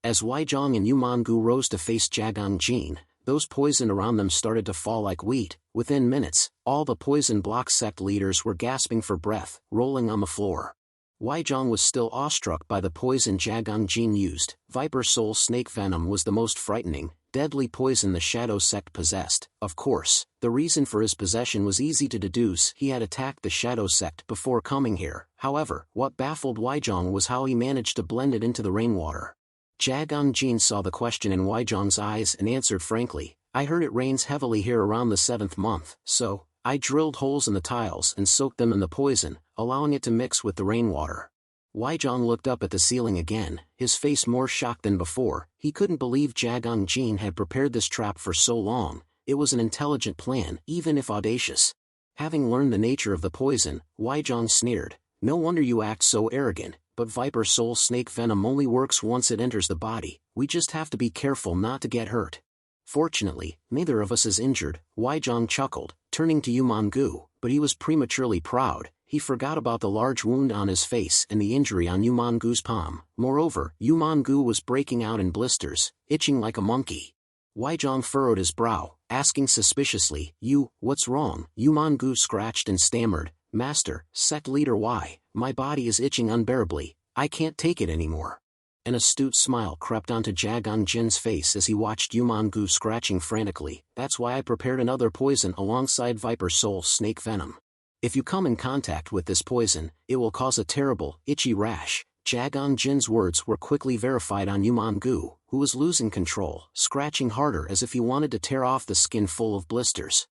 As Weizhong and Yu Mangu rose to face Jagang Jin, those poison around them started to fall like wheat. Within minutes, all the poison block sect leaders were gasping for breath, rolling on the floor. Weizhong was still awestruck by the poison Jagang Jin used. Viper Soul Snake Venom was the most frightening, deadly poison the Shadow Sect possessed. Of course, the reason for his possession was easy to deduce. He had attacked the Shadow Sect before coming here. However, what baffled Weizhong was how he managed to blend it into the rainwater. Jagang Jin saw the question in Weizhong's eyes and answered frankly, I heard it rains heavily here around the 7th month, so I drilled holes in the tiles and soaked them in the poison, allowing it to mix with the rainwater. Weizhong looked up at the ceiling again, his face more shocked than before. He couldn't believe Jagang Jin had prepared this trap for so long. It was an intelligent plan, even if audacious. Having learned the nature of the poison, Weizhong sneered, no wonder you act so arrogant, but Viper Soul Snake Venom only works once it enters the body. We just have to be careful not to get hurt. Fortunately, neither of us is injured, Weizhong chuckled, turning to Yu Mangu, but he was prematurely proud. He forgot about the large wound on his face and the injury on Yu Mangu's palm. Moreover, Yu Mangu was breaking out in blisters, itching like a monkey. Weizhong furrowed his brow, asking suspiciously, what's wrong? Yu Mangu scratched and stammered, Master, sect leader, why? My body is itching unbearably, I can't take it anymore. An astute smile crept onto Jagang Jin's face as he watched Yu Mangu scratching frantically. That's why I prepared another poison alongside Viper Soul Snake Venom. If you come in contact with this poison, it will cause a terrible, itchy rash. Jagang Jin's words were quickly verified on Yu Mangu, who was losing control, scratching harder as if he wanted to tear off the skin full of blisters.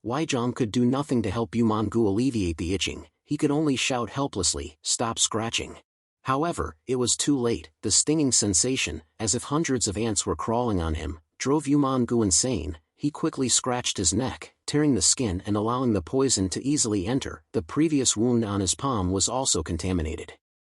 Weizhong could do nothing to help Yu Mangu alleviate the itching. He could only shout helplessly, stop scratching. However, it was too late. The stinging sensation, as if hundreds of ants were crawling on him, drove Yu Mangu insane. He quickly scratched his neck, tearing the skin and allowing the poison to easily enter. The previous wound on his palm was also contaminated.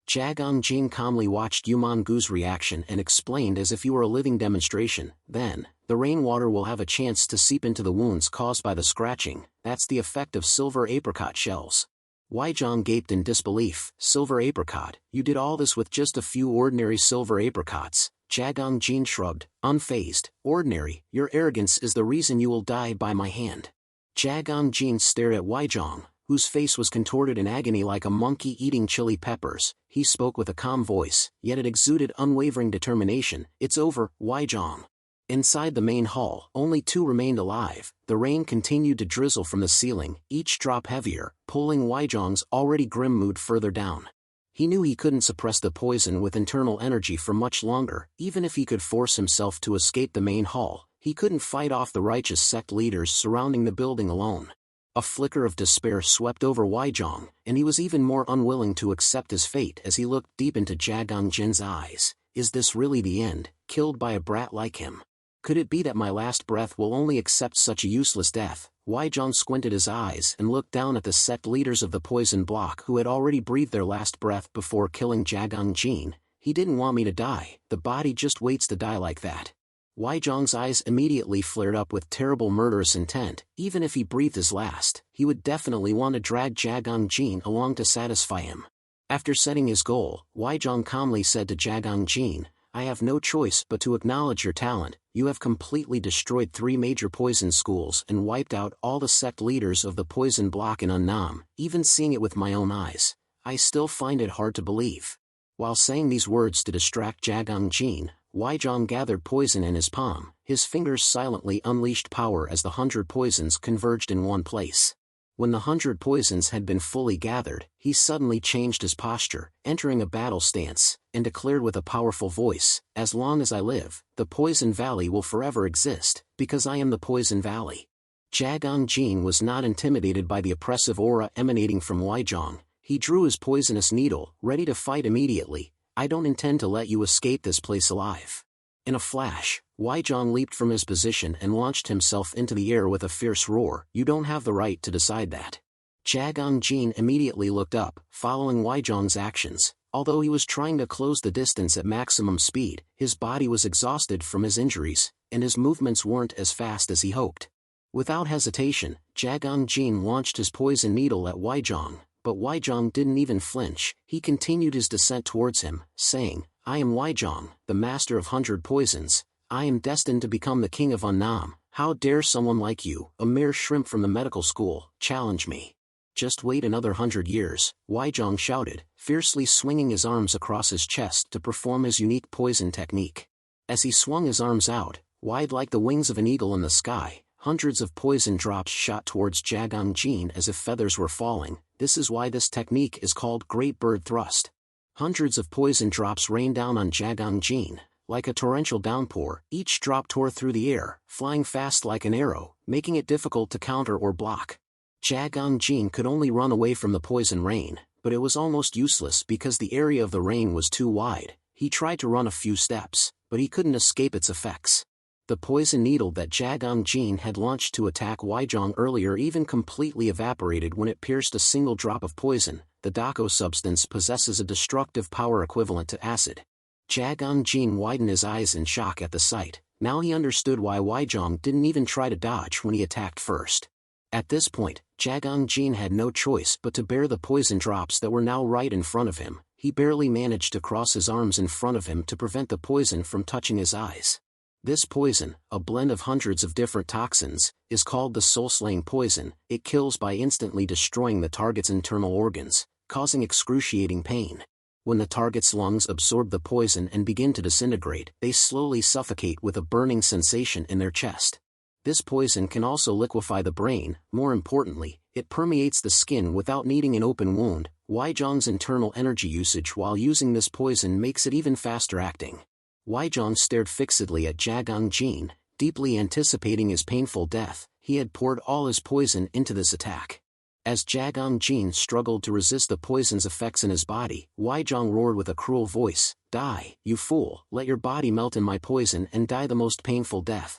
Jagang Jin calmly watched Yu Mangu's reaction and explained as if he were a living demonstration, then, the rainwater will have a chance to seep into the wounds caused by the scratching. That's the effect of silver apricot shells. Weizhong gaped in disbelief. Silver apricot? You did all this with just a few ordinary silver apricots? Jagang Jin shrugged, unfazed. Ordinary? Your arrogance is the reason you will die by my hand. Jagang Jin stared at Weizhong, whose face was contorted in agony like a monkey eating chili peppers. He spoke with a calm voice, yet it exuded unwavering determination. It's over, Weizhong. Inside the main hall, only two remained alive. The rain continued to drizzle from the ceiling, each drop heavier, pulling Weizhong's already grim mood further down. He knew he couldn't suppress the poison with internal energy for much longer. Even if he could force himself to escape the main hall, he couldn't fight off the righteous sect leaders surrounding the building alone. A flicker of despair swept over Weizhong, and he was even more unwilling to accept his fate as he looked deep into Jagang Jin's eyes. Is this really the end, killed by a brat like him? Could it be that my last breath will only accept such a useless death? Weizhong squinted his eyes and looked down at the sect leaders of the poison block who had already breathed their last breath before killing Jagang Jin. He didn't want me to die. The body just waits to die like that. Weizhong's eyes immediately flared up with terrible murderous intent. Even if he breathed his last, he would definitely want to drag Jagang Jin along to satisfy him. After setting his goal, Weizhong calmly said to Jagang Jin, I have no choice but to acknowledge your talent. You have completely destroyed 3 major poison schools and wiped out all the sect leaders of the poison block in Annam. Even seeing it with my own eyes, I still find it hard to believe. While saying these words to distract Jagang Jin, Weizhong gathered poison in his palm. His fingers silently unleashed power as the 100 poisons converged in one place. When the 100 poisons had been fully gathered, he suddenly changed his posture, entering a battle stance, and declared with a powerful voice, as long as I live, the Poison Valley will forever exist, because I am the Poison Valley. Jagang Jin was not intimidated by the oppressive aura emanating from Weizhong. He drew his poisonous needle, ready to fight immediately. I don't intend to let you escape this place alive. In a flash, Weizhong leaped from his position and launched himself into the air with a fierce roar. You don't have the right to decide that. Jagang Jin immediately looked up, following Weizhong's actions. Although he was trying to close the distance at maximum speed, his body was exhausted from his injuries, and his movements weren't as fast as he hoped. Without hesitation, Jagang Jin launched his poison needle at Weizhong, but Weizhong didn't even flinch. He continued his descent towards him, saying, I am Weijong, the master of 100 poisons. I am destined to become the king of Annam. How dare someone like you, a mere shrimp from the medical school, challenge me? Just wait another 100 years, Weijong shouted, fiercely swinging his arms across his chest to perform his unique poison technique. As he swung his arms out, wide like the wings of an eagle in the sky, hundreds of poison drops shot towards Jagang Jin as if feathers were falling. This is why this technique is called Great Bird Thrust. Hundreds of poison drops rained down on Jagang Jin. Like a torrential downpour, each drop tore through the air, flying fast like an arrow, making it difficult to counter or block. Jagang Jin could only run away from the poison rain, but it was almost useless because the area of the rain was too wide. He tried to run a few steps, but he couldn't escape its effects. The poison needle that Jagang Jin had launched to attack Weijong earlier even completely evaporated when it pierced a single drop of poison. The Dako substance possesses a destructive power equivalent to acid. Jagang Jin widened his eyes in shock at the sight. Now he understood why Weijong didn't even try to dodge when he attacked first. At this point, Jagang Jin had no choice but to bear the poison drops that were now right in front of him. He barely managed to cross his arms in front of him to prevent the poison from touching his eyes. This poison, a blend of hundreds of different toxins, is called the soul-slaying poison. It kills by instantly destroying the target's internal organs, causing excruciating pain. When the target's lungs absorb the poison and begin to disintegrate, they slowly suffocate with a burning sensation in their chest. This poison can also liquefy the brain. More importantly, it permeates the skin without needing an open wound. Weijong's internal energy usage while using this poison makes it even faster acting. Weijong stared fixedly at Jagang Jin, deeply anticipating his painful death. He had poured all his poison into this attack. As Jagang Jin struggled to resist the poison's effects in his body, Weijong roared with a cruel voice, "Die, you fool, let your body melt in my poison and die the most painful death."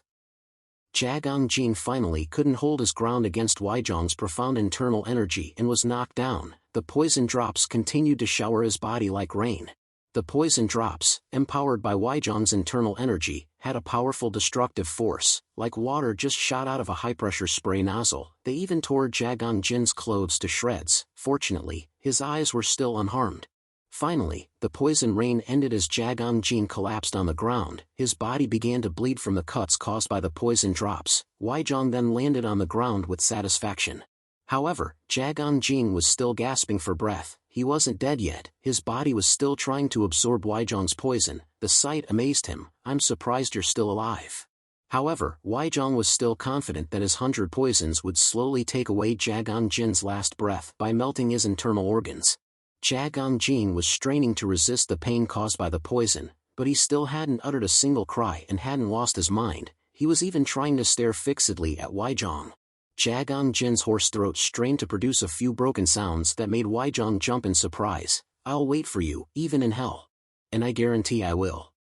Jagang Jin finally couldn't hold his ground against Weijong's profound internal energy and was knocked down. The poison drops continued to shower his body like rain. The poison drops, empowered by Weijong's internal energy, had a powerful destructive force. Like water just shot out of a high-pressure spray nozzle, they even tore Jagang Jin's clothes to shreds. Fortunately, his eyes were still unharmed. Finally, the poison rain ended as Jagang Jin collapsed on the ground. His body began to bleed from the cuts caused by the poison drops. Weijong then landed on the ground with satisfaction. However, Jagang Jin was still gasping for breath. He wasn't dead yet. His body was still trying to absorb Weijong's poison. The sight amazed him. "I'm surprised you're still alive." However, Weijong was still confident that his 100 poisons would slowly take away Jagang Jin's last breath by melting his internal organs. Jagang Jin was straining to resist the pain caused by the poison, but he still hadn't uttered a single cry and hadn't lost his mind. He was even trying to stare fixedly at Weijong. Jagang Jin's hoarse throat strained to produce a few broken sounds that made Weijong jump in surprise. "I'll wait for you, even in hell. And I guarantee I will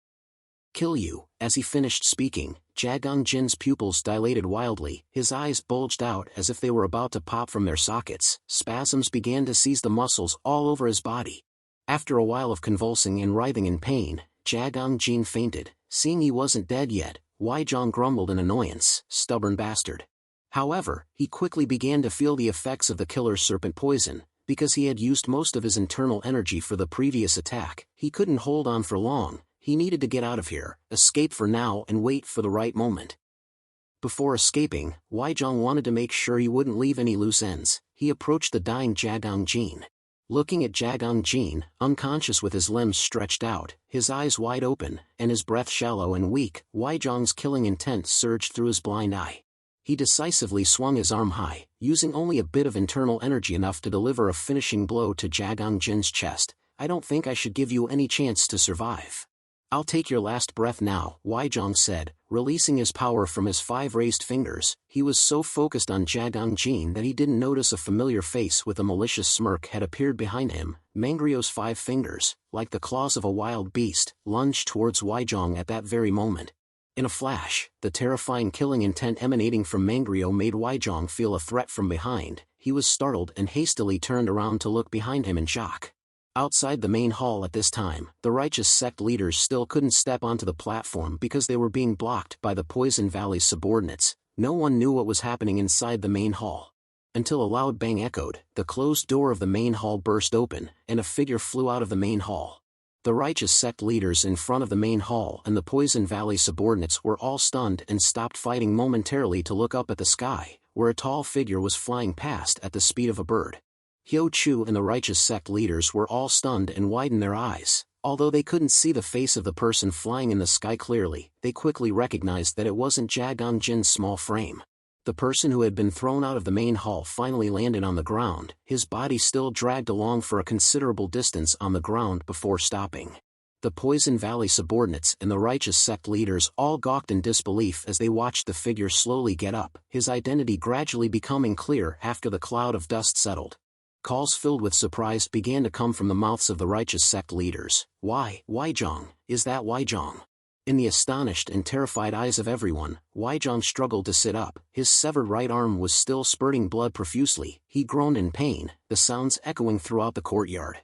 kill you." As he finished speaking, Jagang Jin's pupils dilated wildly. His eyes bulged out as if they were about to pop from their sockets. Spasms began to seize the muscles all over his body. After a while of convulsing and writhing in pain, Jagang Jin fainted. Seeing he wasn't dead yet, Weijong grumbled in annoyance, "Stubborn bastard." However, he quickly began to feel the effects of the killer's serpent poison. Because he had used most of his internal energy for the previous attack, he couldn't hold on for long. He needed to get out of here, escape for now and wait for the right moment. Before escaping, Weijong wanted to make sure he wouldn't leave any loose ends. He approached the dying Jagang Jin. Looking at Jagang Jin, unconscious with his limbs stretched out, his eyes wide open, and his breath shallow and weak, Weijong's killing intent surged through his blind eye. He decisively swung his arm high, using only a bit of internal energy enough to deliver a finishing blow to Jagang Jin's chest. "I don't think I should give you any chance to survive. I'll take your last breath now," Weijong said, releasing his power from his 5 raised fingers. He was so focused on Jagang Jin that he didn't notice a familiar face with a malicious smirk had appeared behind him. Mangrio's 5 fingers, like the claws of a wild beast, lunged towards Weijong at that very moment. In a flash, the terrifying killing intent emanating from Mangrio made Weijong feel a threat from behind. He was startled and hastily turned around to look behind him in shock. Outside the main hall at this time, the righteous sect leaders still couldn't step onto the platform because they were being blocked by the Poison Valley's subordinates. No one knew what was happening inside the main hall. Until a loud bang echoed, the closed door of the main hall burst open, and a figure flew out of the main hall. The righteous sect leaders in front of the main hall and the Poison Valley subordinates were all stunned and stopped fighting momentarily to look up at the sky, where a tall figure was flying past at the speed of a bird. Hyo Chu and the righteous sect leaders were all stunned and widened their eyes. Although they couldn't see the face of the person flying in the sky clearly, they quickly recognized that it wasn't Jagang Jin's small frame. The person who had been thrown out of the main hall finally landed on the ground, his body still dragged along for a considerable distance on the ground before stopping. The Poison Valley subordinates and the righteous sect leaders all gawked in disbelief as they watched the figure slowly get up, his identity gradually becoming clear after the cloud of dust settled. Calls filled with surprise began to come from the mouths of the righteous sect leaders. Why, Weizhong, is that Weizhong? In the astonished and terrified eyes of everyone, Weizhong struggled to sit up, his severed right arm was still spurting blood profusely, he groaned in pain, the sounds echoing throughout the courtyard.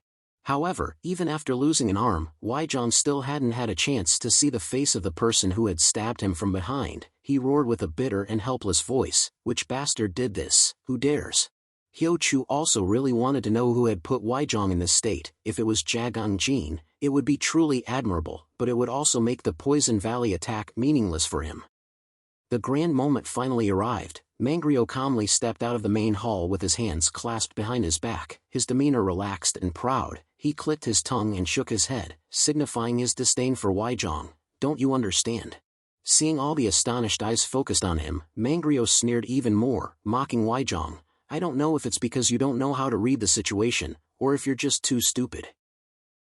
However, even after losing an arm, Weizhong still hadn't had a chance to see the face of the person who had stabbed him from behind. He roared with a bitter and helpless voice, "Which bastard did this? Who dares?" Hyo Chu also really wanted to know who had put Weizhong in this state. If it was Jagang Jin, it would be truly admirable, but it would also make the Poison Valley attack meaningless for him. The grand moment finally arrived. Mangryo calmly stepped out of the main hall with his hands clasped behind his back, his demeanor relaxed and proud. He clicked his tongue and shook his head, signifying his disdain for Weizhong. "Don't you understand?" Seeing all the astonished eyes focused on him, Mangryo sneered even more, mocking Weizhong. "I don't know if it's because you don't know how to read the situation, or if you're just too stupid."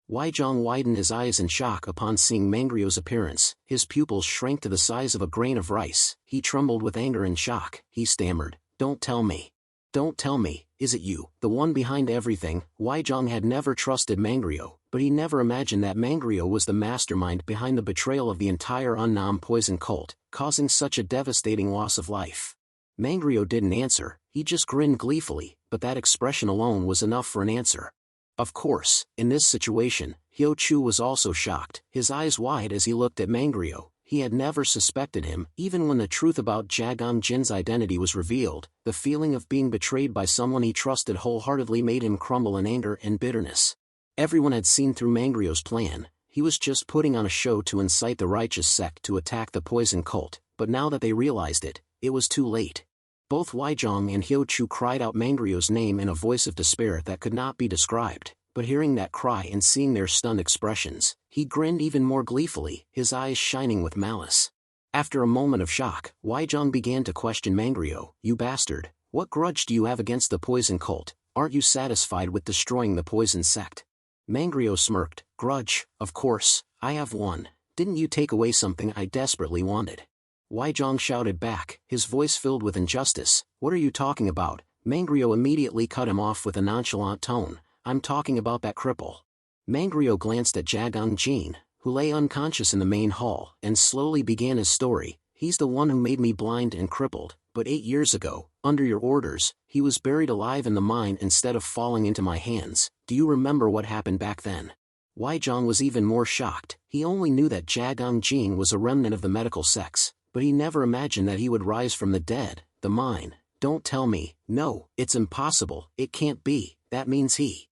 Weizhong widened his eyes in shock upon seeing Mangryo's appearance, his pupils shrank to the size of a grain of rice, he trembled with anger and shock, he stammered, "Don't tell me. Don't tell me, is it you, the one behind everything?" Weizhong had never trusted Mangryo, but he never imagined that Mangryo was the mastermind behind the betrayal of the entire Unnam poison cult, causing such a devastating loss of life. Mangryo didn't answer, he just grinned gleefully, but that expression alone was enough for an answer. Of course, in this situation, Hyo Chu was also shocked, his eyes wide as he looked at Mangryo. He had never suspected him, even when the truth about Jagang Jin's identity was revealed. The feeling of being betrayed by someone he trusted wholeheartedly made him crumble in anger and bitterness. Everyone had seen through Mangryo's plan, he was just putting on a show to incite the righteous sect to attack the poison cult, but now that they realized it, it was too late. Both Weizhong and Hyo Chu cried out Mangryo's name in a voice of despair that could not be described, but hearing that cry and seeing their stunned expressions, he grinned even more gleefully, his eyes shining with malice. After a moment of shock, Weizhong began to question Mangryo. "You bastard, what grudge do you have against the poison cult? Aren't you satisfied with destroying the poison sect?" Mangryo smirked. "Grudge, of course, I have one. Didn't you take away something I desperately wanted?" Weizhong shouted back, his voice filled with injustice. "What are you talking about?" Mangryo immediately cut him off with a nonchalant tone. "I'm talking about that cripple." Mangryo glanced at Jagang Jin, who lay unconscious in the main hall, and slowly began his story. "He's the one who made me blind and crippled, but 8 years ago, under your orders, he was buried alive in the mine instead of falling into my hands. Do you remember what happened back then?" Weizhong was even more shocked. He only knew that Jagang Jin was a remnant of the medical sects, but he never imagined that he would rise from the dead. "The mine. Don't tell me. No, it's impossible. It can't be. That means he..."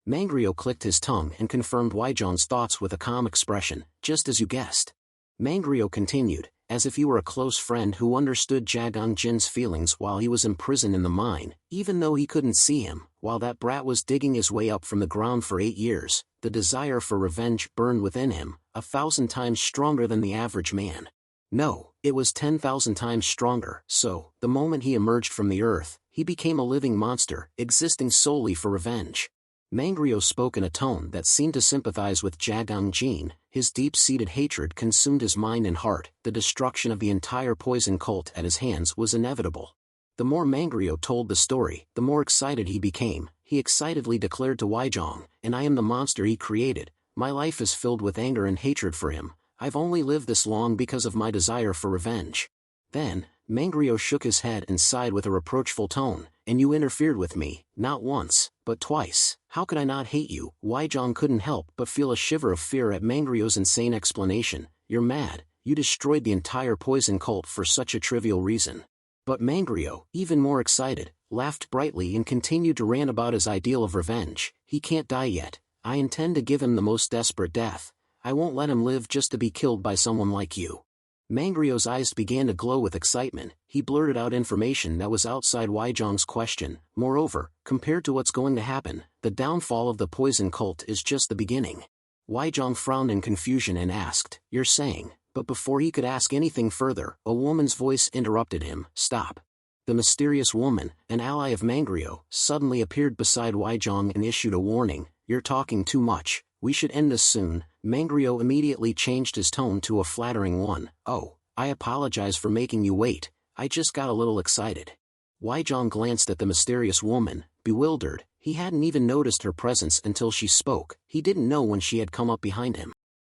Mangryo clicked his tongue and confirmed Weizhong's thoughts with a calm expression. "Just as you guessed." Mangryo continued, as if he were a close friend who understood Jagang Jin's feelings while he was imprisoned in the mine, even though he couldn't see him. While that brat was digging his way up from the ground for 8 years, the desire for revenge burned within him, 1,000 times stronger than the average man. No, it was 10,000 times stronger. So, the moment he emerged from the earth, he became a living monster, existing solely for revenge. Mangryo spoke in a tone that seemed to sympathize with Jagang Jin. His deep-seated hatred consumed his mind and heart. The destruction of the entire poison cult at his hands was inevitable. The more Mangryo told the story, the more excited he became. He excitedly declared to Weizhong, "And I am the monster he created. My life is filled with anger and hatred for him. I've only lived this long because of my desire for revenge." Then, Mangryo shook his head and sighed with a reproachful tone. "And you interfered with me, not once, but twice. How could I not hate you?" Weizhong couldn't help but feel a shiver of fear at Mangryo's insane explanation. "You're mad, you destroyed the entire poison cult for such a trivial reason." But Mangryo, even more excited, laughed brightly and continued to rant about his ideal of revenge. "He can't die yet. I intend to give him the most desperate death. I won't let him live just to be killed by someone like you." Mangrio's eyes began to glow with excitement. He blurted out information that was outside Weizhong's question. Moreover, compared to what's going to happen, the downfall of the poison cult is just the beginning. Weizhong frowned in confusion and asked, "You're saying..." But before he could ask anything further, a woman's voice interrupted him. "Stop." The mysterious woman, an ally of Mangrio, suddenly appeared beside Weizhong and issued a warning. "You're talking too much. We should end this soon." Mangrio immediately changed his tone to a flattering one. "Oh, I apologize for making you wait. I just got a little excited." Weizhong glanced at the mysterious woman, bewildered. He hadn't even noticed her presence until she spoke. He didn't know when she had come up behind him.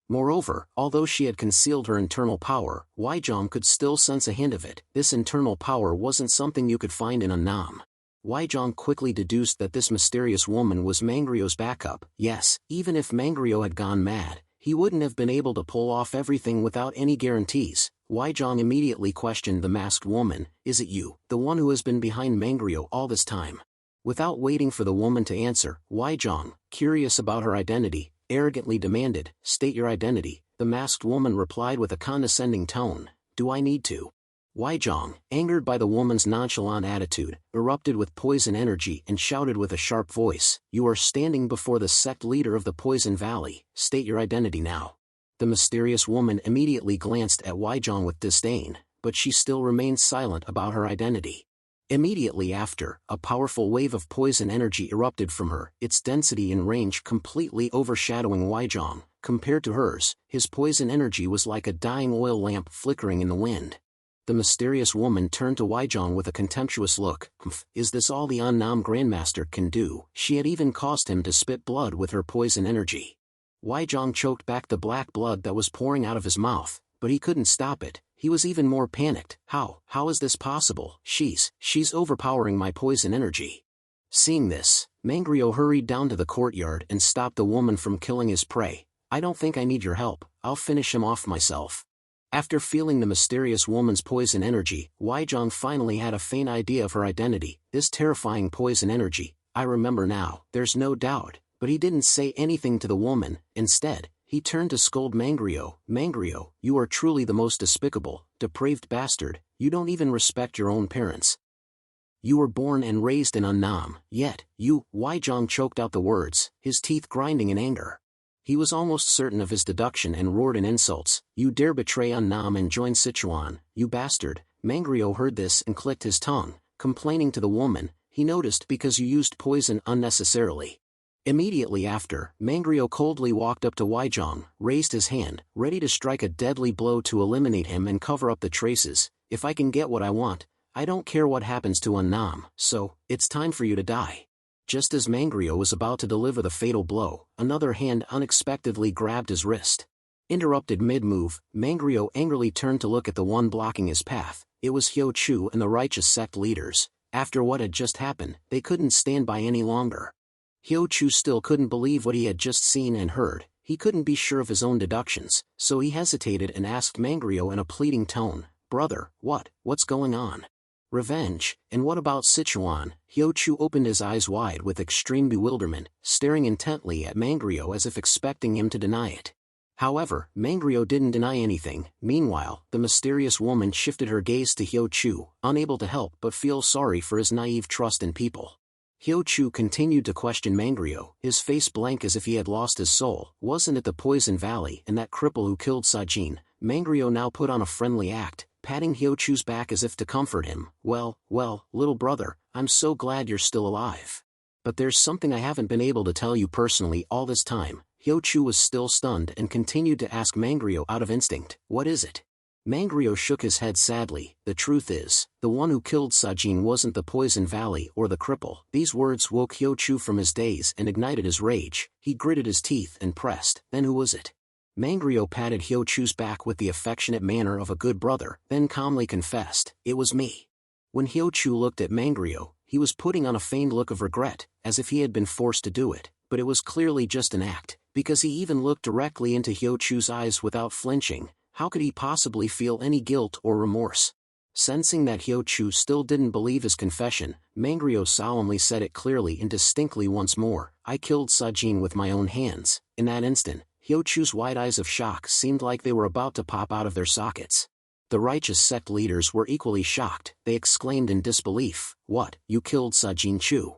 Moreover, although she had concealed her internal power, Weizhong could still sense a hint of it. This internal power wasn't something you could find in a Nam. Weizhong quickly deduced that this mysterious woman was Mangrio's backup. Yes, even if Mangrio had gone mad, he wouldn't have been able to pull off everything without any guarantees. Weizhong immediately questioned the masked woman. "Is it you, the one who has been behind Mangrio all this time?" Without waiting for the woman to answer, Weizhong, curious about her identity, arrogantly demanded, "State your identity." The masked woman replied with a condescending tone, "Do I need to?" Weizhong, angered by the woman's nonchalant attitude, erupted with poison energy and shouted with a sharp voice, "You are standing before the sect leader of the Poison Valley. State your identity now." The mysterious woman immediately glanced at Weizhong with disdain, but she still remained silent about her identity. Immediately after, a powerful wave of poison energy erupted from her, its density and range completely overshadowing Weizhong. Compared to hers, his poison energy was like a dying oil lamp flickering in the wind. The mysterious woman turned to Weizhong with a contemptuous look. "Is this all the Annam Grandmaster can do?" She had even caused him to spit blood with her poison energy. Weizhong choked back the black blood that was pouring out of his mouth, but he couldn't stop it. He was even more panicked. How is this possible? She's overpowering my poison energy." Seeing this, Mangrio hurried down to the courtyard and stopped the woman from killing his prey. "I don't think I need your help. I'll finish him off myself." After feeling the mysterious woman's poison energy, Weizhong finally had a faint idea of her identity. This terrifying poison energy, I remember now, there's no doubt. But he didn't say anything to the woman. Instead, he turned to scold Mangrio. "Mangrio, you are truly the most despicable, depraved bastard. You don't even respect your own parents. You were born and raised in Annam, yet, you..." Weizhong choked out the words, his teeth grinding in anger. He was almost certain of his deduction and roared in insults. "You dare betray Annam and join Sichuan, you bastard." Mangrio heard this and clicked his tongue, complaining to the woman, "He noticed because you used poison unnecessarily." Immediately after, Mangrio coldly walked up to Weizhong, raised his hand, ready to strike a deadly blow to eliminate him and cover up the traces. "If I can get what I want, I don't care what happens to Annam, so, it's time for you to die." Just as Mangrio was about to deliver the fatal blow, another hand unexpectedly grabbed his wrist. Interrupted mid-move, Mangrio angrily turned to look at the one blocking his path. It was Hyo Chu and the righteous sect leaders. After what had just happened, they couldn't stand by any longer. Hyo Chu still couldn't believe what he had just seen and heard. He couldn't be sure of his own deductions, so he hesitated and asked Mangrio in a pleading tone, "Brother, what's going on? Revenge, and what about Sichuan?" Hyo Chu opened his eyes wide with extreme bewilderment, staring intently at Mangrio as if expecting him to deny it. However, Mangrio didn't deny anything. Meanwhile, the mysterious woman shifted her gaze to Hyo Chu, unable to help but feel sorry for his naive trust in people. Hyo Chu continued to question Mangrio, his face blank as if he had lost his soul. "Wasn't it the Poison Valley and that cripple who killed Sajin?" Mangrio now put on a friendly act, patting Hyo Chu's back as if to comfort him. Well, little brother, I'm so glad you're still alive. But there's something I haven't been able to tell you personally all this time." Hyo Chu was still stunned and continued to ask Mangrio out of instinct, "What is it?" Mangrio shook his head sadly. "The truth is, the one who killed Sajin wasn't the Poison Valley or the cripple." These words woke Hyo Chu from his daze and ignited his rage. He gritted his teeth and pressed, "Then who was it?" Mangrio patted Hyo Chu's back with the affectionate manner of a good brother, then calmly confessed, "It was me." When Hyo Chu looked at Mangrio, he was putting on a feigned look of regret, as if he had been forced to do it, but it was clearly just an act, because he even looked directly into Hyo Chu's eyes without flinching. How could he possibly feel any guilt or remorse? Sensing that Hyo-chu still didn't believe his confession, Mangryo solemnly said it clearly and distinctly once more, "I killed Sajin with my own hands." In that instant, Hyo-chu's wide eyes of shock seemed like they were about to pop out of their sockets. The righteous sect leaders were equally shocked. They exclaimed in disbelief, "What, you killed Sajin Chu?"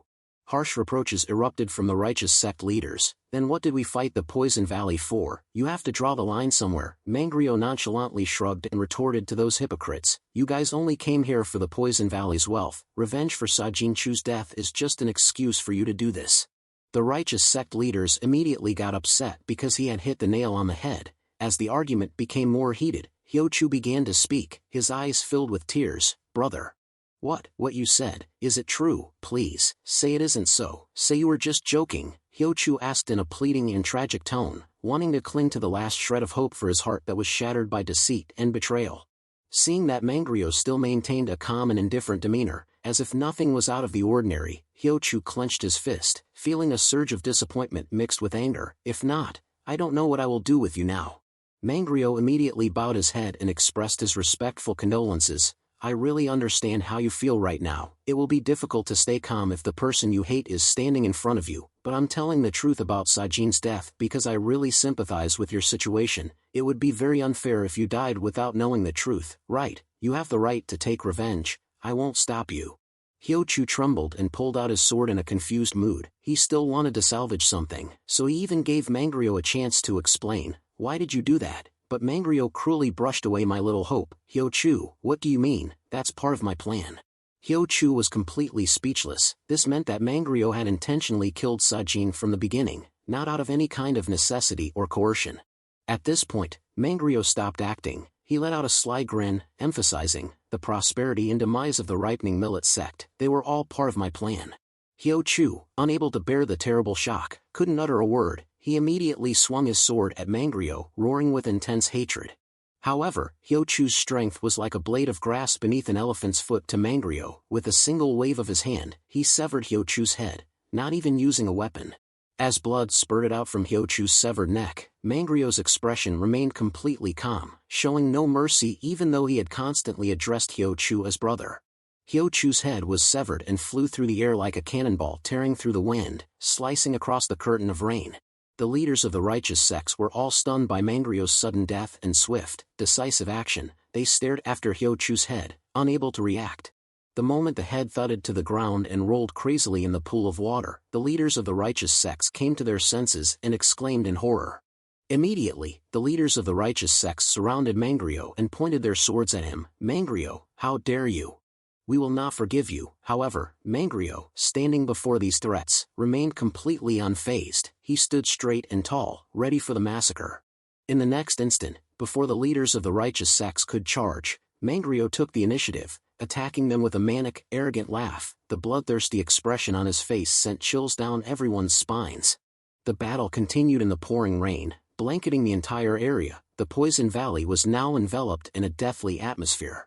Harsh reproaches erupted from the righteous sect leaders. "Then what did we fight the Poison Valley for? You have to draw the line somewhere." Mangryo nonchalantly shrugged and retorted to those hypocrites, "You guys only came here for the Poison Valley's wealth. Revenge for Sajin Chu's death is just an excuse for you to do this." The righteous sect leaders immediately got upset because he had hit the nail on the head. As the argument became more heated, Hyo-chu began to speak, his eyes filled with tears. "Brother. What you said, is it true? Please, say it isn't so. Say you were just joking." Hyo-chu asked in a pleading and tragic tone, wanting to cling to the last shred of hope for his heart that was shattered by deceit and betrayal. Seeing that Mangryo still maintained a calm and indifferent demeanor, as if nothing was out of the ordinary, Hyo-chu clenched his fist, feeling a surge of disappointment mixed with anger. "If not, I don't know what I will do with you now." Mangryo immediately bowed his head and expressed his respectful condolences. "I really understand how you feel right now. It will be difficult to stay calm if the person you hate is standing in front of you, but I'm telling the truth about Sajin's death because I really sympathize with your situation. It would be very unfair if you died without knowing the truth. Right, you have the right to take revenge. I won't stop you." Hyo-chu trembled and pulled out his sword in a confused mood. He still wanted to salvage something, so he even gave Mangryo a chance to explain. "Why did you do that?" But Mangryo cruelly brushed away my little hope. "Hyo-chu, what do you mean? That's part of my plan." Hyo-chu was completely speechless. This meant that Mangryo had intentionally killed Sajin from the beginning, not out of any kind of necessity or coercion. At this point, Mangryo stopped acting. He let out a sly grin, emphasizing, "The prosperity and demise of the ripening millet sect, they were all part of my plan." Hyo-chu, unable to bear the terrible shock, couldn't utter a word. He immediately swung his sword at Mangryo, roaring with intense hatred. However, Hyo-chu's strength was like a blade of grass beneath an elephant's foot to Mangryo. With a single wave of his hand, he severed Hyo-chu's head, not even using a weapon. As blood spurted out from Hyo-chu's severed neck, Mangryo's expression remained completely calm, showing no mercy even though he had constantly addressed Hyo-chu as brother. Hyo-chu's head was severed and flew through the air like a cannonball tearing through the wind, slicing across the curtain of rain. The leaders of the righteous sects were all stunned by Mangryo's sudden death and swift, decisive action. They stared after Hyo-chu's head, unable to react. The moment the head thudded to the ground and rolled crazily in the pool of water, the leaders of the righteous sects came to their senses and exclaimed in horror. Immediately, the leaders of the righteous sects surrounded Mangryo and pointed their swords at him. "Mangryo, how dare you? We will not forgive you." However, Mangryo, standing before these threats, remained completely unfazed. He stood straight and tall, ready for the massacre. In the next instant, before the leaders of the righteous sects could charge, Mangryo took the initiative, attacking them with a manic, arrogant laugh. The bloodthirsty expression on his face sent chills down everyone's spines. The battle continued in the pouring rain, blanketing the entire area. The Poison Valley was now enveloped in a deathly atmosphere.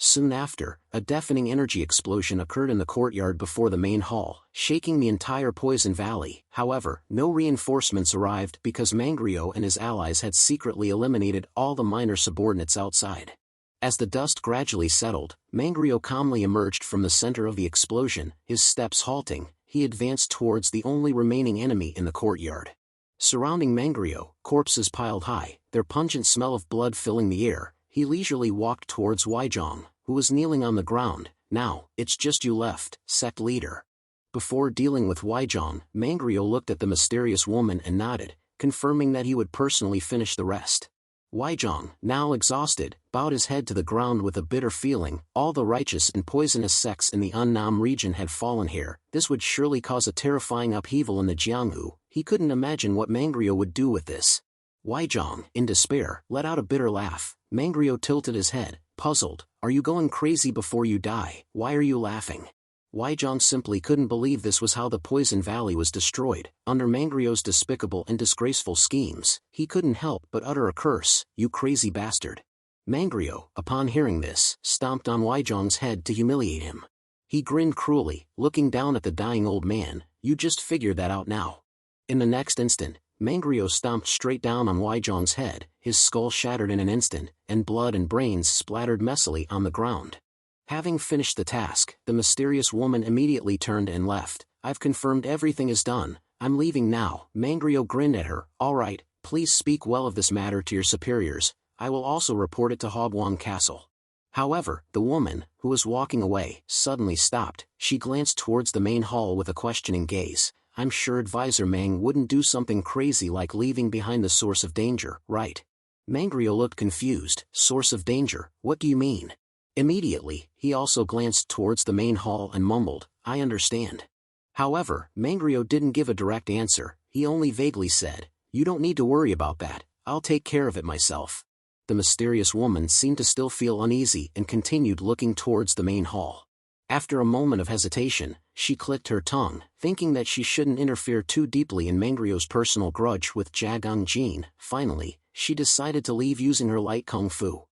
Soon after, a deafening energy explosion occurred in the courtyard before the main hall, shaking the entire Poison Valley. However, no reinforcements arrived because Mangryo and his allies had secretly eliminated all the minor subordinates outside. As the dust gradually settled, Mangryo calmly emerged from the center of the explosion, his steps halting. He advanced towards the only remaining enemy in the courtyard. Surrounding Mangryo, corpses piled high, their pungent smell of blood filling the air. He leisurely walked towards Weijong, who was kneeling on the ground. "Now, it's just you left, sect leader." Before dealing with Weijong, Mangryo looked at the mysterious woman and nodded, confirming that he would personally finish the rest. Weijong, now exhausted, bowed his head to the ground with a bitter feeling. All the righteous and poisonous sects in the Unnam region had fallen here. This would surely cause a terrifying upheaval in the Jianghu. He couldn't imagine what Mangryo would do with this. Weijong, in despair, let out a bitter laugh. Mangryo tilted his head, puzzled. "Are you going crazy before you die? Why are you laughing?" Weijong simply couldn't believe this was how the Poison Valley was destroyed. Under Mangryo's despicable and disgraceful schemes, he couldn't help but utter a curse. "You crazy bastard." Mangryo, upon hearing this, stomped on Weijong's head to humiliate him. He grinned cruelly, looking down at the dying old man. "You just figured that out now." In the next instant, Mangryo stomped straight down on Weijong's head, his skull shattered in an instant, and blood and brains splattered messily on the ground. Having finished the task, the mysterious woman immediately turned and left. I've confirmed everything is done. I'm leaving now. Mangrio grinned at her. All right, please speak well of this matter to your superiors. I will also report it to Hogwang Castle. However, the woman, who was walking away, suddenly stopped. She glanced towards the main hall with a questioning gaze. I'm sure Advisor Mang wouldn't do something crazy like leaving behind the source of danger, right? Mangrio looked confused. Source of danger, what do you mean? Immediately, he also glanced towards the main hall and mumbled, I understand. However, Mangrio didn't give a direct answer. He only vaguely said, you don't need to worry about that. I'll take care of it myself. The mysterious woman seemed to still feel uneasy and continued looking towards the main hall. After a moment of hesitation, she clicked her tongue, thinking that she shouldn't interfere too deeply in Mangrio's personal grudge with Jagang Jin. Finally, she decided to leave using her light kung fu.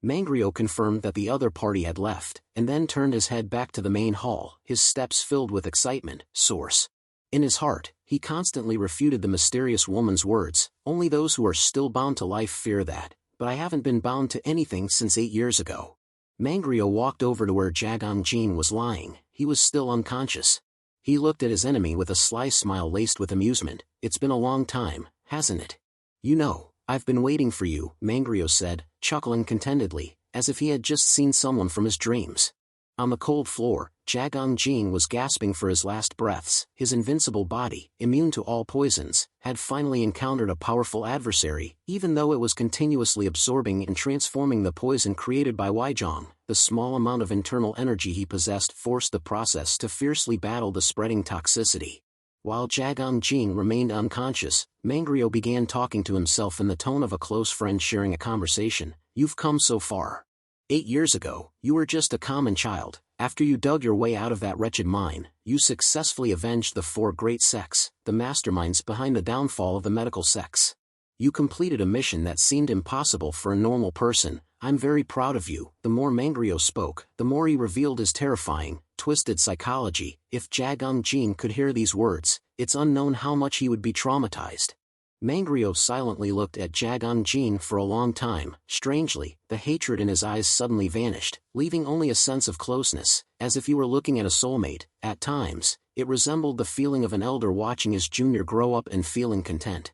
Mangrio confirmed that the other party had left, and then turned his head back to the main hall, his steps filled with excitement. Source. In his heart, he constantly refuted the mysterious woman's words. Only those who are still bound to life fear that, but I haven't been bound to anything since 8 years ago. Mangrio walked over to where Jagang Jin was lying. He was still unconscious. He looked at his enemy with a sly smile laced with amusement. It's been a long time, hasn't it? You know, I've been waiting for you, Mangrio said, chuckling contentedly, as if he had just seen someone from his dreams. On the cold floor, Jagang Jin was gasping for his last breaths. His invincible body, immune to all poisons, had finally encountered a powerful adversary, even though it was continuously absorbing and transforming the poison created by Weizhong. The small amount of internal energy he possessed forced the process to fiercely battle the spreading toxicity. While Jagang Jin remained unconscious, Mangrio began talking to himself in the tone of a close friend sharing a conversation. You've come so far. 8 years ago, you were just a common child. After you dug your way out of that wretched mine, you successfully avenged the 4 great sects, the masterminds behind the downfall of the medical sects. You completed a mission that seemed impossible for a normal person. I'm very proud of you. The more Mangrio spoke, the more he revealed his terrifying, twisted psychology. If Jagang Jin could hear these words, it's unknown how much he would be traumatized. Mangrio silently looked at Jagang Jin for a long time. Strangely, the hatred in his eyes suddenly vanished, leaving only a sense of closeness, as if he were looking at a soulmate. At times, it resembled the feeling of an elder watching his junior grow up and feeling content.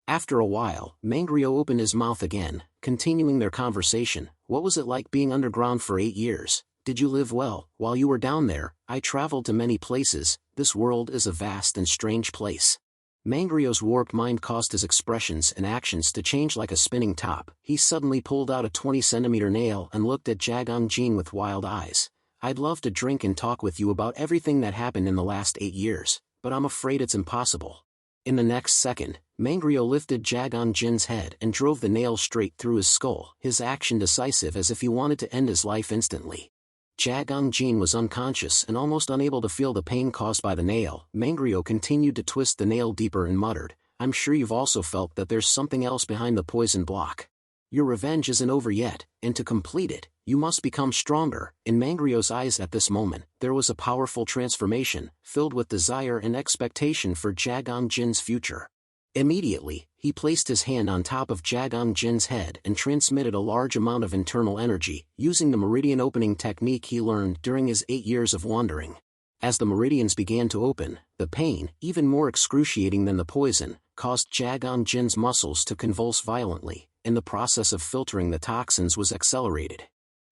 After a while, Mangrio opened his mouth again, continuing their conversation. What was it like being underground for 8 years? Did you live well? While you were down there, I traveled to many places. This world is a vast and strange place. Mangrio's warped mind caused his expressions and actions to change like a spinning top. He suddenly pulled out a 20-centimeter nail and looked at Jagang Jin with wild eyes. I'd love to drink and talk with you about everything that happened in the last 8 years, but I'm afraid it's impossible. In the next second, Mangrio lifted Jagang Jin's head and drove the nail straight through his skull, his action decisive as if he wanted to end his life instantly. Jagang Jin was unconscious and almost unable to feel the pain caused by the nail. Mangrio continued to twist the nail deeper and muttered, I'm sure you've also felt that there's something else behind the poison block. Your revenge isn't over yet, and to complete it, you must become stronger. In Mangrio's eyes at this moment, there was a powerful transformation, filled with desire and expectation for Jagang Jin's future. Immediately, he placed his hand on top of Jagang Jin's head and transmitted a large amount of internal energy, using the meridian opening technique he learned during his 8 years of wandering. As the meridians began to open, the pain, even more excruciating than the poison, caused Jagang Jin's muscles to convulse violently, and the process of filtering the toxins was accelerated.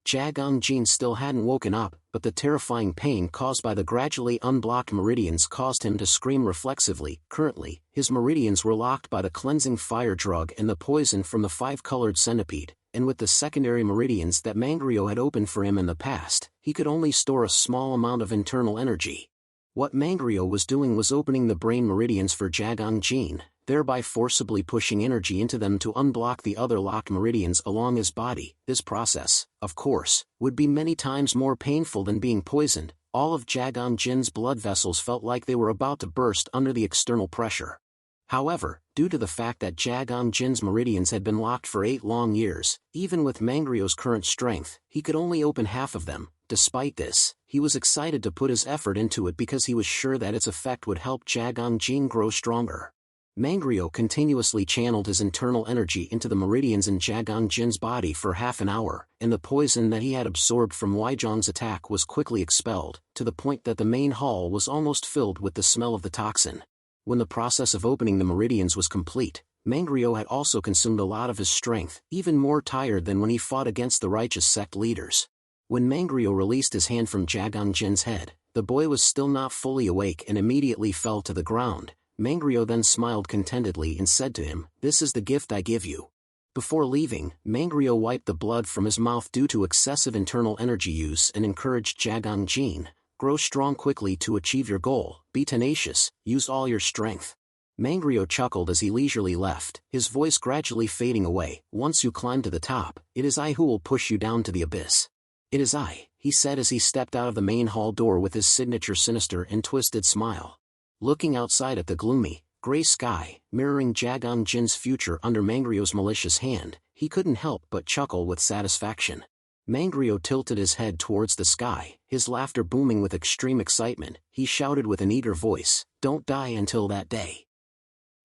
Jagang Jin still hadn't woken up, but the terrifying pain caused by the gradually unblocked meridians caused him to scream reflexively. Currently, his meridians were locked by the cleansing fire drug and the poison from the 5-colored centipede, and with the secondary meridians that Mangrio had opened for him in the past, he could only store a small amount of internal energy. What Mangrio was doing was opening the brain meridians for Jagang Jin, thereby forcibly pushing energy into them to unblock the other locked meridians along his body. This process, of course, would be many times more painful than being poisoned. All of Jagang Jin's blood vessels felt like they were about to burst under the external pressure. However, due to the fact that Jagang Jin's meridians had been locked for 8 long years, even with Mangrio's current strength, he could only open half of them. Despite this, he was excited to put his effort into it because he was sure that its effect would help Jagang Jin grow stronger. Mangryo continuously channeled his internal energy into the meridians in Jagang Jin's body for half an hour, and the poison that he had absorbed from Weizhong's attack was quickly expelled, to the point that the main hall was almost filled with the smell of the toxin. When the process of opening the meridians was complete, Mangryo had also consumed a lot of his strength, even more tired than when he fought against the righteous sect leaders. When Mangryo released his hand from Jagang Jin's head, the boy was still not fully awake and immediately fell to the ground. Mangryo then smiled contentedly and said to him, "This is the gift I give you." Before leaving, Mangryo wiped the blood from his mouth due to excessive internal energy use and encouraged Jagang Jin, "Grow strong quickly to achieve your goal, be tenacious, use all your strength." Mangryo chuckled as he leisurely left, his voice gradually fading away. "Once you climb to the top, it is I who will push you down to the abyss." "It is I," he said as he stepped out of the main hall door with his signature sinister and twisted smile. Looking outside at the gloomy, gray sky, mirroring Jagang Jin's future under Mangryo's malicious hand, he couldn't help but chuckle with satisfaction. Mangryo tilted his head towards the sky, his laughter booming with extreme excitement. He shouted with an eager voice, "Don't die until that day."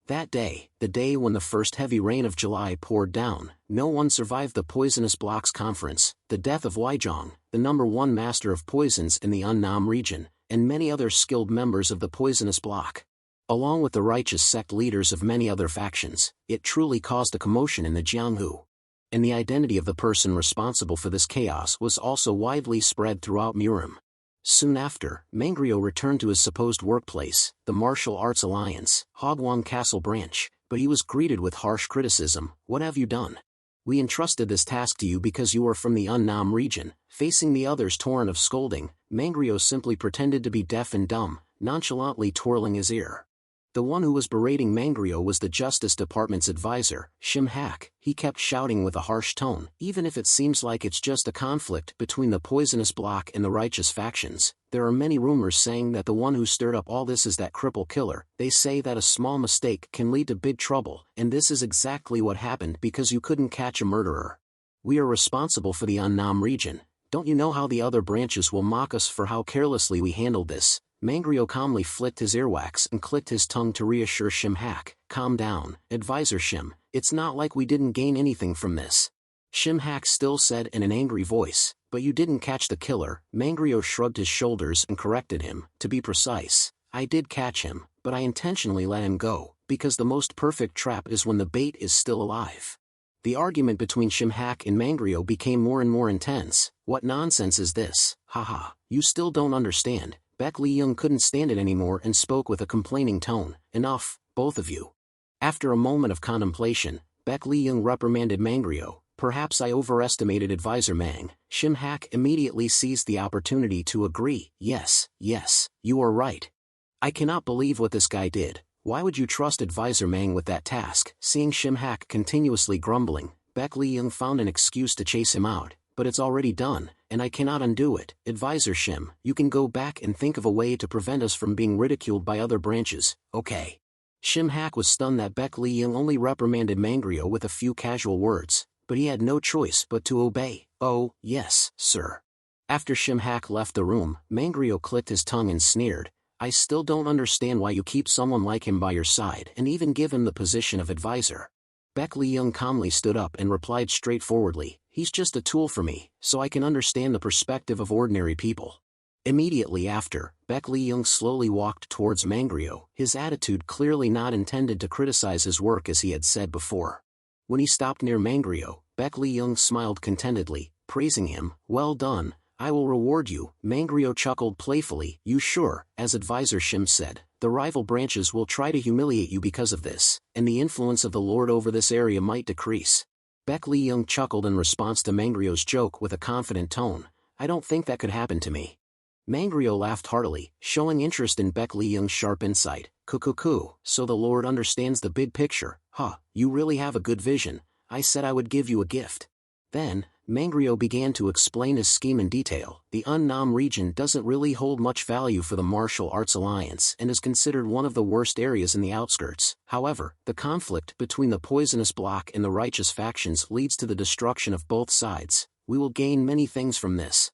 That day, the day when the first heavy rain of July poured down, no one survived the Poisonous Blocks Conference, the death of Weizhong, the #1 master of poisons in the Unnam region, and many other skilled members of the Poisonous Block. Along with the righteous sect leaders of many other factions, it truly caused a commotion in the Jianghu. And the identity of the person responsible for this chaos was also widely spread throughout Murim. Soon after, Mangryo returned to his supposed workplace, the Martial Arts Alliance, Hogwang Castle branch, but he was greeted with harsh criticism. "What have you done? We entrusted this task to you because you are from the Unnam region." Facing the other's torrent of scolding, Mangryo simply pretended to be deaf and dumb, nonchalantly twirling his ear. The one who was berating Mangryo was the Justice Department's advisor, Shimhak. He kept shouting with a harsh tone, "Even if it seems like it's just a conflict between the Poisonous Block and the righteous factions, there are many rumors saying that the one who stirred up all this is that cripple killer. They say that a small mistake can lead to big trouble, and this is exactly what happened because you couldn't catch a murderer. We are responsible for the Unnam region. Don't you know how the other branches will mock us for how carelessly we handled this?" Mangryo calmly flicked his earwax and clicked his tongue to reassure Shimhak. "Calm down, Advisor Shim, it's not like we didn't gain anything from this." Shimhak still said in an angry voice, "But you didn't catch the killer." Mangryo shrugged his shoulders and corrected him. "To be precise, I did catch him, but I intentionally let him go, because the most perfect trap is when the bait is still alive." The argument between Shimhak and Mangryo became more and more intense. "What nonsense is this? Haha, you still don't understand." Baek Li-young couldn't stand it anymore and spoke with a complaining tone. "Enough, both of you." After a moment of contemplation, Baek Li-young reprimanded Mangryo. "Perhaps I overestimated Advisor Mang." Shimhak immediately seized the opportunity to agree. Yes, you are right. I cannot believe what this guy did. Why would you trust Advisor Mang with that task?" Seeing Shimhak continuously grumbling, Baek Li-young found an excuse to chase him out. "But it's already done, and I cannot undo it. Advisor Shim, you can go back and think of a way to prevent us from being ridiculed by other branches, okay?" Shimhak was stunned that Baek Li-young only reprimanded Mangryo with a few casual words, but he had no choice but to obey. "Oh, yes, sir." After Shimhak left the room, Mangryo clicked his tongue and sneered, "I still don't understand why you keep someone like him by your side and even give him the position of advisor." Baek Li-young calmly stood up and replied straightforwardly, "He's just a tool for me, so I can understand the perspective of ordinary people." Immediately after, Baek Li-young slowly walked towards Mangryo, his attitude clearly not intended to criticize his work as he had said before. When he stopped near Mangryo, Baek Li-young smiled contentedly, praising him. "Well done, I will reward you." Mangryo chuckled playfully. "You sure?" As Advisor Shim said, "The rival branches will try to humiliate you because of this, and the influence of the Lord over this area might decrease." Baek Li-young chuckled in response to Mangryo's joke with a confident tone. "I don't think that could happen to me." Mangryo laughed heartily, showing interest in Baek Li-young's sharp insight. "Kukuku, so the Lord understands the big picture, huh? You really have a good vision. I said I would give you a gift." Then, Mangryo began to explain his scheme in detail. The Unnam region doesn't really hold much value for the Martial Arts Alliance and is considered one of the worst areas in the outskirts. However, the conflict between the Poisonous Block and the righteous factions leads to the destruction of both sides. We will gain many things from this.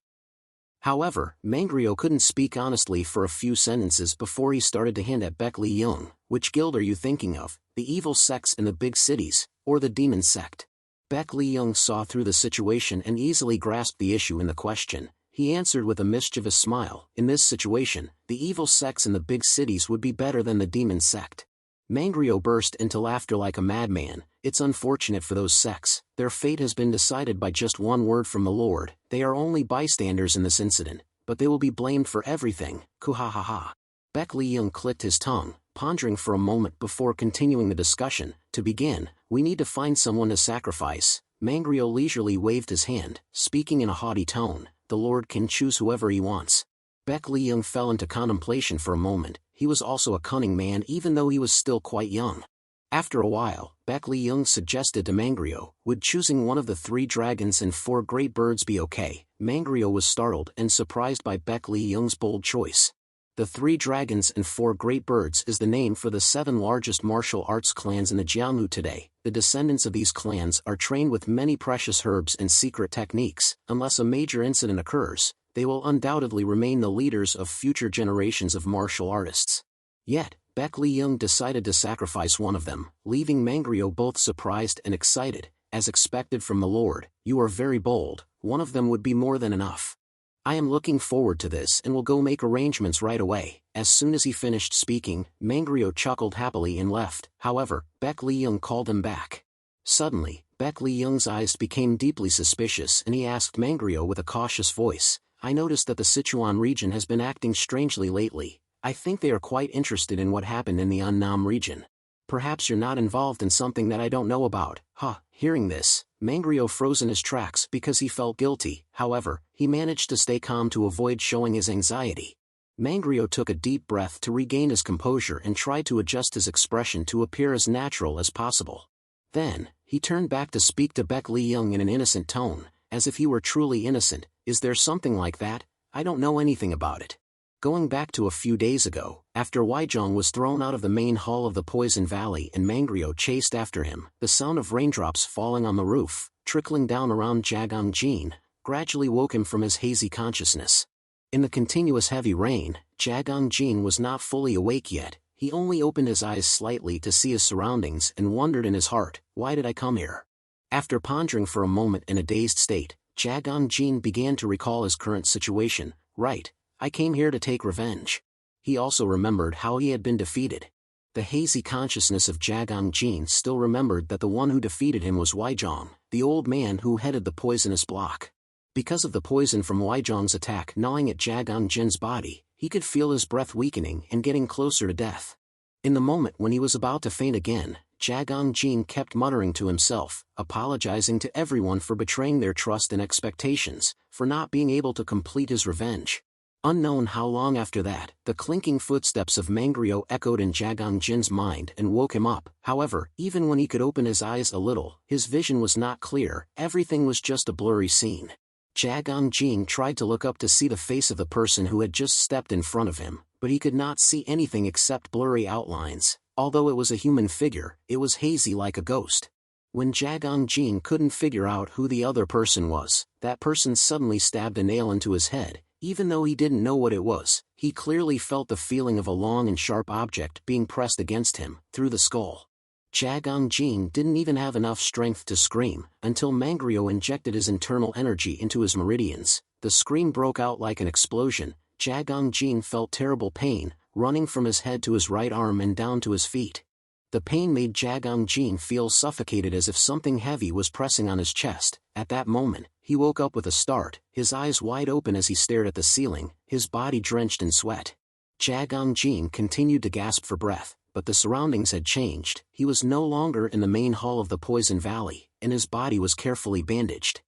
However, Mangryo couldn't speak honestly for a few sentences before he started to hint at Baek Lee Young. Which guild are you thinking of, the evil sects in the big cities, or the demon sect? Baek Lee Young saw through the situation and easily grasped the issue in the question. He answered with a mischievous smile, in this situation, the evil sects in the big cities would be better than the demon sect. Mangryo burst into laughter like a madman. It's unfortunate for those sects, their fate has been decided by just one word from the Lord. They are only bystanders in this incident, but they will be blamed for everything. Kuhahaha. Baek Lee Young clicked his tongue, pondering for a moment before continuing the discussion. To begin, we need to find someone to sacrifice. Mangryo leisurely waved his hand, speaking in a haughty tone. The Lord can choose whoever he wants. Baek Lee Young fell into contemplation for a moment. He was also a cunning man even though he was still quite young. After a while, Baek Lee Young suggested to Mangryo, would choosing one of the 3 dragons and 4 great birds be okay? Mangryo was startled and surprised by Baek Lee Young's bold choice. The 3 dragons and 4 great birds is the name for the 7 largest martial arts clans in the Jianghu today. The descendants of these clans are trained with many precious herbs and secret techniques. Unless a major incident occurs, they will undoubtedly remain the leaders of future generations of martial artists. Yet, Baek Lee Young decided to sacrifice one of them, leaving Mangryo both surprised and excited. As expected from the Lord, you are very bold, one of them would be more than enough. I am looking forward to this and will go make arrangements right away. As soon as he finished speaking, Mangryo chuckled happily and left. However, Baek Lee Young called him back. Suddenly, Baek Lee Young's eyes became deeply suspicious and he asked Mangryo with a cautious voice, I noticed that the Sichuan region has been acting strangely lately. I think they are quite interested in what happened in the Annam region. Perhaps you're not involved in something that I don't know about. Hearing this, Mangryo froze in his tracks because he felt guilty. However, he managed to stay calm to avoid showing his anxiety. Mangryo took a deep breath to regain his composure and tried to adjust his expression to appear as natural as possible. Then, he turned back to speak to Baek Lee Young in an innocent tone, as if he were truly innocent. Is there something like that? I don't know anything about it. Going back to a few days ago, after Weijong was thrown out of the main hall of the Poison Valley and Mangryo chased after him, the sound of raindrops falling on the roof, trickling down around Jagang-jin, gradually woke him from his hazy consciousness. In the continuous heavy rain, Jagang-jin was not fully awake yet. He only opened his eyes slightly to see his surroundings and wondered in his heart, why did I come here? After pondering for a moment in a dazed state, Jagang-jin began to recall his current situation. Right. I came here to take revenge. He also remembered how he had been defeated. The hazy consciousness of Jagang-jin still remembered that the one who defeated him was Weijong, the old man who headed the poisonous block. Because of the poison from Weijong's attack gnawing at Jagang-jin's body, he could feel his breath weakening and getting closer to death. In the moment when he was about to faint again, Jagang-jin kept muttering to himself, apologizing to everyone for betraying their trust and expectations, for not being able to complete his revenge. Unknown how long after that, the clinking footsteps of Mangryo echoed in Jagang-jin's mind and woke him up. However, even when he could open his eyes a little, his vision was not clear, everything was just a blurry scene. Jagang-jin tried to look up to see the face of the person who had just stepped in front of him, but he could not see anything except blurry outlines. Although it was a human figure, it was hazy like a ghost. When Jagang-jin couldn't figure out who the other person was, that person suddenly stabbed a nail into his head. Even though he didn't know what it was, he clearly felt the feeling of a long and sharp object being pressed against him, through the skull. Jagang-jin didn't even have enough strength to scream, until Mangryo injected his internal energy into his meridians. The scream broke out like an explosion. Jagang-jin felt terrible pain, running from his head to his right arm and down to his feet. The pain made Jagang-jin feel suffocated as if something heavy was pressing on his chest. At that moment, he woke up with a start, his eyes wide open as he stared at the ceiling, his body drenched in sweat. Jagang-jin continued to gasp for breath, but the surroundings had changed. He was no longer in the main hall of the Poison Valley, and his body was carefully bandaged.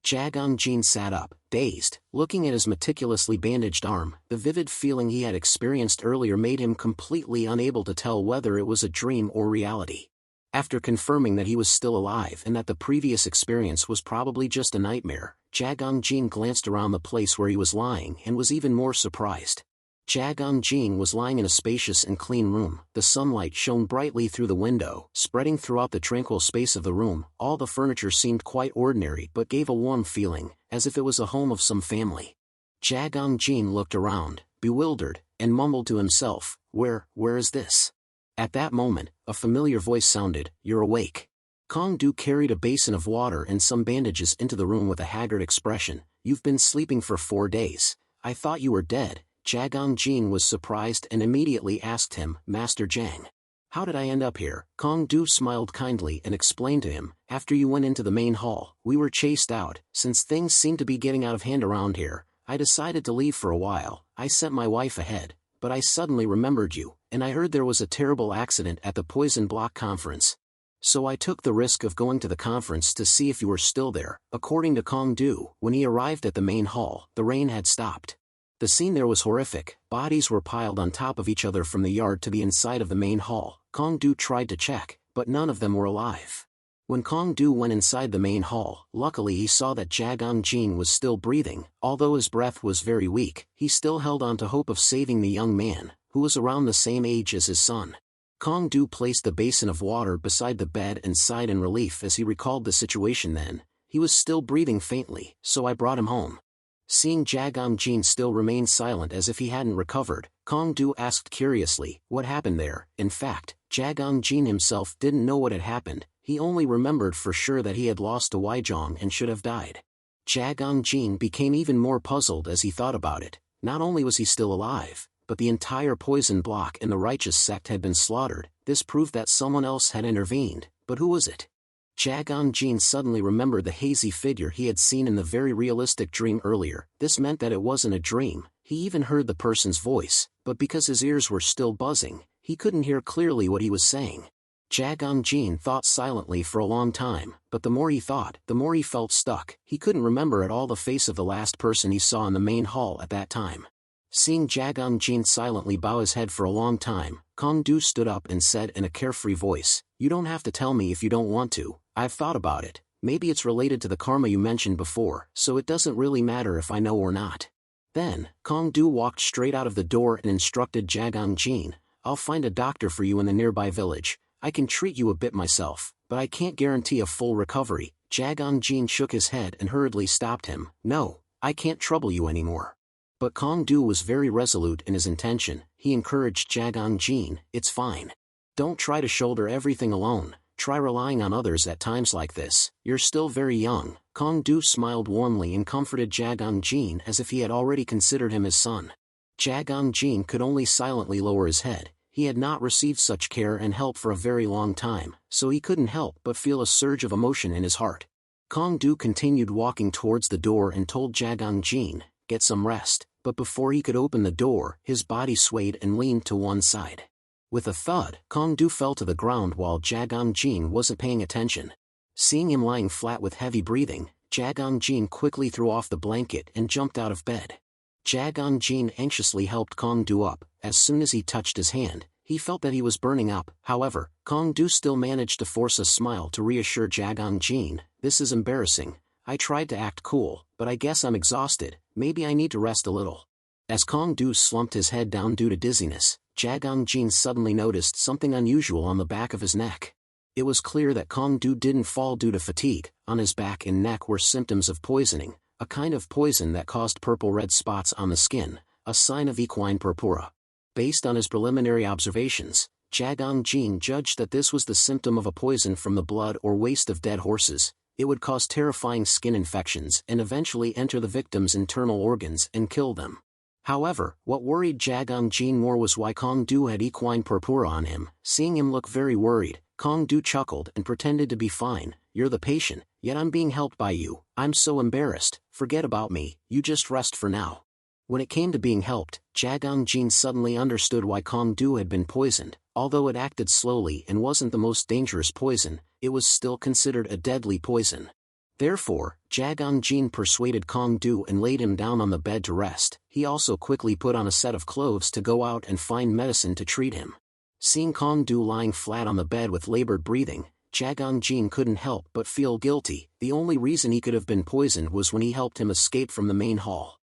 Jagang-jin sat up, dazed, looking at his meticulously bandaged arm. The vivid feeling he had experienced earlier made him completely unable to tell whether it was a dream or reality. After confirming that he was still alive and that the previous experience was probably just a nightmare, Jagang-jin glanced around the place where he was lying and was even more surprised. Jagang-jin was lying in a spacious and clean room. The sunlight shone brightly through the window, spreading throughout the tranquil space of the room. All the furniture seemed quite ordinary but gave a warm feeling, as if it was a home of some family. Jagang Jin looked around, bewildered, and mumbled to himself, where is this? At that moment, a familiar voice sounded, "You're awake." Kong Du carried a basin of water and some bandages into the room with a haggard expression. "You've been sleeping for 4 days. I thought you were dead." Jagang Jin was surprised and immediately asked him, "Master Jang, how did I end up here?" Kong Du smiled kindly and explained to him, "After you went into the main hall, we were chased out. Since things seemed to be getting out of hand around here, I decided to leave for a while. I sent my wife ahead, but I suddenly remembered you, and I heard there was a terrible accident at the Poison Block conference. So I took the risk of going to the conference to see if you were still there." According to Kong Du, when he arrived at the main hall, the rain had stopped. The scene there was horrific. Bodies were piled on top of each other from the yard to the inside of the main hall. Kong Du tried to check, but none of them were alive. When Kong Du went inside the main hall, luckily he saw that Jagang Jin was still breathing. Although his breath was very weak, he still held on to hope of saving the young man, who was around the same age as his son. Kong Du placed the basin of water beside the bed and sighed in relief as he recalled the situation then. He was still breathing faintly, so I brought him home. Seeing Jagang Jin still remain silent as if he hadn't recovered, Kong Du asked curiously, "What happened there?" In fact, Jagang Jin himself didn't know what had happened. He only remembered for sure that he had lost to Weijong and should have died. Jagang Jin became even more puzzled as he thought about it. Not only was he still alive, but the entire Poison Block and the righteous sect had been slaughtered. This proved that someone else had intervened, but who was it? Jagang Jin suddenly remembered the hazy figure he had seen in the very realistic dream earlier. This meant that it wasn't a dream. He even heard the person's voice, but because his ears were still buzzing, he couldn't hear clearly what he was saying. Jagang Jin thought silently for a long time, but the more he thought, the more he felt stuck. He couldn't remember at all the face of the last person he saw in the main hall at that time. Seeing Jagang Jin silently bow his head for a long time, Kong Du stood up and said in a carefree voice, "You don't have to tell me if you don't want to. I've thought about it. Maybe it's related to the karma you mentioned before, so it doesn't really matter if I know or not." Then, Kong Du walked straight out of the door and instructed Jagang Jin, "I'll find a doctor for you in the nearby village. I can treat you a bit myself, but I can't guarantee a full recovery." Jagang Jin shook his head and hurriedly stopped him. "No, I can't trouble you anymore." But Kong Du was very resolute in his intention. He encouraged Jagang Jin, "It's fine. Don't try to shoulder everything alone. Try relying on others at times like this. You're still very young." Kong Du smiled warmly and comforted Jagang Jin as if he had already considered him his son. Jagang Jin could only silently lower his head. He had not received such care and help for a very long time, so he couldn't help but feel a surge of emotion in his heart. Kong Du continued walking towards the door and told Jagang Jin, "Get some rest." But before he could open the door, his body swayed and leaned to one side. With a thud, Kong Du fell to the ground while Jagang Jin wasn't paying attention. Seeing him lying flat with heavy breathing, Jagang Jin quickly threw off the blanket and jumped out of bed. Jagang Jin anxiously helped Kong Du up. As soon as he touched his hand, he felt that he was burning up. However, Kong Du still managed to force a smile to reassure Jagang Jin, "This is embarrassing. I tried to act cool, but I guess I'm exhausted. Maybe I need to rest a little." As Kong Du slumped his head down due to dizziness, Jagang Jin suddenly noticed something unusual on the back of his neck. It was clear that Kong Du didn't fall due to fatigue. On his back and neck were symptoms of poisoning, a kind of poison that caused purple-red spots on the skin, a sign of equine purpura. Based on his preliminary observations, Jagang Jin judged that this was the symptom of a poison from the blood or waste of dead horses. It would cause terrifying skin infections and eventually enter the victim's internal organs and kill them. However, what worried Jagang Jin more was why Kong Du had equine purpura on him. Seeing him look very worried, Kong Du chuckled and pretended to be fine. "You're the patient, yet I'm being helped by you. I'm so embarrassed. Forget about me, you just rest for now." When it came to being helped, Jagang Jin suddenly understood why Kong Du had been poisoned. Although it acted slowly and wasn't the most dangerous poison, it was still considered a deadly poison. Therefore, Jagang Jin persuaded Kong Du and laid him down on the bed to rest. He also quickly put on a set of clothes to go out and find medicine to treat him. Seeing Kong Du lying flat on the bed with labored breathing, Jagang Jin couldn't help but feel guilty. The only reason he could have been poisoned was when he helped him escape from the main hall.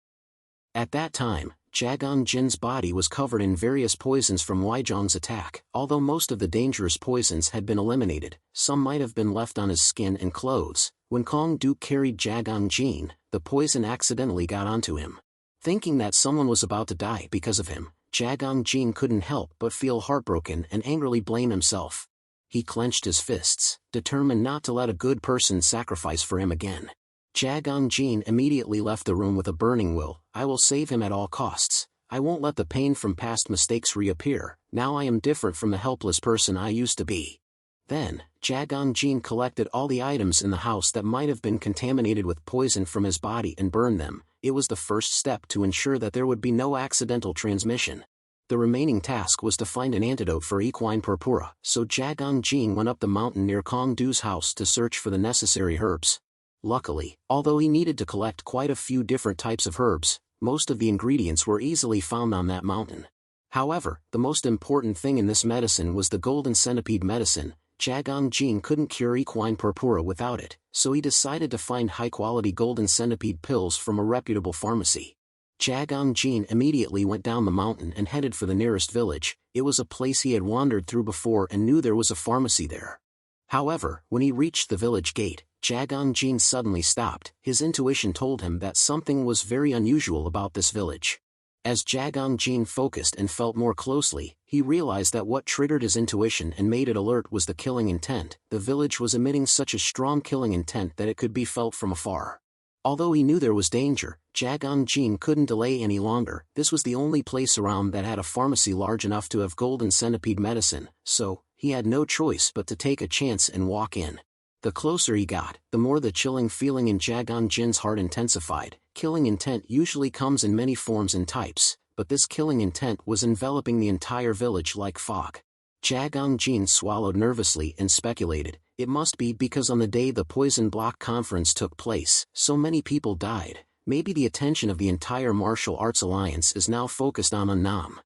At that time, Jagang Jin's body was covered in various poisons from Weizhong's attack. Although most of the dangerous poisons had been eliminated, some might have been left on his skin and clothes. When Kong Du carried Jagang Jin, the poison accidentally got onto him. Thinking that someone was about to die because of him, Jagang Jin couldn't help but feel heartbroken and angrily blame himself. He clenched his fists, determined not to let a good person sacrifice for him again. Jagang Jin immediately left the room with a burning will. I will save him at all costs. I won't let the pain from past mistakes reappear. Now I am different from the helpless person I used to be. Then, Jagang Jin collected all the items in the house that might have been contaminated with poison from his body and burned them. It was the first step to ensure that there would be no accidental transmission. The remaining task was to find an antidote for equine purpura, so Jagang Jin went up the mountain near Kong Du's house to search for the necessary herbs. Luckily, although he needed to collect quite a few different types of herbs, most of the ingredients were easily found on that mountain. However, the most important thing in this medicine was the golden centipede medicine. Jagang Jin couldn't cure equine purpura without it, so he decided to find high-quality golden centipede pills from a reputable pharmacy. Jagang Jin immediately went down the mountain and headed for the nearest village. It was a place he had wandered through before and knew there was a pharmacy there. However, when he reached the village gate, Jagang Jin suddenly stopped. His intuition told him that something was very unusual about this village. As Jagang Jin focused and felt more closely, he realized that what triggered his intuition and made it alert was the killing intent. The village was emitting such a strong killing intent that it could be felt from afar. Although he knew there was danger, Jagang Jin couldn't delay any longer. This was the only place around that had a pharmacy large enough to have golden centipede medicine, so he had no choice but to take a chance and walk in. The closer he got, the more the chilling feeling in Jagang Jin's heart intensified. Killing intent usually comes in many forms and types, but this killing intent was enveloping the entire village like fog. Jagang Jin swallowed nervously and speculated, it must be because on the day the Poison Block Conference took place, so many people died. Maybe the attention of the entire martial arts alliance is now focused on Annam.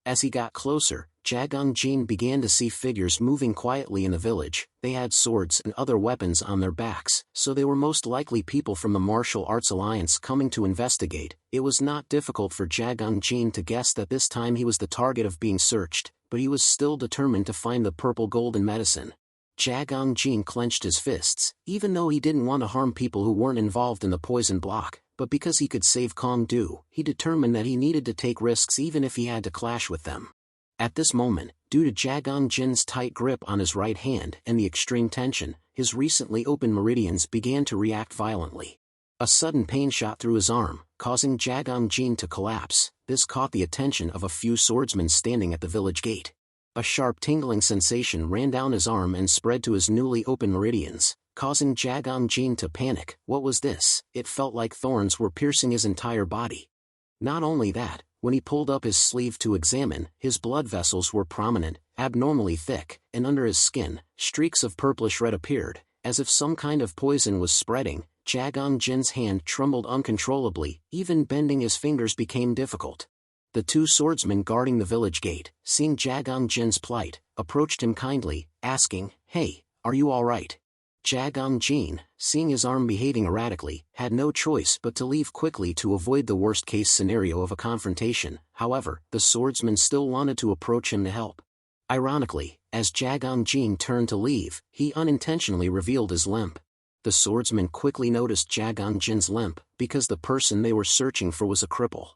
As he got closer, Jagang Jin began to see figures moving quietly in the village. They had swords and other weapons on their backs, so they were most likely people from the Martial Arts Alliance coming to investigate. It was not difficult for Jagang Jin to guess that this time he was the target of being searched, but he was still determined to find the purple golden medicine. Jagang Jin clenched his fists, even though he didn't want to harm people who weren't involved in the poison block. But because he could save Kong Du, he determined that he needed to take risks even if he had to clash with them. At this moment, due to Jagang Jin's tight grip on his right hand and the extreme tension, his recently opened meridians began to react violently. A sudden pain shot through his arm, causing Jagang Jin to collapse. This caught the attention of a few swordsmen standing at the village gate. A sharp tingling sensation ran down his arm and spread to his newly opened meridians, causing Jagang Jin to panic. What was this? It felt like thorns were piercing his entire body. Not only that, when he pulled up his sleeve to examine, his blood vessels were prominent, abnormally thick, and under his skin, streaks of purplish red appeared, as if some kind of poison was spreading. Jagang Jin's hand trembled uncontrollably, even bending his fingers became difficult. The two swordsmen guarding the village gate, seeing Jagang Jin's plight, approached him kindly, asking, "Hey, are you all right?" Jagang Jin, seeing his arm behaving erratically, had no choice but to leave quickly to avoid the worst-case scenario of a confrontation. However, the swordsman still wanted to approach him to help. Ironically, as Jagang Jin turned to leave, he unintentionally revealed his limp. The swordsman quickly noticed Jagang Jin's limp, because the person they were searching for was a cripple.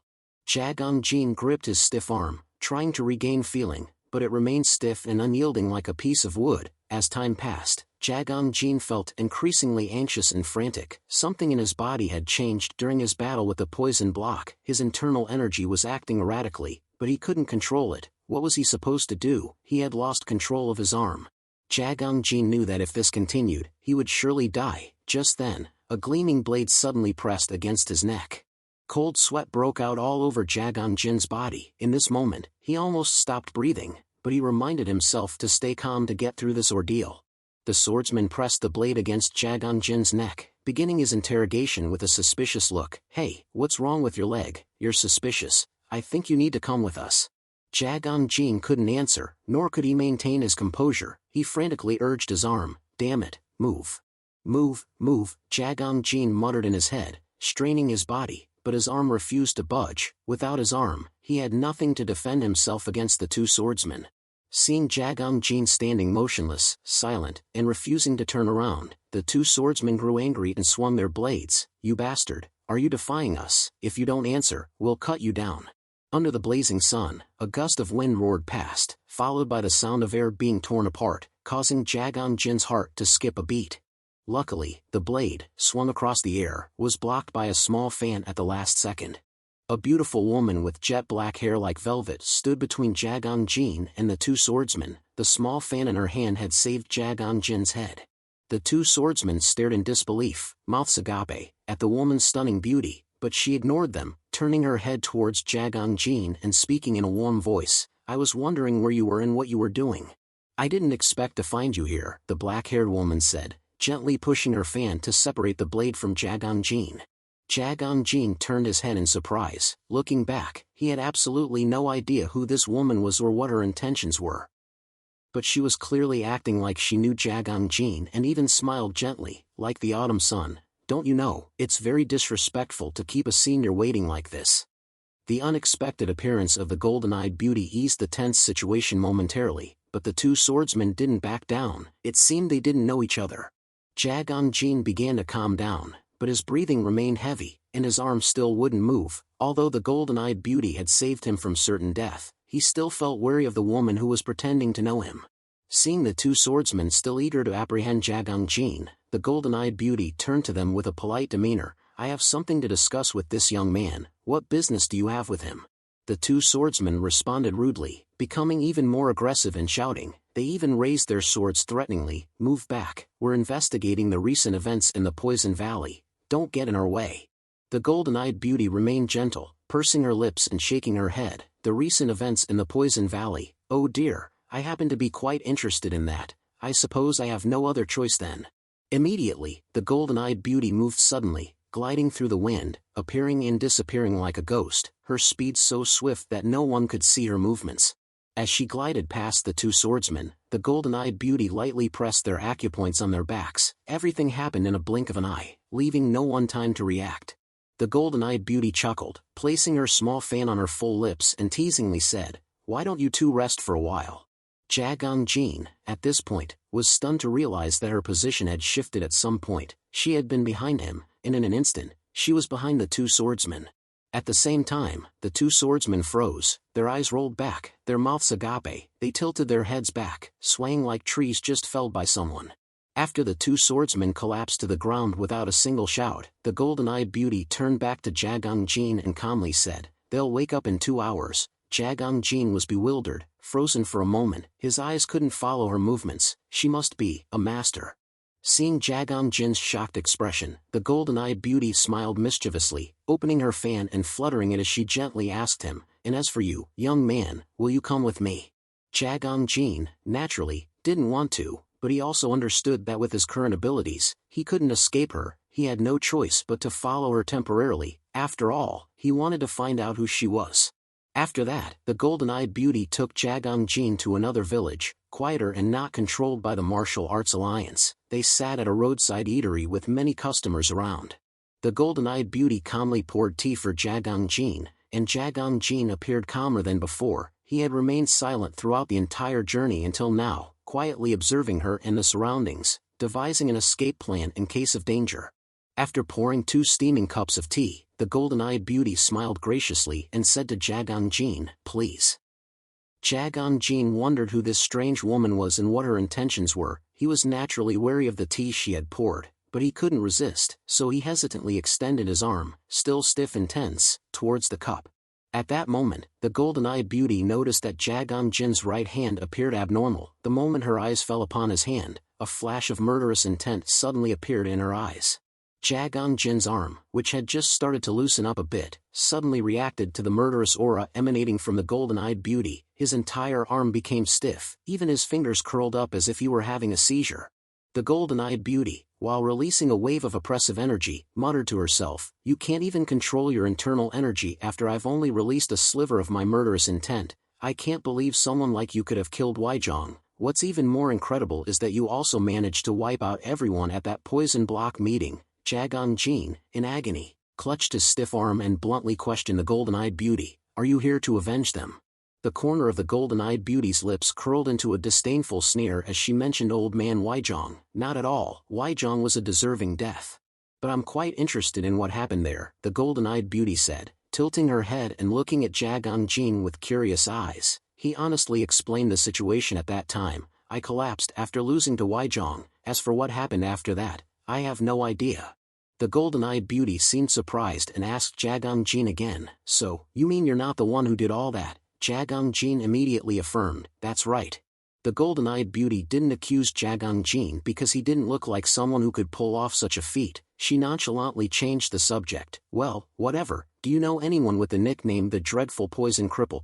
Jagang Jin gripped his stiff arm, trying to regain feeling, but it remained stiff and unyielding like a piece of wood. As time passed, Jagang Jin felt increasingly anxious and frantic. Something in his body had changed during his battle with the poison block. His internal energy was acting erratically, but he couldn't control it. What was he supposed to do? He had lost control of his arm. Jagang Jin knew that if this continued, he would surely die. Just then, a gleaming blade suddenly pressed against his neck. Cold sweat broke out all over Jagang Jin's body. In this moment, he almost stopped breathing, but he reminded himself to stay calm to get through this ordeal. The swordsman pressed the blade against Jagang Jin's neck, beginning his interrogation with a suspicious look. "Hey, what's wrong with your leg? You're suspicious. I think you need to come with us." Jagang Jin couldn't answer, nor could he maintain his composure. He frantically urged his arm. "Damn it, move. Move, move," Jagang Jin muttered in his head, straining his body, but his arm refused to budge. Without his arm, he had nothing to defend himself against the two swordsmen. Seeing Jagang Jin standing motionless, silent, and refusing to turn around, the two swordsmen grew angry and swung their blades. "You bastard, are you defying us? If you don't answer, we'll cut you down." Under the blazing sun, a gust of wind roared past, followed by the sound of air being torn apart, causing Jagang Jin's heart to skip a beat. Luckily, the blade, swung across the air, was blocked by a small fan at the last second. A beautiful woman with jet black hair like velvet stood between Jagang Jin and the two swordsmen. The small fan in her hand had saved Jagang Jin's head. The two swordsmen stared in disbelief, mouths agape, at the woman's stunning beauty, but she ignored them, turning her head towards Jagang Jin and speaking in a warm voice. "I was wondering where you were and what you were doing. I didn't expect to find you here," the black-haired woman said, gently pushing her fan to separate the blade from Jagang Jin. Jagang Jin turned his head in surprise. Looking back, he had absolutely no idea who this woman was or what her intentions were. But she was clearly acting like she knew Jagang Jin and even smiled gently, like the autumn sun. "Don't you know, it's very disrespectful to keep a senior waiting like this." The unexpected appearance of the golden-eyed beauty eased the tense situation momentarily, but the two swordsmen didn't back down. It seemed they didn't know each other. Jagang Jin began to calm down, but his breathing remained heavy, and his arm still wouldn't move. Although the golden-eyed beauty had saved him from certain death, he still felt wary of the woman who was pretending to know him. Seeing the two swordsmen still eager to apprehend Jagang Jin, the golden-eyed beauty turned to them with a polite demeanor. "I have something to discuss with this young man. What business do you have with him?" The two swordsmen responded rudely, becoming even more aggressive and shouting. They even raised their swords threateningly. "Move back, we're investigating the recent events in the Poison Valley. Don't get in our way." The golden-eyed beauty remained gentle, pursing her lips and shaking her head. "The recent events in the Poison Valley? Oh dear, I happen to be quite interested in that. I suppose I have no other choice then." Immediately, the golden-eyed beauty moved suddenly, gliding through the wind, appearing and disappearing like a ghost, her speed so swift that no one could see her movements. As she glided past the two swordsmen, the golden-eyed beauty lightly pressed their acupoints on their backs. Everything happened in a blink of an eye, leaving no one time to react. The golden-eyed beauty chuckled, placing her small fan on her full lips and teasingly said, "Why don't you two rest for a while?" Jagang Jin, at this point, was stunned to realize that her position had shifted at some point. She had been behind him, and in an instant, she was behind the two swordsmen. At the same time, the two swordsmen froze, their eyes rolled back, their mouths agape, they tilted their heads back, swaying like trees just felled by someone. After the two swordsmen collapsed to the ground without a single shout, the golden-eyed beauty turned back to Jagang Jin and calmly said, "They'll wake up in 2 hours." Jagang Jin was bewildered, frozen for a moment, his eyes couldn't follow her movements. She must be a master. Seeing Jagang Jin's shocked expression, the golden-eyed beauty smiled mischievously, opening her fan and fluttering it as she gently asked him, "And as for you, young man, will you come with me?" Jagang Jin, naturally, didn't want to, but he also understood that with his current abilities, he couldn't escape her. He had no choice but to follow her temporarily. After all, he wanted to find out who she was. After that, the golden-eyed beauty took Jagang Jin to another village, quieter and not controlled by the Martial Arts Alliance. They sat at a roadside eatery with many customers around. The golden-eyed beauty calmly poured tea for Jagang Jin, and Jagang Jin appeared calmer than before. He had remained silent throughout the entire journey until now, quietly observing her and the surroundings, devising an escape plan in case of danger. After pouring 2 steaming cups of tea, the golden-eyed beauty smiled graciously and said to Jagang Jin, "Please." Jagang Jin wondered who this strange woman was and what her intentions were. He was naturally wary of the tea she had poured, but he couldn't resist, so he hesitantly extended his arm, still stiff and tense, towards the cup. At that moment, the golden-eyed beauty noticed that Jagang Jin's right hand appeared abnormal. The moment her eyes fell upon his hand, a flash of murderous intent suddenly appeared in her eyes. Jagang Jin's arm, which had just started to loosen up a bit, suddenly reacted to the murderous aura emanating from the golden-eyed beauty. His entire arm became stiff, even his fingers curled up as if he were having a seizure. The golden-eyed beauty, while releasing a wave of oppressive energy, muttered to herself, "You can't even control your internal energy after I've only released a sliver of my murderous intent. I can't believe someone like you could have killed Weizhong. What's even more incredible is that you also managed to wipe out everyone at that poison block meeting." Jagang Jin, in agony, clutched his stiff arm and bluntly questioned the golden-eyed beauty, "Are you here to avenge them?" The corner of the golden-eyed beauty's lips curled into a disdainful sneer as she mentioned old man Weijong. Not at all, Weijong was a deserving death. But I'm quite interested in what happened there, the golden-eyed beauty said, tilting her head and looking at Jagang Jin with curious eyes. He honestly explained the situation at that time. I collapsed after losing to Weijong. As for what happened after that, I have no idea. The golden-eyed beauty seemed surprised and asked Jagang Jin again, so, you mean you're not the one who did all that? Jagang Jin immediately affirmed, that's right. The golden-eyed beauty didn't accuse Jagang Jin because he didn't look like someone who could pull off such a feat. She nonchalantly changed the subject. Well, whatever, do you know anyone with the nickname the Dreadful Poison Cripple,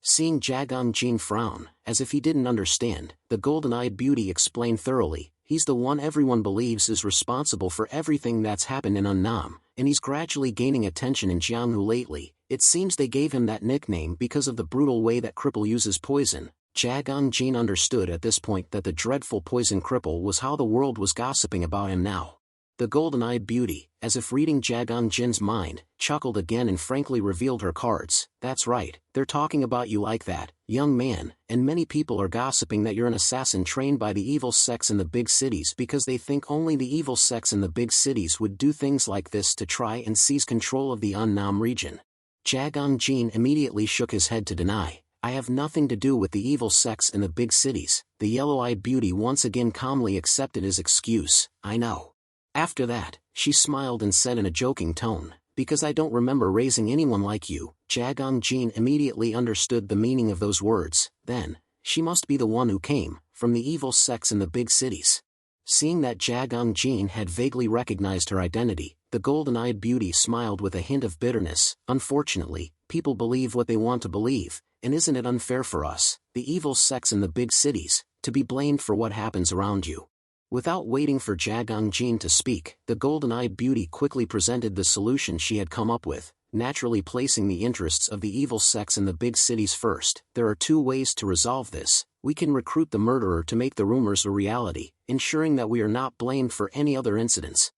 Seeing Jagang Jin frown, as if he didn't understand, the golden-eyed beauty explained thoroughly, he's the one everyone believes is responsible for everything that's happened in Unnam, and he's gradually gaining attention in Jianghu lately. It seems they gave him that nickname because of the brutal way that Cripple uses poison. Jagang Jin understood at this point that the Dreadful Poison Cripple was how the world was gossiping about him now. The golden-eyed beauty, as if reading Jagang Jin's mind, chuckled again and frankly revealed her cards. That's right, they're talking about you like that, young man, and many people are gossiping that you're an assassin trained by the evil sects in the big cities because they think only the evil sects in the big cities would do things like this to try and seize control of the Unnam region. Jagang Jin immediately shook his head to deny. I have nothing to do with the evil sects in the big cities. The yellow-eyed beauty once again calmly accepted his excuse. I know. After that, she smiled and said in a joking tone, because I don't remember raising anyone like you. Jagang Jin immediately understood the meaning of those words. Then, she must be the one who came from the evil sects in the big cities. Seeing that Jagang Jin had vaguely recognized her identity, the golden-eyed beauty smiled with a hint of bitterness. Unfortunately, people believe what they want to believe, and isn't it unfair for us, the evil sects in the big cities, to be blamed for what happens around you? Without waiting for Jagang Jin to speak, the golden-eyed beauty quickly presented the solution she had come up with, naturally placing the interests of the evil sects in the big cities first. There are two ways to resolve this. We can recruit the murderer to make the rumors a reality, ensuring that we are not blamed for any other incidents.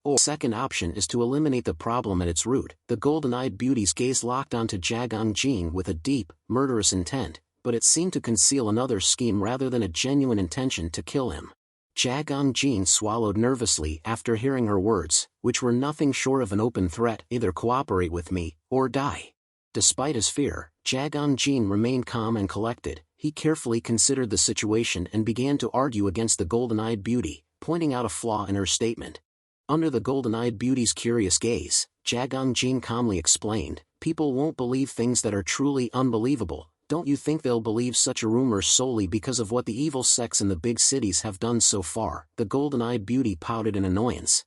Or the second option is to eliminate the problem at its root. The golden-eyed beauty's gaze locked onto Jagang Jin with a deep, murderous intent, but it seemed to conceal another scheme rather than a genuine intention to kill him. Jagang Jin swallowed nervously after hearing her words, which were nothing short of an open threat: either cooperate with me, or die. Despite his fear, Jagang Jin remained calm and collected. He carefully considered the situation and began to argue against the golden-eyed beauty, pointing out a flaw in her statement. Under the golden-eyed beauty's curious gaze, Jagang Jin calmly explained, people won't believe things that are truly unbelievable. Don't you think they'll believe such a rumor solely because of what the evil sects in the big cities have done so far? The golden-eyed beauty pouted in annoyance.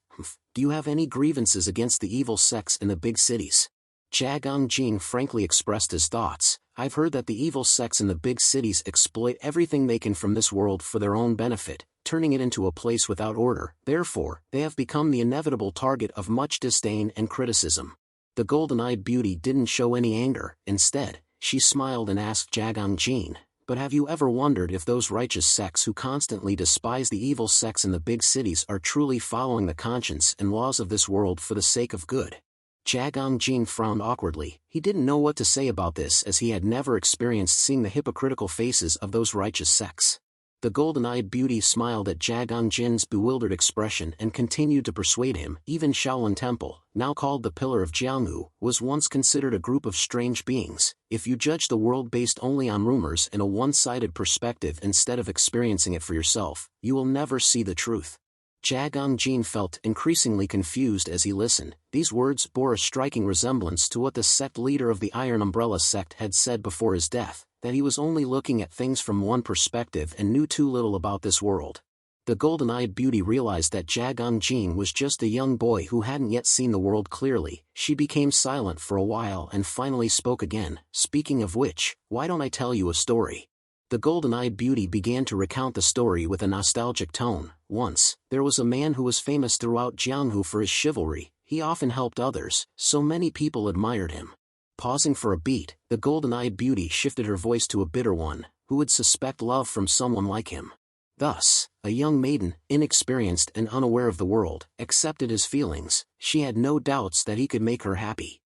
Do you have any grievances against the evil sects in the big cities? Jagang Jin frankly expressed his thoughts. I've heard that the evil sects in the big cities exploit everything they can from this world for their own benefit, turning it into a place without order. Therefore, they have become the inevitable target of much disdain and criticism. The golden-eyed beauty didn't show any anger. Instead, she smiled and asked Jagang Jin, but have you ever wondered if those righteous sects who constantly despise the evil sects in the big cities are truly following the conscience and laws of this world for the sake of good? Jagang Jin frowned awkwardly. He didn't know what to say about this as he had never experienced seeing the hypocritical faces of those righteous sects. The golden-eyed beauty smiled at Jagang Jin's bewildered expression and continued to persuade him. Even Shaolin Temple, now called the Pillar of Jianghu, was once considered a group of strange beings. If you judge the world based only on rumors in a one-sided perspective instead of experiencing it for yourself, you will never see the truth. Jagang Jin felt increasingly confused as he listened. These words bore a striking resemblance to what the sect leader of the Iron Umbrella sect had said before his death, that he was only looking at things from one perspective and knew too little about this world. The golden-eyed beauty realized that Jagang Jin was just a young boy who hadn't yet seen the world clearly. She became silent for a while and finally spoke again. Speaking of which, why don't I tell you a story? The golden-eyed beauty began to recount the story with a nostalgic tone. Once, there was a man who was famous throughout Jianghu for his chivalry. He often helped others, so many people admired him. Pausing for a beat, the golden-eyed beauty shifted her voice to a bitter one. Who would suspect love from someone like him? Thus, a young maiden, inexperienced and unaware of the world, accepted his feelings. She had no doubts that he could make her happy.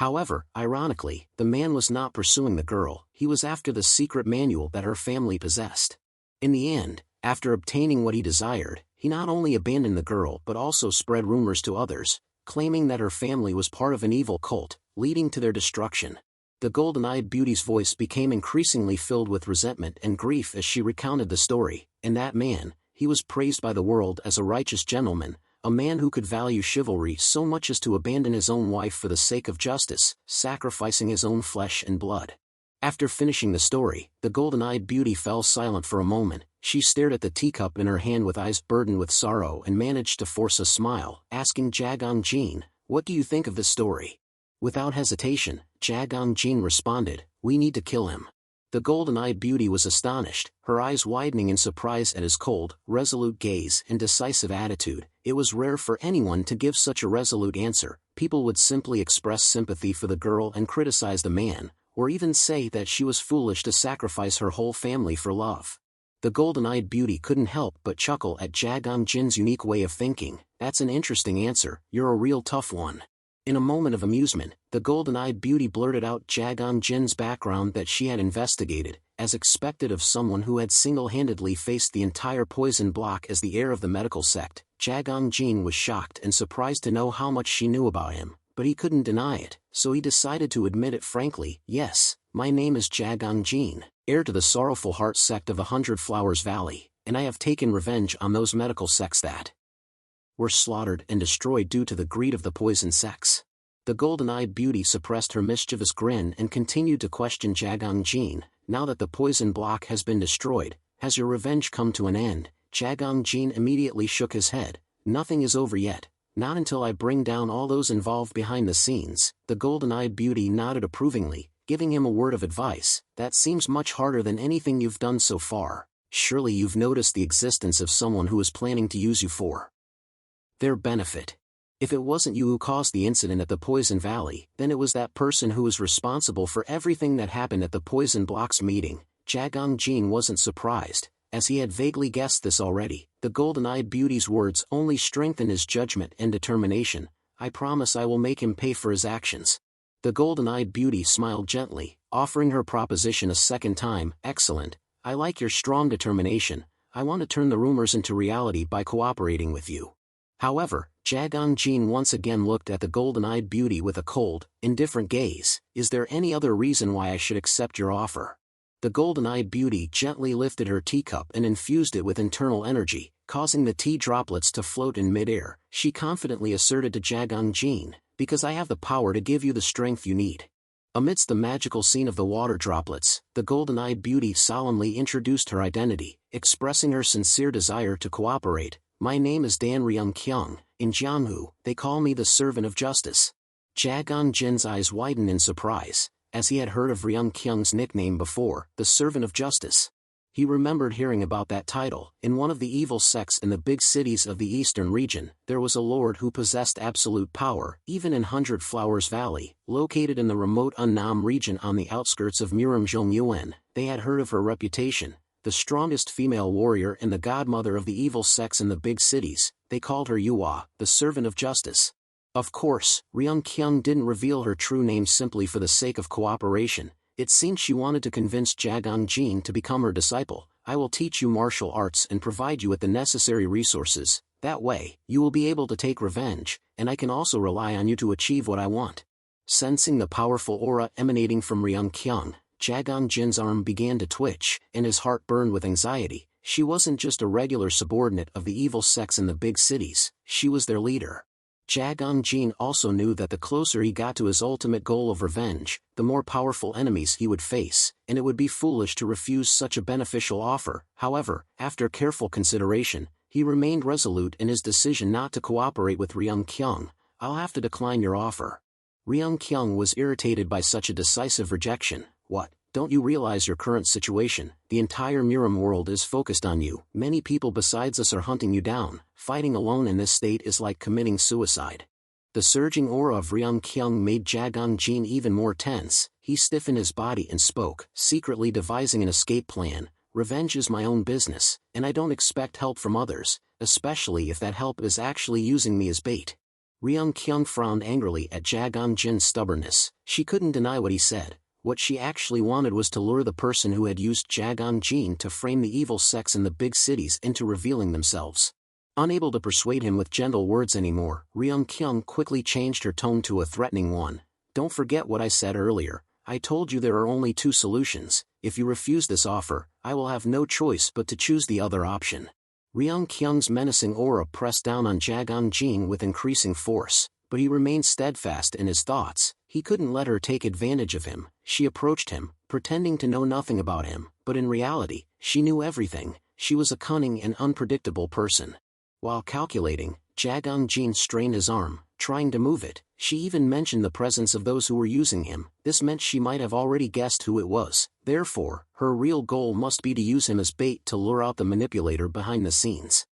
However, ironically, the man was not pursuing the girl, he was after the secret manual that her family possessed. In the end, after obtaining what he desired, he not only abandoned the girl but also spread rumors to others, claiming that her family was part of an evil cult, leading to their destruction. The golden-eyed beauty's voice became increasingly filled with resentment and grief as she recounted the story, and that man, he was praised by the world as a righteous gentleman, a man who could value chivalry so much as to abandon his own wife for the sake of justice, sacrificing his own flesh and blood. After finishing the story, the golden-eyed beauty fell silent for a moment. She stared at the teacup in her hand with eyes burdened with sorrow and managed to force a smile, asking Jagang Jin, "What do you think of this story?" Without hesitation, Jagang Jin responded, "We need to kill him." The golden-eyed beauty was astonished, her eyes widening in surprise at his cold, resolute gaze and decisive attitude. It was rare for anyone to give such a resolute answer. People would simply express sympathy for the girl and criticize the man, or even say that she was foolish to sacrifice her whole family for love. The golden-eyed beauty couldn't help but chuckle at Jagang Jin's unique way of thinking. "That's an interesting answer, you're a real tough one." In a moment of amusement, the golden-eyed beauty blurted out Jagang Jin's background that she had investigated, as expected of someone who had single-handedly faced the entire poison block as the heir of the medical sect. Jagang Jin was shocked and surprised to know how much she knew about him, but he couldn't deny it, so he decided to admit it frankly. "Yes, my name is Jagang Jin, heir to the Sorrowful Heart sect of the 100 Flowers Valley, and I have taken revenge on those medical sects that were slaughtered and destroyed due to the greed of the poison sects." The golden-eyed beauty suppressed her mischievous grin and continued to question Jagang Jin. "Now that the poison block has been destroyed, has your revenge come to an end?" Jagang Jin immediately shook his head. "Nothing is over yet, not until I bring down all those involved behind the scenes." The golden-eyed beauty nodded approvingly, giving him a word of advice. "That seems much harder than anything you've done so far. Surely you've noticed the existence of someone who is planning to use you for their benefit. If it wasn't you who caused the incident at the Poison Valley, then it was that person who was responsible for everything that happened at the Poison Blocks meeting." Jagang Jin wasn't surprised, as he had vaguely guessed this already. The golden-eyed beauty's words only strengthened his judgment and determination. "I promise I will make him pay for his actions." The golden-eyed beauty smiled gently, offering her proposition a second time. "Excellent, I like your strong determination. I want to turn the rumors into reality by cooperating with you." However, Jagang Jin once again looked at the golden-eyed beauty with a cold, indifferent gaze. "Is there any other reason why I should accept your offer?" The golden-eyed beauty gently lifted her teacup and infused it with internal energy, causing the tea droplets to float in mid-air. She confidently asserted to Jagang Jin, "Because I have the power to give you the strength you need." Amidst the magical scene of the water droplets, the golden-eyed beauty solemnly introduced her identity, expressing her sincere desire to cooperate. "My name is Dan Ryung-kyung. In Jianghu, they call me the Servant of Justice." Jagang Jin's eyes widened in surprise, as he had heard of Ryung-kyung's nickname before, the Servant of Justice. He remembered hearing about that title. In one of the evil sects in the big cities of the eastern region, there was a lord who possessed absolute power, even in 100 Flowers Valley, located in the remote Unnam region on the outskirts of Muramjongyuan. They had heard of her reputation. The strongest female warrior and the godmother of the evil sects in the big cities. They called her Yuwa, the Servant of Justice. Of course, Ryung-kyung didn't reveal her true name simply for the sake of cooperation. It seemed she wanted to convince Jagang Jin to become her disciple. "I will teach you martial arts and provide you with the necessary resources. That way, you will be able to take revenge, and I can also rely on you to achieve what I want." Sensing the powerful aura emanating from Ryung-kyung, Jagang Jin's arm began to twitch, and his heart burned with anxiety. She wasn't just a regular subordinate of the evil sects in the big cities, she was their leader. Jagang Jin also knew that the closer he got to his ultimate goal of revenge, the more powerful enemies he would face, and it would be foolish to refuse such a beneficial offer. However, after careful consideration, he remained resolute in his decision not to cooperate with Ryung-kyung. "I'll have to decline your offer." Ryung-kyung was irritated by such a decisive rejection. "What? Don't you realize your current situation? The entire Muram world is focused on you. Many people besides us are hunting you down. Fighting alone in this state is like committing suicide." The surging aura of Ryung-kyung made Jagang Jin even more tense. He stiffened his body and spoke, secretly devising an escape plan. "Revenge is my own business, and I don't expect help from others, especially if that help is actually using me as bait." Ryung-kyung frowned angrily at Jagan Jin's stubbornness. She couldn't deny what he said. What she actually wanted was to lure the person who had used Jagan Jin to frame the evil sects in the big cities into revealing themselves. Unable to persuade him with gentle words anymore, Ryung-kyung quickly changed her tone to a threatening one. Don't forget what I said earlier. I told you there are only two solutions. If you refuse this offer, I will have no choice but to choose the other option. Ryung-kyung's menacing aura pressed down on Jagan Jin with increasing force, but he remained steadfast in his thoughts. He couldn't let her take advantage of him. She approached him, pretending to know nothing about him, but in reality, she knew everything. She was a cunning and unpredictable person. While calculating, Jagan Jin strained his arm, trying to move it. She even mentioned the presence of those who were using him. This meant she might have already guessed who it was. Therefore, her real goal must be to use him as bait to lure out the manipulator behind the scenes.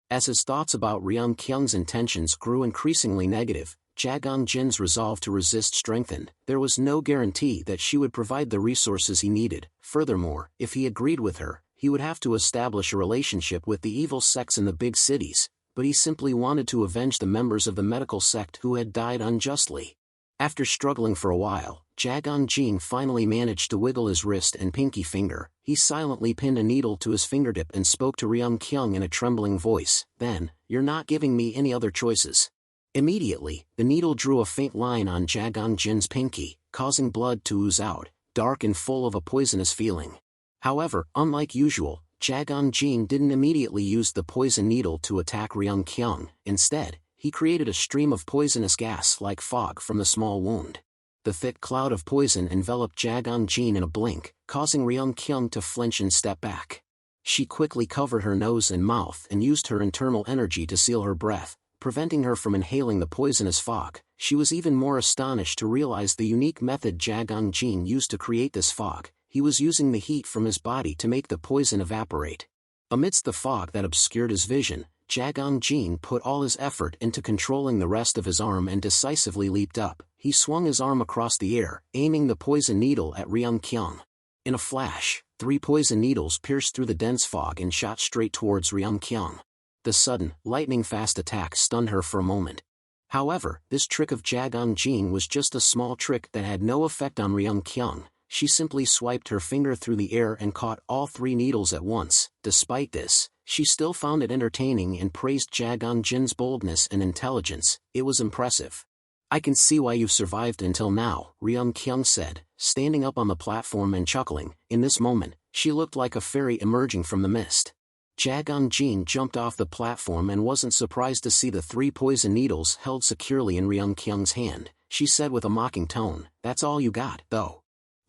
As his thoughts about Ryung-kyung's intentions grew increasingly negative, Jagan Jin's resolve to resist strengthened. There was no guarantee that she would provide the resources he needed. Furthermore, if he agreed with her, he would have to establish a relationship with the evil sects in the big cities, but he simply wanted to avenge the members of the medical sect who had died unjustly. After struggling for a while, Jagan Jin finally managed to wiggle his wrist and pinky finger. He silently pinned a needle to his fingertip and spoke to Ryung-kyung in a trembling voice. Then, you're not giving me any other choices. Immediately, the needle drew a faint line on Jagan Jin's pinky, causing blood to ooze out, dark and full of a poisonous feeling. However, unlike usual, Jagan Jin didn't immediately use the poison needle to attack Ryung-kyung. Instead, he created a stream of poisonous gas like fog from the small wound. The thick cloud of poison enveloped Jagan Jin in a blink, causing Ryung-kyung to flinch and step back. She quickly covered her nose and mouth and used her internal energy to seal her breath, preventing her from inhaling the poisonous fog. She was even more astonished to realize the unique method Jagan Jin used to create this fog. He was using the heat from his body to make the poison evaporate. Amidst the fog that obscured his vision, Jagan Jin put all his effort into controlling the rest of his arm and decisively leaped up. He swung his arm across the air, aiming the poison needle at Ryung-kyung. In a flash, 3 poison needles pierced through the dense fog and shot straight towards Ryung-kyung. The sudden, lightning-fast attack stunned her for a moment. However, this trick of Jagan Jin was just a small trick that had no effect on Ryung-kyung. She simply swiped her finger through the air and caught all 3 needles at once. Despite this, she still found it entertaining and praised Jagan Jin's boldness and intelligence. It was impressive. I can see why you've survived until now, Ryung-kyung said, standing up on the platform and chuckling. In this moment, she looked like a fairy emerging from the mist. Jagan Jin jumped off the platform and wasn't surprised to see the 3 poison needles held securely in Ryung-kyung's hand. She said with a mocking tone, "That's all you got, though."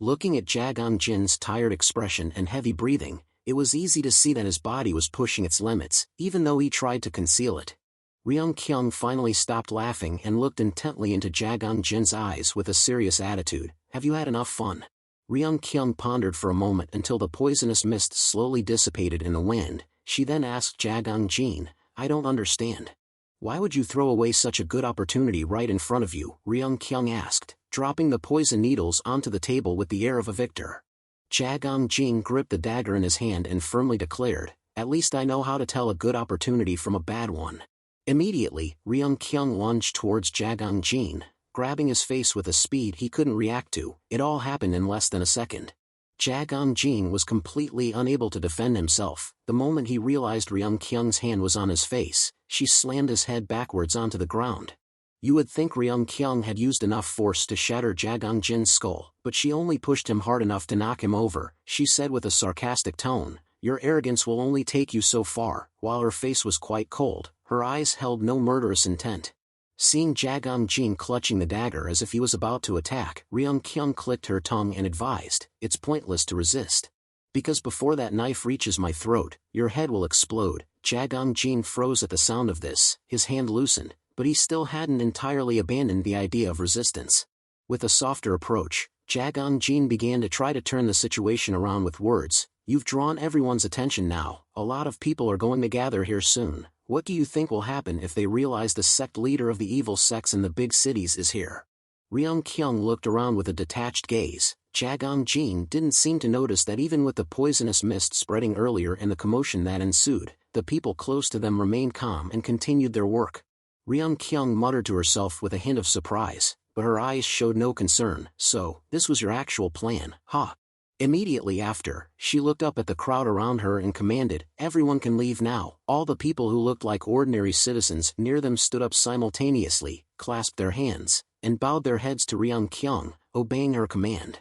Looking at Jagan Jin's tired expression and heavy breathing, it was easy to see that his body was pushing its limits, even though he tried to conceal it. Ryung-kyung finally stopped laughing and looked intently into Jagan Jin's eyes with a serious attitude. "Have you had enough fun?" Ryung-kyung pondered for a moment until the poisonous mist slowly dissipated in the wind. She then asked Jagan Jin, "I don't understand. Why would you throw away such a good opportunity right in front of you?" Ryung-kyung asked, dropping the poison needles onto the table with the air of a victor. Jagan Jin gripped the dagger in his hand and firmly declared, "At least I know how to tell a good opportunity from a bad one." Immediately, Ryung-kyung lunged towards Jagan Jin, grabbing his face with a speed he couldn't react to. It all happened in less than a second. Jagan Jin was completely unable to defend himself. The moment he realized Ryung-kyung's hand was on his face, she slammed his head backwards onto the ground. You would think Ryung-kyung had used enough force to shatter Jagan Jin's skull, but she only pushed him hard enough to knock him over. She said with a sarcastic tone, "Your arrogance will only take you so far." While her face was quite cold, her eyes held no murderous intent. Seeing Jagan Jin clutching the dagger as if he was about to attack, Ryung-kyung clicked her tongue and advised, "It's pointless to resist. Because before that knife reaches my throat, your head will explode." Jagan Jin froze at the sound of this, his hand loosened, but he still hadn't entirely abandoned the idea of resistance. With a softer approach, Jagan Jin began to try to turn the situation around with words. "You've drawn everyone's attention now. A lot of people are going to gather here soon. What do you think will happen if they realize the sect leader of the evil sects in the big cities is here?" Ryung-kyung looked around with a detached gaze. Jagan Jin didn't seem to notice that even with the poisonous mist spreading earlier and the commotion that ensued, the people close to them remained calm and continued their work. Ryung Kyung muttered to herself with a hint of surprise, but her eyes showed no concern. So, this was your actual plan, huh? Immediately after, she looked up at the crowd around her and commanded, "Everyone can leave now." All the people who looked like ordinary citizens near them stood up simultaneously, clasped their hands, and bowed their heads to Ryung Kyung, obeying her command.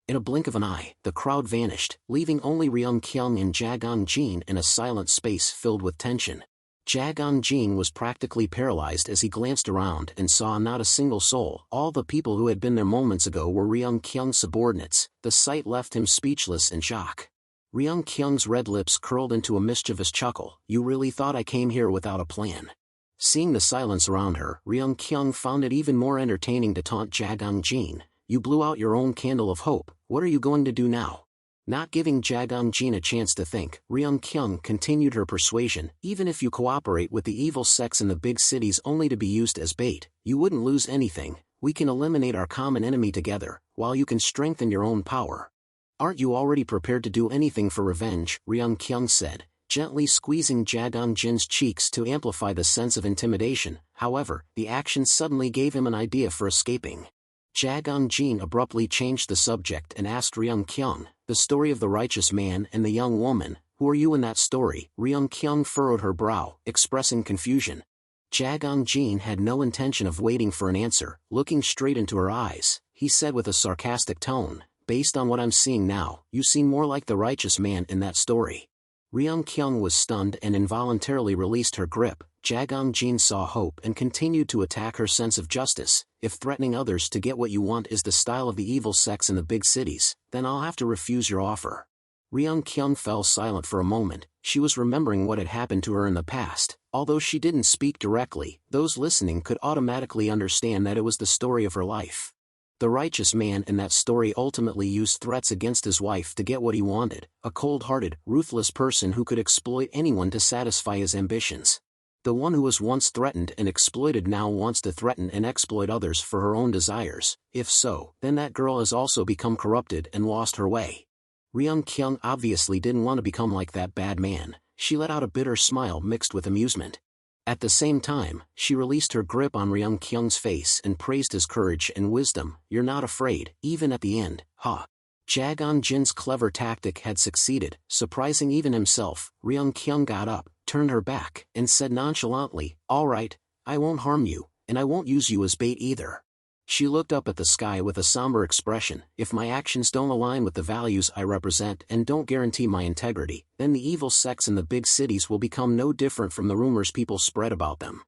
In a blink of an eye, the crowd vanished, leaving only Ryung Kyung and Jagon Jin in a silent space filled with tension. Jagon Jin was practically paralyzed as he glanced around and saw not a single soul. All the people who had been there moments ago were Ryung Kyung's subordinates. The sight left him speechless in shock. Ryung Kyung's red lips curled into a mischievous chuckle. "You really thought I came here without a plan?" Seeing the silence around her, Ryung Kyung found it even more entertaining to taunt Jagon Jin. "You blew out your own candle of hope. What are you going to do now?" Not giving Jagon Jin a chance to think, Ryung Kyung continued her persuasion. "Even if you cooperate with the evil sects in the big cities only to be used as bait, you wouldn't lose anything. We can eliminate our common enemy together, while you can strengthen your own power. Aren't you already prepared to do anything for revenge?" Ryung Kyung said, gently squeezing Jagon Jin's cheeks to amplify the sense of intimidation. However, the action suddenly gave him an idea for escaping. Jagon Jin abruptly changed the subject and asked Ryung Kyung, "The story of the righteous man and the young woman, who are you in that story?" Ryung Kyung furrowed her brow, expressing confusion. Jagon Jin had no intention of waiting for an answer. Looking straight into her eyes, he said with a sarcastic tone, "Based on what I'm seeing now, you seem more like the righteous man in that story." Ryung Kyung was stunned and involuntarily released her grip. Jagon Jin saw hope and continued to attack her sense of justice. "If threatening others to get what you want is the style of the evil sects in the big cities, then I'll have to refuse your offer." Ryung Kyung fell silent for a moment. She was remembering what had happened to her in the past. Although she didn't speak directly, those listening could automatically understand that it was the story of her life. The righteous man in that story ultimately used threats against his wife to get what he wanted, a cold-hearted, ruthless person who could exploit anyone to satisfy his ambitions. The one who was once threatened and exploited now wants to threaten and exploit others for her own desires. If so, then that girl has also become corrupted and lost her way. Ryung Kyung obviously didn't want to become like that bad man. She let out a bitter smile mixed with amusement. At the same time, she released her grip on Ryung Kyung's face and praised his courage and wisdom. "You're not afraid, even at the end, huh?" Jagon Jin's clever tactic had succeeded, surprising even himself. Ryung Kyung got up, turned her back, and said nonchalantly, "All right, I won't harm you, and I won't use you as bait either." She looked up at the sky with a somber expression. "If my actions don't align with the values I represent and don't guarantee my integrity, then the evil sects in the big cities will become no different from the rumors people spread about them.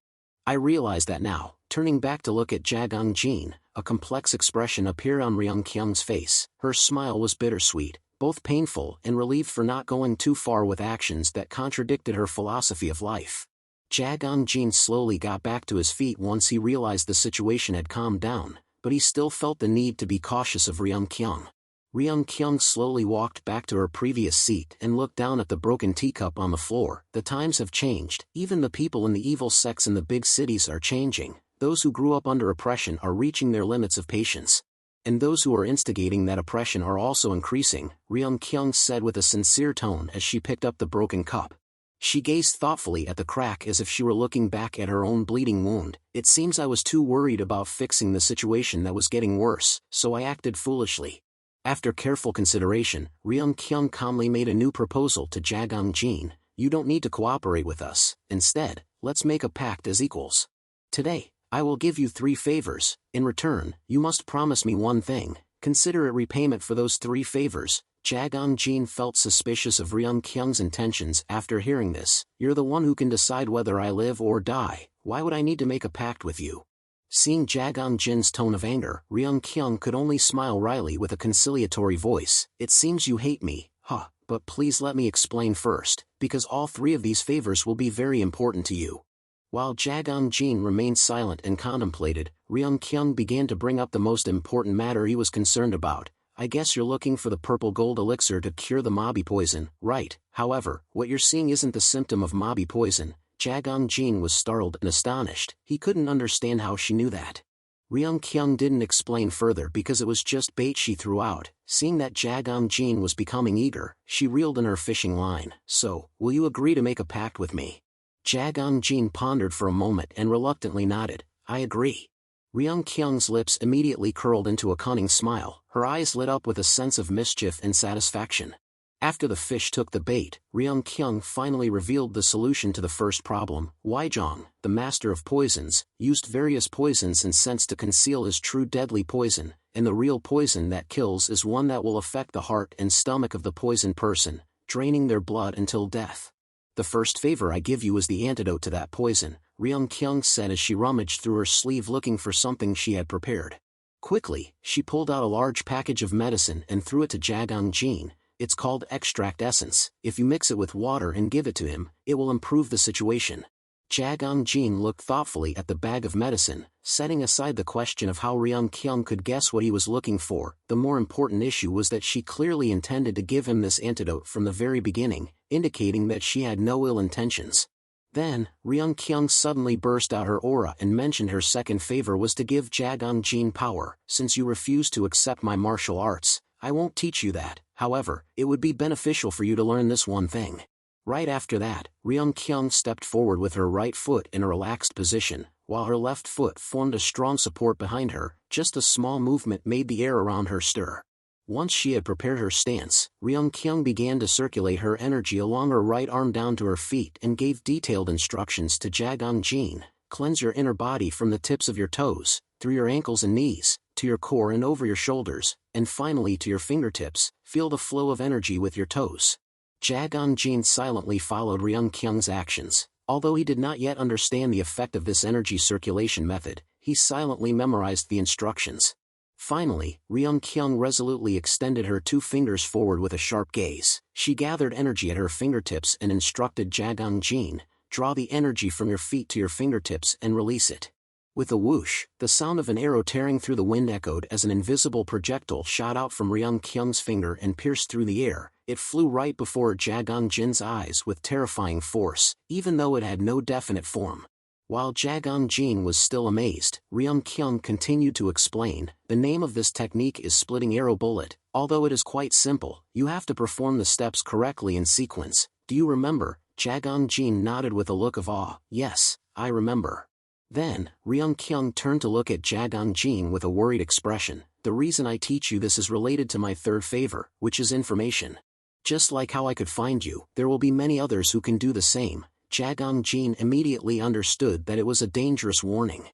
I realize that now." Turning back to look at Jagon Jin, a complex expression appeared on Ryung Kyung's face. Her smile was bittersweet, both painful and relieved for not going too far with actions that contradicted her philosophy of life. Jagon Jin slowly got back to his feet once he realized the situation had calmed down, but he still felt the need to be cautious of Ryung Kyung. Ryung Kyung slowly walked back to her previous seat and looked down at the broken teacup on the floor. "The times have changed. Even the people in the evil sects in the big cities are changing. Those who grew up under oppression are reaching their limits of patience. And those who are instigating that oppression are also increasing," Ryung Kyung said with a sincere tone as she picked up the broken cup. She gazed thoughtfully at the crack as if she were looking back at her own bleeding wound. "It seems I was too worried about fixing the situation that was getting worse, so I acted foolishly." After careful consideration, Ryung Kyung calmly made a new proposal to Jagon Jin. "You don't need to cooperate with us. Instead, let's make a pact as equals. Today, I will give you 3 favors. In return, you must promise me one thing. Consider it repayment for those 3 favors." Jagon Jin felt suspicious of Ryung Kyung's intentions after hearing this. "You're the one who can decide whether I live or die. Why would I need to make a pact with you?" Seeing Jagon Jin's tone of anger, Ryung Kyung could only smile wryly with a conciliatory voice. "It seems you hate me, huh? But please let me explain first, because all 3 of these favors will be very important to you." While Jagon Jin remained silent and contemplated, Ryung Kyung began to bring up the most important matter he was concerned about. "I guess you're looking for the purple gold elixir to cure the Mabi poison, right? However, what you're seeing isn't the symptom of Mabi poison." Jagon Jin was startled and astonished. He couldn't understand how she knew that. Ryung Kyung didn't explain further because it was just bait she threw out. Seeing that Jagon Jin was becoming eager, she reeled in her fishing line. "So, will you agree to make a pact with me?" Jin pondered for a moment and reluctantly nodded. I agree. Ryung-kyung's lips immediately curled into a cunning smile, her eyes lit up with a sense of mischief and satisfaction. After the fish took the bait, Ryung-kyung finally revealed the solution to the first problem. Waijong, the master of poisons, used various poisons and scents to conceal his true deadly poison, and the real poison that kills is one that will affect the heart and stomach of the poisoned person, draining their blood until death. The first favor I give you is the antidote to that poison, Ryung-kyung said as she rummaged through her sleeve looking for something she had prepared. Quickly, she pulled out a large package of medicine and threw it to Jin. It's called extract essence. If you mix it with water and give it to him, it will improve the situation. Jin looked thoughtfully at the bag of medicine, setting aside the question of how Ryung-kyung could guess what he was looking for. The more important issue was that she clearly intended to give him this antidote from the very beginning, indicating that she had no ill intentions. Then, Ryung-kyung suddenly burst out her aura and mentioned her second favor was to give Jin power. Since you refuse to accept my martial arts, I won't teach you that. However, it would be beneficial for you to learn this one thing. Right after that, Ryung-kyung stepped forward with her right foot in a relaxed position, while her left foot formed a strong support behind her. Just a small movement made the air around her stir. Once she had prepared her stance, Ryung-kyung began to circulate her energy along her right arm down to her feet and gave detailed instructions to Jin. Cleanse your inner body from the tips of your toes, through your ankles and knees, to your core and over your shoulders, and finally to your fingertips. Feel the flow of energy with your toes. Jin silently followed Ryung-kyung's actions. Although he did not yet understand the effect of this energy circulation method, he silently memorized the instructions. Finally, Ryung-kyung resolutely extended her two fingers forward with a sharp gaze. She gathered energy at her fingertips and instructed Jin, draw the energy from your feet to your fingertips and release it. With a whoosh, the sound of an arrow tearing through the wind echoed as an invisible projectile shot out from Ryung-kyung's finger and pierced through the air. It flew right before Jin's eyes with terrifying force, even though it had no definite form. While Jin was still amazed, Ryung-kyung continued to explain, the name of this technique is splitting arrow bullet. Although it is quite simple, you have to perform the steps correctly in sequence. Do you remember? Jin nodded with a look of awe. Yes, I remember. Then, Ryung-kyung turned to look at Jin with a worried expression. The reason I teach you this is related to my third favor, which is information. Just like how I could find you, there will be many others who can do the same. Jin immediately understood that it was a dangerous warning.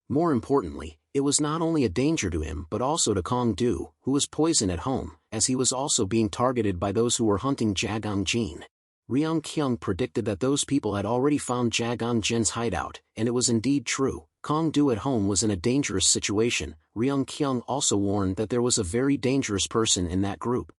More importantly, it was not only a danger to him but also to Kong-du, who was poisoned at home, as he was also being targeted by those who were hunting Jin. Ryung-kyung predicted that those people had already found Jin's hideout, and it was indeed true. Kong-du at home was in a dangerous situation. Ryung-kyung also warned that there was a very dangerous person in that group.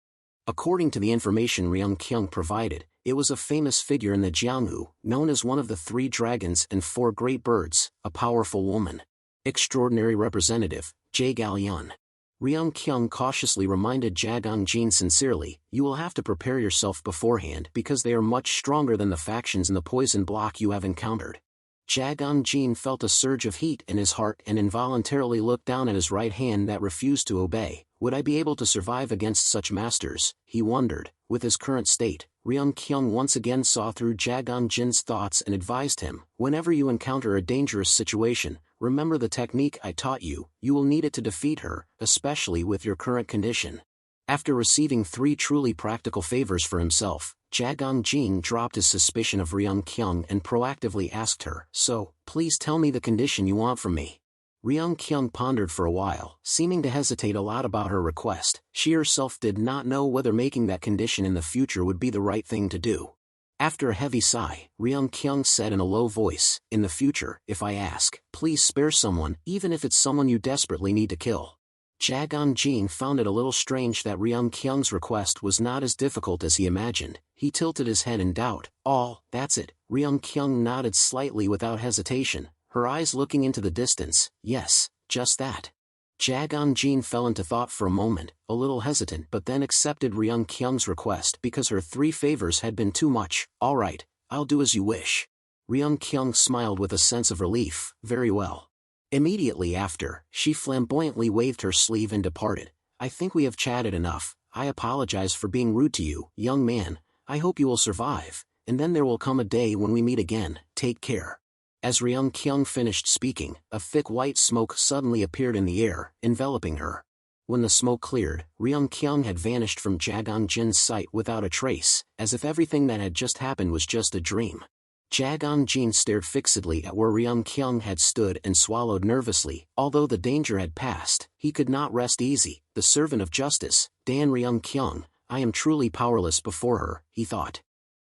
According to the information Ryung-kyung provided, it was a famous figure in the Jianghu, known as one of the 3 dragons and 4 great birds, a powerful woman. Extraordinary representative, Gal-yun. Ryung-kyung cautiously reminded Jin sincerely, you will have to prepare yourself beforehand because they are much stronger than the factions in the poison block you have encountered. Jin felt a surge of heat in his heart and involuntarily looked down at his right hand that refused to obey. Would I be able to survive against such masters? He wondered. With his current state, Ryung-kyung once again saw through Jin's thoughts and advised him, whenever you encounter a dangerous situation, remember the technique I taught you. You will need it to defeat her, especially with your current condition. After receiving 3 truly practical favors for himself, Jin dropped his suspicion of Ryung-kyung and proactively asked her, so, please tell me the condition you want from me. Ryung-kyung pondered for a while, seeming to hesitate a lot about her request. She herself did not know whether making that condition in the future would be the right thing to do. After a heavy sigh, Ryung-kyung said in a low voice, in the future, if I ask, please spare someone, even if it's someone you desperately need to kill. Jin found it a little strange that Ryung-kyung's request was not as difficult as he imagined. He tilted his head in doubt. That's it. Ryung-kyung nodded slightly without hesitation, her eyes looking into the distance. Yes, just that. Jin fell into thought for a moment, a little hesitant, but then accepted Ryung-kyung's request because her 3 favors had been too much. All right, I'll do as you wish. Ryung-kyung smiled with a sense of relief. Very well. Immediately after, she flamboyantly waved her sleeve and departed. I think we have chatted enough. I apologize for being rude to you, young man. I hope you will survive. and then there will come a day when we meet again, take care. As Ryung Kyung finished speaking, a thick white smoke suddenly appeared in the air, enveloping her. When the smoke cleared, Ryung Kyung had vanished from Jagang Jin's sight without a trace, as if everything that had just happened was just a dream. Jagang Jin stared fixedly at where Ryung Kyung had stood and swallowed nervously. Although the danger had passed, he could not rest easy. The servant of justice, Dan Ryung Kyung, I am truly powerless before her, he thought.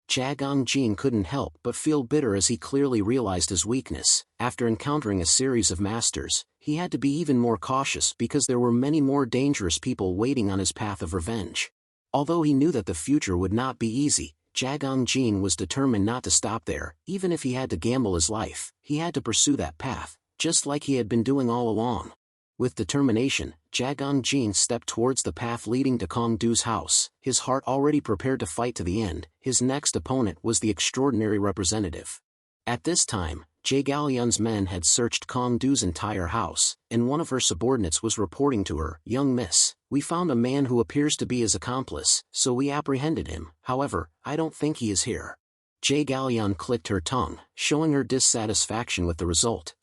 Jagang Jin couldn't help but feel bitter as he clearly realized his weakness. After encountering a series of masters, he had to be even more cautious because there were many more dangerous people waiting on his path of revenge. Although he knew that the future would not be easy, Jagang Jin was determined not to stop there. Even if he had to gamble his life, he had to pursue that path, just like he had been doing all along. With determination, Jagang Jin stepped towards the path leading to Kong Du's house, his heart already prepared to fight to the end. His next opponent was the extraordinary representative. At this time, Jae Galyun's men had searched Kong Du's entire house, and one of her subordinates was reporting to her, "Young miss, we found a man who appears to be his accomplice, so we apprehended him. However, I don't think he is here." Jae Galyun clicked her tongue, showing her dissatisfaction with the result.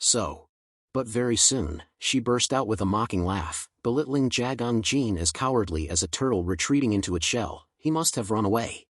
But very soon, she burst out with a mocking laugh, belittling Jagang Jin as cowardly as a turtle retreating into its shell. He must have run away.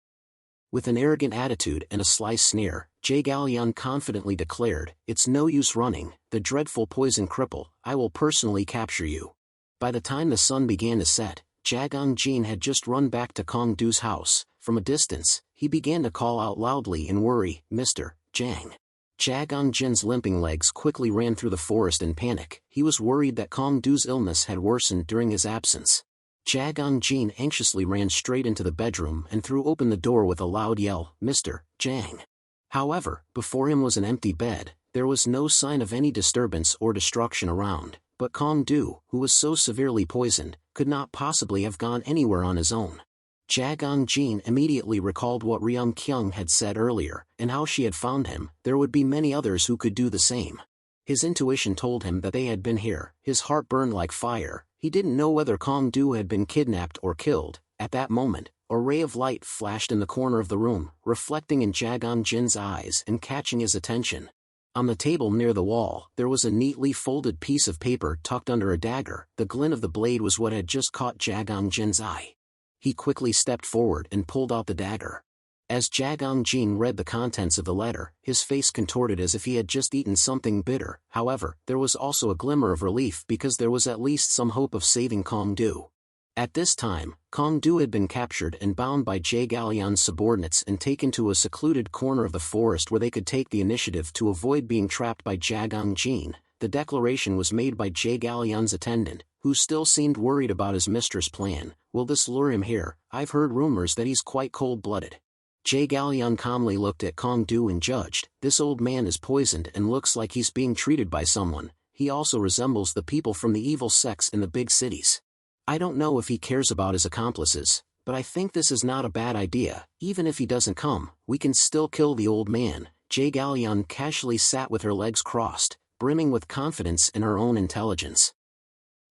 With an arrogant attitude and a sly sneer, Jae Galyun confidently declared, "It's no use running, the dreadful poison cripple, I will personally capture you." By the time the sun began to set, Jagang Jin had just run back to Kong Du's house. From a distance, he began to call out loudly in worry, "Mr. Jang." Jagang Jin's limping legs quickly ran through the forest in panic. He was worried that Kong Du's illness had worsened during his absence. Jagang Jin anxiously ran straight into the bedroom and threw open the door with a loud yell, "Mr. Jang." However, before him was an empty bed. There was no sign of any disturbance or destruction around, but Kong Du, who was so severely poisoned, could not possibly have gone anywhere on his own. Jagang Jin immediately recalled what Ryung Kyung had said earlier, and how she had found him. There would be many others who could do the same. His intuition told him that they had been here. His heart burned like fire. He didn't know whether Kong Du had been kidnapped or killed. At that moment, a ray of light flashed in the corner of the room, reflecting in Jagang Jin's eyes and catching his attention. On the table near the wall, there was a neatly folded piece of paper tucked under a dagger. The glint of the blade was what had just caught Jagang Jin's eye. He quickly stepped forward and pulled out the dagger. As Jagang Jin read the contents of the letter, his face contorted as if he had just eaten something bitter. However, there was also a glimmer of relief because there was at least some hope of saving Kong Du. At this time, Kong Du had been captured and bound by Jae Galyun's subordinates and taken to a secluded corner of the forest where they could take the initiative to avoid being trapped by Jagang Jin. The declaration was made by Jae Galyun's attendant, who still seemed worried about his mistress' plan. "Will this lure him here? I've heard rumors that he's quite cold-blooded." Jae Galyun calmly looked at Kong Du and judged, "This old man is poisoned and looks like he's being treated by someone. He also resembles the people from the evil sects in the big cities. I don't know if he cares about his accomplices, but I think this is not a bad idea. Even if he doesn't come, we can still kill the old man." Jae Galyun casually sat with her legs crossed, brimming with confidence in her own intelligence.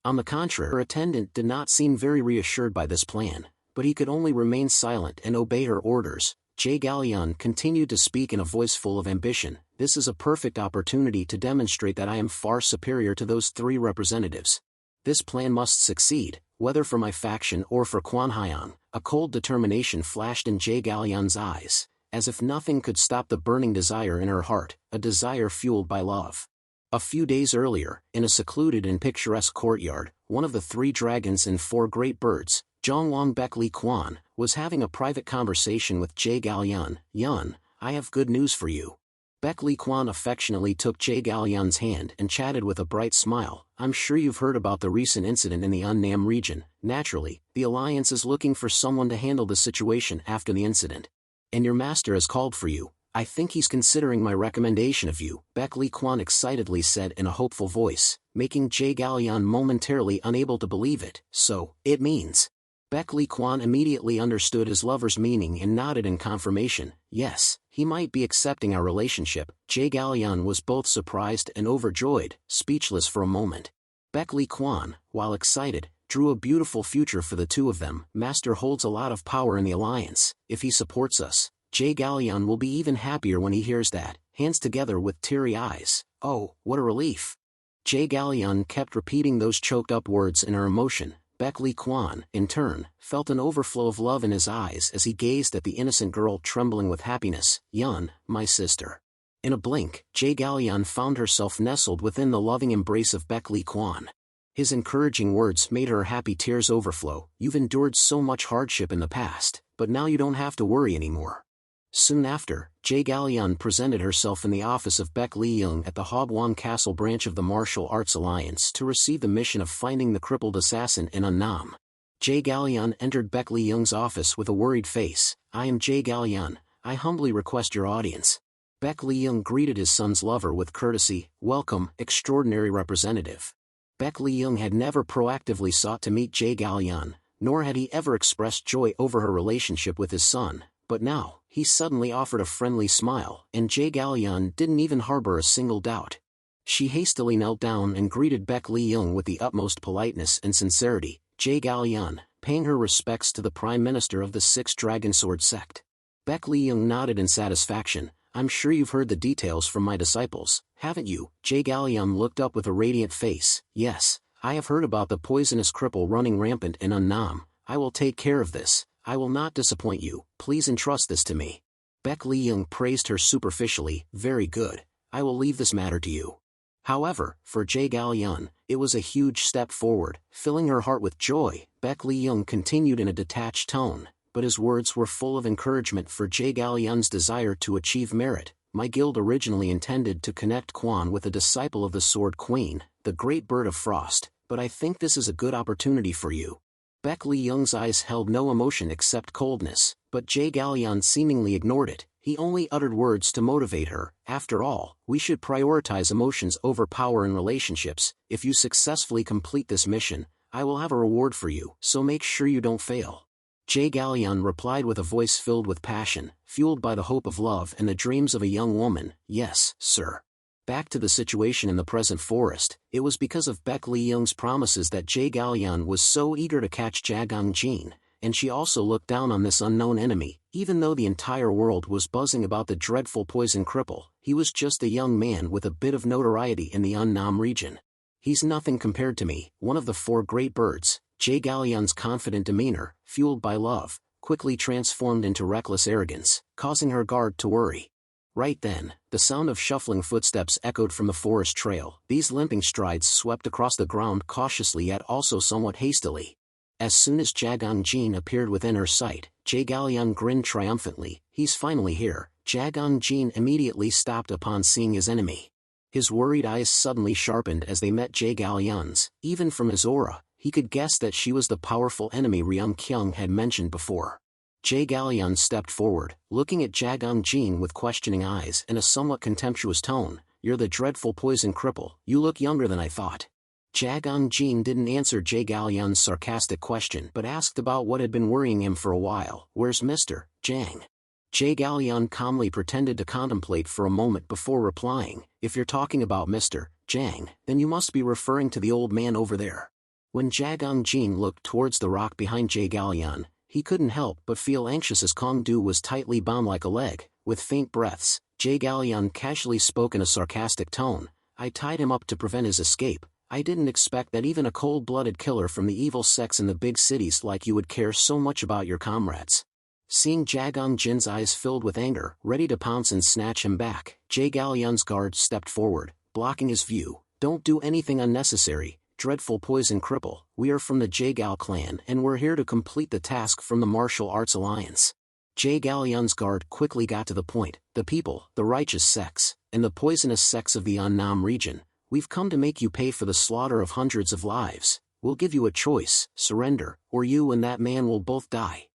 On the contrary, her attendant did not seem very reassured by this plan, but he could only remain silent and obey her orders. Jae Galyun continued to speak in a voice full of ambition. "This is a perfect opportunity to demonstrate that I am far superior to those three representatives. This plan must succeed, whether for my faction or for Kwanhyeon." A cold determination flashed in Jae Galyun's eyes, as if nothing could stop the burning desire in her heart, a desire fueled by love. A few days earlier, in a secluded and picturesque courtyard, one of the three dragons and four great birds, Zhongwang Baekli Kwan, was having a private conversation with Jae Galyun. "Yun, I have good news for you." Baekli Kwan affectionately took Jae Galyun's hand and chatted with a bright smile. "I'm sure you've heard about the recent incident in the Unnam region. Naturally, the Alliance is looking for someone to handle the situation after the incident. And your master has called for you. I think he's considering my recommendation of you," Baekli Kwan excitedly said in a hopeful voice, making Jae Galyun momentarily unable to believe it. "So, it means..." Baekli Kwan immediately understood his lover's meaning and nodded in confirmation. Yes, he might be accepting our relationship. Jae Galyun was both surprised and overjoyed, speechless for a moment. Baekli Kwan, while excited, drew a beautiful future for the two of them. "Master holds a lot of power in the Alliance. If he supports us, Jay Gallion will be even happier when he hears that, hands together with teary eyes. Oh, what a relief. Jay Gallion kept repeating those choked-up words in her emotion. Baek Lee Kwan, in turn, felt an overflow of love in his eyes as he gazed at the innocent girl trembling with happiness. Yun, my sister. In a blink, Jay Gallion found herself nestled within the loving embrace of Baek Lee Kwan. His encouraging words made her happy tears overflow. You've endured so much hardship in the past, but now you don't have to worry anymore. Soon after, Jay Gallion presented herself in the office of Baek Lee Young at the Hobwan Castle branch of the Martial Arts Alliance to receive the mission of finding the crippled assassin in Unnam. Jay Gallion entered Baek Lee Young's office with a worried face. I am Jay Gallion, I humbly request your audience. Baek Lee Young greeted his son's lover with courtesy. Welcome, extraordinary representative. Baek Lee Young had never proactively sought to meet Jay Gallion, nor had he ever expressed joy over her relationship with his son, but now, he suddenly offered a friendly smile, and Jay Gallion didn't even harbor a single doubt. She hastily knelt down and greeted Baek Lee Young with the utmost politeness and sincerity. Jay Gallion, paying her respects to the Prime Minister of the Sixth Dragon Sword Sect. Baek Lee Young nodded in satisfaction. I'm sure you've heard the details from my disciples, haven't you? Jay Gallion looked up with a radiant face. Yes, I have heard about the poisonous cripple running rampant in Unnam. I will take care of this. I will not disappoint you, please entrust this to me. Baek Lee Young praised her superficially. Very good, I will leave this matter to you. However, for Jay Gallion, it was a huge step forward, filling her heart with joy. Baek Lee Young continued in a detached tone, but his words were full of encouragement for Jay Gallion's desire to achieve merit. My guild originally intended to connect Quan with a disciple of the Sword Queen, the Great Bird of Frost, but I think this is a good opportunity for you. Baek Lee Young's eyes held no emotion except coldness, but Jay Gallion seemingly ignored it. He only uttered words to motivate her. After all, we should prioritize emotions over power in relationships. If you successfully complete this mission, I will have a reward for you, so make sure you don't fail. Jay Gallion replied with a voice filled with passion, fueled by the hope of love and the dreams of a young woman. Yes, sir. Back to the situation in the present forest, it was because of Baek Lee Young's promises that Jay Gallion was so eager to catch Jagang Jin, and she also looked down on this unknown enemy. Even though the entire world was buzzing about the dreadful poison cripple, he was just a young man with a bit of notoriety in the Unnam region. He's nothing compared to me, one of the four great birds. Jay Gallion's confident demeanor, fueled by love, quickly transformed into reckless arrogance, causing her guard to worry. Right then, the sound of shuffling footsteps echoed from the forest trail. These limping strides swept across the ground cautiously yet also somewhat hastily. As soon as Jagang Jin appeared within her sight, Jay Gallion grinned triumphantly. He's finally here. Jagang Jin immediately stopped upon seeing his enemy. His worried eyes suddenly sharpened as they met Jay Gallion's. Even from his aura, he could guess that she was the powerful enemy Ryung Kyung had mentioned before. Jay Gallion stepped forward, looking at Jagang Jin with questioning eyes and a somewhat contemptuous tone. You're the dreadful poison cripple, you look younger than I thought. Jagang Jin didn't answer Jay Gallion's sarcastic question but asked about what had been worrying him for a while. Where's Mr. Jang? Jay Gallion calmly pretended to contemplate for a moment before replying. If you're talking about Mr. Jang, then you must be referring to the old man over there. When Jagang Jin looked towards the rock behind Jay Gallion, he couldn't help but feel anxious as Kong Du was tightly bound like a leg. With faint breaths, Jay Gallion casually spoke in a sarcastic tone. I tied him up to prevent his escape. I didn't expect that even a cold-blooded killer from the evil sects in the big cities like you would care so much about your comrades. Seeing Jagang Jin's eyes filled with anger, ready to pounce and snatch him back, Jay Gallion's guard stepped forward, blocking his view. Don't do anything unnecessary, dreadful poison cripple. We are from the Jay Gal clan and we're here to complete the task from the Martial Arts Alliance. Jay Gallion's guard quickly got to the point. The people, the righteous sects, and the poisonous sects of the Unnam region. We've come to make you pay for the slaughter of hundreds of lives. We'll give you a choice, surrender, or you and that man will both die.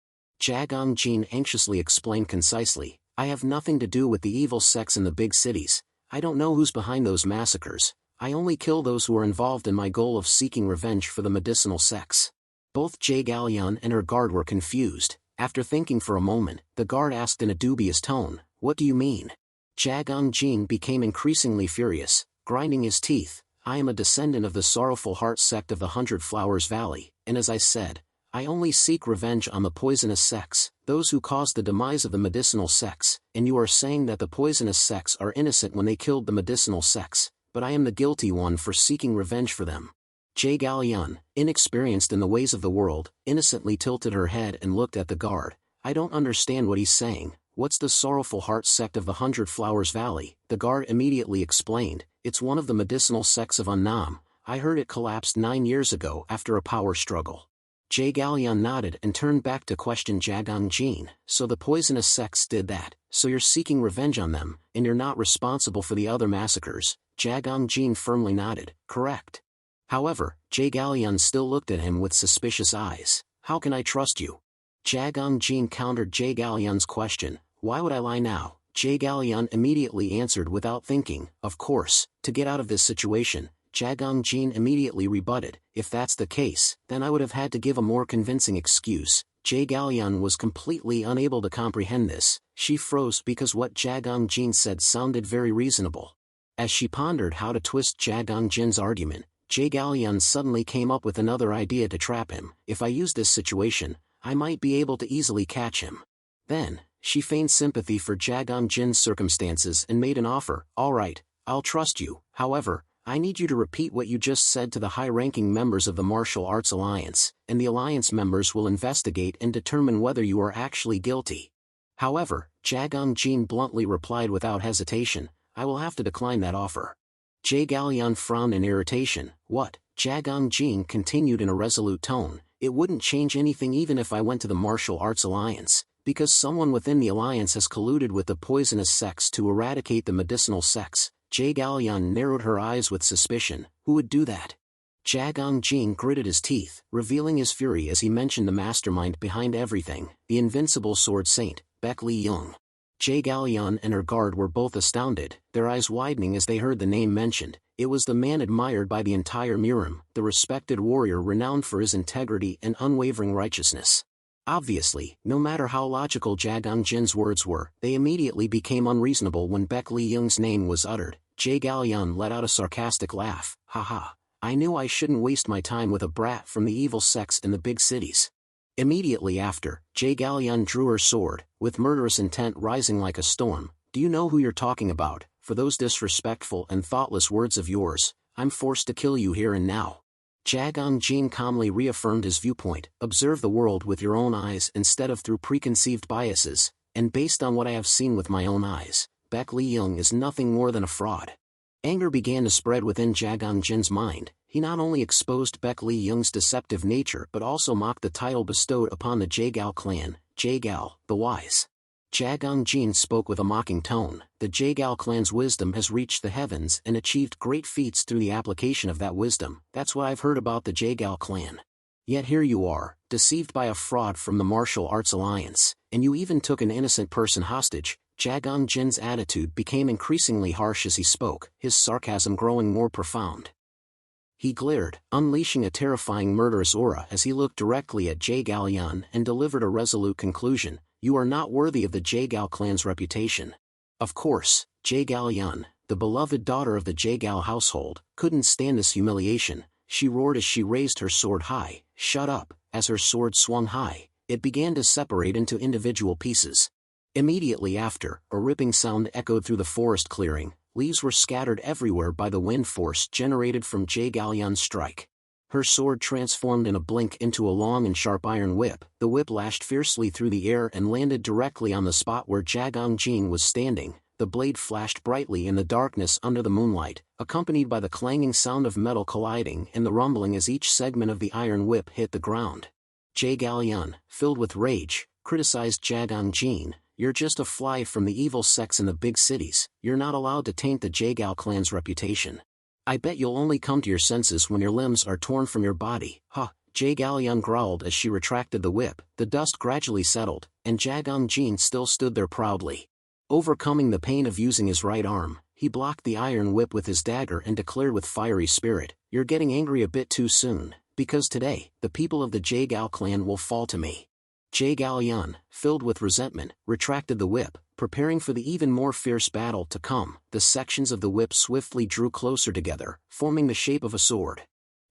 Jagang Jin anxiously explained concisely. I have nothing to do with the evil sects in the big cities. I don't know who's behind those massacres. I only kill those who are involved in my goal of seeking revenge for the medicinal sects. Both Jay Gallion and her guard were confused. After thinking for a moment, the guard asked in a dubious tone, what do you mean? Jagang Jin became increasingly furious, grinding his teeth. I am a descendant of the Sorrowful Heart sect of the 100 Flowers Valley, and as I said, I only seek revenge on the poisonous sects. those who caused the demise of the medicinal sects, and you are saying that the poisonous sects are innocent when they killed the medicinal sects, but I am the guilty one for seeking revenge for them. Jie Gaolian, inexperienced in the ways of the world, innocently tilted her head and looked at the guard. I don't understand what he's saying. What's the Sorrowful Heart sect of the 100 Flowers Valley? The guard immediately explained. It's one of the medicinal sects of Annam. I heard it collapsed 9 years ago after a power struggle. Jie Gaolian nodded and turned back to question Jagang Jin. So the poisonous sects did that, so you're seeking revenge on them, and you're not responsible for the other massacres. Jagang Jin firmly nodded. Correct. However, Jie Gaolian still looked at him with suspicious eyes. How can I trust you? Jagang Jin countered Jie Gaolian's question. Why would I lie now? Jie Gaolian immediately answered without thinking. Of course, to get out of this situation. Jagang Jin immediately rebutted. If that's the case, then I would have had to give a more convincing excuse. Jie Gaolian was completely unable to comprehend this. She froze because what Jagang Jin said sounded very reasonable. As she pondered how to twist Jagang Jin's argument, Jie Gaolian suddenly came up with another idea to trap him. If I use this situation, I might be able to easily catch him. Then, she feigned sympathy for Jagang Jin's circumstances and made an offer. All right, I'll trust you. However, I need you to repeat what you just said to the high-ranking members of the Martial Arts Alliance, and the Alliance members will investigate and determine whether you are actually guilty. However, Jagang Jin bluntly replied without hesitation, I will have to decline that offer. Jie Gaolian frowned in irritation. What? Jagang Jin continued in a resolute tone. It wouldn't change anything even if I went to the Martial Arts Alliance, because someone within the Alliance has colluded with the poisonous sects to eradicate the medicinal sects. Jie Gaolian narrowed her eyes with suspicion. Who would do that? Jagang Jin gritted his teeth, revealing his fury as he mentioned the mastermind behind everything, the invincible sword saint, Baek Li-young. Jie Gaolian and her guard were both astounded, their eyes widening as they heard the name mentioned. It was the man admired by the entire Mirim, the respected warrior renowned for his integrity and unwavering righteousness. Obviously, no matter how logical Jagang Jin's words were, they immediately became unreasonable when Baek Li-young's name was uttered. Jie Gaolian let out a sarcastic laugh. Haha, I knew I shouldn't waste my time with a brat from the evil sects in the big cities. Immediately after, Jie Gaolian drew her sword, with murderous intent rising like a storm. Do you know who you're talking about? For those disrespectful and thoughtless words of yours, I'm forced to kill you here and now. Jagang Jin calmly reaffirmed his viewpoint. Observe the world with your own eyes instead of through preconceived biases, and based on what I have seen with my own eyes, Baek Li-young is nothing more than a fraud. Anger began to spread within Jagang Jin's mind. He not only exposed Baek Li-young's deceptive nature but also mocked the title bestowed upon the Jaegao clan, Jaegao, the Wise. Jagang Jin spoke with a mocking tone. The Jaegao clan's wisdom has reached the heavens and achieved great feats through the application of that wisdom. That's what I've heard about the Jaegao clan. Yet here you are, deceived by a fraud from the Martial Arts Alliance, and you even took an innocent person hostage. Jagang Jin's attitude became increasingly harsh as he spoke, his sarcasm growing more profound. He glared, unleashing a terrifying murderous aura as he looked directly at Jie Gaolian and delivered a resolute conclusion. You are not worthy of the Jaegao clan's reputation. Of course, Jie Gaolian, the beloved daughter of the Jaegao household, couldn't stand this humiliation. She roared as she raised her sword high. Shut up. As her sword swung high, it began to separate into individual pieces. Immediately after, a ripping sound echoed through the forest clearing. Leaves were scattered everywhere by the wind force generated from Jie Gaolian's strike. Her sword transformed in a blink into a long and sharp iron whip. The whip lashed fiercely through the air and landed directly on the spot where Jagang Jin was standing. The blade flashed brightly in the darkness under the moonlight, accompanied by the clanging sound of metal colliding and the rumbling as each segment of the iron whip hit the ground. Jie Gaolian, filled with rage, criticized Jagang Jin. You're just a fly from the evil sects in the big cities. You're not allowed to taint the Jaegao clan's reputation. I bet you'll only come to your senses when your limbs are torn from your body. Ha! Jie Gaolian growled as she retracted the whip. The dust gradually settled, and Jagang Jin still stood there proudly. Overcoming the pain of using his right arm, he blocked the iron whip with his dagger and declared with fiery spirit, You're getting angry a bit too soon, because today, the people of the Jaegao clan will fall to me. Jie Gaolian, filled with resentment, retracted the whip, preparing for the even more fierce battle to come. The sections of the whip swiftly drew closer together, forming the shape of a sword.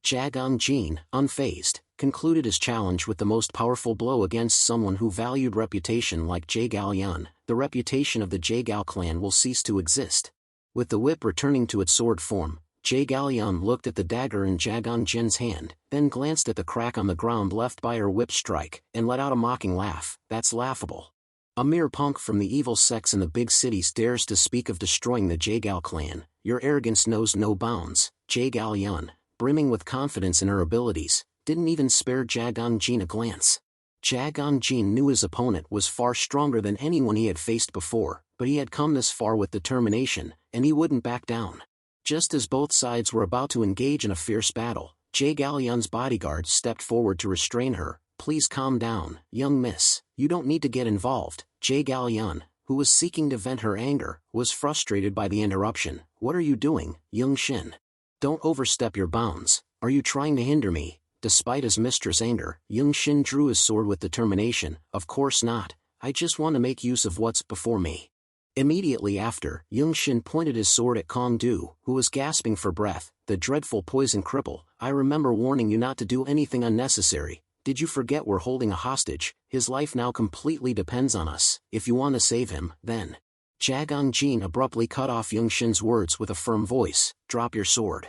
Jagang Jin, unfazed, concluded his challenge with the most powerful blow against someone who valued reputation like Jae-gal-yun. The reputation of the Jae-gal clan will cease to exist. With the whip returning to its sword form, Jae-gal-yun looked at the dagger in Jagan Jin's hand, then glanced at the crack on the ground left by her whip strike, and let out a mocking laugh. That's laughable. A mere punk from the evil sects in the big cities dares to speak of destroying the Jae-gal clan. Your arrogance knows no bounds. Jae-gal-yun, brimming with confidence in her abilities, didn't even spare Jagan Jin a glance. Jagan Jin knew his opponent was far stronger than anyone he had faced before, but he had come this far with determination, and he wouldn't back down. Just as both sides were about to engage in a fierce battle, Jae-gal-yun's bodyguard stepped forward to restrain her. Please calm down, young miss, you don't need to get involved. Jae-gal-yun, who was seeking to vent her anger, was frustrated by the interruption. What are you doing, Young Shin? Don't overstep your bounds. Are you trying to hinder me? Despite his mistress' anger, Young Shin drew his sword with determination. Of course not, I just want to make use of what's before me. Immediately after, Young Shin pointed his sword at Kong Du, who was gasping for breath. The dreadful poison cripple, I remember warning you not to do anything unnecessary. Did you forget we're holding a hostage? His life now completely depends on us. If you want to save him, then... Jagan Jin abruptly cut off Young Shin's words with a firm voice. Drop your sword.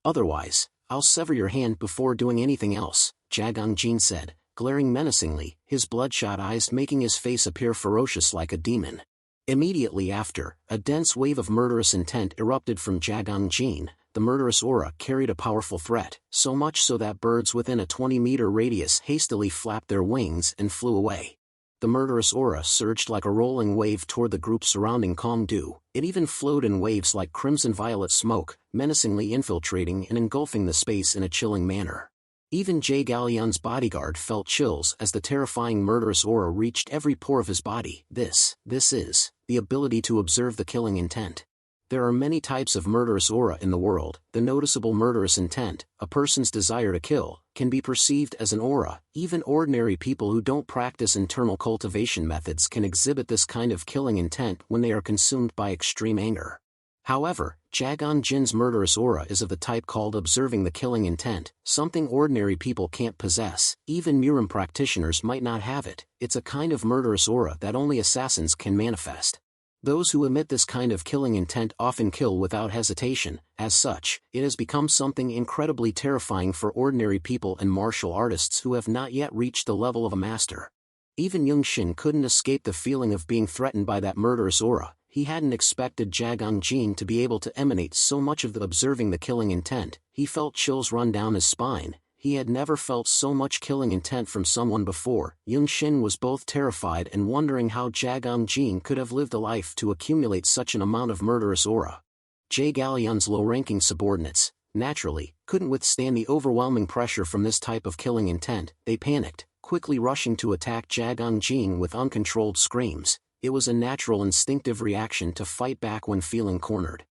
Otherwise, I'll sever your hand before doing anything else, Jagan Jin said, glaring menacingly, his bloodshot eyes making his face appear ferocious like a demon. Immediately after, a dense wave of murderous intent erupted from Jagan Jin. The murderous aura carried a powerful threat, so much so that birds within a 20-meter radius hastily flapped their wings and flew away. The murderous aura surged like a rolling wave toward the group surrounding Kong Du. It even flowed in waves like crimson-violet smoke, menacingly infiltrating and engulfing the space in a chilling manner. Even Jae-gal-yun's bodyguard felt chills as the terrifying murderous aura reached every pore of his body. This is the ability to observe the killing intent. There are many types of murderous aura in the world. The noticeable murderous intent, a person's desire to kill, can be perceived as an aura. Even ordinary people who don't practice internal cultivation methods can exhibit this kind of killing intent when they are consumed by extreme anger. However, Jagan Jin's murderous aura is of the type called observing the killing intent, something ordinary people can't possess. Even Murim practitioners might not have it. It's a kind of murderous aura that only assassins can manifest. Those who emit this kind of killing intent often kill without hesitation. As such, it has become something incredibly terrifying for ordinary people and martial artists who have not yet reached the level of a master. Even Young Shin couldn't escape the feeling of being threatened by that murderous aura. He hadn't expected Jagan Jin to be able to emanate so much of the observing the killing intent. He felt chills run down his spine. He had never felt so much killing intent from someone before. Young Shin was both terrified and wondering how Jagan Jin could have lived a life to accumulate such an amount of murderous aura. Jae-gal-yun's low-ranking subordinates, naturally, couldn't withstand the overwhelming pressure from this type of killing intent. They panicked, quickly rushing to attack Jagan Jin with uncontrolled screams. It was a natural instinctive reaction to fight back when feeling cornered.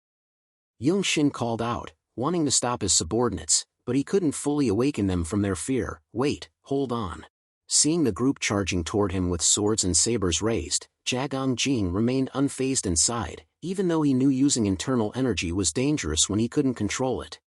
Young Shin called out, wanting to stop his subordinates, but he couldn't fully awaken them from their fear. Wait, hold on. Seeing the group charging toward him with swords and sabers raised, Jagan Jin remained unfazed inside, even though he knew using internal energy was dangerous when he couldn't control it.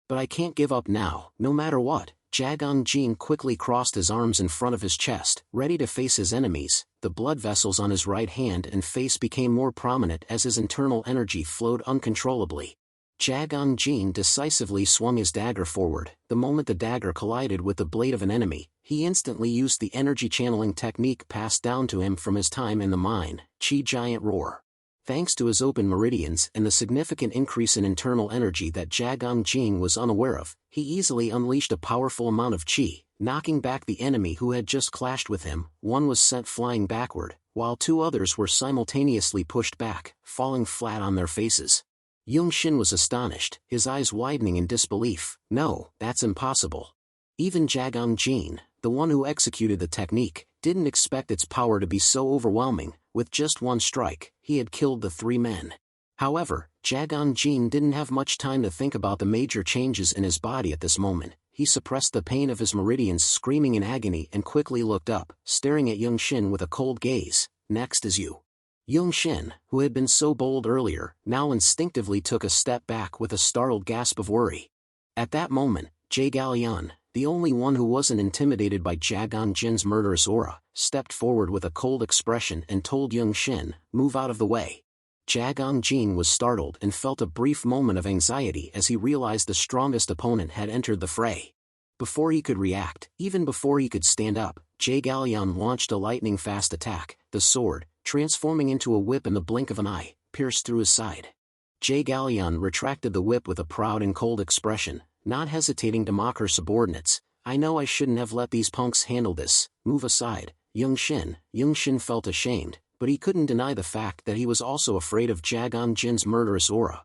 But I can't give up now, no matter what. Jagan Jin quickly crossed his arms in front of his chest, ready to face his enemies. The blood vessels on his right hand and face became more prominent as his internal energy flowed uncontrollably. Jagan Jin decisively swung his dagger forward. The moment the dagger collided with the blade of an enemy, he instantly used the energy channeling technique passed down to him from his time in the mine, Chi Giant Roar. Thanks to his open meridians and the significant increase in internal energy that Jagan Jin was unaware of, he easily unleashed a powerful amount of chi, knocking back the enemy who had just clashed with him. One was sent flying backward, while two others were simultaneously pushed back, falling flat on their faces. Young Shin was astonished, his eyes widening in disbelief. No, that's impossible. Even Jagan Jin, the one who executed the technique, didn't expect its power to be so overwhelming. With just one strike, he had killed the three men. However, Jagan Jin didn't have much time to think about the major changes in his body at this moment. He suppressed the pain of his meridians, screaming in agony, and quickly looked up, staring at Young Shin with a cold gaze. Next is you. Young Shin, who had been so bold earlier, now instinctively took a step back with a startled gasp of worry. At that moment, Jae-gal-yun, the only one who wasn't intimidated by Jagan Jin's murderous aura, stepped forward with a cold expression and told Young Shin, "Move out of the way." Jagan Jin was startled and felt a brief moment of anxiety as he realized the strongest opponent had entered the fray. Before he could react, even before he could stand up, Jae Gallion launched a lightning-fast attack. The sword, transforming into a whip in the blink of an eye, pierced through his side. Jae Gallion retracted the whip with a proud and cold expression, not hesitating to mock her subordinates. "I know I shouldn't have let these punks handle this, move aside." Young Shin felt ashamed, but he couldn't deny the fact that he was also afraid of Jagan Jin's murderous aura.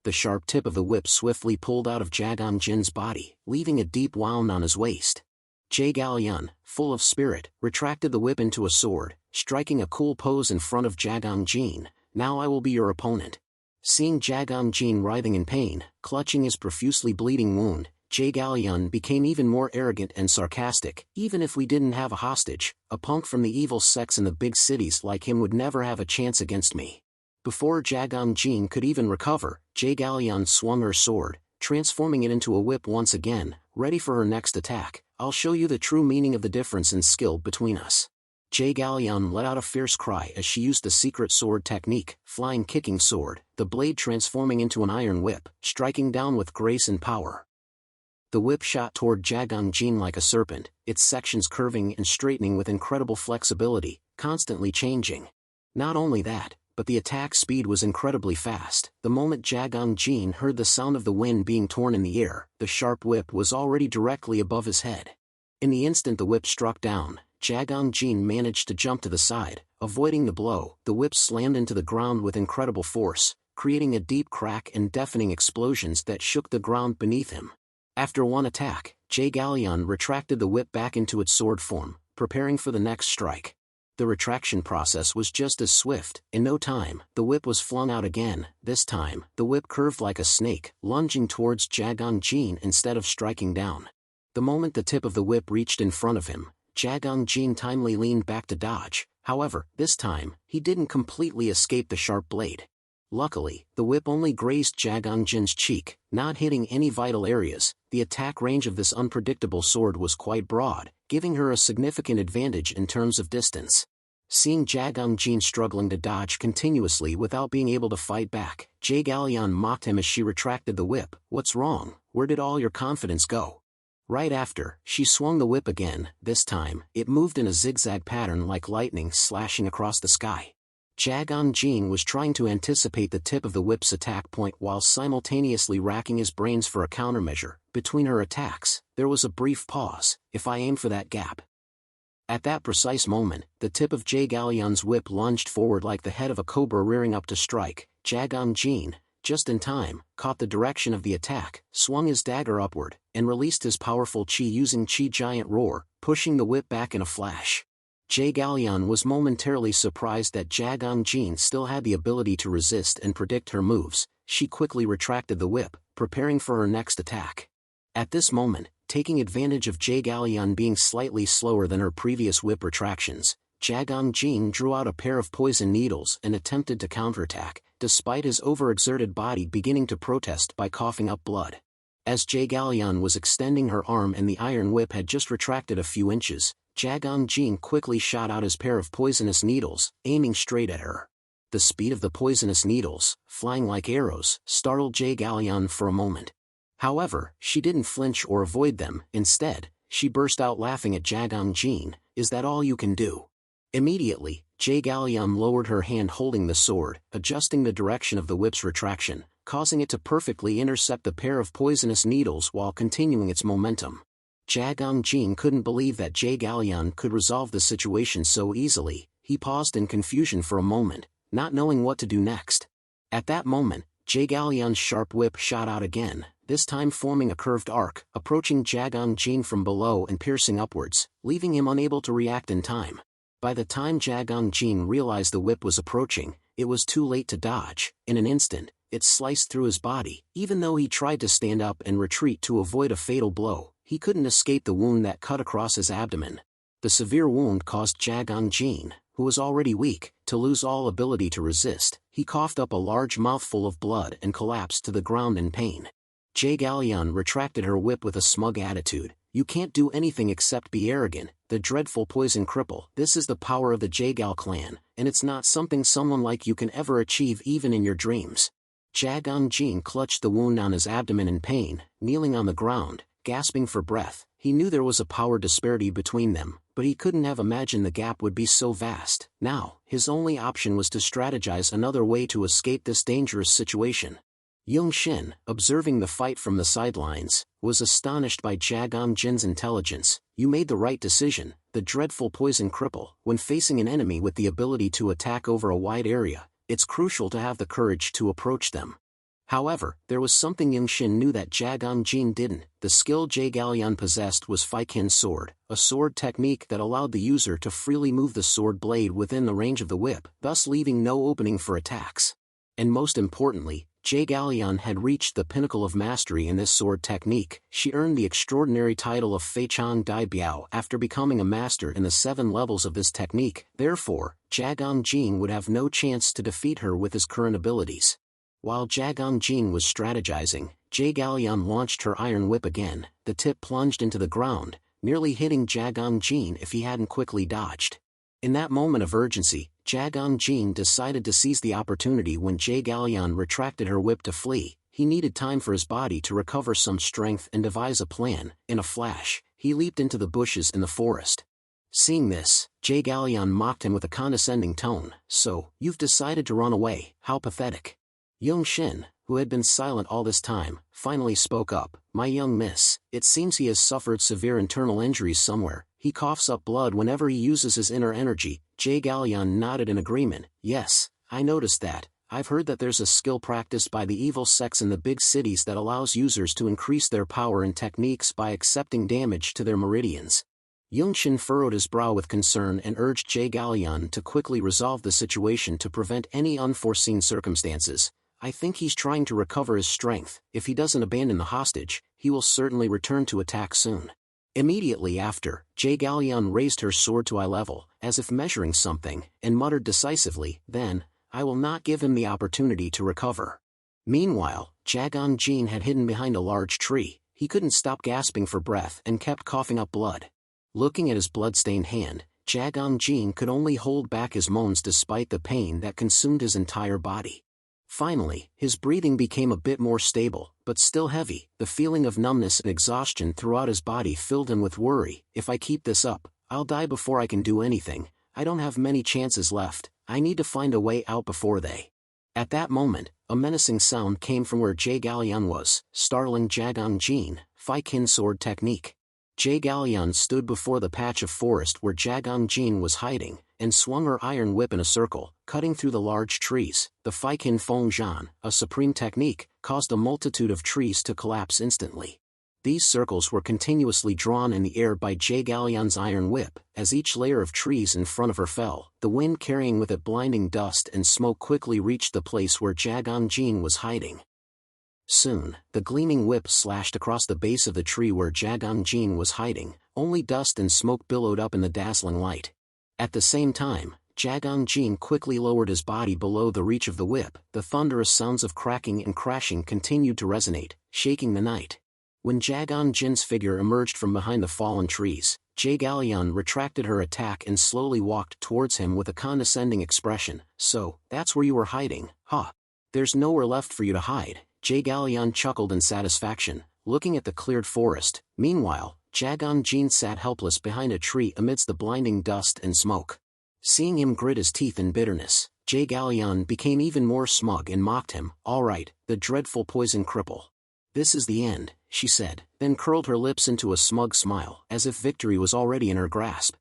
The sharp tip of the whip swiftly pulled out of Jagan Jin's body, leaving a deep wound on his waist. Jae Gallion, full of spirit, retracted the whip into a sword, striking a cool pose in front of Jagan Jin. "Now I will be your opponent." Seeing Jagan Jin writhing in pain, clutching his profusely bleeding wound, Jae Gallion became even more arrogant and sarcastic. "Even if we didn't have a hostage, a punk from the evil sects in the big cities like him would never have a chance against me." Before Jagan Jin could even recover, Jae Gallion swung her sword, transforming it into a whip once again, ready for her next attack. "I'll show you the true meaning of the difference in skill between us." Jae Gallion let out a fierce cry as she used the secret sword technique, flying kicking sword, the blade transforming into an iron whip, striking down with grace and power. The whip shot toward Jagan Jin like a serpent, its sections curving and straightening with incredible flexibility, constantly changing. Not only that, but the attack speed was incredibly fast. The moment Jagan Jin heard the sound of the wind being torn in the air, the sharp whip was already directly above his head. In the instant the whip struck down, Jagan Jin managed to jump to the side, avoiding the blow. The whip slammed into the ground with incredible force, creating a deep crack and deafening explosions that shook the ground beneath him. After one attack, Jae Gallion retracted the whip back into its sword form, preparing for the next strike. The retraction process was just as swift. In no time, the whip was flung out again. This time, the whip curved like a snake, lunging towards Jagan Jin instead of striking down. The moment the tip of the whip reached in front of him, Jagan Jin timely leaned back to dodge. However, this time, he didn't completely escape the sharp blade. Luckily, the whip only grazed Jagan Jin's cheek, not hitting any vital areas. The attack range of this unpredictable sword was quite broad, giving her a significant advantage in terms of distance. Seeing Jagan Jin struggling to dodge continuously without being able to fight back, Jae Gallion mocked him as she retracted the whip. "What's wrong? Where did all your confidence go?" Right after, she swung the whip again. This time, it moved in a zigzag pattern like lightning slashing across the sky. Jagan Jin was trying to anticipate the tip of the whip's attack point while simultaneously racking his brains for a countermeasure. Between her attacks, there was a brief pause. "If I aim for that gap." At that precise moment, the tip of Jae Gallion's whip lunged forward like the head of a cobra rearing up to strike. Jagan Jin, just in time, caught the direction of the attack, swung his dagger upward, and released his powerful chi using Chi Giant Roar, pushing the whip back in a flash. Jae Gallion was momentarily surprised that Jagan Jin still had the ability to resist and predict her moves. She quickly retracted the whip, preparing for her next attack. At this moment, taking advantage of Jae Gallion being slightly slower than her previous whip retractions, Jagan Jin drew out a pair of poison needles and attempted to counterattack, despite his overexerted body beginning to protest by coughing up blood. As Jae Gallion was extending her arm and the iron whip had just retracted a few inches, Jagan Jin quickly shot out his pair of poisonous needles, aiming straight at her. The speed of the poisonous needles, flying like arrows, startled Jae Gallion for a moment. However, she didn't flinch or avoid them. Instead, she burst out laughing at Jagan Jin. "Is that all you can do?" Immediately, Jae Gallion lowered her hand holding the sword, adjusting the direction of the whip's retraction, causing it to perfectly intercept the pair of poisonous needles while continuing its momentum. Jagan Jin couldn't believe that Jae Gallion could resolve the situation so easily. He paused in confusion for a moment, not knowing what to do next. At that moment, Jae Gallion's sharp whip shot out again, this time forming a curved arc, approaching Jagan Jin from below and piercing upwards, leaving him unable to react in time. By the time Jagan Jin realized the whip was approaching, it was too late to dodge. In an instant, it sliced through his body. Even though he tried to stand up and retreat to avoid a fatal blow, he couldn't escape the wound that cut across his abdomen. The severe wound caused Jagan Jin, who was already weak, to lose all ability to resist. He coughed up a large mouthful of blood and collapsed to the ground in pain. Jae Gallion retracted her whip with a smug attitude. You can't do anything except be arrogant, the dreadful poison cripple. This is the power of the Jagal clan, and it's not something someone like you can ever achieve even in your dreams. Jagan Jin clutched the wound on his abdomen in pain, kneeling on the ground, gasping for breath. He knew there was a power disparity between them, but he couldn't have imagined the gap would be so vast. Now, his only option was to strategize another way to escape this dangerous situation. Yung Shin, observing the fight from the sidelines, was astonished by Jagan Jin's intelligence. You made the right decision, the dreadful poison cripple. When facing an enemy with the ability to attack over a wide area, it's crucial to have the courage to approach them. However, there was something Yung Shin knew that Jagan Jin didn't. The skill Jagalyan possessed was Faikin sword, a sword technique that allowed the user to freely move the sword blade within the range of the whip, thus leaving no opening for attacks. And most importantly, Jagalyan had reached the pinnacle of mastery in this sword technique. She earned the extraordinary title of Feichang Dai Biao after becoming a master in the 7 levels of this technique. Therefore, Jagan Jin would have no chance to defeat her with his current abilities. While Jagan Jin was strategizing, Jagalyan launched her iron whip again. The tip plunged into the ground, nearly hitting Jagan Jin if he hadn't quickly dodged. In that moment of urgency, Jagan Jin decided to seize the opportunity when Jagalyan retracted her whip to flee. He needed time for his body to recover some strength and devise a plan. In a flash, he leaped into the bushes in the forest. Seeing this, Jagalyan mocked him with a condescending tone. So, you've decided to run away, how pathetic. Yung Shin, who had been silent all this time, finally spoke up. My young miss, it seems he has suffered severe internal injuries somewhere. He coughs up blood whenever he uses his inner energy. Jagalyan nodded in agreement. Yes, I noticed that. I've heard that there's a skill practiced by the evil sects in the big cities that allows users to increase their power and techniques by accepting damage to their meridians. Yung Shin furrowed his brow with concern and urged Jagalyan to quickly resolve the situation to prevent any unforeseen circumstances. I think he's trying to recover his strength. If he doesn't abandon the hostage, he will certainly return to attack soon. Immediately after, Jagalyan raised her sword to eye level, as if measuring something, and muttered decisively, then, I will not give him the opportunity to recover. Meanwhile, Jagan Jin had hidden behind a large tree. He couldn't stop gasping for breath and kept coughing up blood. Looking at his blood-stained hand, Jagan Jin could only hold back his moans despite the pain that consumed his entire body. Finally, his breathing became a bit more stable, but still heavy. The feeling of numbness and exhaustion throughout his body filled him with worry. If I keep this up, I'll die before I can do anything. I don't have many chances left. I need to find a way out before they. At that moment, a menacing sound came from where Jagalyan was, startling Jagan Jin. Faikin sword technique. Jagalyan stood before the patch of forest where Jagan Jin was hiding, and swung her iron whip in a circle, cutting through the large trees. The Faikin Feng Zhan, a supreme technique, caused a multitude of trees to collapse instantly. These circles were continuously drawn in the air by Jagalyan's iron whip. As each layer of trees in front of her fell, the wind carrying with it blinding dust and smoke quickly reached the place where Jagan Jin was hiding. Soon, the gleaming whip slashed across the base of the tree where Jagan Jin was hiding. Only dust and smoke billowed up in the dazzling light. At the same time, Jagan Jin quickly lowered his body below the reach of the whip. The thunderous sounds of cracking and crashing continued to resonate, shaking the night. When Jagan Jin's figure emerged from behind the fallen trees, Jagalyan retracted her attack and slowly walked towards him with a condescending expression. So, that's where you were hiding, huh? There's nowhere left for you to hide. Jagalyan chuckled in satisfaction, looking at the cleared forest. Meanwhile, Jagan Jin sat helpless behind a tree amidst the blinding dust and smoke. Seeing him grit his teeth in bitterness, Jagalyan became even more smug and mocked him. All right, the dreadful poison cripple. This is the end, she said, then curled her lips into a smug smile, as if victory was already in her grasp.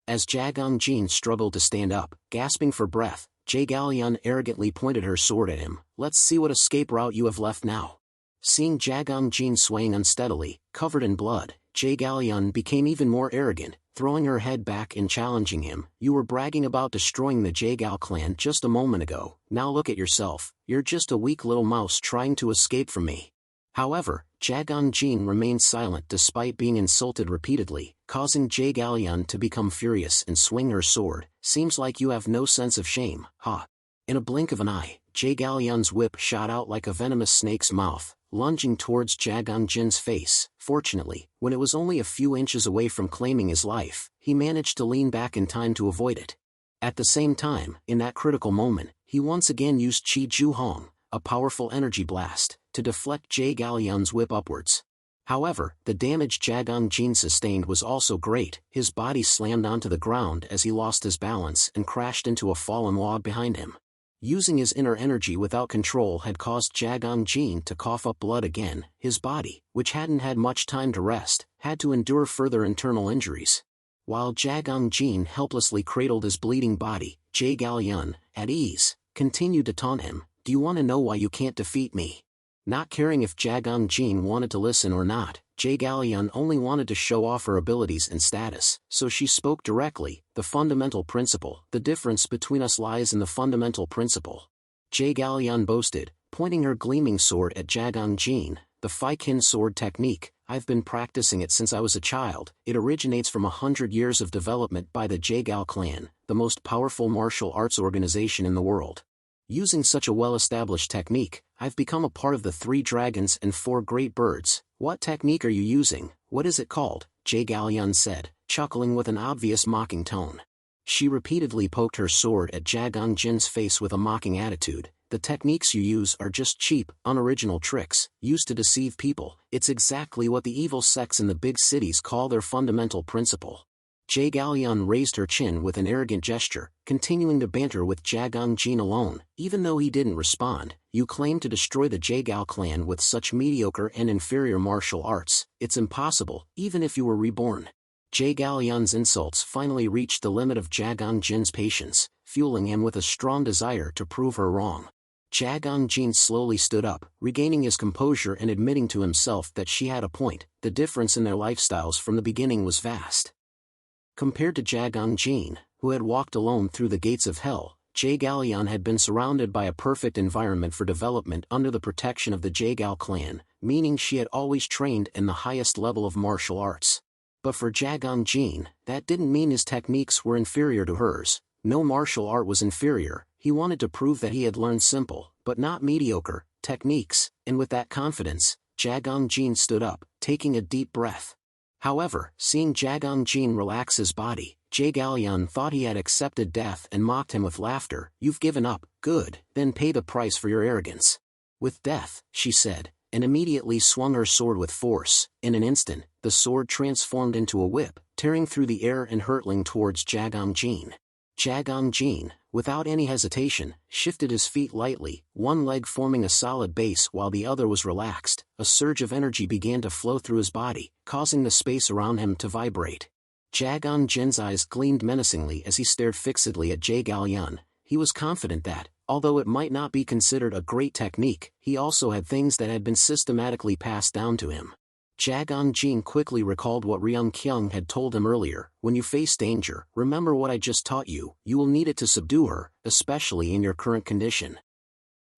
As Jagan Jin struggled to stand up, gasping for breath, Jagalyan arrogantly pointed her sword at him. Let's see what escape route you have left now. Seeing Jagan Jin swaying unsteadily, covered in blood, Jagalyan became even more arrogant, throwing her head back and challenging him. You were bragging about destroying the Jagal clan just a moment ago. Now look at yourself. You're just a weak little mouse trying to escape from me. However, Jagan Jin remained silent despite being insulted repeatedly, causing Jagalyan to become furious and swing her sword. Seems like you have no sense of shame, huh? In a blink of an eye, Jagalyan's whip shot out like a venomous snake's mouth, lunging towards Jagang Jin's face. Fortunately, when it was only a few inches away from claiming his life, he managed to lean back in time to avoid it. At the same time, in that critical moment, he once again used Qi Ju Hong, a powerful energy blast, to deflect Jie Gaoyun's whip upwards. However, the damage Jagang Jin sustained was also great. His body slammed onto the ground as he lost his balance and crashed into a fallen log behind him. Using his inner energy without control had caused Jagang Jin to cough up blood again. His body, which hadn't had much time to rest, had to endure further internal injuries. While Jagang Jin helplessly cradled his bleeding body, Jie Gaoyun, at ease, continued to taunt him, "Do you want to know why you can't defeat me?" Not caring if Jagang Jin wanted to listen or not, Jie Gaoyun only wanted to show off her abilities and status, so she spoke directly. "The fundamental principle, the difference between us lies in the fundamental principle," Jie Gaoyun boasted, pointing her gleaming sword at Jagang Jin. "The Faikin sword technique, I've been practicing it since I was a child. It originates from 100 years of development by the Jaegao clan, the most powerful martial arts organization in the world. Using such a well-established technique, I've become a part of the 3 dragons and 4 great birds." "What technique are you using? What is it called?" Jie Gaoyun said, chuckling with an obvious mocking tone. She repeatedly poked her sword at Jagang Jin's face with a mocking attitude. "The techniques you use are just cheap, unoriginal tricks, used to deceive people. It's exactly what the evil sects in the big cities call their fundamental principle." Jie Gaoyun raised her chin with an arrogant gesture, continuing to banter with Jagang Jin alone. "Even though he didn't respond, you claim to destroy the Jaegao clan with such mediocre and inferior martial arts. It's impossible, even if you were reborn." Jie Gaoyun's insults finally reached the limit of Jagang Jin's patience, fueling him with a strong desire to prove her wrong. Jagang Jin slowly stood up, regaining his composure and admitting to himself that she had a point. The difference in their lifestyles from the beginning was vast. Compared to Jagang Jin, who had walked alone through the gates of hell, Jie Gaoyun had been surrounded by a perfect environment for development under the protection of the Jaegao clan, meaning she had always trained in the highest level of martial arts. But for Jagang Jin, that didn't mean his techniques were inferior to hers. No martial art was inferior. He wanted to prove that he had learned simple, but not mediocre, techniques, and with that confidence, Jagang Jin stood up, taking a deep breath. However, seeing Jagang Jin relax his body, Jie Gaoyun thought he had accepted death and mocked him with laughter. "You've given up, good, then pay the price for your arrogance." "With death," she said, and immediately swung her sword with force. In an instant, the sword transformed into a whip, tearing through the air and hurtling towards Jagang Jin. Jagang Jin, without any hesitation, shifted his feet lightly, one leg forming a solid base while the other was relaxed. A surge of energy began to flow through his body, causing the space around him to vibrate. Jagang Jin's eyes gleamed menacingly as he stared fixedly at Jie Gaoyun. He was confident that, although it might not be considered a great technique, he also had things that had been systematically passed down to him. Jagang Jin quickly recalled what Ryung Kyung had told him earlier. "When you face danger, remember what I just taught you. You will need it to subdue her, especially in your current condition."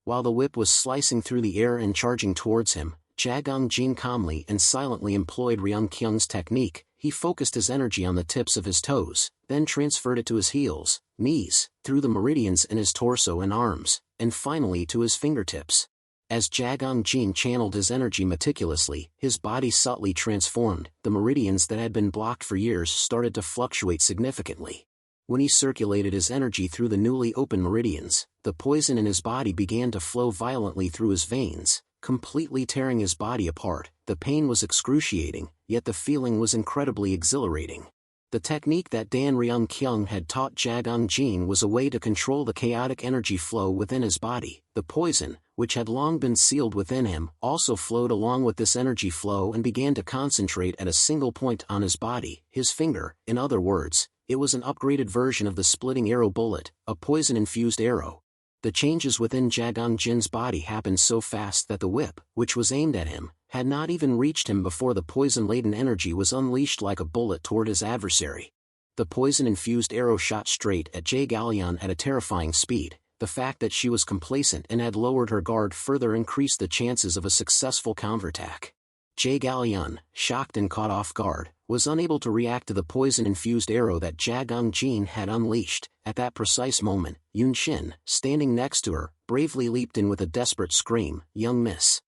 While the whip was slicing through the air and charging towards him, Jagang Jin calmly and silently employed Ryung Kyung's technique. He focused his energy on the tips of his toes, then transferred it to his heels, knees, through the meridians in his torso and arms, and finally to his fingertips. As Jagang Jin channeled his energy meticulously, his body subtly transformed. The meridians that had been blocked for years started to fluctuate significantly. When he circulated his energy through the newly opened meridians, the poison in his body began to flow violently through his veins, completely tearing his body apart. The pain was excruciating, yet the feeling was incredibly exhilarating. The technique that Dan Ryung Kyung had taught Jagang Jin was a way to control the chaotic energy flow within his body. The poison, which had long been sealed within him, also flowed along with this energy flow and began to concentrate at a single point on his body, his finger. In other words, it was an upgraded version of the splitting arrow bullet, a poison-infused arrow. The changes within Jagang Jin's body happened so fast that the whip, which was aimed at him, had not even reached him before the poison-laden energy was unleashed like a bullet toward his adversary. The poison-infused arrow shot straight at Jie Gaoyun at a terrifying speed. The fact that she was complacent and had lowered her guard further increased the chances of a successful counterattack. Jie Gaoyun, shocked and caught off guard, was unable to react to the poison-infused arrow that Jagang Jin had unleashed. At that precise moment, Yun Shin, standing next to her, bravely leaped in with a desperate scream. "Young miss.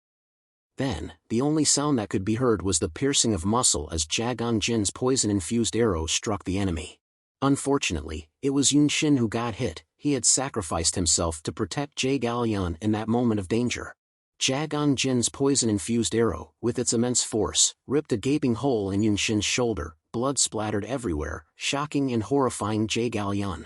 Then, the only sound that could be heard was the piercing of muscle as Jagang Jin's poison-infused arrow struck the enemy. Unfortunately, it was Yunshin who got hit. He had sacrificed himself to protect Jie Galian in that moment of danger. Jagang Jin's poison-infused arrow, with its immense force, ripped a gaping hole in Yunshin's shoulder. Blood splattered everywhere, shocking and horrifying Jie Galian.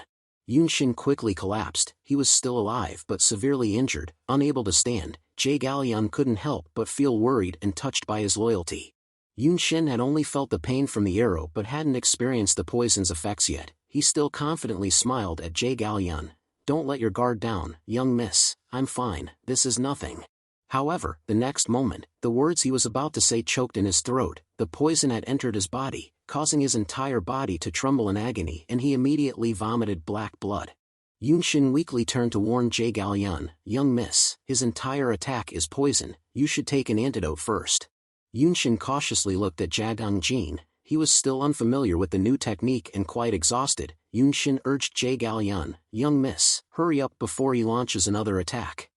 Yunshin quickly collapsed. He was still alive but severely injured, unable to stand. Jie Galian couldn't help but feel worried and touched by his loyalty. Yunshin had only felt the pain from the arrow but hadn't experienced the poison's effects yet. He still confidently smiled at Jie Galian. "Don't let your guard down, young miss. I'm fine, this is nothing." However, the next moment, the words he was about to say choked in his throat. The poison had entered his body, causing his entire body to tremble in agony, and he immediately vomited black blood. Yunshin weakly turned to warn Jie Galian, "Young miss, his entire attack is poison, you should take an antidote first." Yunshin cautiously looked at Jagang Jin. He was still unfamiliar with the new technique and quite exhausted. Yunshin urged Jie Galian, "Young miss, hurry up before he launches another attack."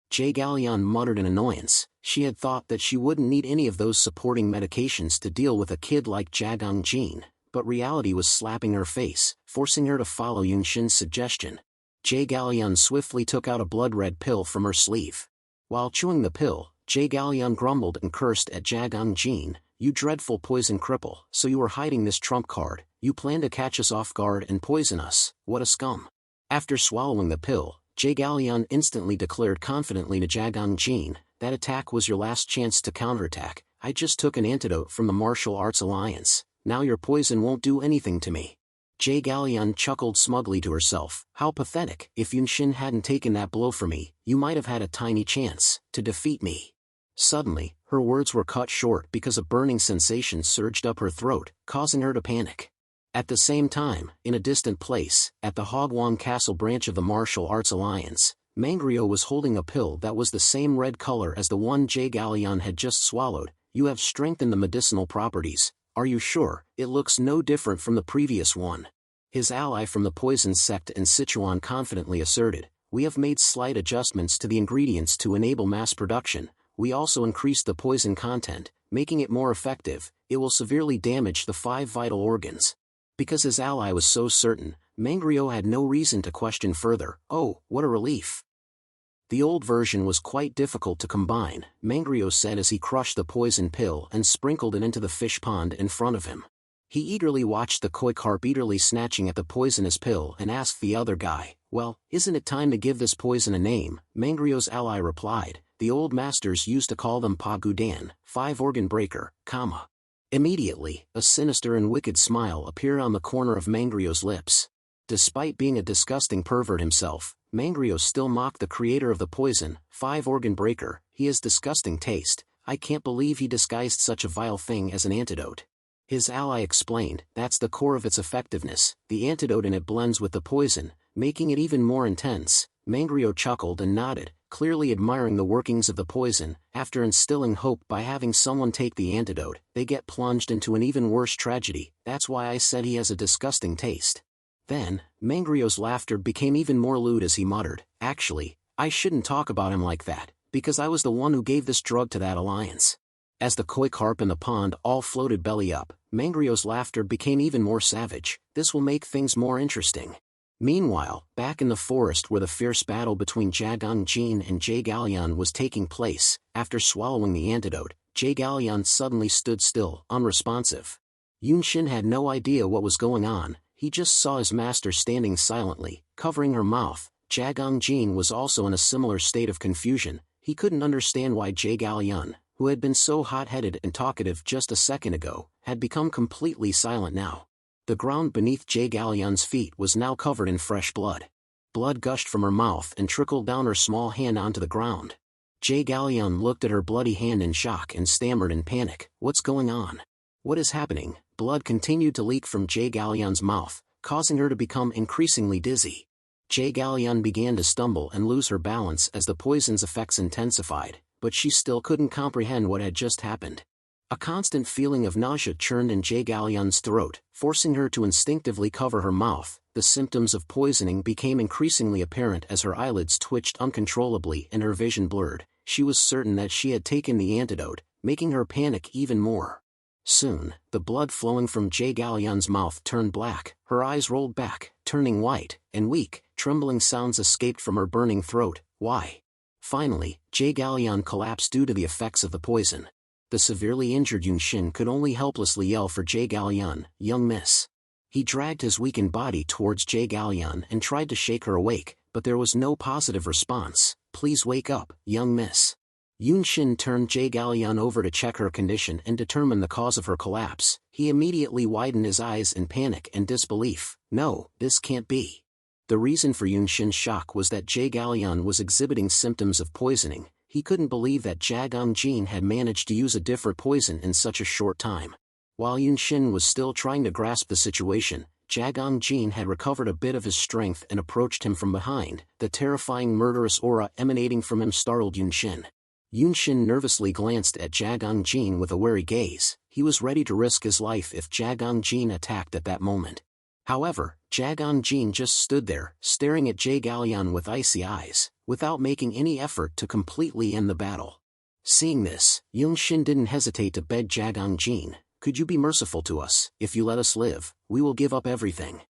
Jie Galian muttered in annoyance. She had thought that she wouldn't need any of those supporting medications to deal with a kid like Jagang Jin, but reality was slapping her face, forcing her to follow Yunshin's suggestion. Jie Galian swiftly took out a blood-red pill from her sleeve. While chewing the pill, Jie Galian grumbled and cursed at Jagang Jin, "You dreadful poison cripple, so you were hiding this trump card, you plan to catch us off guard and poison us, what a scum." After swallowing the pill, Jie Galian instantly declared confidently to Jagang Jin, "That attack was your last chance to counterattack. I just took an antidote from the Martial Arts Alliance. Now your poison won't do anything to me." Jie Galian chuckled smugly to herself. "How pathetic. If Yunshin hadn't taken that blow for me, you might have had a tiny chance to defeat me." Suddenly, her words were cut short because a burning sensation surged up her throat, causing her to panic. At the same time, in a distant place, at the Hogwon Castle branch of the Martial Arts Alliance, Mangarecap was holding a pill that was the same red color as the one Jie Galian had just swallowed. "You have strengthened the medicinal properties. Are you sure? It looks no different from the previous one." His ally from the poison sect in Sichuan confidently asserted, "We have made slight adjustments to the ingredients to enable mass production. We also increased the poison content, making it more effective. It will severely damage the 5 vital organs." Because his ally was so certain, Mangarecap had no reason to question further. "Oh, what a relief." The old version was quite difficult to combine, Mangarecap said as he crushed the poison pill and sprinkled it into the fish pond in front of him. He eagerly watched the koi carp eagerly snatching at the poisonous pill and asked the other guy, "Well, isn't it time to give this poison a name?" Mangarecap's ally replied, "The old masters used to call them Pagudan, 5-organ breaker, comma." Immediately, a sinister and wicked smile appeared on the corner of Mangarecap's lips. Despite being a disgusting pervert himself, Mangarecap still mocked the creator of the poison, 5-organ breaker. "He has disgusting taste. I can't believe he disguised such a vile thing as an antidote." His ally explained, "That's the core of its effectiveness. The antidote in it blends with the poison, making it even more intense." Mangarecap chuckled and nodded, clearly admiring the workings of the poison. After instilling hope by having someone take the antidote, they get plunged into an even worse tragedy. "That's why I said he has a disgusting taste." Then, Mangarecap's laughter became even more lewd as he muttered, "Actually, I shouldn't talk about him like that, because I was the one who gave this drug to that alliance." As the koi carp in the pond all floated belly up, Mangarecap's laughter became even more savage. "This will make things more interesting." Meanwhile, back in the forest where the fierce battle between Jagang Jin and Jie Galian was taking place, after swallowing the antidote, Jie Galian suddenly stood still, unresponsive. Yunshin had no idea what was going on. He just saw his master standing silently, covering her mouth. Jagang Jin was also in a similar state of confusion. He couldn't understand why Jie Galian, who had been so hot-headed and talkative just a second ago, had become completely silent now. The ground beneath Jie Galian's feet was now covered in fresh blood. Blood gushed from her mouth and trickled down her small hand onto the ground. Jie Galian looked at her bloody hand in shock and stammered in panic, "What's going on? What is happening?" Blood continued to leak from Jie Galian's mouth, causing her to become increasingly dizzy. Jie Galian began to stumble and lose her balance as the poison's effects intensified, but she still couldn't comprehend what had just happened. A constant feeling of nausea churned in Jie Galian's throat, forcing her to instinctively cover her mouth. The symptoms of poisoning became increasingly apparent as her eyelids twitched uncontrollably and her vision blurred. she was certain that she had taken the antidote, making her panic even more. Soon, the blood flowing from Jae Galyeon's mouth turned black, her eyes rolled back, turning white, and weak, trembling sounds escaped from her burning throat. Why? Finally, Jae Galyeon collapsed due to the effects of the poison. The severely injured Yunshin could only helplessly yell for Jae Galyeon, "Young miss." He dragged his weakened body towards Jae Galyeon and tried to shake her awake, but there was no positive response. "Please wake up, young miss." Yunshin turned Jae Galyeon over to check her condition and determine the cause of her collapse. He immediately widened his eyes in panic and disbelief. "No, this can't be." The reason for Yunshin's shock was that Jae Galyeon was exhibiting symptoms of poisoning. He couldn't believe that Jae Jin had managed to use a different poison in such a short time. While Yunshin was still trying to grasp the situation, Jae Jin had recovered a bit of his strength and approached him from behind. The terrifying murderous aura emanating from him startled Yunshin. Yunshin nervously glanced at Jae Jin with a wary gaze. He was ready to risk his life if Jae Jin attacked at that moment. However, Jae Jin just stood there, staring at Jae Galyeon with icy eyes, without making any effort to completely end the battle. Seeing this, Yunshin didn't hesitate to beg Jae Jin, "Could you be merciful to us? If you let us live, we will give up everything."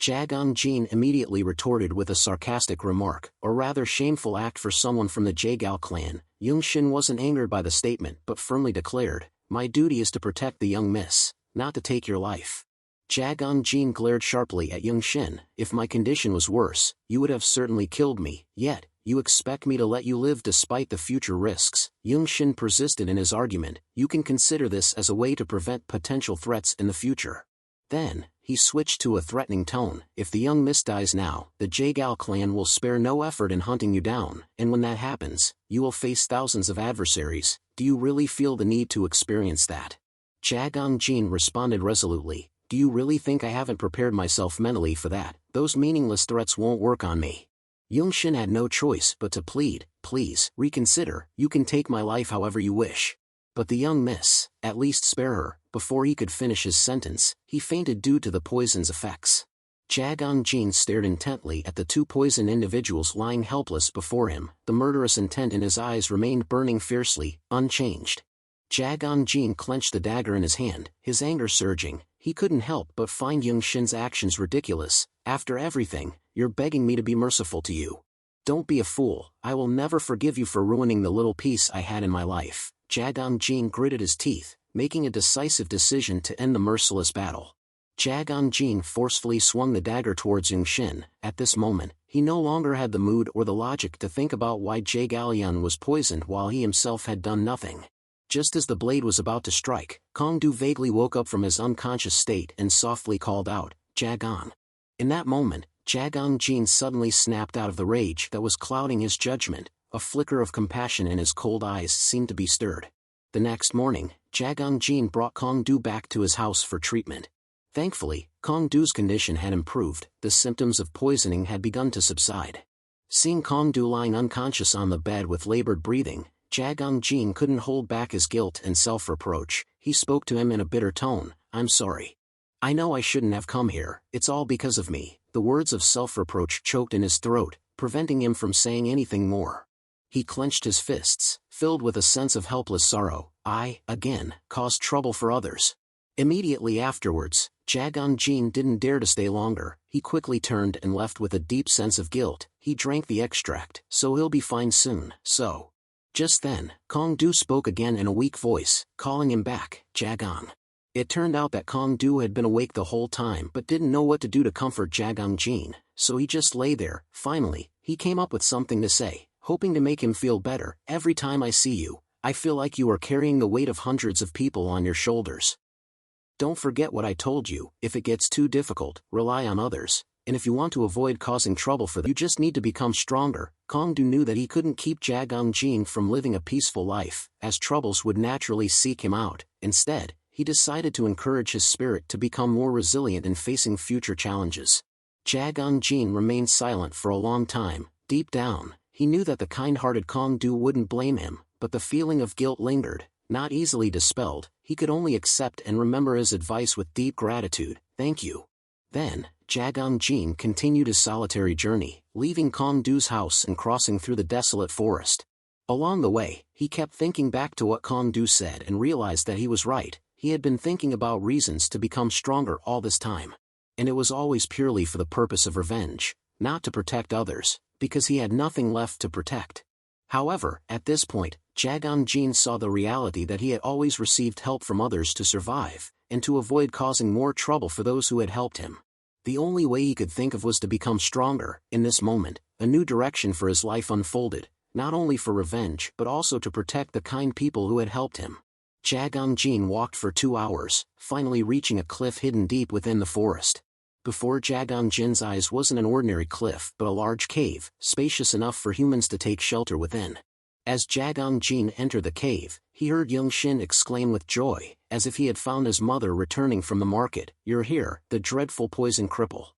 Jae Jin immediately retorted with a sarcastic remark, a rather shameful act for someone from the Jae clan. Yunshin wasn't angered by the statement but firmly declared, "My duty is to protect the young miss, not to take your life." Jae Jin glared sharply at Yunshin. "If my condition was worse, you would have certainly killed me, yet, you expect me to let you live despite the future risks." Yunshin persisted in his argument. "You can consider this as a way to prevent potential threats in the future." Then, he switched to a threatening tone. "If the young miss dies now, the Jae clan will spare no effort in hunting you down, and when that happens, you will face thousands of adversaries. Do you really feel the need to experience that?" Jae Jin responded resolutely, "Do you really think I haven't prepared myself mentally for that? Those meaningless threats won't work on me." Yunshin had no choice but to plead, "Please, reconsider. You can take my life however you wish. But the young miss, at least spare her." Before he could finish his sentence, he fainted due to the poison's effects. Jae Jin stared intently at the two poisoned individuals lying helpless before him. The murderous intent in his eyes remained burning fiercely, unchanged. Jae Jin clenched the dagger in his hand, his anger surging. He couldn't help but find Yunshin's actions ridiculous. "After everything, you're begging me to be merciful to you. Don't be a fool. I will never forgive you for ruining the little peace I had in my life." Jae Jin gritted his teeth, making a decisive decision to end the merciless battle. Jae Jin forcefully swung the dagger towards Yunshin. At this moment, he no longer had the mood or the logic to think about why Jae Galyeon was poisoned while he himself had done nothing. Just as the blade was about to strike, Kong-du vaguely woke up from his unconscious state and softly called out, "Jae." In that moment, Jae Jin suddenly snapped out of the rage that was clouding his judgment. A flicker of compassion in his cold eyes seemed to be stirred. The next morning, Jae Jin brought Kong-du back to his house for treatment. Thankfully, Kong-du's condition had improved. The symptoms of poisoning had begun to subside. Seeing Kong-du lying unconscious on the bed with labored breathing, Jae Jin couldn't hold back his guilt and self-reproach. He spoke to him in a bitter tone, "I'm sorry. I know I shouldn't have come here. It's all because of me." The words of self-reproach choked in his throat, preventing him from saying anything more. He clenched his fists, filled with a sense of helpless sorrow. "I, again, caused trouble for others." Immediately afterwards, Jae Jin didn't dare to stay longer. He quickly turned and left with a deep sense of guilt. He drank the extract, "So he'll be fine soon." So. Just then, Kong-du spoke again in a weak voice, calling him back. "Jae." It turned out that Kong-du had been awake the whole time but didn't know what to do to comfort Jae Jin, so he just lay there. Finally, he came up with something to say, hoping to make him feel better. "Every time I see you, I feel like you are carrying the weight of hundreds of people on your shoulders. Don't forget what I told you. If it gets too difficult, rely on others, and if you want to avoid causing trouble for them, you just need to become stronger." Kong-du knew that he couldn't keep Jae Jin from living a peaceful life, as troubles would naturally seek him out. Instead, he decided to encourage his spirit to become more resilient in facing future challenges. Jae Jin remained silent for a long time. Deep down, he knew that the kind-hearted Kong-du wouldn't blame him, but the feeling of guilt lingered, not easily dispelled. He could only accept and remember his advice with deep gratitude. "Thank you." Then, Jae Jin continued his solitary journey, leaving Kong-du's house and crossing through the desolate forest. Along the way, he kept thinking back to what Kong Du said and realized that he was right. He had been thinking about reasons to become stronger all this time. And it was always purely for the purpose of revenge, not to protect others, because he had nothing left to protect. However, at this point, Jagan Jin saw the reality that he had always received help from others to survive, and to avoid causing more trouble for those who had helped him. The only way he could think of was to become stronger. In this moment, a new direction for his life unfolded, not only for revenge but also to protect the kind people who had helped him. Jagan Jin walked for 2 hours, finally reaching a cliff hidden deep within the forest. Before Jagan Jin's eyes wasn't an ordinary cliff but a large cave, spacious enough for humans to take shelter within. As Jagan Jin entered the cave, he heard Yung Shin exclaim with joy, as if he had found his mother returning from the market. "You're here, the dreadful poison cripple."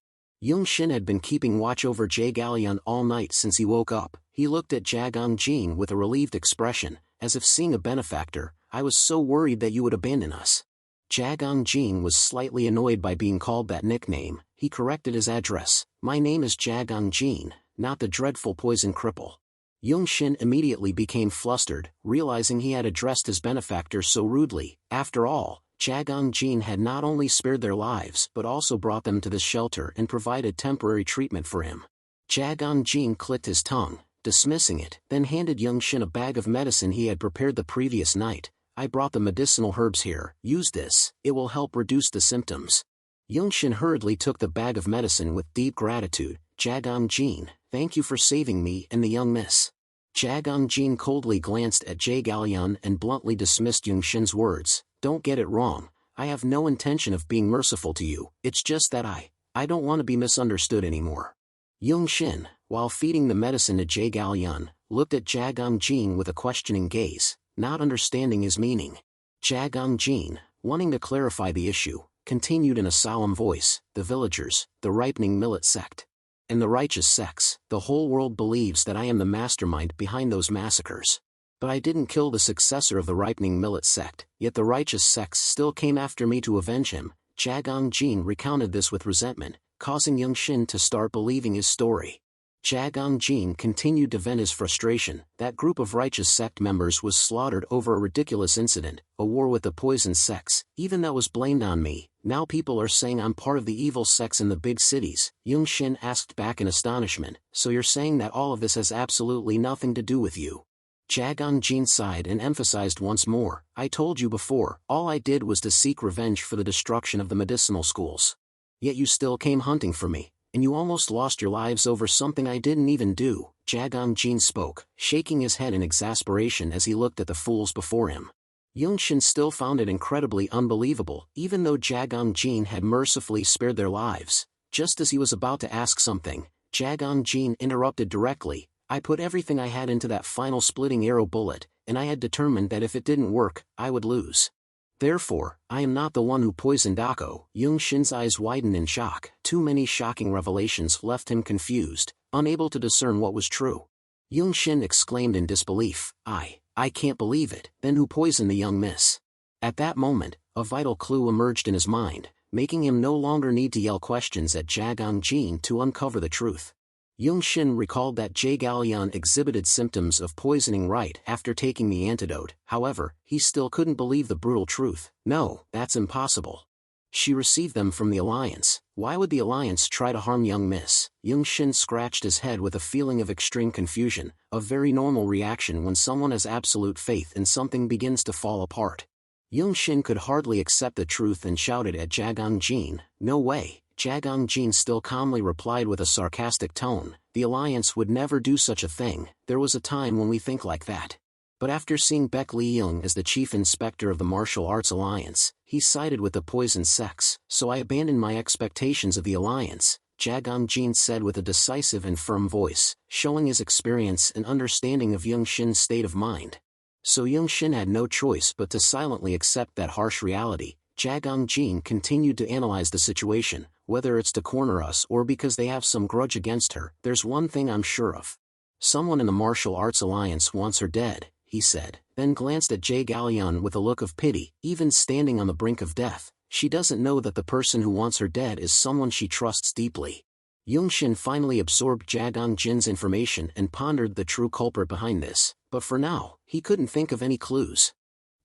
Yung Shin had been keeping watch over Jae all night since he woke up. He looked at Jagan Jin with a relieved expression, as if seeing a benefactor. "I was so worried that you would abandon us." Jagan Jin was slightly annoyed by being called that nickname. He corrected his address. "My name is Jagan Jin, not the dreadful poison cripple." Yung Shin immediately became flustered, realizing he had addressed his benefactor so rudely. After all, Jagan Jin had not only spared their lives but also brought them to this shelter and provided temporary treatment for him. Jagan Jin clicked his tongue, dismissing it, then handed Yung Shin a bag of medicine he had prepared the previous night. "I brought the medicinal herbs here. Use this, it will help reduce the symptoms." Yung Shin hurriedly took the bag of medicine with deep gratitude. "Jagan Jin, thank you for saving me and the young miss." Jagan Jin coldly glanced at Jae Galyeon and bluntly dismissed Yung Shin's words. "Don't get it wrong, I have no intention of being merciful to you, it's just that I don't want to be misunderstood anymore." Yung Shin, while feeding the medicine to Jae Galyeon, looked at Jagan Jin with a questioning gaze, not understanding his meaning. Jagan Jin, wanting to clarify the issue, continued in a solemn voice, "The villagers, the ripening millet sect, and the righteous sects, the whole world believes that I am the mastermind behind those massacres. But I didn't kill the successor of the ripening millet sect, yet the righteous sects still came after me to avenge him." Jagan Jin recounted this with resentment, causing Yung Shin to start believing his story. Jagan Jin continued to vent his frustration. "That group of righteous sect members was slaughtered over a ridiculous incident, a war with the poison sects. Even that was blamed on me. Now people are saying I'm part of the evil sects in the big cities." Yung Shin asked back in astonishment, "So you're saying that all of this has absolutely nothing to do with you?" Jagan Jin sighed and emphasized once more, "I told you before, all I did was to seek revenge for the destruction of the medicinal schools. Yet you still came hunting for me. And you almost lost your lives over something I didn't even do." Jagan Jin spoke, shaking his head in exasperation as he looked at the fools before him. Yung Shin still found it incredibly unbelievable, even though Jagan Jin had mercifully spared their lives. Just as he was about to ask something, Jagan Jin interrupted directly. "I put everything I had into that final splitting arrow bullet, and I had determined that if it didn't work, I would lose. Therefore, I am not the one who poisoned Dako." Yung Shin's eyes widened in shock. Too many shocking revelations left him confused, unable to discern what was true. Yung Shin exclaimed in disbelief, I can't believe it. Then who poisoned the young miss?" At that moment, a vital clue emerged in his mind, making him no longer need to yell questions at Jagan Jin to uncover the truth. Yung Shin recalled that Jae Galyeon exhibited symptoms of poisoning right after taking the antidote. However, he still couldn't believe the brutal truth. "No, that's impossible. She received them from the Alliance. Why would the Alliance try to harm young miss?" Yung Shin scratched his head with a feeling of extreme confusion, a very normal reaction when someone has absolute faith and something begins to fall apart. Yung Shin could hardly accept the truth and shouted at Jagan Jin, "No way." Jagan Jin still calmly replied with a sarcastic tone, "The Alliance would never do such a thing. There was a time when we think like that. But after seeing Baek Lee-young as the chief inspector of the Martial Arts Alliance, he sided with the poison sects, so I abandoned my expectations of the Alliance," Jagan Jin said with a decisive and firm voice, showing his experience and understanding of Yung Shin's state of mind. So Yung Shin had no choice but to silently accept that harsh reality. Jagan Jin continued to analyze the situation. "Whether it's to corner us or because they have some grudge against her, there's one thing I'm sure of. Someone in the Martial Arts Alliance wants her dead," he said, then glanced at Jae Galyeon with a look of pity. "Even standing on the brink of death, she doesn't know that the person who wants her dead is someone she trusts deeply." Yung Shin finally absorbed Jagan Jin's information and pondered the true culprit behind this. but for now, he couldn't think of any clues.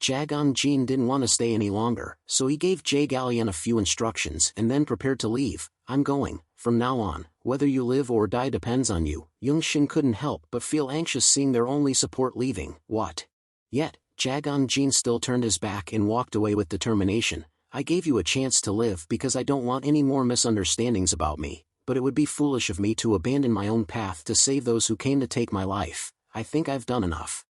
Jagan Jin didn't want to stay any longer, so he gave Jae Gallian a few instructions and then prepared to leave. I'm going, from now on, whether you live or die depends on you. Youngshin couldn't help but feel anxious seeing their only support leaving. What? Yet, Jagan Jin still turned his back and walked away with determination. I gave you a chance to live because I don't want any more misunderstandings about me, but it would be foolish of me to abandon my own path to save those who came to take my life. I think I've done enough.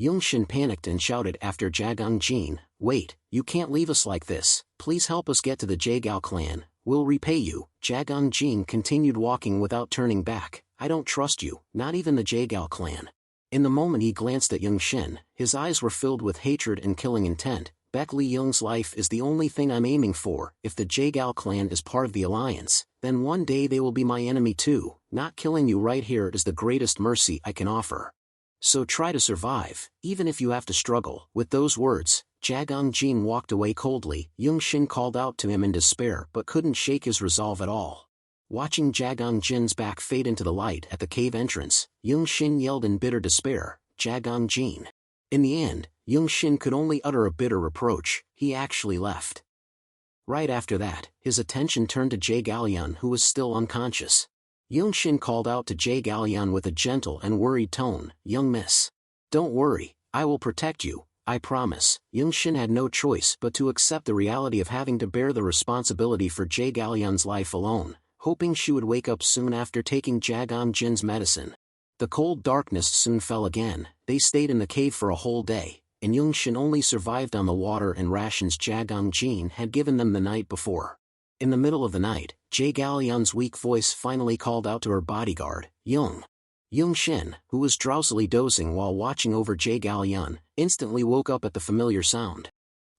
Youngshin panicked and shouted after Jagang Jin, wait, you can't leave us like this, please help us get to the Jaegao clan, we'll repay you. Jagang Jin continued walking without turning back. I don't trust you, not even the Jaegao clan. In the moment he glanced at Youngshin, his eyes were filled with hatred and killing intent. Baek Lee Young's life is the only thing I'm aiming for. If the Jaegao clan is part of the alliance, then one day they will be my enemy too. Not killing you right here is the greatest mercy I can offer. So try to survive, even if you have to struggle. With those words, Jagang Jin walked away coldly. Youngshin called out to him in despair but couldn't shake his resolve at all. Watching Jagang Jin's back fade into the light at the cave entrance, Youngshin yelled in bitter despair, Jagang Jin. In the end, Youngshin could only utter a bitter reproach. He actually left. Right after that, his attention turned to Jae Gallian, who was still unconscious. Youngshin called out to Jae Gallian with a gentle and worried tone, young miss. Don't worry, I will protect you, I promise. Youngshin had no choice but to accept the reality of having to bear the responsibility for Jae Gallian's life alone, hoping she would wake up soon after taking Jagang Jin's medicine. The cold darkness soon fell again. They stayed in the cave for a whole day, and Youngshin only survived on the water and rations Jagang Jin had given them the night before. In the middle of the night, Jae Gallian's weak voice finally called out to her bodyguard, Youngshin, who was drowsily dozing while watching over Jae Gallian, instantly woke up at the familiar sound.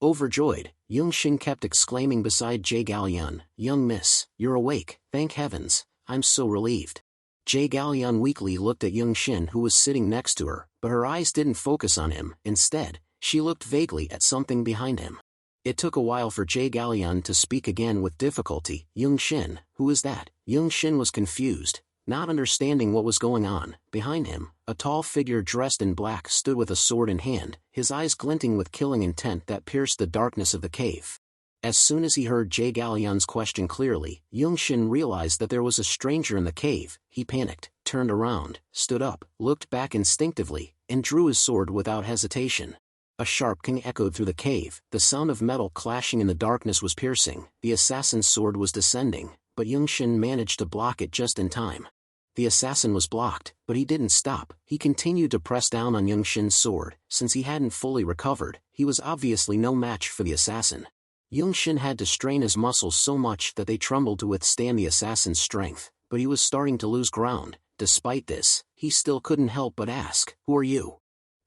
Overjoyed, Youngshin kept exclaiming beside Jae Gallian, young miss, you're awake, thank heavens, I'm so relieved. Jae Gallian weakly looked at Youngshin who was sitting next to her, but her eyes didn't focus on him. Instead, she looked vaguely at something behind him. It took a while for Jae Gallian to speak again with difficulty. Youngshin, who is that? Youngshin was confused, not understanding what was going on. Behind him, a tall figure dressed in black stood with a sword in hand, his eyes glinting with killing intent that pierced the darkness of the cave. As soon as he heard Jae Gallian's question clearly, Youngshin realized that there was a stranger in the cave. He panicked, turned around, stood up, looked back instinctively, and drew his sword without hesitation. A sharp king echoed through the cave. The sound of metal clashing in the darkness was piercing. The assassin's sword was descending, but Youngshin managed to block it just in time. The assassin was blocked, but he didn't stop. He continued to press down on Youngshin's sword. Since he hadn't fully recovered, he was obviously no match for the assassin. Youngshin had to strain his muscles so much that they trembled to withstand the assassin's strength, but he was starting to lose ground. Despite this, he still couldn't help but ask, who are you?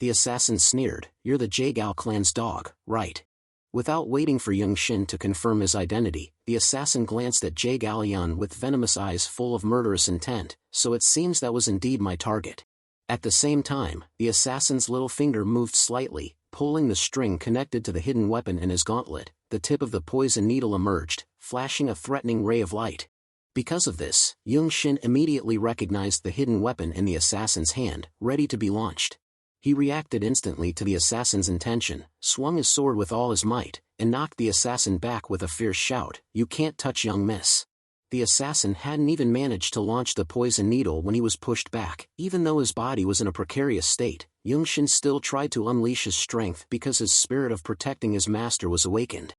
The assassin sneered, you're the Jaegao clan's dog, right? Without waiting for Youngshin to confirm his identity, the assassin glanced at Jae Gallian with venomous eyes full of murderous intent, so it seems that was indeed my target. At the same time, the assassin's little finger moved slightly, pulling the string connected to the hidden weapon in his gauntlet. The tip of the poison needle emerged, flashing a threatening ray of light. Because of this, Youngshin immediately recognized the hidden weapon in the assassin's hand, ready to be launched. He reacted instantly to the assassin's intention, swung his sword with all his might, and knocked the assassin back with a fierce shout, you can't touch young miss. The assassin hadn't even managed to launch the poison needle when he was pushed back. Even though his body was in a precarious state, Youngshin still tried to unleash his strength because his spirit of protecting his master was awakened.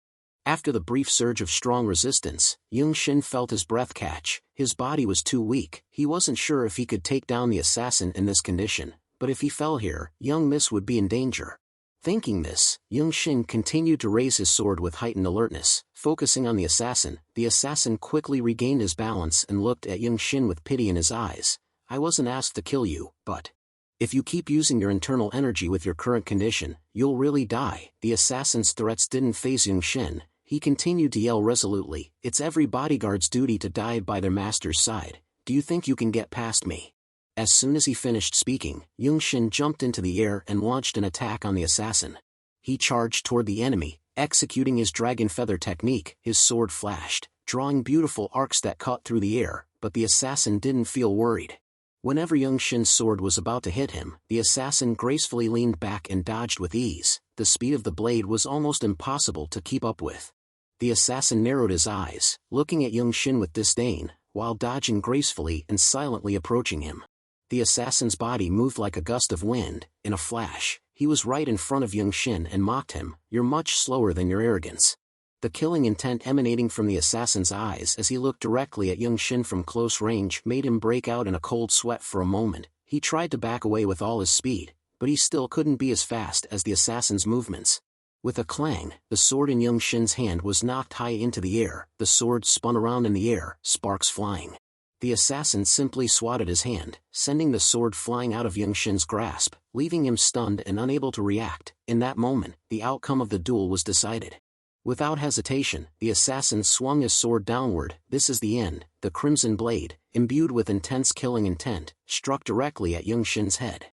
After the brief surge of strong resistance, Youngshin felt his breath catch. His body was too weak. He wasn't sure if he could take down the assassin in this condition, but if he fell here, young miss would be in danger. Thinking this, Youngshin continued to raise his sword with heightened alertness, focusing on the assassin. The assassin quickly regained his balance and looked at Youngshin with pity in his eyes. I wasn't asked to kill you, but if you keep using your internal energy with your current condition, you'll really die. The assassin's threats didn't faze Youngshin. He continued to yell resolutely, it's every bodyguard's duty to die by their master's side. Do you think you can get past me? As soon as he finished speaking, Youngshin jumped into the air and launched an attack on the assassin. He charged toward the enemy, executing his dragon feather technique. His sword flashed, drawing beautiful arcs that cut through the air, but the assassin didn't feel worried. Whenever Young Shin's sword was about to hit him, the assassin gracefully leaned back and dodged with ease. The speed of the blade was almost impossible to keep up with. The assassin narrowed his eyes, looking at Young Shin with disdain, while dodging gracefully and silently approaching him. The assassin's body moved like a gust of wind. In a flash, he was right in front of Young Shin and mocked him, "You're much slower than your arrogance." The killing intent emanating from the assassin's eyes as he looked directly at Young Shin from close range made him break out in a cold sweat for a moment. He tried to back away with all his speed, but he still couldn't be as fast as the assassin's movements. With a clang, the sword in Young Shin's hand was knocked high into the air. The sword spun around in the air, sparks flying. The assassin simply swatted his hand, sending the sword flying out of Young Shin's grasp, leaving him stunned and unable to react. In that moment, the outcome of the duel was decided. Without hesitation, the assassin swung his sword downward. This is the end. The crimson blade, imbued with intense killing intent, struck directly at Young Shin's head.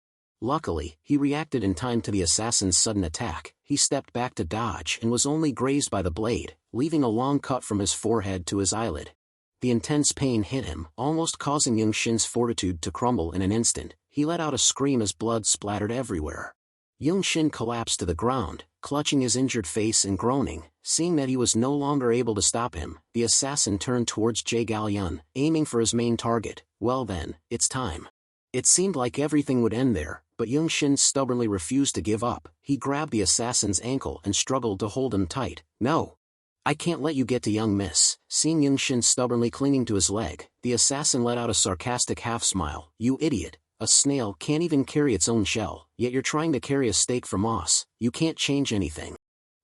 Luckily, he reacted in time to the assassin's sudden attack. He stepped back to dodge and was only grazed by the blade, leaving a long cut from his forehead to his eyelid. The intense pain hit him, almost causing Young Shin's fortitude to crumble in an instant. He let out a scream as blood splattered everywhere. Young Shin collapsed to the ground, clutching his injured face and groaning. Seeing that he was no longer able to stop him, the assassin turned towards Jae Gal-yun, aiming for his main target. "Well then, it's time." It seemed like everything would end there, but Young Shin stubbornly refused to give up. He grabbed the assassin's ankle and struggled to hold him tight. "No! I can't let you get to young miss." Seeing Young Shin stubbornly clinging to his leg, the assassin let out a sarcastic half-smile. "You idiot! A snail can't even carry its own shell, yet you're trying to carry a steak for moss. You can't change anything.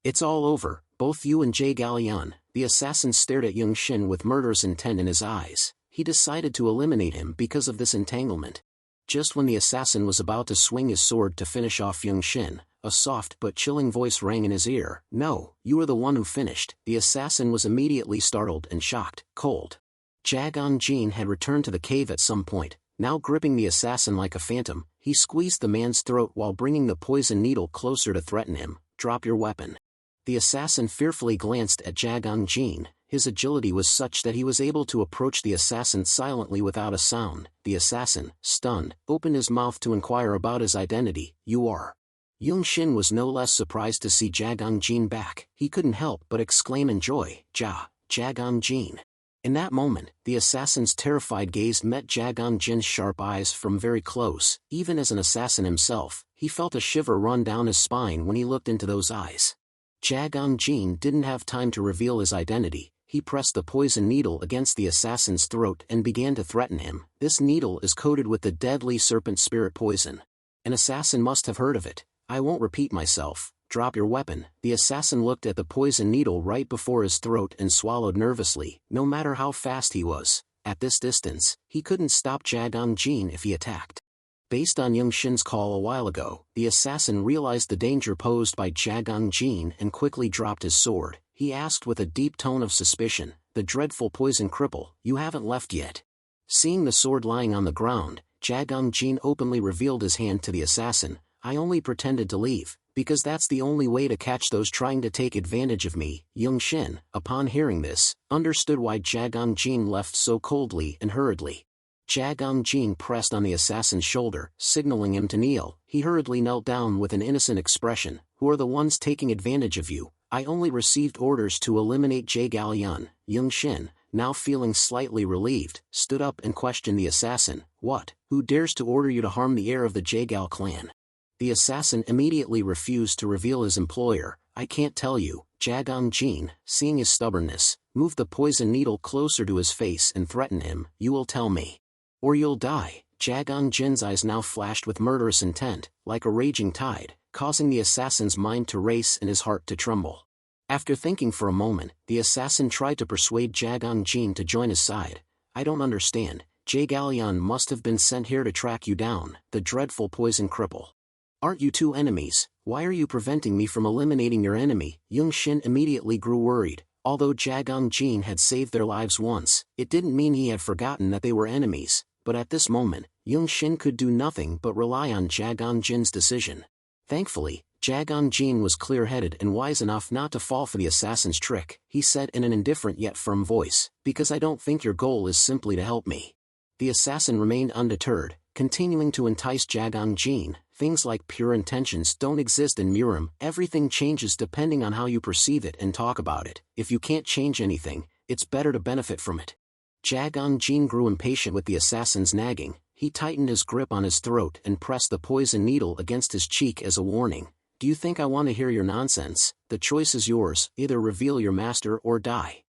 It's all over, both you and Jae Gal-yun." The assassin stared at Young Shin with murderous intent in his eyes. He decided to eliminate him because of this entanglement. Just when the assassin was about to swing his sword to finish off Young Shin, a soft but chilling voice rang in his ear. "No, you are the one who finished." The assassin was immediately startled and shocked. Cold. Jae-jin had returned to the cave at some point. Now gripping the assassin like a phantom, he squeezed the man's throat while bringing the poison needle closer to threaten him. "Drop your weapon." The assassin fearfully glanced at Jae-jin. His agility was such that he was able to approach the assassin silently without a sound. The assassin, stunned, opened his mouth to inquire about his identity. "You are..." Young Shin was no less surprised to see Jae-jin back. He couldn't help but exclaim in joy, Jae-jin." In that moment, the assassin's terrified gaze met Jae-jin's sharp eyes from very close. Even as an assassin himself, he felt a shiver run down his spine when he looked into those eyes. Jae-jin didn't have time to reveal his identity. He pressed the poison needle against the assassin's throat and began to threaten him. "This needle is coated with the deadly serpent spirit poison. An assassin must have heard of it. I won't repeat myself. Drop your weapon." The assassin looked at the poison needle right before his throat and swallowed nervously. No matter how fast he was, at this distance, he couldn't stop Jae-jin if he attacked. Based on Young Shin's call a while ago, the assassin realized the danger posed by Jae-jin and quickly dropped his sword. He asked with a deep tone of suspicion, "The dreadful poison cripple, you haven't left yet?" Seeing the sword lying on the ground, Jae-jin openly revealed his hand to the assassin. "I only pretended to leave, because that's the only way to catch those trying to take advantage of me." Young Shin, upon hearing this, understood why Jae-jin left so coldly and hurriedly. Jae-jin pressed on the assassin's shoulder, signaling him to kneel. He hurriedly knelt down with an innocent expression. "Who are the ones taking advantage of you? I only received orders to eliminate Jae Gal-yun." Young Shin, now feeling slightly relieved, stood up and questioned the assassin. "What? Who dares to order you to harm the heir of the Jae-gal clan?" The assassin immediately refused to reveal his employer. "I can't tell you." Jae-jin, seeing his stubbornness, moved the poison needle closer to his face and threatened him. "You will tell me, or you'll die." Jae-jin's eyes now flashed with murderous intent, like a raging tide, causing the assassin's mind to race and his heart to tremble. After thinking for a moment, the assassin tried to persuade Jae-jin to join his side. "I don't understand. Jae Gal-yun must have been sent here to track you down, the dreadful poison cripple. Aren't you two enemies? Why are you preventing me from eliminating your enemy?" Young Shin immediately grew worried. Although Jae-jin had saved their lives once, it didn't mean he had forgotten that they were enemies. But at this moment, Young Shin could do nothing but rely on Jae-jin's decision. Thankfully, Jae-jin was clear-headed and wise enough not to fall for the assassin's trick. He said in an indifferent yet firm voice, "Because I don't think your goal is simply to help me. The assassin remained undeterred, continuing to entice Jagang Jin. Things like pure intentions don't exist in Miram. Everything changes depending on how you perceive it and talk about it. If you can't change anything, it's better to benefit from it. Jagang Jin grew impatient with the assassin's nagging. He tightened his grip on his throat and pressed the poison needle against his cheek as a warning. Do you think I want to hear your nonsense? The choice is yours, either reveal your master or die.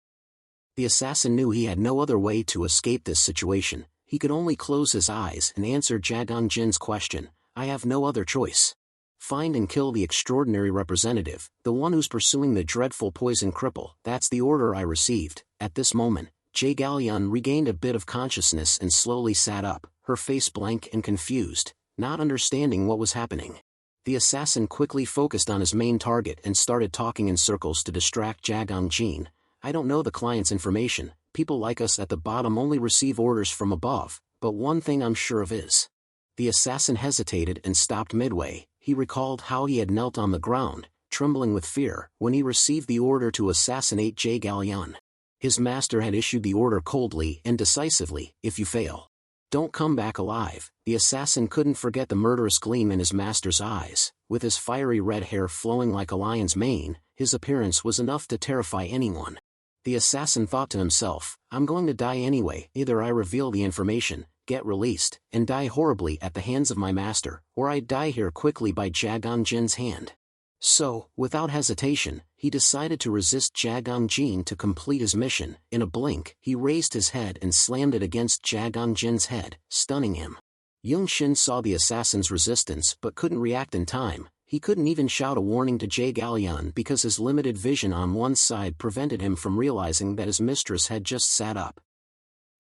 The assassin knew he had no other way to escape this situation. He could only close his eyes and answer Jagang Jin's question. I have no other choice. Find and kill the extraordinary representative, the one who's pursuing the dreadful poison cripple. That's the order I received. At this moment, Jae Galyeon regained a bit of consciousness and slowly sat up, her face blank and confused, not understanding what was happening. The assassin quickly focused on his main target and started talking in circles to distract Jagang Jin. I don't know the client's information. People like us at the bottom only receive orders from above, but one thing I'm sure of is. The assassin hesitated and stopped midway. He recalled how he had knelt on the ground, trembling with fear, when he received the order to assassinate Jae Galyeon. His master had issued the order coldly and decisively, if you fail, don't come back alive. The assassin couldn't forget the murderous gleam in his master's eyes. With his fiery red hair flowing like a lion's mane, his appearance was enough to terrify anyone. The assassin thought to himself, I'm going to die anyway. Either I reveal the information, get released, and die horribly at the hands of my master, or I die here quickly by Jagang Jin's hand. So, without hesitation, he decided to resist Jagang Jin to complete his mission. In a blink, he raised his head and slammed it against Jagang Jin's head, stunning him. Young Shin saw the assassin's resistance but couldn't react in time. He couldn't even shout a warning to Jae Galyeon because his limited vision on one side prevented him from realizing that his mistress had just sat up.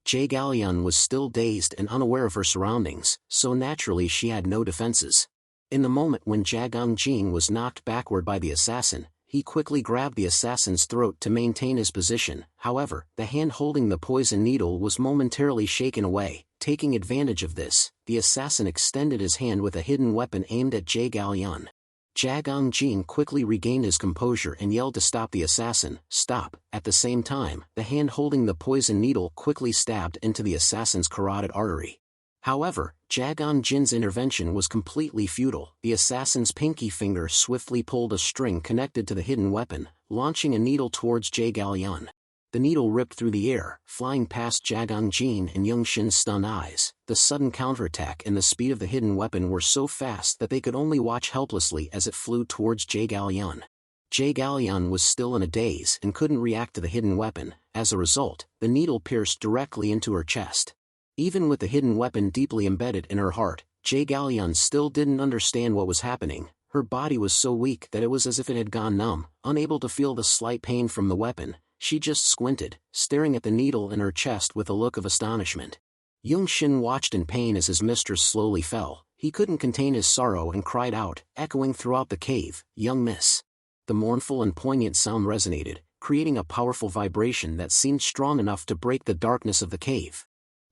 Jae Galyeon was still dazed and unaware of her surroundings, so naturally she had no defenses. In the moment when Jagang Jin was knocked backward by the assassin, he quickly grabbed the assassin's throat to maintain his position. However, the hand holding the poison needle was momentarily shaken away. Taking advantage of this, the assassin extended his hand with a hidden weapon aimed at Jae Galyeon. Jagang Jin quickly regained his composure and yelled to stop the assassin. Stop! At the same time, the hand holding the poison needle quickly stabbed into the assassin's carotid artery. However, Jagang Jin's intervention was completely futile. The assassin's pinky finger swiftly pulled a string connected to the hidden weapon, launching a needle towards Jae Galyeon. The needle ripped through the air, flying past Jagang Jin and Young Shin's stunned eyes. The sudden counterattack and the speed of the hidden weapon were so fast that they could only watch helplessly as it flew towards Jae Galyeon. Jae Galyeon was still in a daze and couldn't react to the hidden weapon. As a result, the needle pierced directly into her chest. Even with the hidden weapon deeply embedded in her heart, Jae Galyeon still didn't understand what was happening. Her body was so weak that it was as if it had gone numb, unable to feel the slight pain from the weapon. She just squinted, staring at the needle in her chest with a look of astonishment. Young Shin watched in pain as his mistress slowly fell. He couldn't contain his sorrow and cried out, echoing throughout the cave, "Young miss." The mournful and poignant sound resonated, creating a powerful vibration that seemed strong enough to break the darkness of the cave.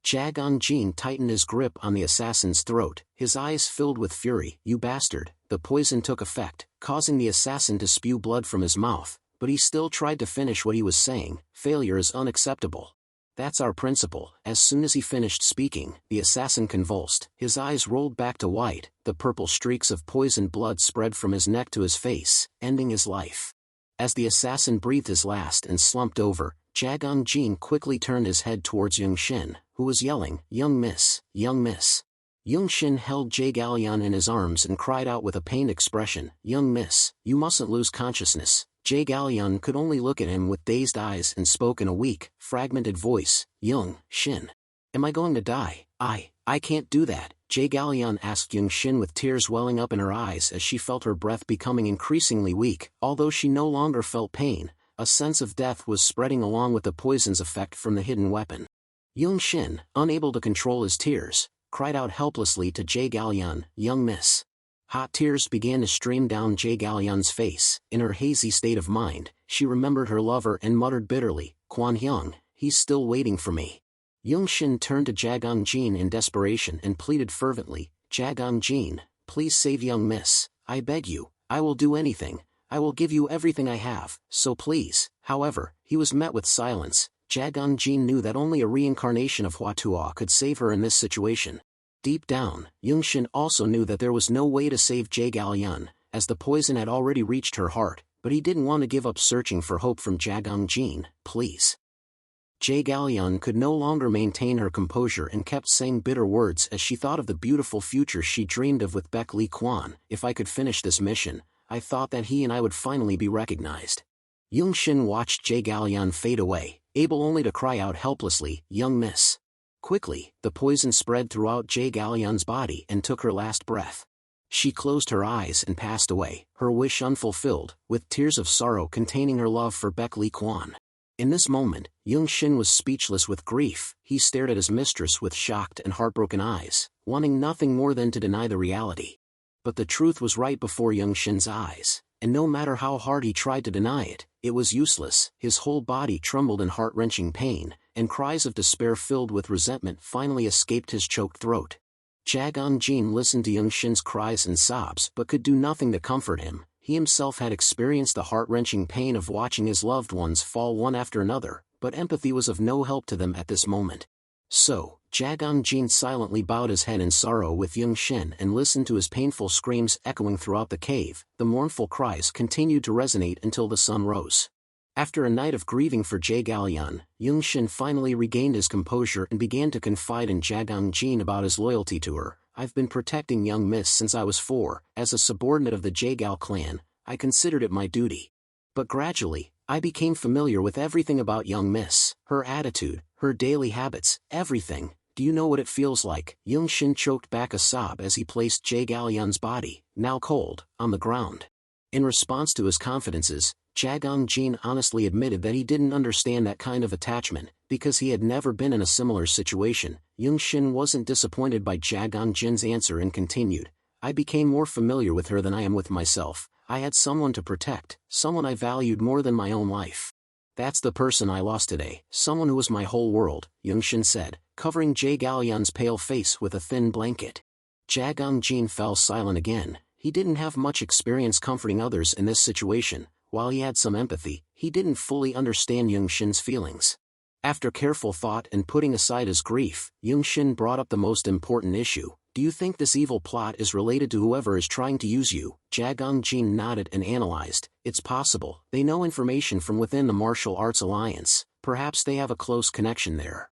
Jagang Jin tightened his grip on the assassin's throat, his eyes filled with fury. "You bastard!" The poison took effect, causing the assassin to spew blood from his mouth, but he still tried to finish what he was saying. "Failure is unacceptable. That's our principle." As soon as he finished speaking, the assassin convulsed, his eyes rolled back to white, the purple streaks of poisoned blood spread from his neck to his face, ending his life. As the assassin breathed his last and slumped over, Jagang Jin quickly turned his head towards Young Shin, who was yelling, "Young miss, young miss." Young Shin held Jae Galyeon in his arms and cried out with a pained expression, "Young miss, you mustn't lose consciousness." Jae Galyeon could only look at him with dazed eyes and spoke in a weak, fragmented voice, "Young Shin, am I going to die?" I can't do that," Jae Galyeon asked Young Shin with tears welling up in her eyes as she felt her breath becoming increasingly weak. Although she no longer felt pain, a sense of death was spreading along with the poison's effect from the hidden weapon. Young Shin, unable to control his tears, cried out helplessly to Jae Galyeon, "Young miss." Hot tears began to stream down Jae Galyeon's face. In her hazy state of mind, she remembered her lover and muttered bitterly, "Kwan Hyung, he's still waiting for me." Young Shin turned to Jagang Jin in desperation and pleaded fervently, "Jagang Jin, please save young miss. I beg you, I will do anything. I will give you everything I have, so please." However, he was met with silence. Jae Jin knew that only a reincarnation of Hua could save her in this situation. Deep down, Shin also knew that there was no way to save Jae, as the poison had already reached her heart, but he didn't want to give up searching for hope from Jae Jin. Please. Jae could no longer maintain her composure and kept saying bitter words as she thought of the beautiful future she dreamed of with Baek Lee Kwan. If I could finish this mission, I thought that he and I would finally be recognized. Shin watched Jae fade away, able only to cry out helplessly, "Young miss." Quickly, the poison spread throughout Jae body and took her last breath. She closed her eyes and passed away, her wish unfulfilled, with tears of sorrow containing her love for Baek Lee Kwan. In this moment, Shin was speechless with grief. He stared at his mistress with shocked and heartbroken eyes, wanting nothing more than to deny the reality. But the truth was right before Shin's eyes, and no matter how hard he tried to deny it, it was useless. His whole body trembled in heart-wrenching pain, and cries of despair filled with resentment finally escaped his choked throat. Jae Jin listened to Shin's cries and sobs but could do nothing to comfort him. He himself had experienced the heart-wrenching pain of watching his loved ones fall one after another, but empathy was of no help to them at this moment. So, Jae Jin silently bowed his head in sorrow with Shin and listened to his painful screams echoing throughout the cave. The mournful cries continued to resonate until the sun rose. After a night of grieving for Jae Shin finally regained his composure and began to confide in Jae Jin about his loyalty to her. "I've been protecting young miss since I was 4, as a subordinate of the Jae clan, I considered it my duty. But gradually, I became familiar with everything about young miss, her attitude, her daily habits, everything. Do you know what it feels like?" Shin choked back a sob as he placed Jae body, now cold, on the ground. In response to his confidences, Jae Jin honestly admitted that he didn't understand that kind of attachment, because he had never been in a similar situation. Shin wasn't disappointed by Jae Jin's answer and continued, "I became more familiar with her than I am with myself. I had someone to protect, someone I valued more than my own life. That's the person I lost today, someone who was my whole world," Shin said, covering Jae pale face with a thin blanket. Jae Jin fell silent again. He didn't have much experience comforting others in this situation. While he had some empathy, he didn't fully understand Shin's feelings. After careful thought and putting aside his grief, Shin brought up the most important issue. "Do you think this evil plot is related to whoever is trying to use you?" Jae Jin nodded and analyzed. "It's possible. They know information from within the martial arts alliance. Perhaps they have a close connection there."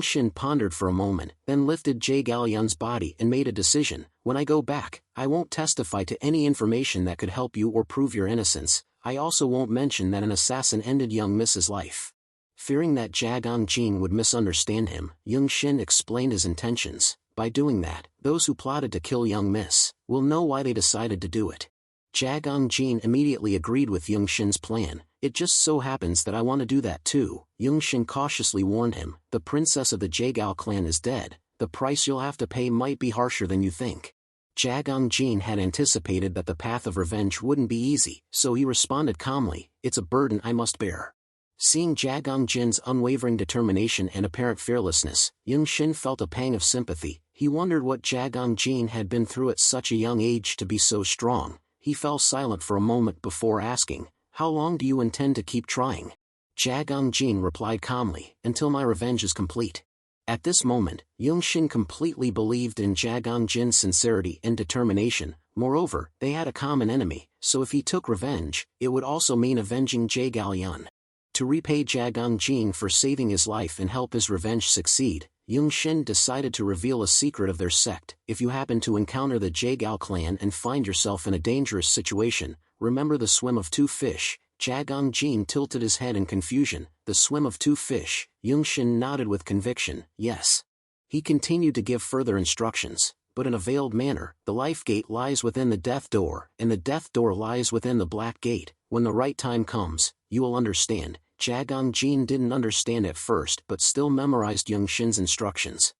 Shin pondered for a moment, then lifted Jae body and made a decision. "When I go back, I won't testify to any information that could help you or prove your innocence. I also won't mention that an assassin ended young Miss's life." Fearing that Jae Jin would misunderstand him, Shin explained his intentions. "By doing that, those who plotted to kill young Miss will know why they decided to do it." Jae Jin immediately agreed with Shin's plan. "It just so happens that I want to do that too." Shin cautiously warned him, "The princess of the Jae clan is dead. The price you'll have to pay might be harsher than you think." Jae Jin had anticipated that the path of revenge wouldn't be easy, so he responded calmly, "It's a burden I must bear." Seeing Jae Jin's unwavering determination and apparent fearlessness, Shin felt a pang of sympathy. He wondered what Jae Jin had been through at such a young age to be so strong. He fell silent for a moment before asking, "How long do you intend to keep trying?" Jae Jin replied calmly, "Until my revenge is complete." At this moment, Shin completely believed in Jae Jin's sincerity and determination. Moreover, they had a common enemy, so if he took revenge, it would also mean avenging Jae. To repay Jae Jin for saving his life and help his revenge succeed, Shin decided to reveal a secret of their sect. "If you happen to encounter the Jae clan and find yourself in a dangerous situation, remember the swim of 2 fish. Jae Jin tilted his head in confusion. "The swim of 2 fish." Shin nodded with conviction, "Yes." He continued to give further instructions, but in a veiled manner. "The life gate lies within the death door, and the death door lies within the black gate. When the right time comes, you will understand." Jae Jin didn't understand at first but still memorized Shin's instructions.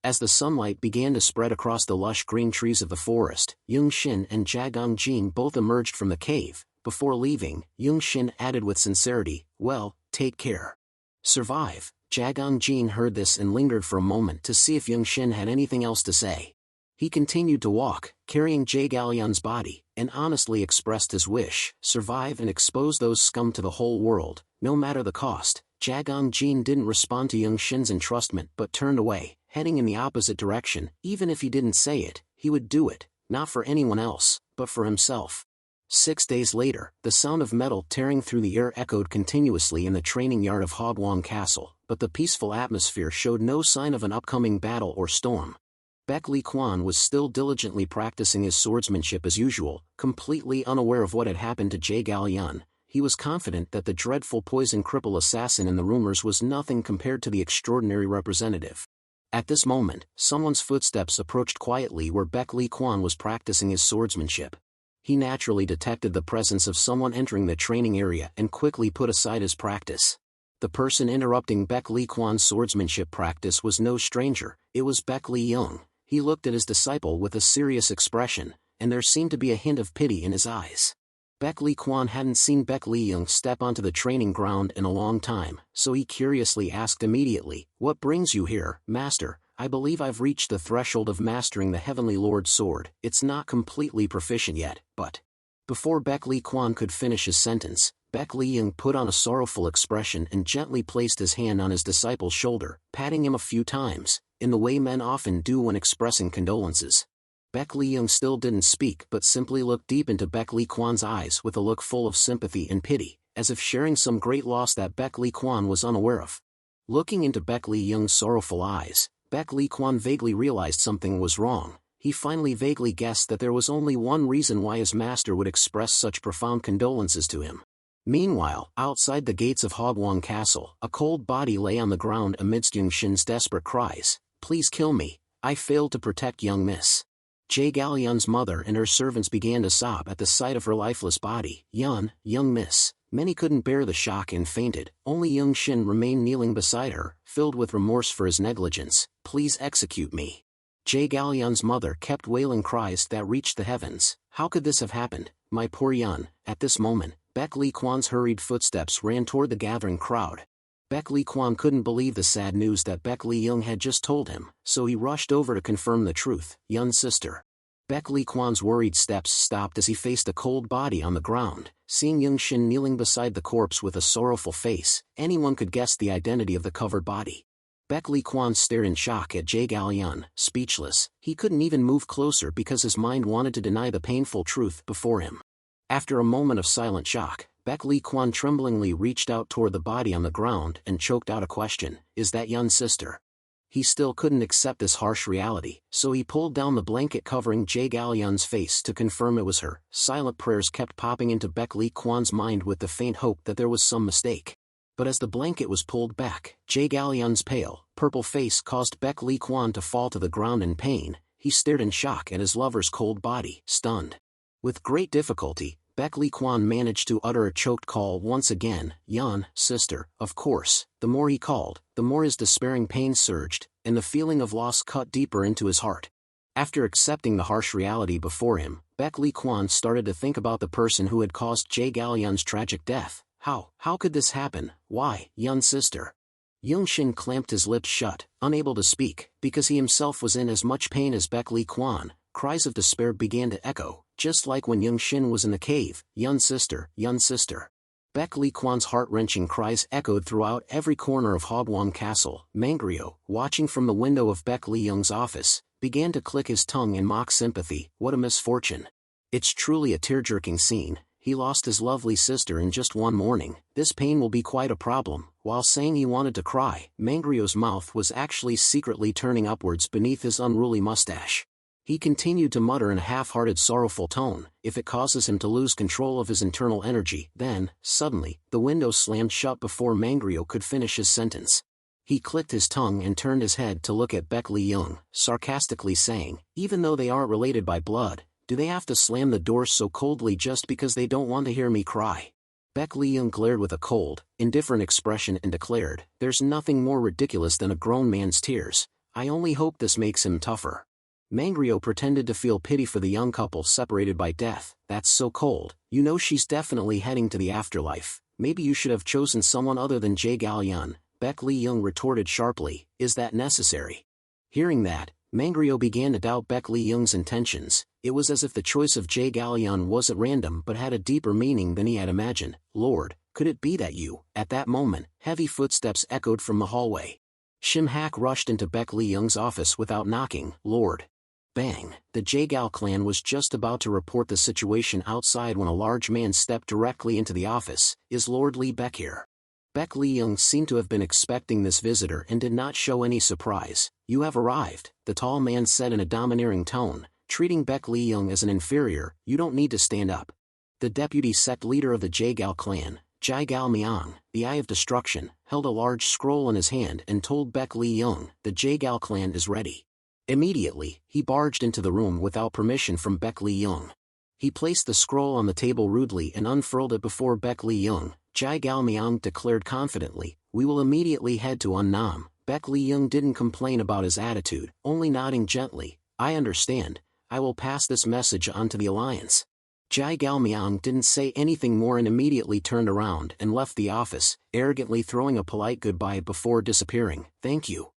As the sunlight began to spread across the lush green trees of the forest, Shin and Jae Jin both emerged from the cave. Before leaving, Shin added with sincerity, "Well, take care. Survive." Jae Jin heard this and lingered for a moment to see if Shin had anything else to say. He continued to walk, carrying Jae body, and honestly expressed his wish, "Survive and expose those scum to the whole world, no matter the cost." Jagang Jin didn't respond to Young Shin's entrustment but turned away, heading in the opposite direction. Even if he didn't say it, he would do it, not for anyone else, but for himself. 6 days later, the sound of metal tearing through the air echoed continuously in the training yard of Hogwang Castle, but the peaceful atmosphere showed no sign of an upcoming battle or storm. Baek Lee Kwan was still diligently practicing his swordsmanship as usual, completely unaware of what had happened to Jae Gal-yun. He was confident that the dreadful poison cripple assassin in the rumors was nothing compared to the extraordinary representative. At this moment, someone's footsteps approached quietly where Baek Lee Kwan was practicing his swordsmanship. He naturally detected the presence of someone entering the training area and quickly put aside his practice. The person interrupting Baek Lee Kwan's swordsmanship practice was no stranger, it was Baek Lee Young. He looked at his disciple with a serious expression, and there seemed to be a hint of pity in his eyes. Baek Lee Kwan hadn't seen Baek Lee Young step onto the training ground in a long time, so he curiously asked immediately, "What brings you here, Master? I believe I've reached the threshold of mastering the Heavenly Lord's sword. It's not completely proficient yet, but..." Before Baek Lee Kwan could finish his sentence, Baek Lee Young put on a sorrowful expression and gently placed his hand on his disciple's shoulder, patting him a few times, in the way men often do when expressing condolences. Baek Lee Young still didn't speak but simply looked deep into Baek Lee Kwan's eyes with a look full of sympathy and pity, as if sharing some great loss that Baek Lee Kwan was unaware of. Looking into Baek Lee Young's sorrowful eyes, Baek Lee Kwan vaguely realized something was wrong. He finally vaguely guessed that there was only one reason why his master would express such profound condolences to him. Meanwhile, outside the gates of Hogwang Castle, a cold body lay on the ground amidst Young Shin's desperate cries, "Please kill me, I failed to protect young Miss." Jae Gal-yun's mother and her servants began to sob at the sight of her lifeless body. Young Miss. Many couldn't bear the shock and fainted. Only Young Shin remained kneeling beside her, filled with remorse for his negligence. "Please execute me." Jae Gal-yun's mother kept wailing cries that reached the heavens. "How could this have happened, my poor Yun?" At this moment, Baek Lee Kwan's hurried footsteps ran toward the gathering crowd. Baek Lee Kwan couldn't believe the sad news that Baek Lee Young had just told him, so he rushed over to confirm the truth. "Yun's sister." Baek Lee Kwan's worried steps stopped as he faced a cold body on the ground. Seeing Young Shin kneeling beside the corpse with a sorrowful face, anyone could guess the identity of the covered body. Baek Lee Kwan stared in shock at Jae Gal-yun, speechless. He couldn't even move closer because his mind wanted to deny the painful truth before him. After a moment of silent shock, Baek Lee Kwan tremblingly reached out toward the body on the ground and choked out a question, "Is that Yun's sister?" He still couldn't accept this harsh reality, so he pulled down the blanket covering Jae Gal-yun's face to confirm it was her. Silent prayers kept popping into Baek Lee Kwan's mind with the faint hope that there was some mistake. But as the blanket was pulled back, Jae Gal-yun's pale, purple face caused Baek Lee Kwan to fall to the ground in pain. He stared in shock at his lover's cold body, stunned. With great difficulty, Baek Lee Kwan managed to utter a choked call once again, "Yun, sister." Of course, the more he called, the more his despairing pain surged, and the feeling of loss cut deeper into his heart. After accepting the harsh reality before him, Baek Lee Kwan started to think about the person who had caused Jae Gal-yun's tragic death. How could this happen? Why, Yun's sister? Young Shin clamped his lips shut, unable to speak, because he himself was in as much pain as Baek Lee Kwan. Cries of despair began to echo, just like when Young Shin was in the cave. "Yun's sister, Yun's sister." Baek Lee Kwan's heart-wrenching cries echoed throughout every corner of Hogwang Castle. Mangryo, watching from the window of Baek Lee Young's office, began to click his tongue in mock sympathy. What a misfortune. It's truly a tear-jerking scene. He lost his lovely sister in just one morning. This pain will be quite a problem. While saying he wanted to cry, Mangryo's mouth was actually secretly turning upwards beneath his unruly mustache. He continued to mutter in a half-hearted sorrowful tone, "If it causes him to lose control of his internal energy." Then, suddenly, the window slammed shut before Mangryo could finish his sentence. He clicked his tongue and turned his head to look at Baek Lee Young, sarcastically saying, "Even though they aren't related by blood, do they have to slam the door so coldly just because they don't want to hear me cry?" Baek Lee Young glared with a cold, indifferent expression and declared, "There's nothing more ridiculous than a grown man's tears. I only hope this makes him tougher." Mangryo pretended to feel pity for the young couple separated by death. "That's so cold. You know she's definitely heading to the afterlife. Maybe you should have chosen someone other than Jae Gal-yun." Baek Lee Young retorted sharply, "Is that necessary?" Hearing that, Mangryo began to doubt Baek Lee Young's intentions. It was as if the choice of Jae Gal-yun wasn't random but had a deeper meaning than he had imagined. "Lord, could it be that you? At that moment, heavy footsteps echoed from the hallway. Shim Hak rushed into Baek Lee Young's office without knocking. Lord. Bang! The Jaegal clan was just about to report the situation outside when a large man stepped directly into the office. Is Lord Lee Baek here? Baek Lee Young seemed to have been expecting this visitor and did not show any surprise. You have arrived, the tall man said in a domineering tone, treating Baek Lee Young as an inferior. You don't need to stand up. The deputy sect leader of the Jaegal clan, Jaegal Myung, the Eye of Destruction, held a large scroll in his hand and told Baek Lee Young, the Jaegal clan is ready. Immediately, he barged into the room without permission from Baek Lee Young. He placed the scroll on the table rudely and unfurled it before Baek Lee Young. Jaegal Myung declared confidently, we will immediately head to Unnam. Baek Lee Young didn't complain about his attitude, only nodding gently. I understand. I will pass this message on to the Alliance. Jaegal Myung didn't say anything more and immediately turned around and left the office, arrogantly throwing a polite goodbye before disappearing. Thank you.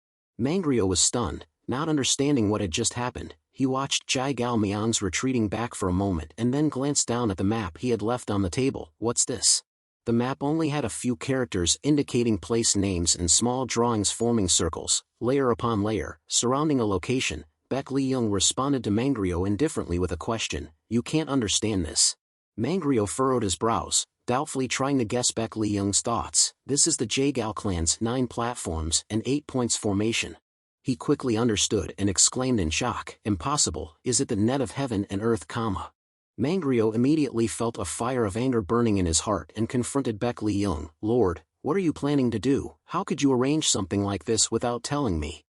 Mangryo was stunned, not understanding what had just happened. He watched Jaegal Myung's retreating back for a moment and then glanced down at the map he had left on the table. What's this? The map only had a few characters indicating place names and small drawings forming circles, layer upon layer, surrounding a location. Baek Lee Young responded to Mangryo indifferently with a question. You can't understand this. Mangryo furrowed his brows, doubtfully trying to guess Baek Lee Young's thoughts. This is the Jaegal clan's 9 platforms and 8 points formation. He quickly understood and exclaimed in shock. Impossible. Is it the net of heaven and earth, comma? Mangryo immediately felt a fire of anger burning in his heart and confronted Baek Lee Young. Lord, what are you planning to do? How could you arrange something like this without telling me?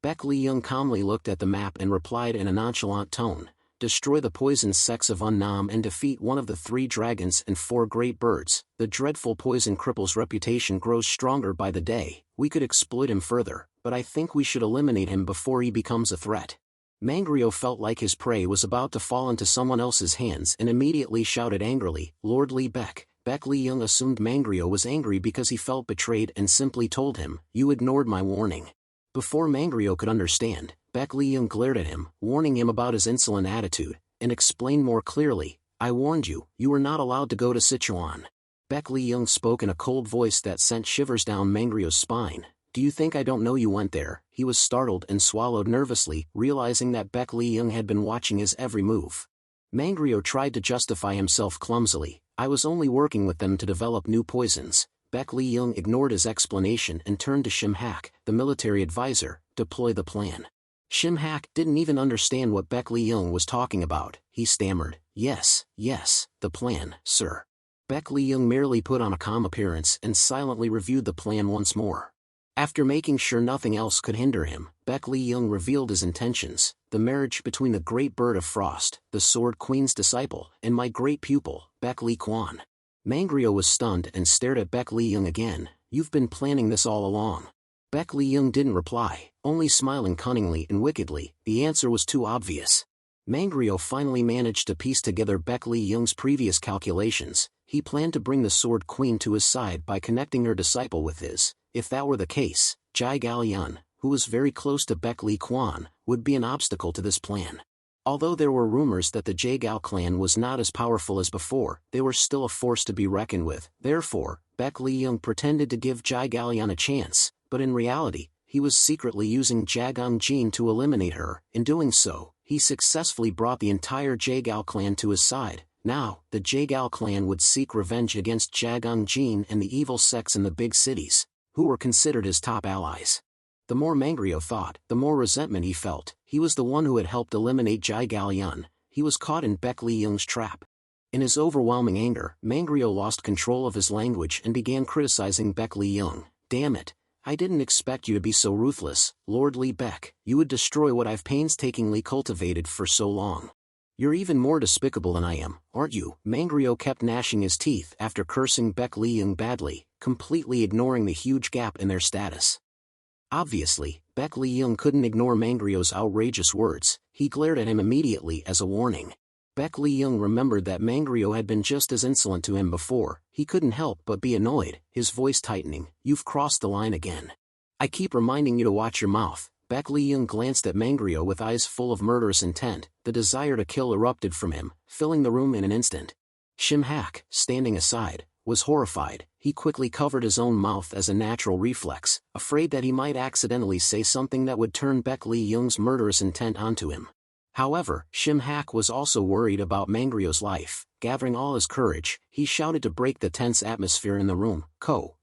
Baek Lee Young calmly looked at the map and replied in a nonchalant tone. Destroy the poison sects of Unnam and defeat one of the 3 dragons and 4 great birds. The dreadful poison cripple's reputation grows stronger by the day. We could exploit him further, but I think we should eliminate him before he becomes a threat. Mangryo felt like his prey was about to fall into someone else's hands and immediately shouted angrily, Lord Lee Baek. Baek Lee Young assumed Mangryo was angry because he felt betrayed and simply told him, you ignored my warning. Before Mangryo could understand, Baek Lee Young glared at him, warning him about his insolent attitude, and explained more clearly, I warned you, you were not allowed to go to Sichuan. Baek Lee Young spoke in a cold voice that sent shivers down Mangryo's spine. Do you think I don't know you went there? He was startled and swallowed nervously, realizing that Baek Lee Young had been watching his every move. Mangryo tried to justify himself clumsily. I was only working with them to develop new poisons. Baek Lee Young ignored his explanation and turned to Shim Hak, the military advisor. Deploy the plan. Shim Hak didn't even understand what Baek Lee Young was talking about. He stammered, yes, the plan, sir. Baek Lee Young merely put on a calm appearance and silently reviewed the plan once more. After making sure nothing else could hinder him, Baek Lee Young revealed his intentions. The marriage between the great bird of frost, the Sword Queen's disciple, and my great pupil, Baek Lee Kwan. Mangryo was stunned and stared at Baek Lee Young again. You've been planning this all along. Baek Lee Young didn't reply, only smiling cunningly and wickedly. The answer was too obvious. Mangryo finally managed to piece together Baek Lee Young's previous calculations. He planned to bring the Sword Queen to his side by connecting her disciple with his. If that were the case, Jaegal Yun, who was very close to Baek Lee Kwan, would be an obstacle to this plan. Although there were rumors that the Jaegal clan was not as powerful as before, they were still a force to be reckoned with. Therefore, Baek Lee Young pretended to give Jaegal Yun a chance, but in reality, he was secretly using Jagang Jin to eliminate her. In doing so, he successfully brought the entire Jaegal clan to his side. Now, the Jaegal clan would seek revenge against Jagang Jin and the evil sects in the big cities, who were considered his top allies. The more Mangryo thought, the more resentment he felt. He was the one who had helped eliminate Jaegal Yun. He was caught in Baek Lee Young's trap. In his overwhelming anger, Mangryo lost control of his language and began criticizing Baek Lee Young. Damn it. I didn't expect you to be so ruthless, Lord Lee Baek. You would destroy what I've painstakingly cultivated for so long. You're even more despicable than I am, aren't you? Mangryo kept gnashing his teeth after cursing Baek Lee Young badly, completely ignoring the huge gap in their status. Obviously, Baek Lee Young couldn't ignore Mangryo's outrageous words. He glared at him immediately as a warning. Baek Lee Young remembered that Mangryo had been just as insolent to him before. He couldn't help but be annoyed, his voice tightening. You've crossed the line again. I keep reminding you to watch your mouth. Baek Lee Young glanced at Mangryo with eyes full of murderous intent. The desire to kill erupted from him, filling the room in an instant. Shim Hak, standing aside, was horrified. He quickly covered his own mouth as a natural reflex, afraid that he might accidentally say something that would turn Baek Lee-young's murderous intent onto him. However, Shim-hak was also worried about Mangrio's life. Gathering all his courage, he shouted to break the tense atmosphere in the room,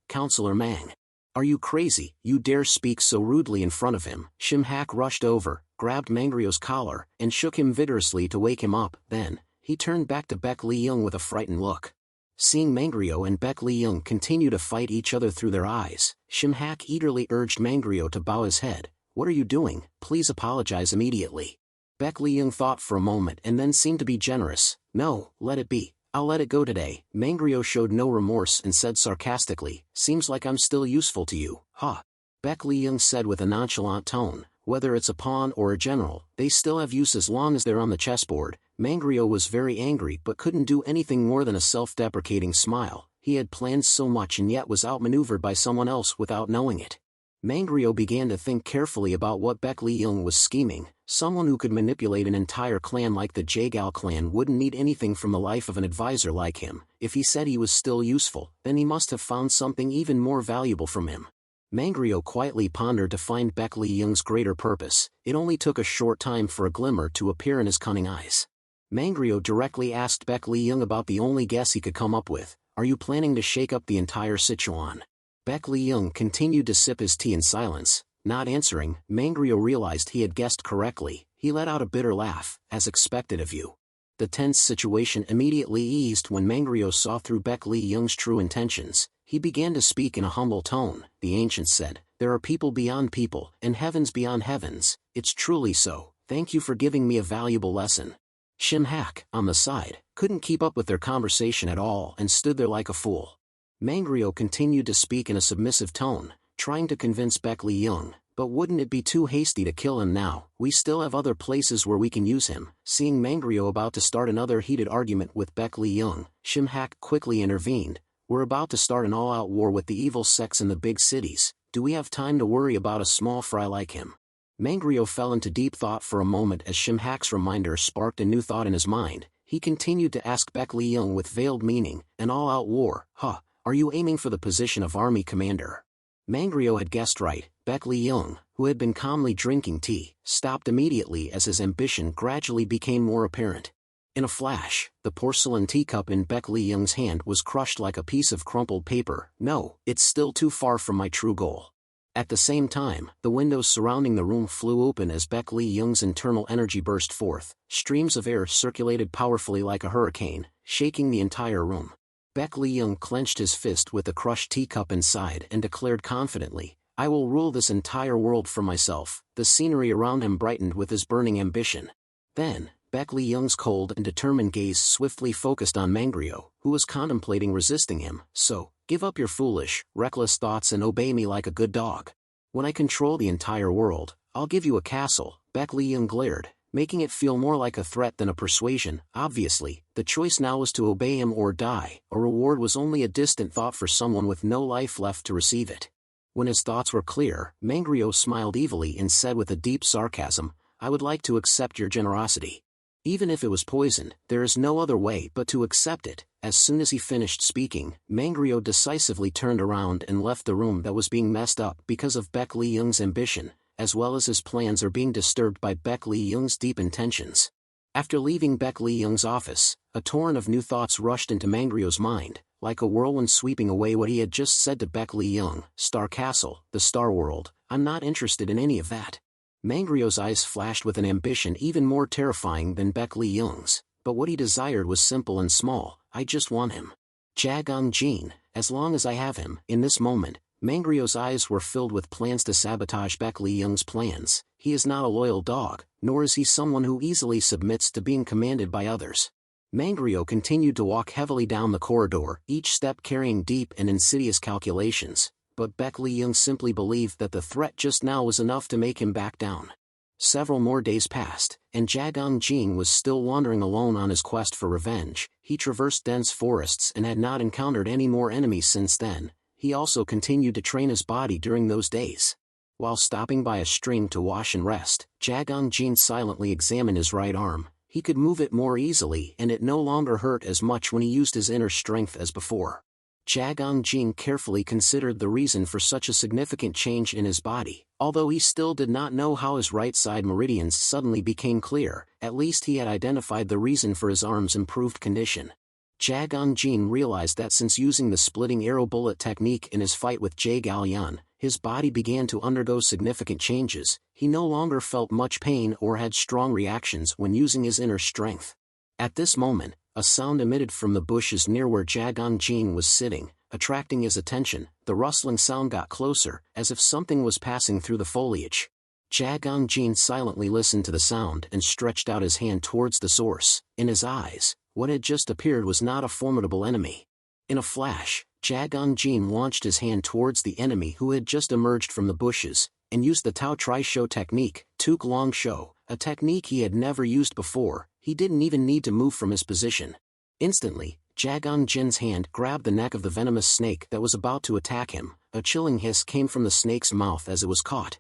"Counselor Mang. Are you crazy? You dare speak so rudely in front of him?" Shim-hak rushed over, grabbed Mangrio's collar, and shook him vigorously to wake him up. Then, he turned back to Baek Lee-young with a frightened look. Seeing Mangrio and Baek Lee-young continue to fight each other through their eyes, Shim-hak eagerly urged Mangrio to bow his head. "What are you doing? Please apologize immediately." Baek Lee-young thought for a moment and then seemed to be generous. "No, let it be. I'll let it go today." Mangrio showed no remorse and said sarcastically, "Seems like I'm still useful to you, huh?" Baek Lee-young said with a nonchalant tone, "Whether it's a pawn or a general, they still have use as long as they're on the chessboard." Mangrio was very angry but couldn't do anything more than a self-deprecating smile. He had planned so much and yet was outmaneuvered by someone else without knowing it. Mangrio began to think carefully about what Baek Lee-young was scheming. Someone who could manipulate an entire clan like the Jagal clan wouldn't need anything from the life of an advisor like him. If he said he was still useful, then he must have found something even more valuable from him. Mangrio quietly pondered to find Baek Lee-young's greater purpose. It only took a short time for a glimmer to appear in his cunning eyes. Mangrio directly asked Baek Lee-young about the only guess he could come up with. "Are you planning to shake up the entire Sichuan?" Baek Lee-young continued to sip his tea in silence. Not answering, Mangrio realized he had guessed correctly. He let out a bitter laugh, "As expected of you." The tense situation immediately eased when Mangrio saw through Baek Lee-young's true intentions. He began to speak in a humble tone. "The ancients said, there are people beyond people, and heavens beyond heavens. It's truly so. Thank you for giving me a valuable lesson." Shim-hak, on the side, couldn't keep up with their conversation at all and stood there like a fool. Mangrio continued to speak in a submissive tone, trying to convince Baek Lee-young, "But wouldn't it be too hasty to kill him now? We still have other places where we can use him." Seeing Mangrio about to start another heated argument with Baek Lee-young, Shim-hak quickly intervened. "We're about to start an all-out war with the evil sects in the big cities. Do we have time to worry about a small fry like him?" Mangrio fell into deep thought for a moment as Shim-hak's reminder sparked a new thought in his mind. He continued to ask Baek Lee-young with veiled meaning, "An all-out war, huh? Are you aiming for the position of army commander?" Mangrio had guessed right. Baek Lee-young, who had been calmly drinking tea, stopped immediately as his ambition gradually became more apparent. In a flash, the porcelain teacup in Baek Lee-young's hand was crushed like a piece of crumpled paper. "No, it's still too far from my true goal." At the same time, the windows surrounding the room flew open as Baek Lee-young's internal energy burst forth. Streams of air circulated powerfully like a hurricane, shaking the entire room. Baek Lee-young clenched his fist with the crushed teacup inside and declared confidently, "I will rule this entire world for myself." The scenery around him brightened with his burning ambition. Then, Baek Lee-young's cold and determined gaze swiftly focused on Mangrio, who was contemplating resisting him. "So, give up your foolish, reckless thoughts and obey me like a good dog. When I control the entire world, I'll give you a castle." Baek Lee-young glared, making it feel more like a threat than a persuasion. Obviously, the choice now was to obey him or die. A reward was only a distant thought for someone with no life left to receive it. When his thoughts were clear, Mangrio smiled evilly and said with a deep sarcasm, "I would like to accept your generosity. Even if it was poisoned, there is no other way but to accept it." As soon as he finished speaking, Mangrio decisively turned around and left the room that was being messed up because of Baek Lee-young's ambition, as well as his plans are being disturbed by Baek Lee-young's deep intentions. After leaving Baek Lee-young's office, a torrent of new thoughts rushed into Mangrio's mind, like a whirlwind sweeping away what he had just said to Baek Lee-young. "Star Castle, the Star World, I'm not interested in any of that." Mangrio's eyes flashed with an ambition even more terrifying than Baek Lee-young's, but what he desired was simple and small. "I just want him. Jagang Jin, as long as I have him." In this moment, Mangrio's eyes were filled with plans to sabotage Baek Lee-young's plans. He is not a loyal dog, nor is he someone who easily submits to being commanded by others. Mangrio continued to walk heavily down the corridor, each step carrying deep and insidious calculations, but Baek Lee-young simply believed that the threat just now was enough to make him back down. Several more days passed, and Jagang Jin was still wandering alone on his quest for revenge. He traversed dense forests and had not encountered any more enemies since then. He also continued to train his body during those days. While stopping by a stream to wash and rest, Jagang Jin silently examined his right arm. He could move it more easily and it no longer hurt as much when he used his inner strength as before. Jagang Jin carefully considered the reason for such a significant change in his body. Although he still did not know how his right side meridians suddenly became clear, at least he had identified the reason for his arm's improved condition. Jagang Jin realized that since using the splitting arrow bullet technique in his fight with Jae Galyan, his body began to undergo significant changes. He no longer felt much pain or had strong reactions when using his inner strength. At this moment, a sound emitted from the bushes near where Jagang Jin was sitting, attracting his attention. The rustling sound got closer, as if something was passing through the foliage. Jagang Jin silently listened to the sound and stretched out his hand towards the source. In his eyes, what had just appeared was not a formidable enemy. In a flash, Jagang Jin launched his hand towards the enemy who had just emerged from the bushes, and used the Tao Tri Shou technique, Tuk Long Shou, a technique he had never used before. He didn't even need to move from his position. Instantly, Jagang Jin's hand grabbed the neck of the venomous snake that was about to attack him. A chilling hiss came from the snake's mouth as it was caught.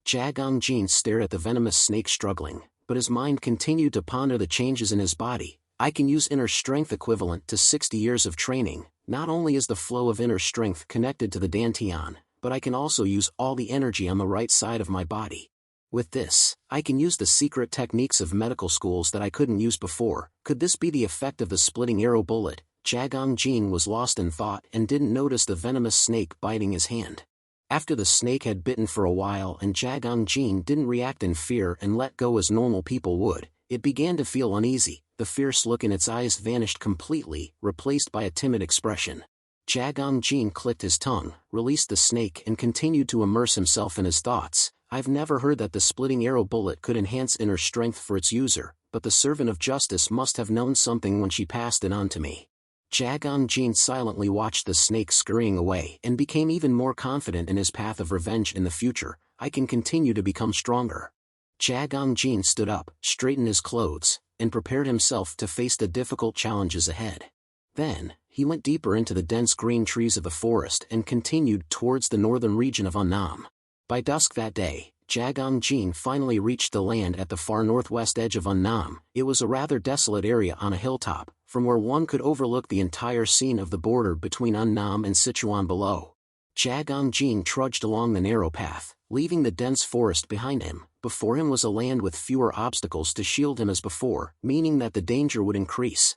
Jagang Jin stared at the venomous snake struggling, but his mind continued to ponder the changes in his body. I can use inner strength equivalent to 60 years of training. Not only is the flow of inner strength connected to the Dantian, but I can also use all the energy on the right side of my body. With this, I can use the secret techniques of medical schools that I couldn't use before. Could this be the effect of the splitting arrow bullet? Jagang Jin was lost in thought and didn't notice the venomous snake biting his hand. After the snake had bitten for a while and Jagang Jin didn't react in fear and let go as normal people would, it began to feel uneasy. The fierce look in its eyes vanished completely, replaced by a timid expression. Jagang Jin clicked his tongue, released the snake and continued to immerse himself in his thoughts. I've never heard that the splitting arrow bullet could enhance inner strength for its user, but the servant of justice must have known something when she passed it on to me. Jagang Jin silently watched the snake scurrying away and became even more confident in his path of revenge in the future. I can continue to become stronger. Jagang Jin stood up, straightened his clothes, and prepared himself to face the difficult challenges ahead. Then, he went deeper into the dense green trees of the forest and continued towards the northern region of Annam. By dusk that day, Jagang Jin finally reached the land at the far northwest edge of Annam. It was a rather desolate area on a hilltop, from where one could overlook the entire scene of the border between Annam and Sichuan below. Jagang Jin trudged along the narrow path, leaving the dense forest behind him. Before him was a land with fewer obstacles to shield him as before, meaning that the danger would increase.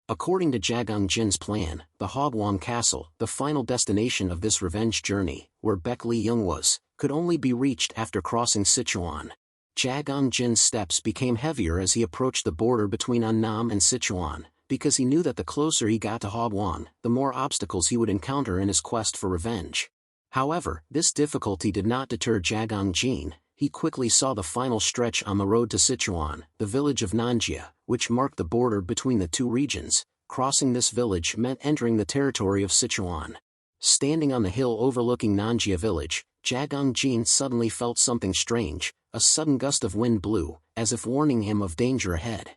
According to Jagang Jin's plan, the Hogwang Castle, the final destination of this revenge journey, where Baek Li Young was, could only be reached after crossing Sichuan. Jagang Jin's steps became heavier as he approached the border between Annam and Sichuan, because he knew that the closer he got to Hogwang, the more obstacles he would encounter in his quest for revenge. However, this difficulty did not deter Jagang Jin. He quickly saw the final stretch on the road to Sichuan, the village of Nanjia, which marked the border between the two regions. Crossing this village meant entering the territory of Sichuan. Standing on the hill overlooking Nanjia village, Jagang Jin suddenly felt something strange. A sudden gust of wind blew, as if warning him of danger ahead.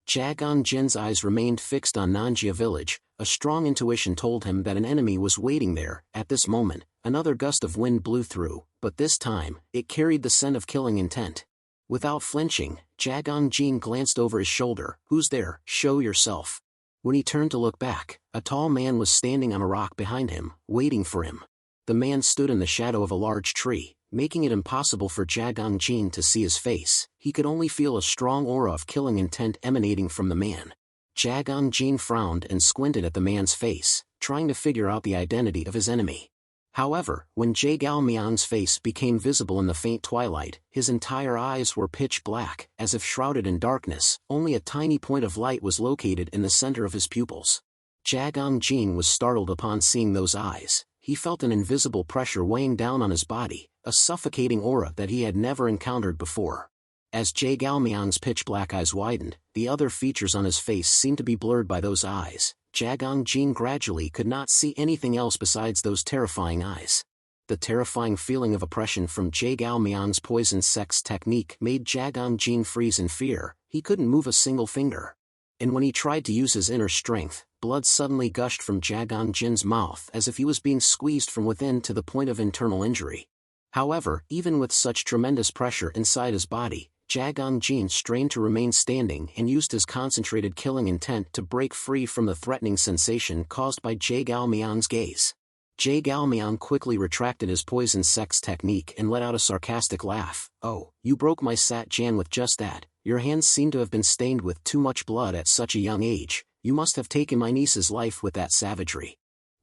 Jagang Jin's eyes remained fixed on Nanjia village. A strong intuition told him that an enemy was waiting there. At this moment, another gust of wind blew through, but this time, it carried the scent of killing intent. Without flinching, Jagang Jin glanced over his shoulder. Who's there? Show yourself. When he turned to look back, a tall man was standing on a rock behind him, waiting for him. The man stood in the shadow of a large tree, making it impossible for Jagang Jin to see his face. He could only feel a strong aura of killing intent emanating from the man. Jagang Jin frowned and squinted at the man's face, trying to figure out the identity of his enemy. However, when Jae Galmian's face became visible in the faint twilight, his entire eyes were pitch black, as if shrouded in darkness. Only a tiny point of light was located in the center of his pupils. Jagang Jin was startled upon seeing those eyes. He felt an invisible pressure weighing down on his body, a suffocating aura that he had never encountered before. As Jae Galmian's pitch-black eyes widened, the other features on his face seemed to be blurred by those eyes. Jagang Jin gradually could not see anything else besides those terrifying eyes. The terrifying feeling of oppression from Jae Galmian's poison sex technique made Jagang Jin freeze in fear. He couldn't move a single finger. And when he tried to use his inner strength, blood suddenly gushed from Jagang Jin's mouth as if he was being squeezed from within to the point of internal injury. However, even with such tremendous pressure inside his body, Jagang Jin strained to remain standing and used his concentrated killing intent to break free from the threatening sensation caused by Jae Galmian's gaze. Jae Galmian quickly retracted his poison sex technique and let out a sarcastic laugh. "Oh, you broke my Sat Jan with just that. Your hands seem to have been stained with too much blood at such a young age. You must have taken my niece's life with that savagery."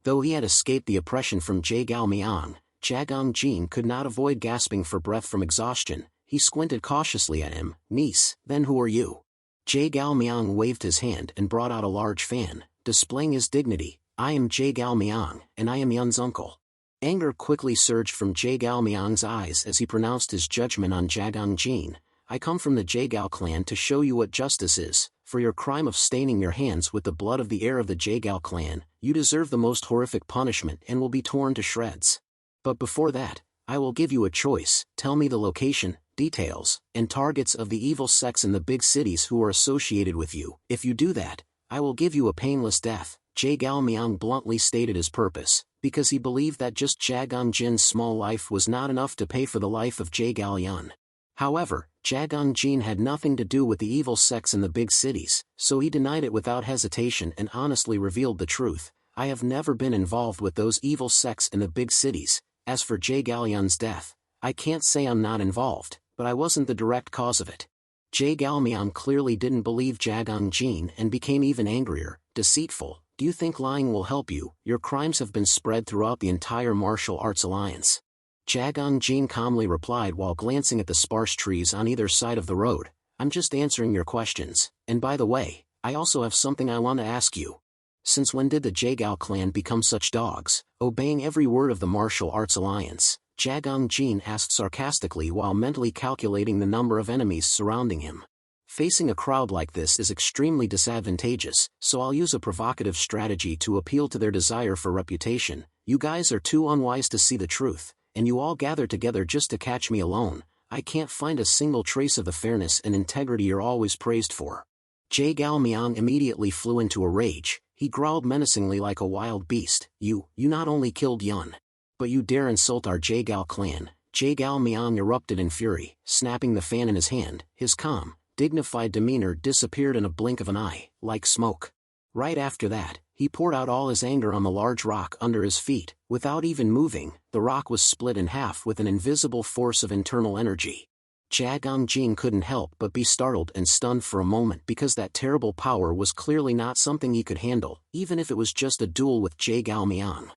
Though he had escaped the oppression from Jae Galmian, Jagang Jin could not avoid gasping for breath from exhaustion. He squinted cautiously at him. "Niece, then who are you?" Jae Galmian waved his hand and brought out a large fan, displaying his dignity. "I am Jae Galmian, and I am Yun's uncle." Anger quickly surged from Jae Galmian's eyes as he pronounced his judgment on Jagang Jin. "I come from the Jaegao clan to show you what justice is. For your crime of staining your hands with the blood of the heir of the Jaegao clan, you deserve the most horrific punishment and will be torn to shreds. But before that, I will give you a choice. Tell me the location, details, and targets of the evil sects in the big cities who are associated with you. If you do that, I will give you a painless death." Jae Galmian bluntly stated his purpose, because he believed that just Jagang Jin's small life was not enough to pay for the life of Jae Galyun. However, Jagang Jin had nothing to do with the evil sects in the big cities, so he denied it without hesitation and honestly revealed the truth. "I have never been involved with those evil sects in the big cities. As for Jae Galyun's death, I can't say I'm not involved, but I wasn't the direct cause of it." Jae Galmian clearly didn't believe Jagang Jin and became even angrier. "Deceitful, do you think lying will help you? Your crimes have been spread throughout the entire martial arts alliance." Jagang Jin calmly replied while glancing at the sparse trees on either side of the road. "I'm just answering your questions, and by the way, I also have something I want to ask you. Since when did the Jaegao clan become such dogs, obeying every word of the martial arts alliance?" Jagang Jin asked sarcastically while mentally calculating the number of enemies surrounding him. "Facing a crowd like this is extremely disadvantageous, so I'll use a provocative strategy to appeal to their desire for reputation. You guys are too unwise to see the truth, and you all gather together just to catch me alone. I can't find a single trace of the fairness and integrity you're always praised for." Jae Galmian immediately flew into a rage. He growled menacingly like a wild beast. You not only killed Yun, but you dare insult our Jaegao clan." Jae Galmian erupted in fury, snapping the fan in his hand. His calm, dignified demeanor disappeared in a blink of an eye, like smoke. Right after that, he poured out all his anger on the large rock under his feet. Without even moving, the rock was split in half with an invisible force of internal energy. Jagang Jin couldn't help but be startled and stunned for a moment because that terrible power was clearly not something he could handle, even if it was just a duel with Jae Galmian.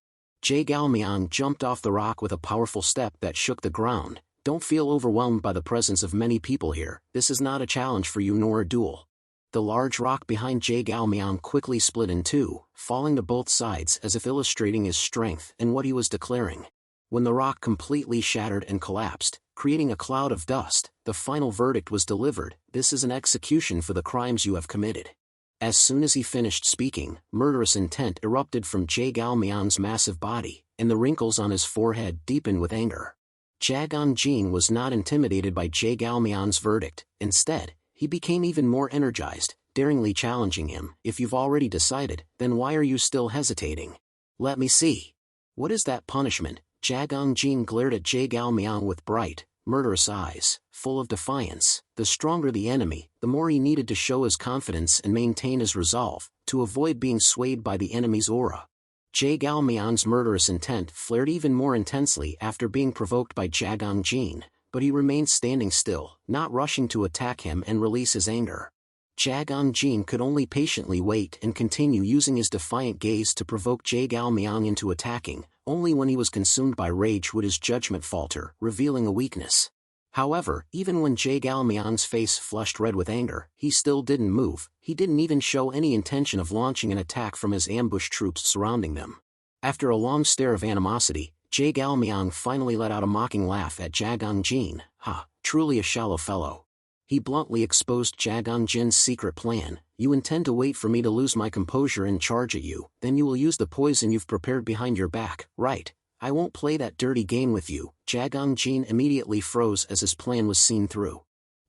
Jae Galmian jumped off the rock with a powerful step that shook the ground. "Don't feel overwhelmed by the presence of many people here. This is not a challenge for you nor a duel." The large rock behind Jae Galmian quickly split in two, falling to both sides as if illustrating his strength and what he was declaring. When the rock completely shattered and collapsed, creating a cloud of dust, the final verdict was delivered: "This is an execution for the crimes you have committed." As soon as he finished speaking, murderous intent erupted from Jae Galmian's massive body, and the wrinkles on his forehead deepened with anger. Jagang Jin was not intimidated by Jae Galmian's verdict. Instead, he became even more energized, daringly challenging him. "If you've already decided, then why are you still hesitating? Let me see. What is that punishment?" Jagang Jin glared at Jae Galmian with bright, murderous eyes, full of defiance. The stronger the enemy, the more he needed to show his confidence and maintain his resolve, to avoid being swayed by the enemy's aura. Jae Galmian's murderous intent flared even more intensely after being provoked by Jagang Jin, but he remained standing still, not rushing to attack him and release his anger. Jagang Jin could only patiently wait and continue using his defiant gaze to provoke Jae Galmian into attacking. Only when he was consumed by rage would his judgment falter, revealing a weakness. However, even when Jae Galmian's face flushed red with anger, he still didn't move. He didn't even show any intention of launching an attack from his ambush troops surrounding them. After a long stare of animosity, Jae Galmian finally let out a mocking laugh at Jagang Jin. "Ha, truly a shallow fellow." He bluntly exposed Jagang Jin's secret plan. "You intend to wait for me to lose my composure and charge at you, then you will use the poison you've prepared behind your back, right? I won't play that dirty game with you." Jagang Jin immediately froze as his plan was seen through.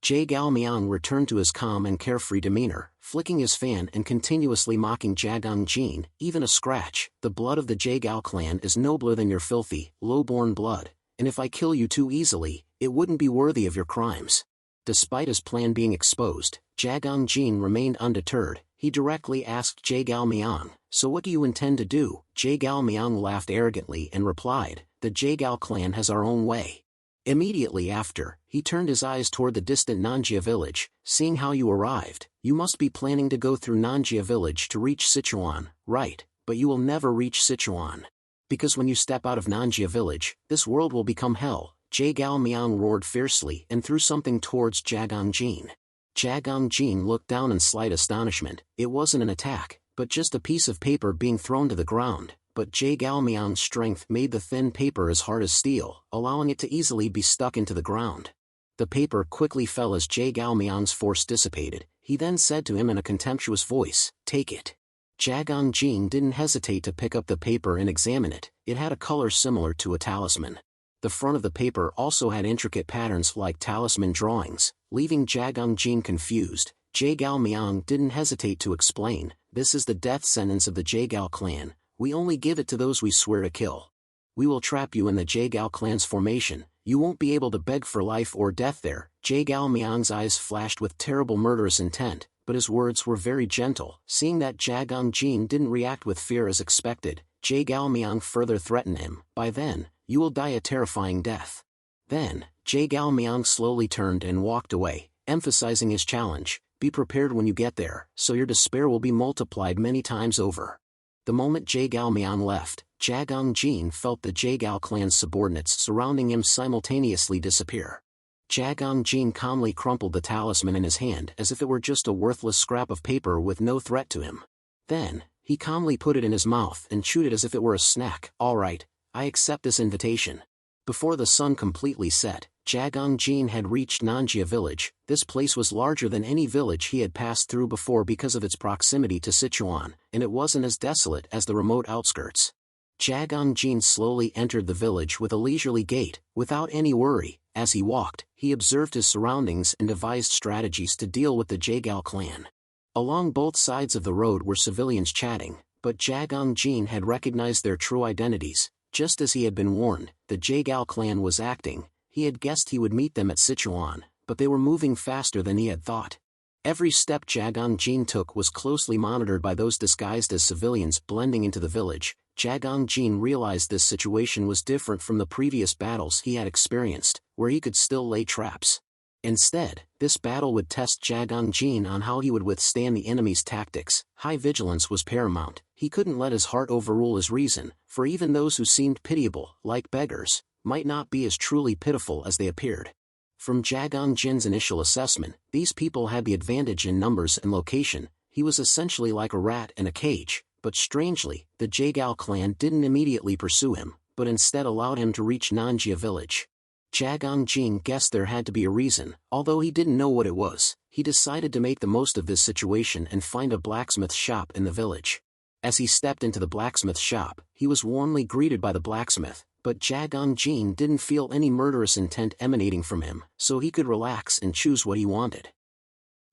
Jae Galmian returned to his calm and carefree demeanor, flicking his fan and continuously mocking Jagang Jin. "Even a scratch, the blood of the Jaegao clan is nobler than your filthy, low-born blood, and if I kill you too easily, it wouldn't be worthy of your crimes. Despite his plan being exposed, Jagang Jin remained undeterred. He directly asked Jae Galmiang, "So what do you intend to do?" Jae Galmiang laughed arrogantly and replied, "The Jaegal clan has our own way." Immediately after, he turned his eyes toward the distant Nanjia village. "Seeing how you arrived, you must be planning to go through Nanjia village to reach Sichuan, right? But you will never reach Sichuan. Because when you step out of Nanjia village, this world will become hell." Jae Galmiang roared fiercely and threw something towards Jagang Jin. Jagang Jin looked down in slight astonishment. It wasn't an attack, but just a piece of paper being thrown to the ground. But Jae Galmiang's strength made the thin paper as hard as steel, allowing it to easily be stuck into the ground. The paper quickly fell as Jae Galmiang's force dissipated. He then said to him in a contemptuous voice, "Take it." Jagang Jin didn't hesitate to pick up the paper and examine it. It had a color similar to a talisman. The front of the paper also had intricate patterns like talisman drawings, leaving Jagang Jin confused. Jae Galmiang didn't hesitate to explain, "This is the death sentence of the Jaegal clan. We only give it to those we swear to kill. We will trap you in the Jaegal clan's formation. You won't be able to beg for life or death there." Jae Galmiang's eyes flashed with terrible murderous intent, but his words were very gentle. Seeing that Jagang Jin didn't react with fear as expected, Jae Galmiang further threatened him, "By then, you will die a terrifying death." Then, Jae Galmiang slowly turned and walked away, emphasizing his challenge, "Be prepared when you get there, so your despair will be multiplied many times over." The moment Jae Galmiang left, Jagang Jin felt the Jaegal clan's subordinates surrounding him simultaneously disappear. Jagang Jin calmly crumpled the talisman in his hand as if it were just a worthless scrap of paper with no threat to him. Then, he calmly put it in his mouth and chewed it as if it were a snack. "All right, I accept this invitation." Before the sun completely set, Jagang Jin had reached Nanjia village. This place was larger than any village he had passed through before because of its proximity to Sichuan, and it wasn't as desolate as the remote outskirts. Jagang Jin slowly entered the village with a leisurely gait, without any worry. As he walked, he observed his surroundings and devised strategies to deal with the Jaegal clan. Along both sides of the road were civilians chatting, but Jagang Jin had recognized their true identities. Just as he had been warned, the Jaegal clan was acting. He had guessed he would meet them at Sichuan, but they were moving faster than he had thought. Every step Jagang Jin took was closely monitored by those disguised as civilians blending into the village. Jagang Jin realized this situation was different from the previous battles he had experienced, where he could still lay traps. Instead, this battle would test Jagang Jin on how he would withstand the enemy's tactics. High vigilance was paramount. He couldn't let his heart overrule his reason, for even those who seemed pitiable, like beggars, might not be as truly pitiful as they appeared. From Jagang Jin's initial assessment, these people had the advantage in numbers and location. He was essentially like a rat in a cage, but strangely, the Jaegal clan didn't immediately pursue him, but instead allowed him to reach Nanjia village. Jagang Jin guessed there had to be a reason. Although he didn't know what it was, he decided to make the most of this situation and find a blacksmith shop in the village. As he stepped into the blacksmith shop, he was warmly greeted by the blacksmith, but Jagang Jin didn't feel any murderous intent emanating from him, so he could relax and choose what he wanted.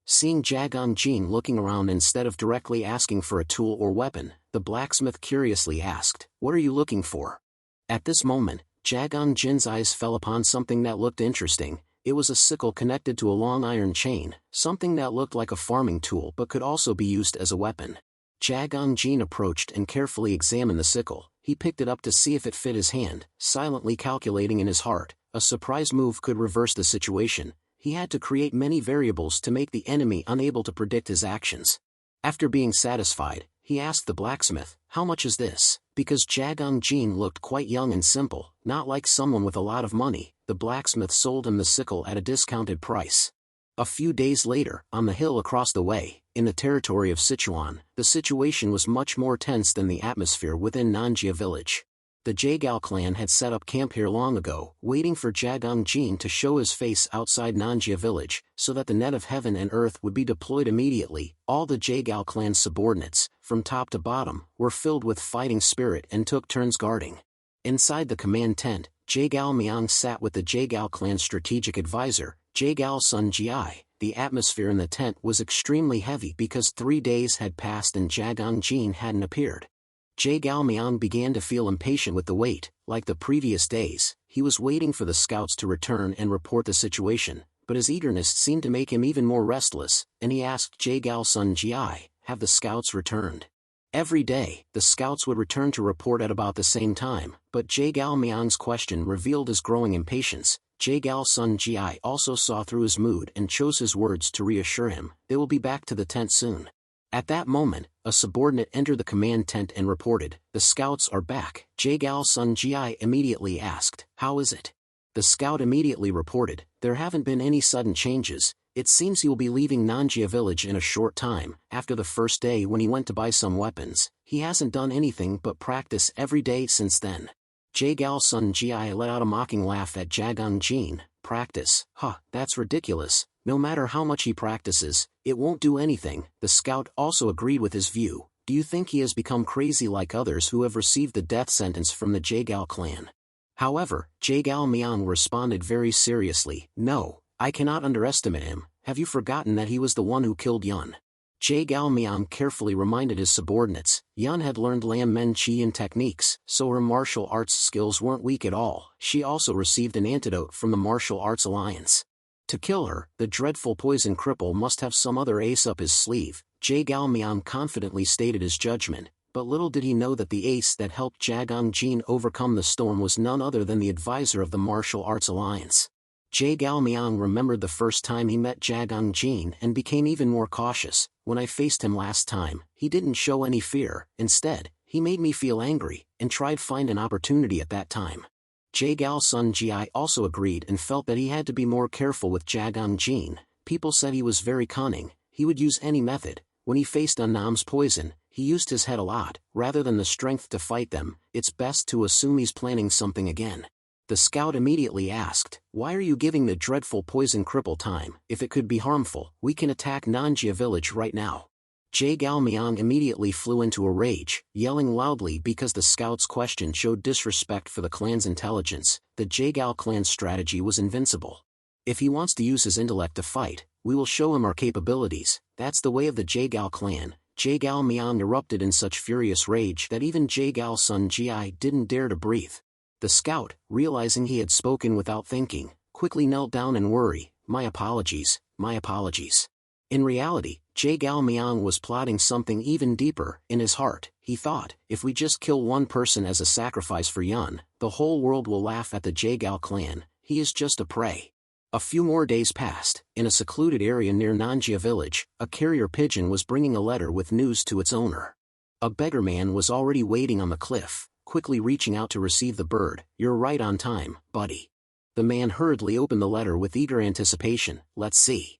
Seeing Jagang Jin looking around instead of directly asking for a tool or weapon, the blacksmith curiously asked, "What are you looking for?" At this moment, Jagang Jin's eyes fell upon something that looked interesting. It was a sickle connected to a long iron chain, something that looked like a farming tool but could also be used as a weapon. Jagang Jin approached and carefully examined the sickle. He picked it up to see if it fit his hand, silently calculating in his heart, a surprise move could reverse the situation. He had to create many variables to make the enemy unable to predict his actions. After being satisfied, he asked the blacksmith, "How much is this?" Because Jagang Jin looked quite young and simple, not like someone with a lot of money, the blacksmith sold him the sickle at a discounted price. A few days later, on the hill across the way, in the territory of Sichuan, the situation was much more tense than the atmosphere within Nanjia village. The Jaegal clan had set up camp here long ago, waiting for Jagang Jin to show his face outside Nanjia village, so that the net of heaven and earth would be deployed immediately. All the Jaegal clan's subordinates, from top to bottom, were filled with fighting spirit and took turns guarding. Inside the command tent, Jae Galmiang sat with the Jaegal clan's strategic advisor, Jaegal Sun Ji. The atmosphere in the tent was extremely heavy because 3 days had passed and Jagang Jin hadn't appeared. Jae Galmiang began to feel impatient with the wait. Like the previous days, he was waiting for the scouts to return and report the situation, but his eagerness seemed to make him even more restless, and he asked Jae-gal Sun Ji, have the scouts returned? Every day, the scouts would return to report at about the same time, but Jae-gal Myang's question revealed his growing impatience. Jae-gal Sun Ji also saw through his mood and chose his words to reassure him, they will be back to the tent soon. At that moment, a subordinate entered the command tent and reported, the scouts are back. Jae-gal Sun Ji immediately asked, how is it? The scout immediately reported, there haven't been any sudden changes. It seems he will be leaving Nanjia village in a short time. After the first day when he went to buy some weapons, he hasn't done anything but practice every day since then. Jae-gal Sun Ji let out a mocking laugh at Jagang Jin. Practice? Huh, that's ridiculous. No matter how much he practices, it won't do anything. The scout also agreed with his view. Do you think he has become crazy like others who have received the death sentence from the Jae-gal clan? However, Jae-gal Myang responded very seriously, no. I cannot underestimate him. Have you forgotten that he was the one who killed Yun? Jae-gal Myang carefully reminded his subordinates, Yun had learned Lam Men Chian techniques, so her martial arts skills weren't weak at all. She also received an antidote from the Martial Arts Alliance. To kill her, the dreadful poison cripple must have some other ace up his sleeve. Jae-gal Myang confidently stated his judgment, but little did he know that the ace that helped Jagang Jin overcome the storm was none other than the advisor of the Martial Arts Alliance. Jae-gal Myang remembered the first time he met Jagang Jin and became even more cautious. When I faced him last time, he didn't show any fear. Instead, he made me feel angry, and tried find an opportunity at that time. Jae-gal Sun Ji also agreed and felt that he had to be more careful with Jagang Jin. People said he was very cunning, he would use any method. When he faced Annam's poison, he used his head a lot. Rather than the strength to fight them, it's best to assume he's planning something again. The scout immediately asked, why are you giving the dreadful poison cripple time? If it could be harmful, we can attack Nanjia village right now. Jae-gal Myang immediately flew into a rage, yelling loudly because the scout's question showed disrespect for the clan's intelligence. The Jae-gal clan's strategy was invincible. If he wants to use his intellect to fight, we will show him our capabilities. That's the way of the Jae-gal clan. Jae-gal Myang erupted in such furious rage that even Jae-gal Sun Ji didn't dare to breathe. The scout, realizing he had spoken without thinking, quickly knelt down in worry. My apologies, my apologies. In reality, Jae-gal Myang was plotting something even deeper. In his heart, he thought, if we just kill one person as a sacrifice for Yun, the whole world will laugh at the Jae-gal clan. He is just a prey. A few more days passed. In a secluded area near Nanjia village, a carrier pigeon was bringing a letter with news to its owner. A beggar man was already waiting on the cliff, quickly reaching out to receive the bird. You're right on time, buddy. The man hurriedly opened the letter with eager anticipation. Let's see.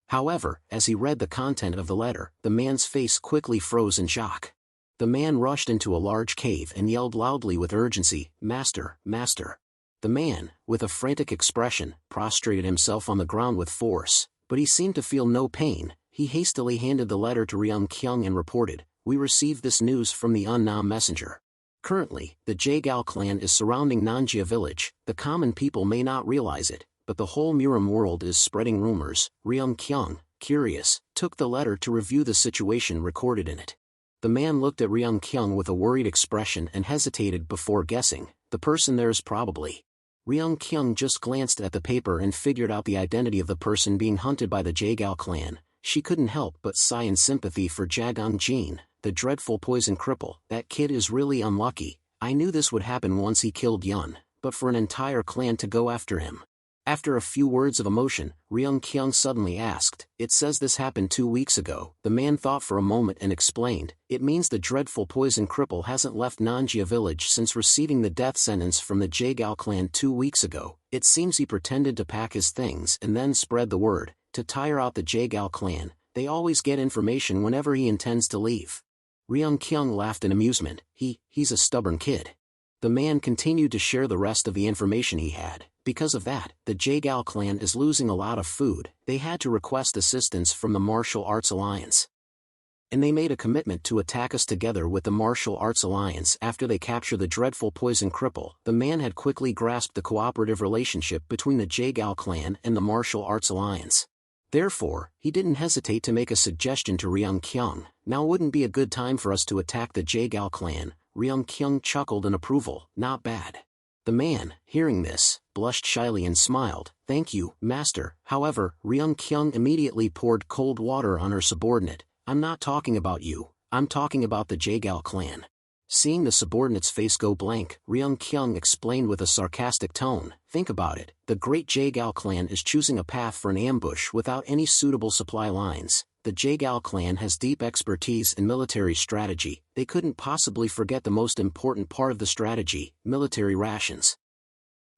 However, as he read the content of the letter, the man's face quickly froze in shock. The man rushed into a large cave and yelled loudly with urgency, Master, Master. The man, with a frantic expression, prostrated himself on the ground with force, but he seemed to feel no pain. He hastily handed the letter to Ryung Kyung and reported, we received this news from the unknown messenger. Currently, the Jae-gal clan is surrounding Nanjia village. The common people may not realize it, but the whole Muram world is spreading rumors. Ryung Kyung, curious, took the letter to review the situation recorded in it. The man looked at Ryung Kyung with a worried expression and hesitated before guessing. The person there is probably. Ryung Kyung just glanced at the paper and figured out the identity of the person being hunted by the Jae-gal clan. She couldn't help but sigh in sympathy for Jagang Jin, the dreadful poison cripple. That kid is really unlucky. I knew this would happen once he killed Yun, but for an entire clan to go after him. After a few words of emotion, Ryung Kyung suddenly asked, it says this happened 2 weeks ago. The man thought for a moment and explained, it means the dreadful poison cripple hasn't left Nanjia village since receiving the death sentence from the Jae-gal clan 2 weeks ago. It seems he pretended to pack his things and then spread the word, to tire out the Jae-gal clan. They always get information whenever he intends to leave. Ryung Kyung laughed in amusement. He's a stubborn kid. The man continued to share the rest of the information he had. Because of that, the Jae-gal clan is losing a lot of food. They had to request assistance from the Martial Arts Alliance. And they made a commitment to attack us together with the Martial Arts Alliance after they capture the dreadful poison cripple. The man had quickly grasped the cooperative relationship between the Jae-gal clan and the Martial Arts Alliance. Therefore, he didn't hesitate to make a suggestion to Ryung Kyung. Now wouldn't be a good time for us to attack the Jae-gal clan. Ryung Kyung chuckled in approval. Not bad. The man, hearing this, blushed shyly and smiled. "Thank you, master." However, Ryung-kyung immediately poured cold water on her subordinate. "I'm not talking about you, I'm talking about the Jaegal clan." Seeing the subordinate's face go blank, Ryung-kyung explained with a sarcastic tone, "Think about it, the great Jaegal clan is choosing a path for an ambush without any suitable supply lines. The Jaegal clan has deep expertise in military strategy, they couldn't possibly forget the most important part of the strategy, military rations."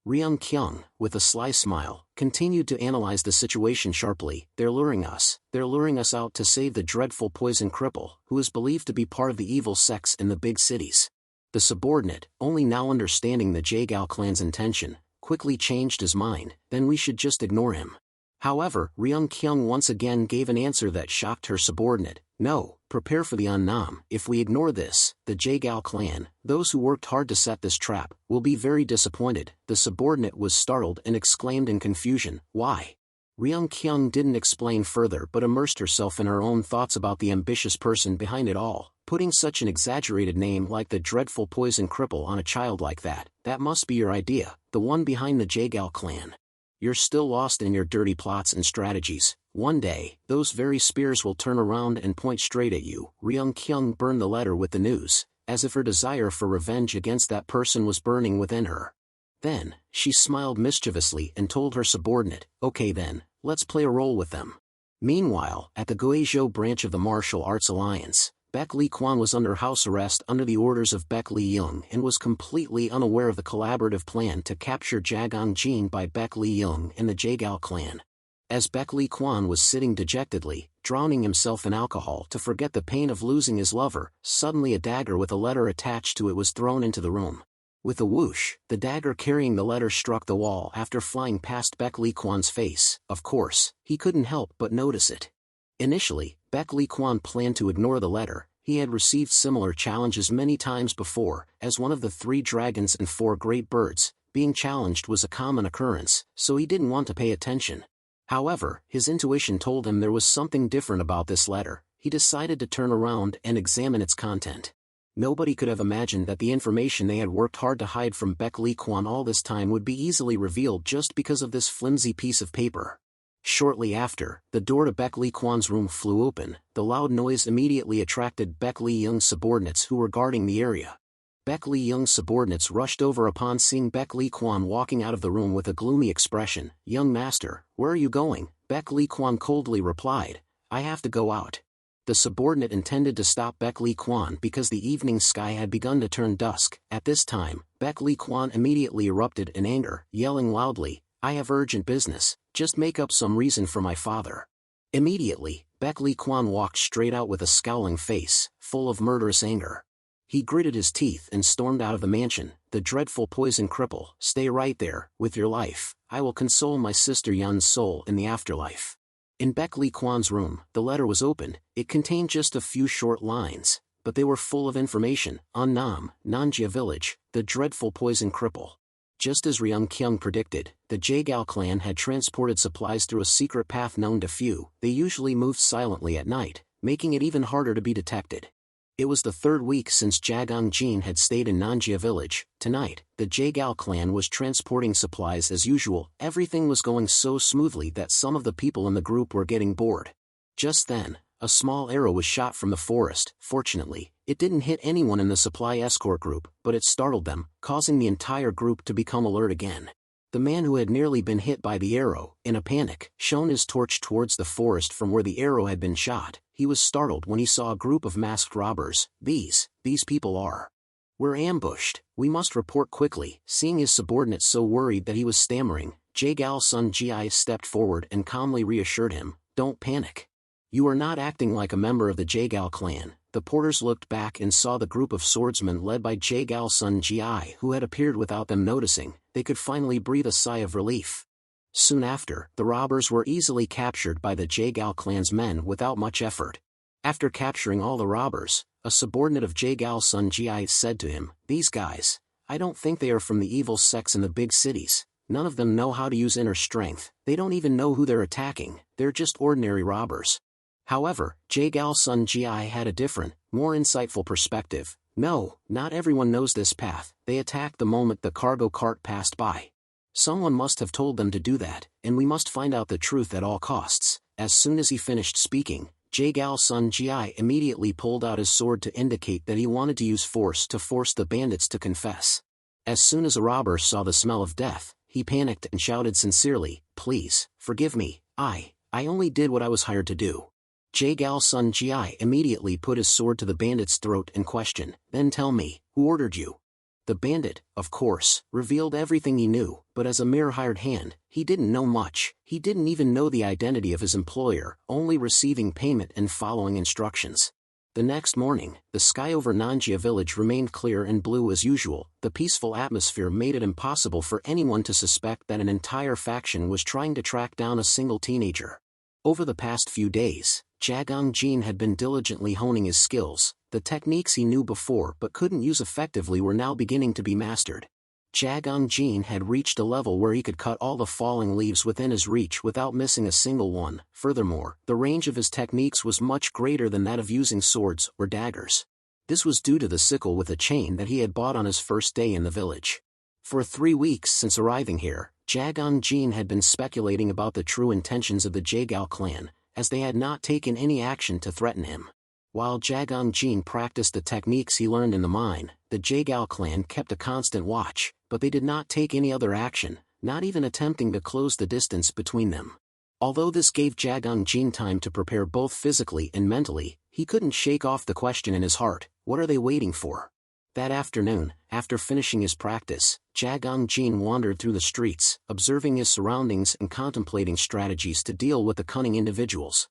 Ryung-kyung, with a sly smile, continued to analyze the situation sharply. They're luring us out to save the dreadful poison cripple, who is believed to be part of the evil sects in the big cities." The subordinate, only now understanding the Jaegal clan's intention, quickly changed his mind. "Then we should just ignore him." However, Ryung-kyung once again gave an answer that shocked her subordinate. "No, prepare for the unknown. If we ignore this, the Jaegal clan, those who worked hard to set this trap, will be very disappointed." The subordinate was startled and exclaimed in confusion, "Why?" Ryung-kyung didn't explain further but immersed herself in her own thoughts about the ambitious person behind it all. Putting such an exaggerated name like the dreadful poison cripple on a child like that must be your idea, the one behind the Jaegal clan. You're still lost in your dirty plots and strategies. One day, those very spears will turn around and point straight at you." Ryung-kyung burned the letter with the news, as if her desire for revenge against that person was burning within her. Then, she smiled mischievously and told her subordinate, "Okay then, let's play a role with them." Meanwhile, at the Guizhou branch of the Martial Arts Alliance, Baek Lee-kwan was under house arrest under the orders of Baek Lee-young and was completely unaware of the collaborative plan to capture Jagang-jin by Baek Lee-young and the Jaegal clan. As Baek Lee-kwan was sitting dejectedly, drowning himself in alcohol to forget the pain of losing his lover, suddenly a dagger with a letter attached to it was thrown into the room. With a whoosh, the dagger carrying the letter struck the wall after flying past Baek Lee-kwan's face. Of course, he couldn't help but notice it. Initially, Baek Lee-kwan planned to ignore the letter. He had received similar challenges many times before. As one of the 3 dragons and 4 great birds, being challenged was a common occurrence, so he didn't want to pay attention. However, his intuition told him there was something different about this letter. He decided to turn around and examine its content. Nobody could have imagined that the information they had worked hard to hide from Baek Lee-kwan all this time would be easily revealed just because of this flimsy piece of paper. Shortly after, the door to Baek Lee-kwan's room flew open. The loud noise immediately attracted Baek Lee-young's subordinates who were guarding the area. Baek Lee-young's subordinates rushed over upon seeing Baek Lee-kwan walking out of the room with a gloomy expression. "Young master, where are you going?" Baek Lee-kwan coldly replied, "I have to go out." The subordinate intended to stop Baek Lee-kwan because the evening sky had begun to turn dusk. At this time, Baek Lee-kwan immediately erupted in anger, yelling loudly, "I have urgent business, just make up some reason for my father." Immediately, Baek Lee-kwan walked straight out with a scowling face, full of murderous anger. He gritted his teeth and stormed out of the mansion. "The dreadful poison cripple, stay right there, with your life. I will console my sister Yun's soul in the afterlife." In Baek Lee-kwan's room, the letter was opened. It contained just a few short lines, but they were full of information. Unnam, Nanjia village, the dreadful poison cripple. Just as Ryung-kyung predicted, the Jaegal clan had transported supplies through a secret path known to few. They usually moved silently at night, making it even harder to be detected. It was the 3rd week since Jagang-jin had stayed in Nanjia village. Tonight, the Jaegal clan was transporting supplies as usual. Everything was going so smoothly that some of the people in the group were getting bored. Just then, a small arrow was shot from the forest. Fortunately, it didn't hit anyone in the supply escort group, but it startled them, causing the entire group to become alert again. The man who had nearly been hit by the arrow, in a panic, shone his torch towards the forest from where the arrow had been shot. He was startled when he saw a group of masked robbers. These people are. "We're ambushed, we must report quickly." Seeing his subordinate so worried that he was stammering, Jaegal Sun Ji stepped forward and calmly reassured him, "Don't panic. You are not acting like a member of the Jaegal clan." The porters looked back and saw the group of swordsmen led by Jaegal Sun Ji who had appeared without them noticing. They could finally breathe a sigh of relief. Soon after, the robbers were easily captured by the Jaegal clan's men without much effort. After capturing all the robbers, a subordinate of Jaegal Sun Ji said to him, "These guys, I don't think they are from the evil sects in the big cities. None of them know how to use inner strength. They don't even know who they're attacking. They're just ordinary robbers." However, Jaegal Sun Ji had a different, more insightful perspective. No, not everyone knows this path. They attacked the moment the cargo cart passed by. Someone must have told them to do that, and we must find out the truth at all costs. As soon as he finished speaking, Jae-gal Sun Ji immediately pulled out his sword to indicate that he wanted to use force to force the bandits to confess. As soon as a robber saw the smell of death, he panicked and shouted sincerely, "Please, forgive me, I only did what I was hired to do." Jae-gal Sun Ji immediately put his sword to the bandit's throat and questioned, "Then tell me, who ordered you?" The bandit, of course, revealed everything he knew, but as a mere hired hand, he didn't know much. He didn't even know the identity of his employer, only receiving payment and following instructions. The next morning, the sky over Nanjia village remained clear and blue as usual. The peaceful atmosphere made it impossible for anyone to suspect that an entire faction was trying to track down a single teenager. Over the past few days, Jagang Jin had been diligently honing his skills. The techniques he knew before but couldn't use effectively were now beginning to be mastered. Jagang Jin had reached a level where he could cut all the falling leaves within his reach without missing a single one. Furthermore, the range of his techniques was much greater than that of using swords or daggers. This was due to the sickle with a chain that he had bought on his first day in the village. For 3 weeks since arriving here, Jagang Jin had been speculating about the true intentions of the Jae-gal clan, as they had not taken any action to threaten him. While Jagang Jin practiced the techniques he learned in the mine, the Jae-gal clan kept a constant watch, but they did not take any other action, not even attempting to close the distance between them. Although this gave Jagang Jin time to prepare both physically and mentally, he couldn't shake off the question in his heart, what are they waiting for? That afternoon, after finishing his practice, Jagang Jin wandered through the streets, observing his surroundings and contemplating strategies to deal with the cunning individuals.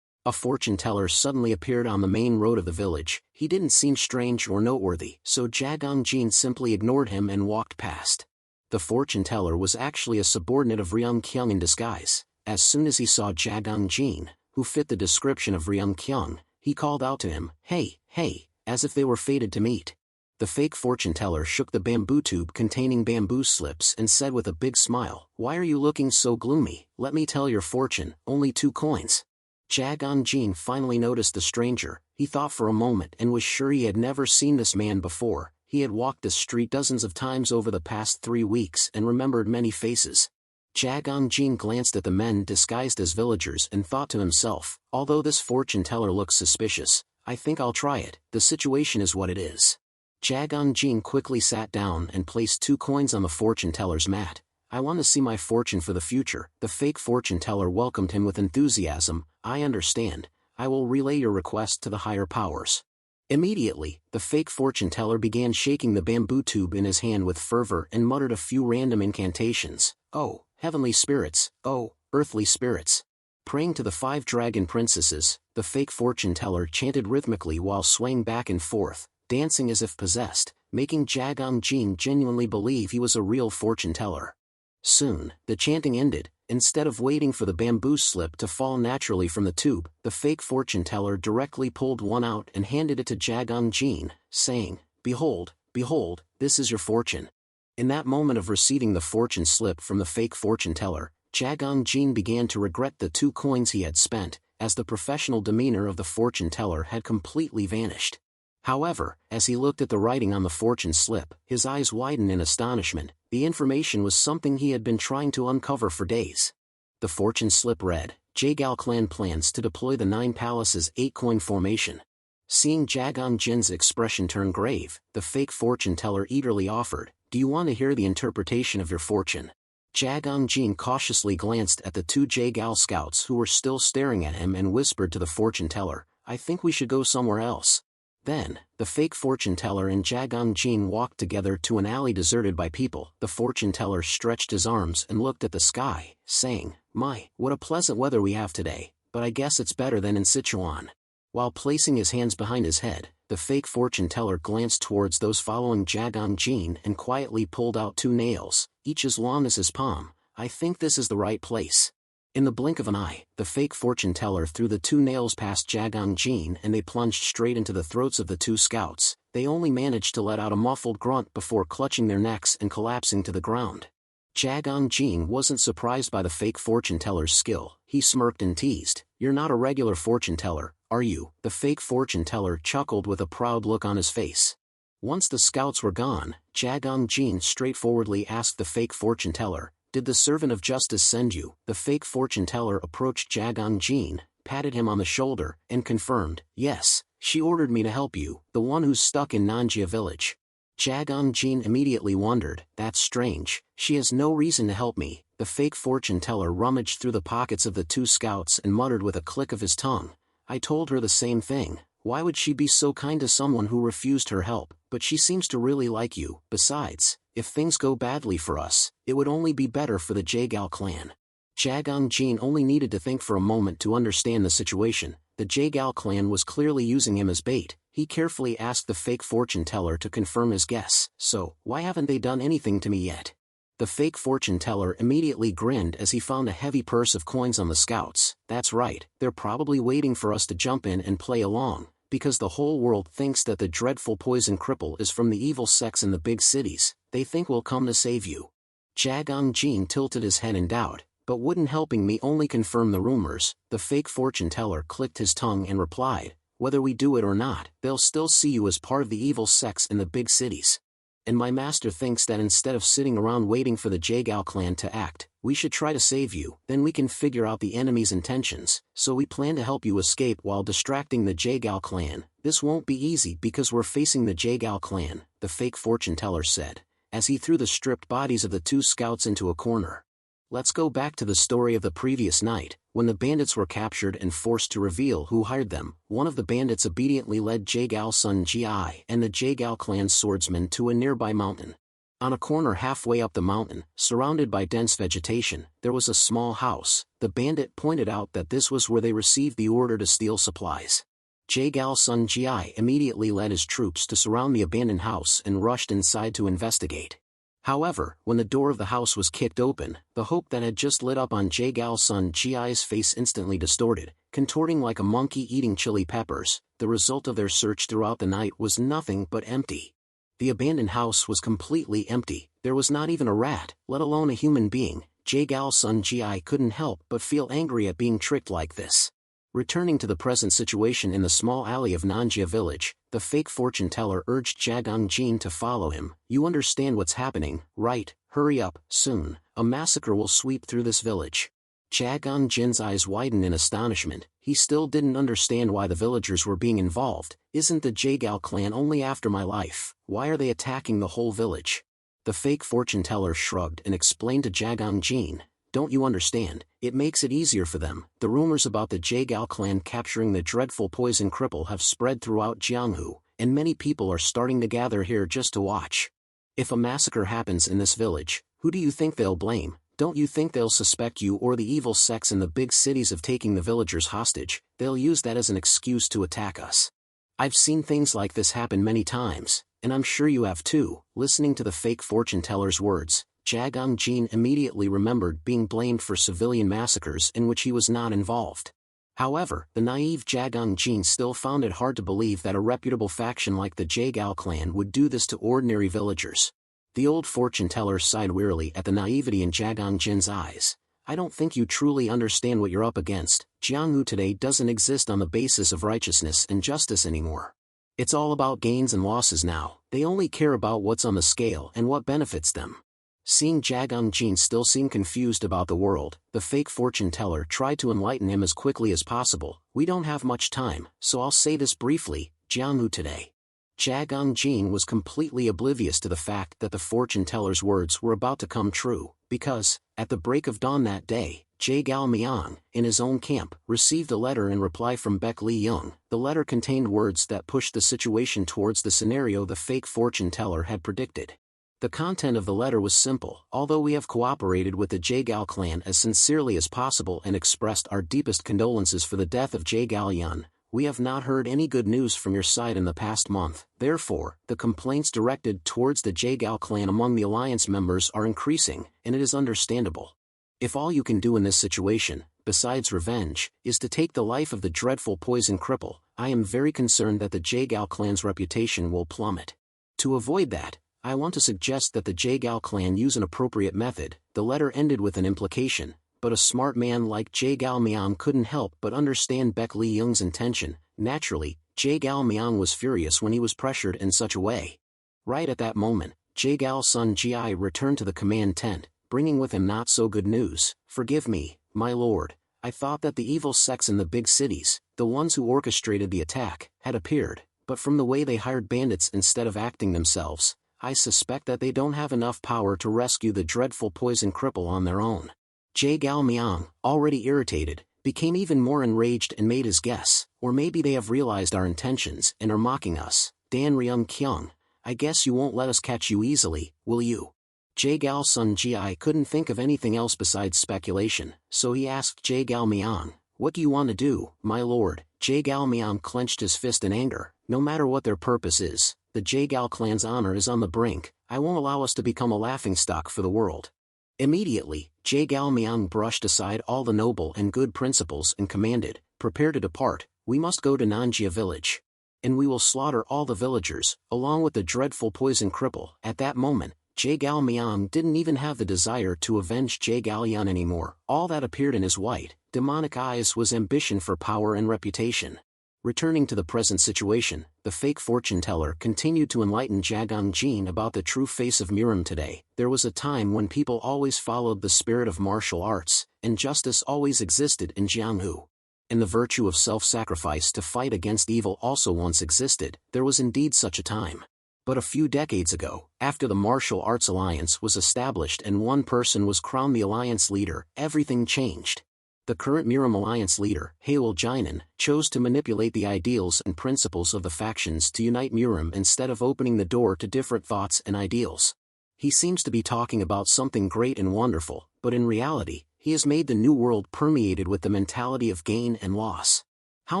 A fortune-teller suddenly appeared on the main road of the village. He didn't seem strange or noteworthy, so Jagang Jin simply ignored him and walked past. The fortune-teller was actually a subordinate of Ryung Kyung in disguise. As soon as he saw Jagang Jin, who fit the description of Ryung Kyung, he called out to him, "Hey, hey," as if they were fated to meet. The fake fortune-teller shook the bamboo tube containing bamboo slips and said with a big smile, "Why are you looking so gloomy? Let me tell your fortune, only 2 coins. Jagang Jin finally noticed the stranger. He thought for a moment and was sure he had never seen this man before. He had walked this street dozens of times over the past 3 weeks and remembered many faces. Jagang Jin glanced at the men disguised as villagers and thought to himself, although this fortune-teller looks suspicious, I think I'll try it. The situation is what it is. Jagang Jin quickly sat down and placed 2 coins on the fortune-teller's mat. "I want to see my fortune for the future." The fake fortune-teller welcomed him with enthusiasm. "I understand. I will relay your request to the higher powers." Immediately, the fake fortune-teller began shaking the bamboo tube in his hand with fervor and muttered a few random incantations. "Oh, heavenly spirits, oh, earthly spirits." Praying to the 5 dragon princesses, the fake fortune-teller chanted rhythmically while swaying back and forth, dancing as if possessed, making Jagang Jin genuinely believe he was a real fortune-teller. Soon, the chanting ended. Instead of waiting for the bamboo slip to fall naturally from the tube, the fake fortune-teller directly pulled one out and handed it to Jagang Jin, saying, "Behold, behold, this is your fortune." In that moment of receiving the fortune slip from the fake fortune-teller, Jagang Jin began to regret the 2 coins he had spent, as the professional demeanor of the fortune-teller had completely vanished. However, as he looked at the writing on the fortune slip, his eyes widened in astonishment. The information was something he had been trying to uncover for days. The fortune slip read, Jae-gal clan plans to deploy the 9 palaces 8-coin formation. Seeing Jagang Jin's expression turn grave, the fake fortune-teller eagerly offered, "Do you want to hear the interpretation of your fortune?" Jagang Jin cautiously glanced at the 2 Jae-gal scouts who were still staring at him and whispered to the fortune-teller, "I think we should go somewhere else." Then, the fake fortune-teller and Jagang Jin walked together to an alley deserted by people. The fortune-teller stretched his arms and looked at the sky, saying, "My, what a pleasant weather we have today, but I guess it's better than in Sichuan." While placing his hands behind his head, the fake fortune-teller glanced towards those following Jagang Jin and quietly pulled out 2 nails, each as long as his palm. "I think this is the right place." In the blink of an eye, the fake fortune-teller threw the 2 nails past Jagang Jin and they plunged straight into the throats of the 2 scouts. They only managed to let out a muffled grunt before clutching their necks and collapsing to the ground. Jagang Jin wasn't surprised by the fake fortune-teller's skill. He smirked and teased, "You're not a regular fortune-teller, are you?" The fake fortune-teller chuckled with a proud look on his face. Once the scouts were gone, Jagang Jin straightforwardly asked the fake fortune teller, "Did the servant of justice send you?" The fake fortune teller approached Jagang Jin, patted him on the shoulder, and confirmed, "Yes, she ordered me to help you, the one who's stuck in Nanjia village." Jagang Jin immediately wondered, "That's strange, she has no reason to help me." The fake fortune teller rummaged through the pockets of the two scouts and muttered with a click of his tongue, "I told her the same thing. Why would she be so kind to someone who refused her help? But she seems to really like you. Besides, if things go badly for us, it would only be better for the Jagal clan." Jagang Jin only needed to think for a moment to understand the situation. The Jagal clan was clearly using him as bait. He carefully asked the fake fortune teller to confirm his guess. "So, why haven't they done anything to me yet?" The fake fortune teller immediately grinned as he found a heavy purse of coins on the scouts. "That's right, they're probably waiting for us to jump in and play along, because the whole world thinks that the dreadful poison cripple is from the evil sects in the big cities. They think we'll come to save you." Jagang Jin tilted his head in doubt. "But wouldn't helping me only confirm the rumors?" The fake fortune teller clicked his tongue and replied, "Whether we do it or not, they'll still see you as part of the evil sects in the big cities. And my master thinks that instead of sitting around waiting for the Jagal clan to act, we should try to save you. Then we can figure out the enemy's intentions. So we plan to help you escape while distracting the Jagal clan. This won't be easy because we're facing the Jagal clan," the fake fortune teller said, as he threw the stripped bodies of the two scouts into a corner. Let's go back to the story of the previous night. When the bandits were captured and forced to reveal who hired them, one of the bandits obediently led Jagal Sun Ji and the Jagal clan's swordsmen to a nearby mountain. On a corner halfway up the mountain, surrounded by dense vegetation, there was a small house. The bandit pointed out that this was where they received the order to steal supplies. Jagal Sun Ji immediately led his troops to surround the abandoned house and rushed inside to investigate. However, when the door of the house was kicked open, the hope that had just lit up on Jagal Sun Ji's face instantly distorted, contorting like a monkey eating chili peppers. The result of their search throughout the night was nothing but empty. The abandoned house was completely empty. There was not even a rat, let alone a human being. Jagal Sun Ji couldn't help but feel angry at being tricked like this. Returning to the present situation in the small alley of Nanjia village, the fake fortune teller urged Jagang Jin to follow him. "You understand what's happening, right? Hurry up, soon. A massacre will sweep through this village." Jagang Jin's eyes widened in astonishment. He still didn't understand why the villagers were being involved. "Isn't the Jagal clan only after my life? Why are they attacking the whole village?" The fake fortune teller shrugged and explained to Jagang Jin, "Don't you understand? It makes it easier for them. The rumors about the Jagal clan capturing the dreadful poison cripple have spread throughout Jianghu, and many people are starting to gather here just to watch. If a massacre happens in this village, who do you think they'll blame? Don't you think they'll suspect you or the evil sects in the big cities of taking the villagers hostage? They'll use that as an excuse to attack us. I've seen things like this happen many times, and I'm sure you have too." Listening to the fake fortune teller's words, Jagang Jin immediately remembered being blamed for civilian massacres in which he was not involved. However, the naive Jagang Jin still found it hard to believe that a reputable faction like the Jagal clan would do this to ordinary villagers. The old fortune teller sighed wearily at the naivety in Jagang Jin's eyes. "I don't think you truly understand what you're up against. Jianghu today doesn't exist on the basis of righteousness and justice anymore. It's all about gains and losses now. They only care about what's on the scale and what benefits them." Seeing Jagang Jin still seem confused about the world, the fake fortune teller tried to enlighten him as quickly as possible. "We don't have much time, so I'll say this briefly. Jianghu today." Jagang Jin was completely oblivious to the fact that the fortune teller's words were about to come true, because, at the break of dawn that day, Jagal Miang, in his own camp, received a letter in reply from Baek Li Young. The letter contained words that pushed the situation towards the scenario the fake fortune teller had predicted. The content of the letter was simple. "Although we have cooperated with the Jagal clan as sincerely as possible and expressed our deepest condolences for the death of Jagal Yun, we have not heard any good news from your side in the past month. Therefore, the complaints directed towards the Jagal clan among the alliance members are increasing, and it is understandable. If all you can do in this situation, besides revenge, is to take the life of the dreadful poison cripple, I am very concerned that the Jagal clan's reputation will plummet. To avoid that, I want to suggest that the Jagal clan use an appropriate method." The letter ended with an implication, but a smart man like Jagal Miang couldn't help but understand Baek Li Young's intention. Naturally, Jagal Miang was furious when he was pressured in such a way. Right at that moment, Jagal Sun Gi returned to the command tent, bringing with him not so good news. "Forgive me, my lord, I thought that the evil sects in the big cities, the ones who orchestrated the attack, had appeared, but from the way they hired bandits instead of acting themselves, I suspect that they don't have enough power to rescue the dreadful poison cripple on their own." Jagal Myong, already irritated, became even more enraged and made his guess, "Or maybe they have realized our intentions and are mocking us. Dan Ryung Kyung, I guess you won't let us catch you easily, will you?" Jagal Sun Gi couldn't think of anything else besides speculation, so he asked Jagal Myong, "What do you want to do, my lord?" Jagal Myong clenched his fist in anger. "No matter what their purpose is, the Jagal clan's honor is on the brink. I won't allow us to become a laughingstock for the world." Immediately, Jagal Myong brushed aside all the noble and good principles and commanded, "Prepare to depart. We must go to Nanjia village. And we will slaughter all the villagers, along with the dreadful poison cripple." At that moment, Jagal Myong didn't even have the desire to avenge Jagal Yun anymore. All that appeared in his white, demonic eyes was ambition for power and reputation. Returning to the present situation, the fake fortune teller continued to enlighten Jagang Jin about the true face of Miram today. There was a time when people always followed the spirit of martial arts, and justice always existed in Jianghu. And the virtue of self-sacrifice to fight against evil also once existed. There was indeed such a time. But a few decades ago, after the Martial Arts Alliance was established and one person was crowned the alliance leader, everything changed. The current Miram Alliance leader, Haewol Jinan, chose to manipulate the ideals and principles of the factions to unite Miram instead of opening the door to different thoughts and ideals. He seems to be talking about something great and wonderful, but in reality, he has made the new world permeated with the mentality of gain and loss. How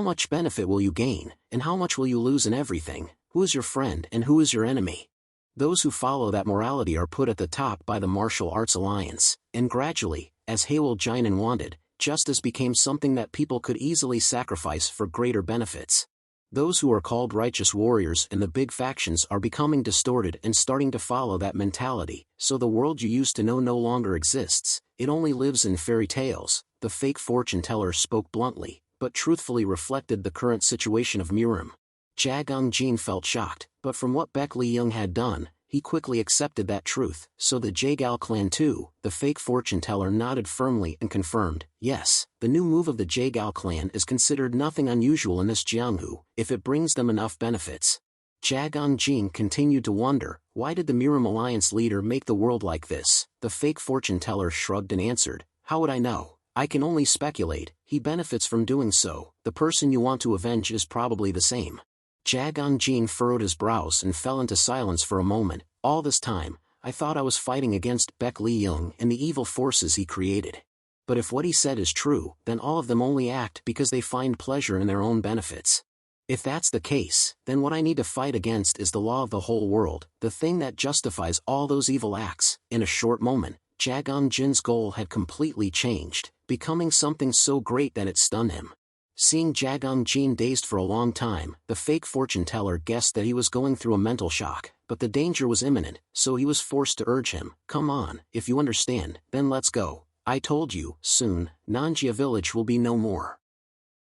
much benefit will you gain, and how much will you lose in everything? Who is your friend and who is your enemy? Those who follow that morality are put at the top by the Martial Arts Alliance, and gradually, as Haewol Jinan wanted, justice became something that people could easily sacrifice for greater benefits. Those who are called righteous warriors in the big factions are becoming distorted and starting to follow that mentality, so the world you used to know no longer exists, it only lives in fairy tales. The fake fortune teller spoke bluntly, but truthfully reflected the current situation of Miram. Jagang Jin felt shocked, but from what Baek Li-young had done, he quickly accepted that truth. "So the Jagal clan too?" The fake fortune teller nodded firmly and confirmed, "Yes, the new move of the Jagal clan is considered nothing unusual in this Jianghu, if it brings them enough benefits." Jagang Jin continued to wonder, why did the Miram Alliance leader make the world like this? The fake fortune teller shrugged and answered, "How would I know? I can only speculate. He benefits from doing so. The person you want to avenge is probably the same." Jagang Jin furrowed his brows and fell into silence for a moment. "All this time, I thought I was fighting against Baek Li-young and the evil forces he created. But if what he said is true, then all of them only act because they find pleasure in their own benefits. If that's the case, then what I need to fight against is the law of the whole world, the thing that justifies all those evil acts." In a short moment, Jagang Jin's goal had completely changed, becoming something so great that it stunned him. Seeing Jagang Jin dazed for a long time, the fake fortune teller guessed that he was going through a mental shock, but the danger was imminent, so he was forced to urge him, "Come on, if you understand, then let's go. I told you, soon, Nanjia village will be no more."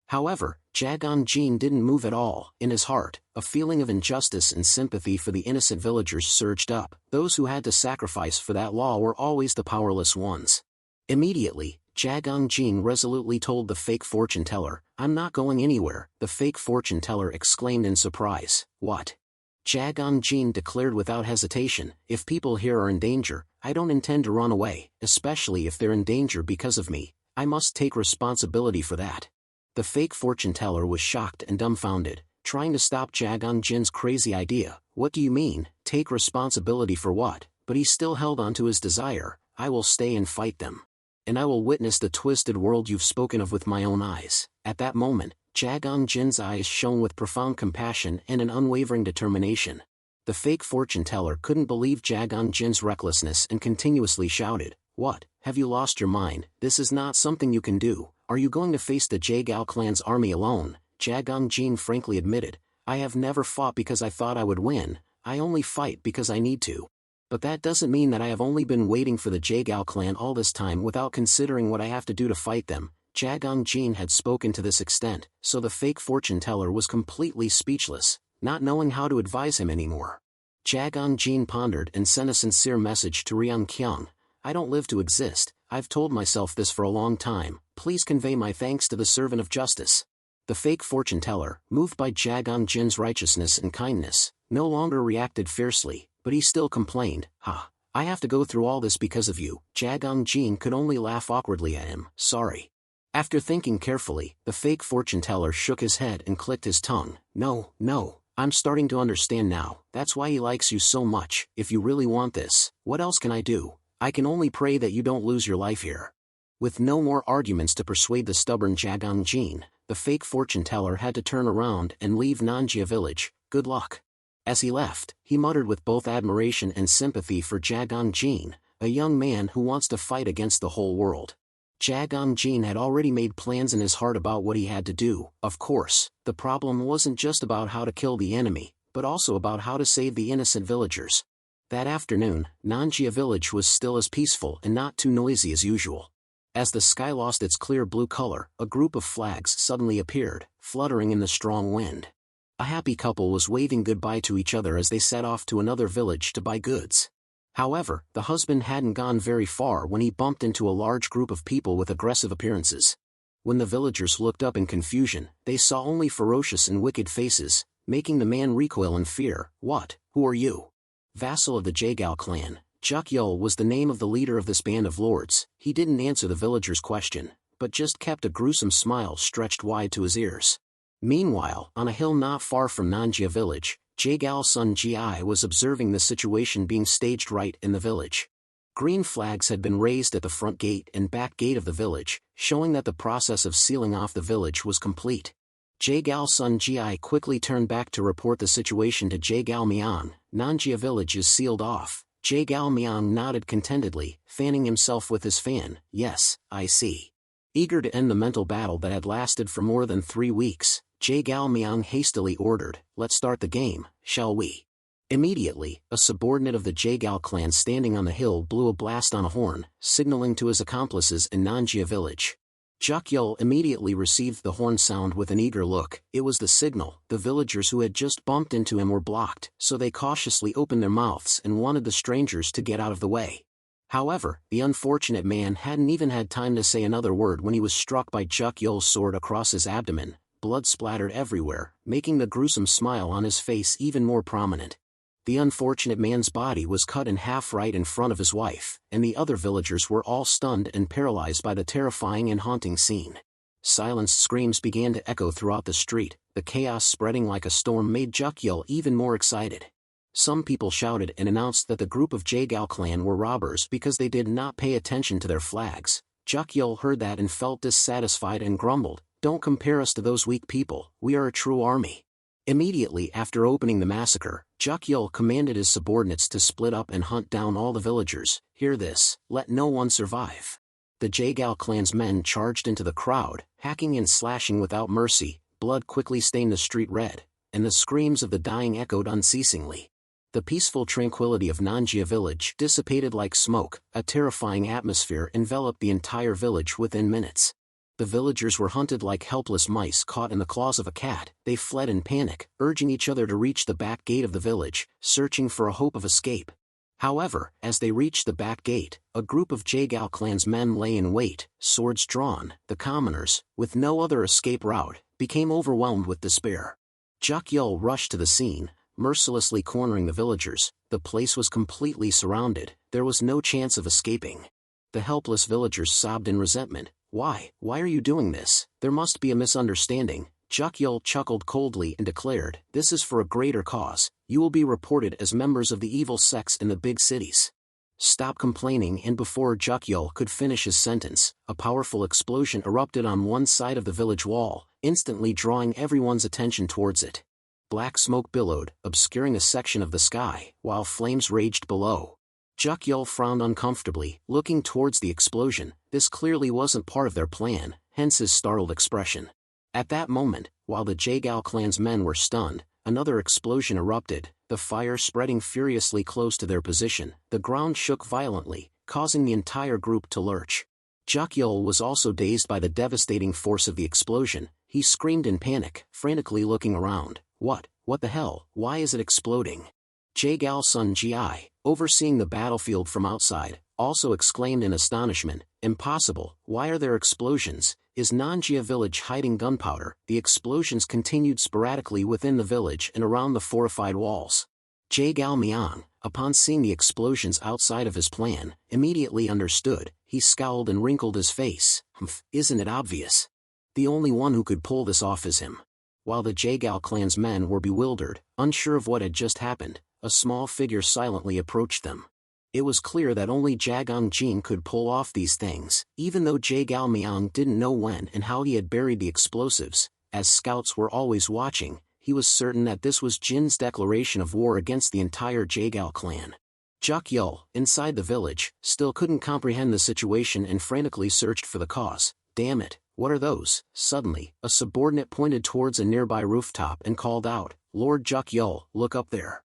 However, Jagang Jin didn't move at all. In his heart, a feeling of injustice and sympathy for the innocent villagers surged up. Those who had to sacrifice for that law were always the powerless ones. Immediately, Jagang Jin resolutely told the fake fortune teller, "I'm not going anywhere." The fake fortune teller exclaimed in surprise, "What?" Jagang Jin declared without hesitation, "If people here are in danger, I don't intend to run away, especially if they're in danger because of me. I must take responsibility for that." The fake fortune teller was shocked and dumbfounded, trying to stop Jagang Jin's crazy idea. "What do you mean, take responsibility for what?" But he still held on to his desire. "I will stay and fight them. And I will witness the twisted world you've spoken of with my own eyes." At that moment, Jagang Jin's eyes shone with profound compassion and an unwavering determination. The fake fortune teller couldn't believe Jagang Jin's recklessness and continuously shouted, "What, have you lost your mind? This is not something you can do. Are you going to face the Jagal clan's army alone?" Jagang Jin frankly admitted, "I have never fought because I thought I would win. I only fight because I need to. But that doesn't mean that I have only been waiting for the Jagal clan all this time without considering what I have to do to fight them." Jagang Jin had spoken to this extent, so the fake fortune teller was completely speechless, not knowing how to advise him anymore. Jagon Jin pondered and sent a sincere message to Ryung Kyung. I don't live to exist, I've told myself this for a long time, please convey my thanks to the servant of justice. The fake fortune teller, moved by Jagon Jin's righteousness and kindness, no longer reacted fiercely, but he still complained, I have to go through all this because of you. Jagon Jin could only laugh awkwardly at him, sorry. After thinking carefully, the fake fortune teller shook his head and clicked his tongue. No, I'm starting to understand now, that's why he likes you so much. If you really want this, what else can I do? I can only pray that you don't lose your life here. With no more arguments to persuade the stubborn Jagon Jin, the fake fortune teller had to turn around and leave Nanjia village. Good luck. As he left, he muttered with both admiration and sympathy for Jagon Jin, a young man who wants to fight against the whole world. Jagon Jin had already made plans in his heart about what he had to do. Of course, the problem wasn't just about how to kill the enemy, but also about how to save the innocent villagers. That afternoon, Nanjia village was still as peaceful and not too noisy as usual. As the sky lost its clear blue color, a group of flags suddenly appeared, fluttering in the strong wind. A happy couple was waving goodbye to each other as they set off to another village to buy goods. However, the husband hadn't gone very far when he bumped into a large group of people with aggressive appearances. When the villagers looked up in confusion, they saw only ferocious and wicked faces, making the man recoil in fear. What? Who are you? Vassal of the Jaegao clan, Jukyul was the name of the leader of this band of lords. He didn't answer the villagers' question, but just kept a gruesome smile stretched wide to his ears. Meanwhile, on a hill not far from Nanjia village, Jaegao's son Ji was observing the situation being staged right in the village. Green flags had been raised at the front gate and back gate of the village, showing that the process of sealing off the village was complete. Jaegao's son Ji quickly turned back to report the situation to Jaegao Miang. Nanjia village is sealed off. Jaegao Miang nodded contentedly, fanning himself with his fan. Yes, I see. Eager to end the mental battle that had lasted for more than 3 weeks, Jaegao Miang hastily ordered, let's start the game, shall we? Immediately, a subordinate of the Jaegao clan standing on the hill blew a blast on a horn, signaling to his accomplices in Nanjia village. Jukyul immediately received the horn sound with an eager look. It was the signal. The villagers who had just bumped into him were blocked, so they cautiously opened their mouths and wanted the strangers to get out of the way. However, the unfortunate man hadn't even had time to say another word when he was struck by Jukyul's sword across his abdomen. Blood splattered everywhere, making the gruesome smile on his face even more prominent. The unfortunate man's body was cut in half right in front of his wife, and the other villagers were all stunned and paralyzed by the terrifying and haunting scene. Silenced screams began to echo throughout the street. The chaos spreading like a storm made Jukyul even more excited. Some people shouted and announced that the group of Jaegao clan were robbers because they did not pay attention to their flags. Jukyul heard that and felt dissatisfied and grumbled, "Don't compare us to those weak people, we are a true army." Immediately after opening the massacre, Jukyul commanded his subordinates to split up and hunt down all the villagers. Hear this, let no one survive. The Jaegao clan's men charged into the crowd, hacking and slashing without mercy. Blood quickly stained the street red, and the screams of the dying echoed unceasingly. The peaceful tranquility of Nanjia village dissipated like smoke. A terrifying atmosphere enveloped the entire village within minutes. The villagers were hunted like helpless mice caught in the claws of a cat. They fled in panic, urging each other to reach the back gate of the village, searching for a hope of escape. However, as they reached the back gate, a group of Jaegao clan's men lay in wait, swords drawn. The commoners, with no other escape route, became overwhelmed with despair. Jukyul rushed to the scene, mercilessly cornering the villagers. The place was completely surrounded. There was no chance of escaping. The helpless villagers sobbed in resentment. Why are you doing this? There must be a misunderstanding. Jukyul chuckled coldly and declared, this is for a greater cause. You will be reported as members of the evil sects in the big cities. Stop complaining. And before Jukyul could finish his sentence, a powerful explosion erupted on one side of the village wall, instantly drawing everyone's attention towards it. Black smoke billowed, obscuring a section of the sky, while flames raged below. Jukyul frowned uncomfortably, looking towards the explosion. This clearly wasn't part of their plan, hence his startled expression. At that moment, while the Jaegao clan's men were stunned, another explosion erupted, the fire spreading furiously close to their position. The ground shook violently, causing the entire group to lurch. Jukyul was also dazed by the devastating force of the explosion. He screamed in panic, frantically looking around. What the hell? Why is it exploding? Jae-gal Sun Ji, overseeing the battlefield from outside, also exclaimed in astonishment, "Impossible, why are there explosions? Is Nanjia village hiding gunpowder?" The explosions continued sporadically within the village and around the fortified walls. Jae-gal Myung, upon seeing the explosions outside of his plan, immediately understood. He scowled and wrinkled his face. Isn't it obvious? The only one who could pull this off is him. While the Jae-gal clan's men were bewildered, unsure of what had just happened, a small figure silently approached them. It was clear that only Jagang Jin could pull off these things, even though Jae-gal Myung didn't know when and how he had buried the explosives. As scouts were always watching, he was certain that this was Jin's declaration of war against the entire Jae-gal clan. Juk Yul, inside the village, still couldn't comprehend the situation and frantically searched for the cause. "Damn it, what are those?" Suddenly, a subordinate pointed towards a nearby rooftop and called out, "Lord Juk Yul, look up there."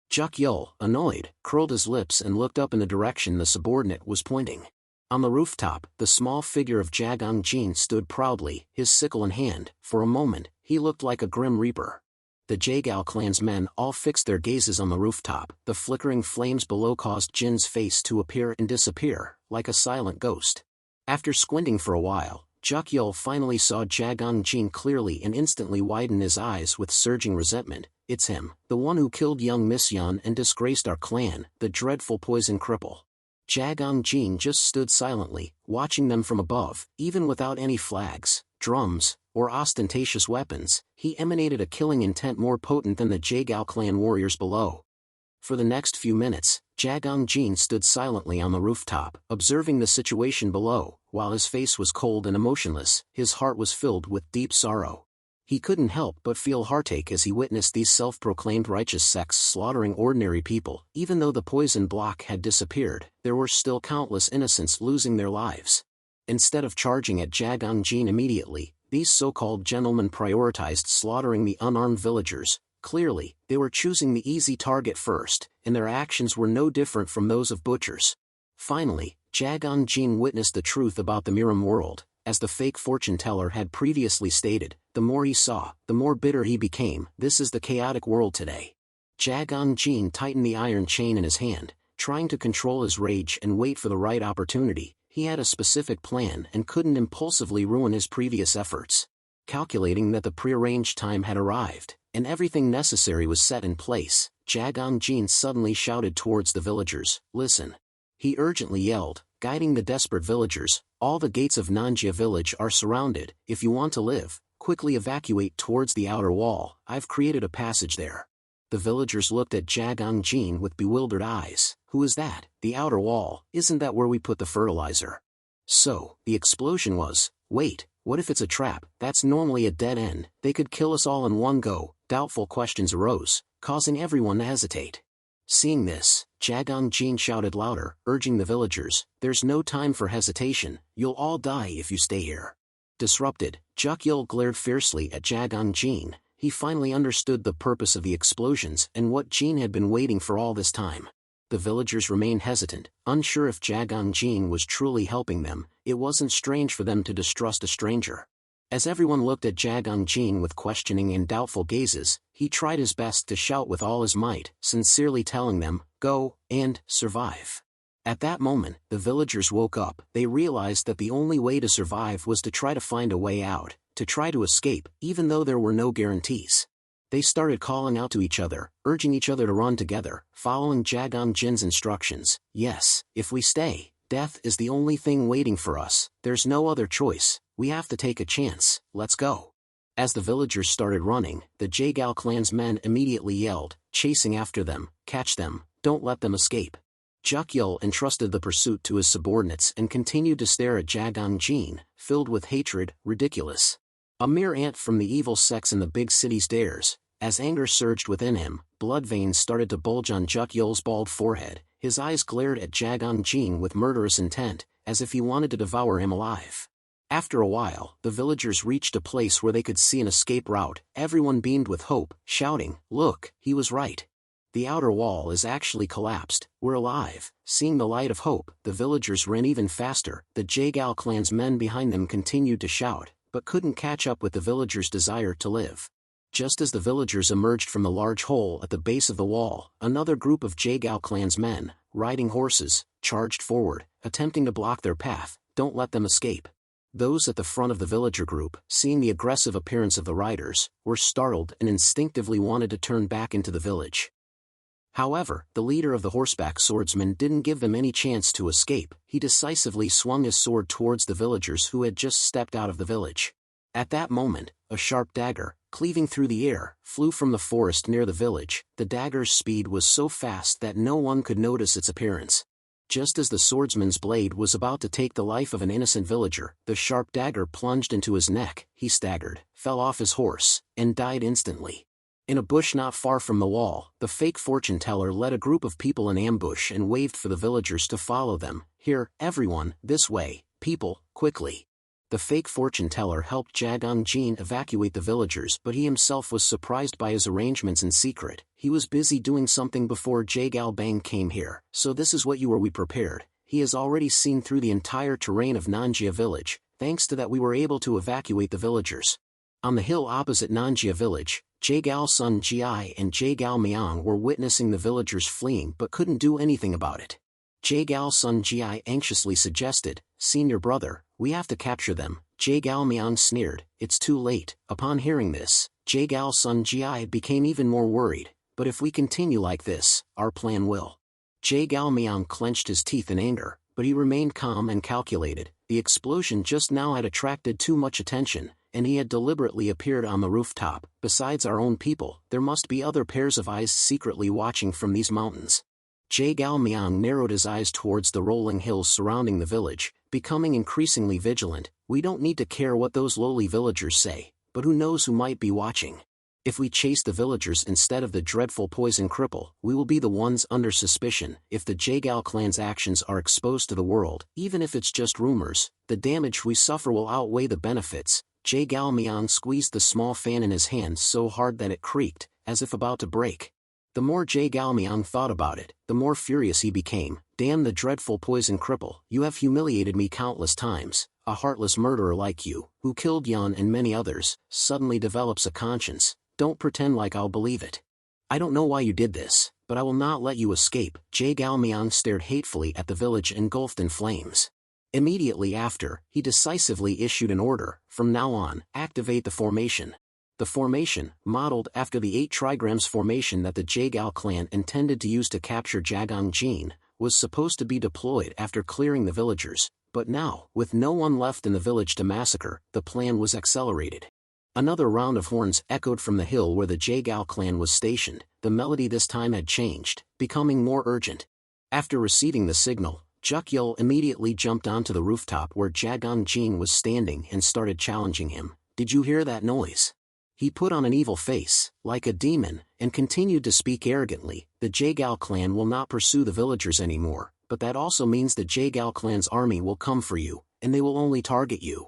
Juk Yul, annoyed, curled his lips and looked up in the direction the subordinate was pointing. On the rooftop, the small figure of Jagang Jin stood proudly, his sickle in hand. For a moment, he looked like a grim reaper. The Jae-gal clan's men all fixed their gazes on the rooftop. The flickering flames below caused Jin's face to appear and disappear, like a silent ghost. After squinting for a while, Juk Yul finally saw Jagang Jin clearly and instantly widened his eyes with surging resentment. "It's him, the one who killed young Miss Yun and disgraced our clan, the dreadful poison cripple." Jagang Jin just stood silently, watching them from above. Even without any flags, drums, or ostentatious weapons, he emanated a killing intent more potent than the Jae-gal clan warriors below. For the next few minutes, Jagang Jin stood silently on the rooftop, observing the situation below. While his face was cold and emotionless, his heart was filled with deep sorrow. He couldn't help but feel heartache as he witnessed these self-proclaimed righteous sects slaughtering ordinary people. Even though the poison block had disappeared, there were still countless innocents losing their lives. Instead of charging at Jagang Jin immediately, these so-called gentlemen prioritized slaughtering the unarmed villagers. Clearly, they were choosing the easy target first, and their actions were no different from those of butchers. Finally, Jagang Jin witnessed the truth about the Miram world. As the fake fortune teller had previously stated, the more he saw, the more bitter he became. This is the chaotic world today. Jagang Jin tightened the iron chain in his hand, trying to control his rage and wait for the right opportunity. He had a specific plan and couldn't impulsively ruin his previous efforts. Calculating that the prearranged time had arrived, and everything necessary was set in place, Jagang Jin suddenly shouted towards the villagers, "Listen." He urgently yelled, guiding the desperate villagers, "All the gates of Nanjia village are surrounded. If you want to live, quickly evacuate towards the outer wall. I've created a passage there." The villagers looked at Jagang Jin with bewildered eyes. "Who is that? The outer wall? Isn't that where we put the fertilizer?" So, the explosion was, wait, what if it's a trap? That's normally a dead end. They could kill us all in one go. Doubtful questions arose, causing everyone to hesitate. Seeing this, Jagang Jin shouted louder, urging the villagers, "There's no time for hesitation. You'll all die if you stay here." Disrupted, Juk Yul glared fiercely at Jagang Jin. He finally understood the purpose of the explosions and what Jin had been waiting for all this time. The villagers remained hesitant, unsure if Jagang Jin was truly helping them. It wasn't strange for them to distrust a stranger. As everyone looked at Jagang Jin with questioning and doubtful gazes, he tried his best to shout with all his might, sincerely telling them, "Go, and survive." At that moment, the villagers woke up. They realized that the only way to survive was to try to find a way out, to try to escape, even though there were no guarantees. They started calling out to each other, urging each other to run together, following Jagang Jin's instructions. "Yes, if we stay, death is the only thing waiting for us. There's no other choice. We have to take a chance. Let's go." As the villagers started running, the Jae-gal clan's men immediately yelled, chasing after them, "Catch them, don't let them escape." Juk Yul entrusted the pursuit to his subordinates and continued to stare at Jagang Jin, filled with hatred. Ridiculous. A mere ant from the evil sects in the big city's dares. As anger surged within him, blood veins started to bulge on Juk Yul's bald forehead. His eyes glared at Jagang Jin with murderous intent, as if he wanted to devour him alive. After a while, the villagers reached a place where they could see an escape route. Everyone beamed with hope, shouting, "Look, he was right. The outer wall is actually collapsed. We're alive." Seeing the light of hope, the villagers ran even faster. The Jae-gal clan's men behind them continued to shout, but couldn't catch up with the villagers' desire to live. Just as the villagers emerged from the large hole at the base of the wall, another group of Jaegao clan's men, riding horses, charged forward, attempting to block their path. Don't let them escape. Those at the front of the villager group, seeing the aggressive appearance of the riders, were startled and instinctively wanted to turn back into the village. However, the leader of the horseback swordsmen didn't give them any chance to escape. He decisively swung his sword towards the villagers who had just stepped out of the village. At that moment, a sharp dagger, cleaving through the air, flew from the forest near the village. The dagger's speed was so fast that no one could notice its appearance. Just as the swordsman's blade was about to take the life of an innocent villager, the sharp dagger plunged into his neck. He staggered, fell off his horse, and died instantly. In a bush not far from the wall, the fake fortune teller led a group of people in ambush and waved for the villagers to follow them. Here, everyone, this way, people, quickly. The fake fortune teller helped Jagang Jin evacuate the villagers, but he himself was surprised by his arrangements in secret. He was busy doing something before Jagal Bang came here. So this is what we prepared. He has already seen through the entire terrain of Nanjia village. Thanks to that we were able to evacuate the villagers. On the hill opposite Nanjia village, Jagal Sun Ji and Jagal Miang were witnessing the villagers fleeing but couldn't do anything about it. Jagal Sun Ji anxiously suggested, "Senior brother, we have to capture them." Jagal Miang sneered, "It's too late." Upon hearing this, Jagal Sun Ji became even more worried. "But if we continue like this, our plan will." Jagal Miang clenched his teeth in anger, but he remained calm and calculated. The explosion just now had attracted too much attention, and he had deliberately appeared on the rooftop. Besides our own people, there must be other pairs of eyes secretly watching from these mountains. Jagal Miang narrowed his eyes towards the rolling hills surrounding the village, becoming increasingly vigilant. "We don't need to care what those lowly villagers say, but who knows who might be watching. If we chase the villagers instead of the dreadful poison cripple, we will be the ones under suspicion. If the Jagal clan's actions are exposed to the world, even if it's just rumors, the damage we suffer will outweigh the benefits." Jagal Miang squeezed the small fan in his hand so hard that it creaked, as if about to break. The more Jagal Miang thought about it, the more furious he became. "Damn the dreadful poison cripple, you have humiliated me countless times. A heartless murderer like you, who killed Yan and many others, suddenly develops a conscience. Don't pretend like I'll believe it. I don't know why you did this, but I will not let you escape." Jagal Miang stared hatefully at the village engulfed in flames. Immediately after, he decisively issued an order. "From now on, activate the formation." The formation, modeled after the 8 trigrams formation that the Jagal clan intended to use to capture Jagang Jin, was supposed to be deployed after clearing the villagers, but now, with no one left in the village to massacre, the plan was accelerated. Another round of horns echoed from the hill where the Jagal clan was stationed. The melody this time had changed, becoming more urgent. After receiving the signal, Jukyul immediately jumped onto the rooftop where Jagang Jin was standing and started challenging him. "Did you hear that noise?" He put on an evil face, like a demon, and continued to speak arrogantly. "The Jagal clan will not pursue the villagers anymore, but that also means the Jagal clan's army will come for you, and they will only target you.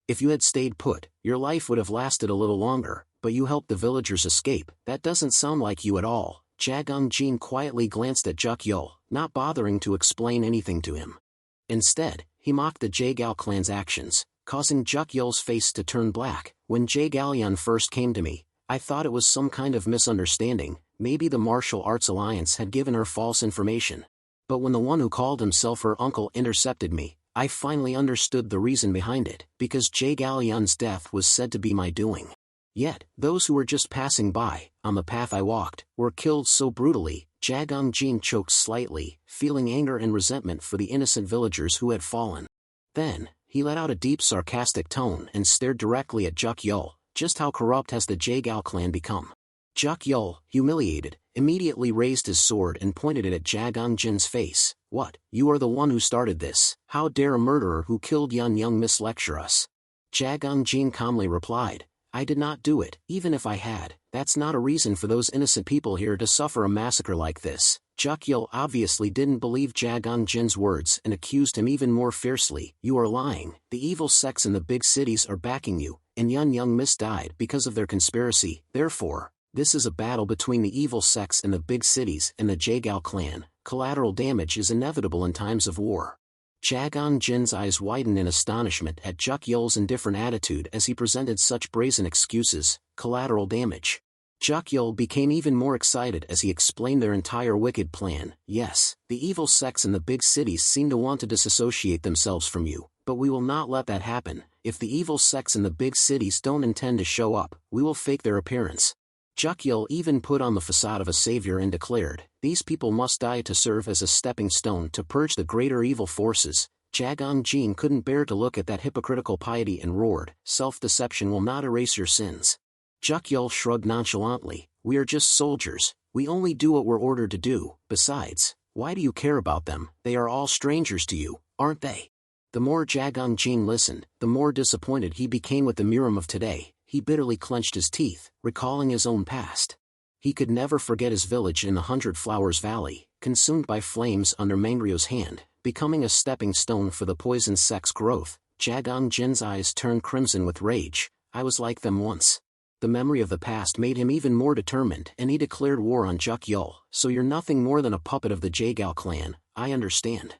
If you had stayed put, your life would have lasted a little longer, but you helped the villagers escape. That doesn't sound like you at all." Jagang Jin quietly glanced at Jukyul, not bothering to explain anything to him. Instead, he mocked the Jagal clan's actions, causing Jukyul's face to turn black. "When Jagalyan first came to me, I thought it was some kind of misunderstanding. Maybe the martial arts alliance had given her false information. But when the one who called himself her uncle intercepted me, I finally understood the reason behind it, because Jagalyan's death was said to be my doing. Yet, those who were just passing by, on the path I walked, were killed so brutally." Jagang Jin choked slightly, feeling anger and resentment for the innocent villagers who had fallen. Then, he let out a deep sarcastic tone and stared directly at Jukyul. "Just how corrupt has the Jagal clan become?" Jukyul, humiliated, immediately raised his sword and pointed it at Jagang Jin's face. "What, you are the one who started this? How dare a murderer who killed Yan Young mislecture us?" Jagang Jin calmly replied, "I did not do it. Even if I had, that's not a reason for those innocent people here to suffer a massacre like this." Jukyul obviously didn't believe Jagang Jin's words and accused him even more fiercely. "You are lying. The evil sects in the big cities are backing you, and Yan Young misdied because of their conspiracy. Therefore, this is a battle between the evil sects in the big cities and the Jagal clan. Collateral damage is inevitable in times of war. Jagan Jin's eyes widened in astonishment at Juk Yul's indifferent attitude as he presented such brazen excuses. Collateral damage. Juk Yul became even more excited as he explained their entire wicked plan. Yes, the evil sects in the big cities seem to want to disassociate themselves from you, but we will not let that happen. If the evil sects in the big cities don't intend to show up, we will fake their appearance. Juk Yul even put on the facade of a savior and declared, these people must die to serve as a stepping stone to purge the greater evil forces. Jagan Jin couldn't bear to look at that hypocritical piety and roared, self-deception will not erase your sins. Juk Yul shrugged nonchalantly, we are just soldiers, we only do what we're ordered to do. Besides, why do you care about them? They are all strangers to you, aren't they? The more Jagan Jin listened, the more disappointed he became with the Miram of today. He bitterly clenched his teeth, recalling his own past. He could never forget his village in the 100 Flowers Valley, consumed by flames under Mangrio's hand, becoming a stepping stone for the poison sect's growth. Jagan Jin's eyes turned crimson with rage. I was like them once. The memory of the past made him even more determined, and he declared war on Juk Yul. So you're nothing more than a puppet of the Jagal clan, I understand.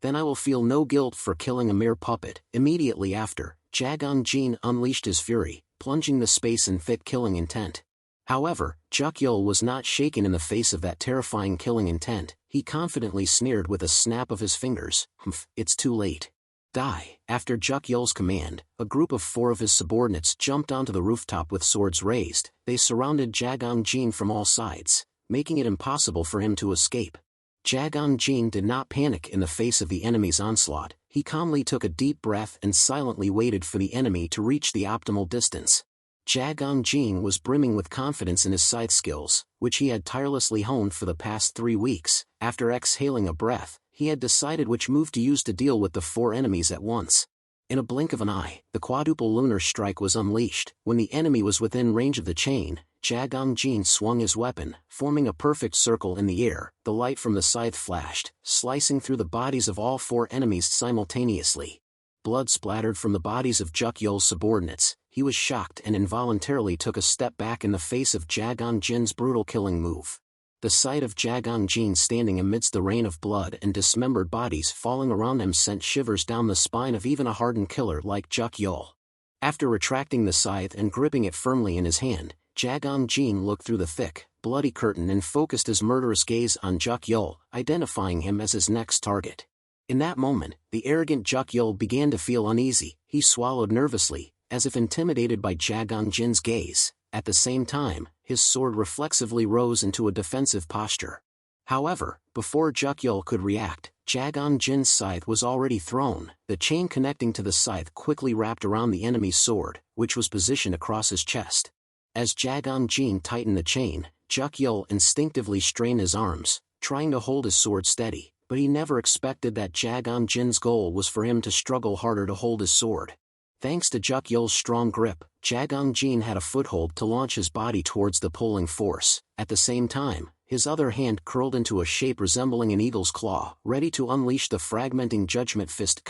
Then I will feel no guilt for killing a mere puppet. Immediately after, Jagan Jin unleashed his fury, plunging the space in thick killing intent. However, Juk Yul was not shaken in the face of that terrifying killing intent. He confidently sneered with a snap of his fingers, "Humph, it's too late. Die." After Juk Yul's command, a group of 4 of his subordinates jumped onto the rooftop with swords raised. They surrounded Jagan Jin from all sides, making it impossible for him to escape. Jagan Jin did not panic in the face of the enemy's onslaught. He calmly took a deep breath and silently waited for the enemy to reach the optimal distance. Jagan Jin was brimming with confidence in his scythe skills, which he had tirelessly honed for the past 3 weeks. After exhaling a breath, he had decided which move to use to deal with the 4 enemies at once. In a blink of an eye, the quadruple lunar strike was unleashed. When the enemy was within range of the chain, Jagan Jin swung his weapon, forming a perfect circle in the air. The light from the scythe flashed, slicing through the bodies of all 4 enemies simultaneously. Blood splattered from the bodies of Juk Yul's subordinates. He was shocked and involuntarily took a step back in the face of Jagan Jin's brutal killing move. The sight of Jagan Jin standing amidst the rain of blood and dismembered bodies falling around him sent shivers down the spine of even a hardened killer like Juk Yul. After retracting the scythe and gripping it firmly in his hand, Jagan Jin looked through the thick, bloody curtain and focused his murderous gaze on Juk Yul, identifying him as his next target. In that moment, the arrogant Juk Yul began to feel uneasy. He swallowed nervously, as if intimidated by Jagan Jin's gaze. At the same time, his sword reflexively rose into a defensive posture. However, before Juk Yul could react, Jagan Jin's scythe was already thrown. The chain connecting to the scythe quickly wrapped around the enemy's sword, which was positioned across his chest. As Jagan Jin tightened the chain, Juk Yul instinctively strained his arms, trying to hold his sword steady, but he never expected that Jagan Jin's goal was for him to struggle harder to hold his sword. Thanks to Juk Yul's strong grip, Jagan Jin had a foothold to launch his body towards the pulling force. At the same time, his other hand curled into a shape resembling an eagle's claw, ready to unleash the fragmenting judgment fist.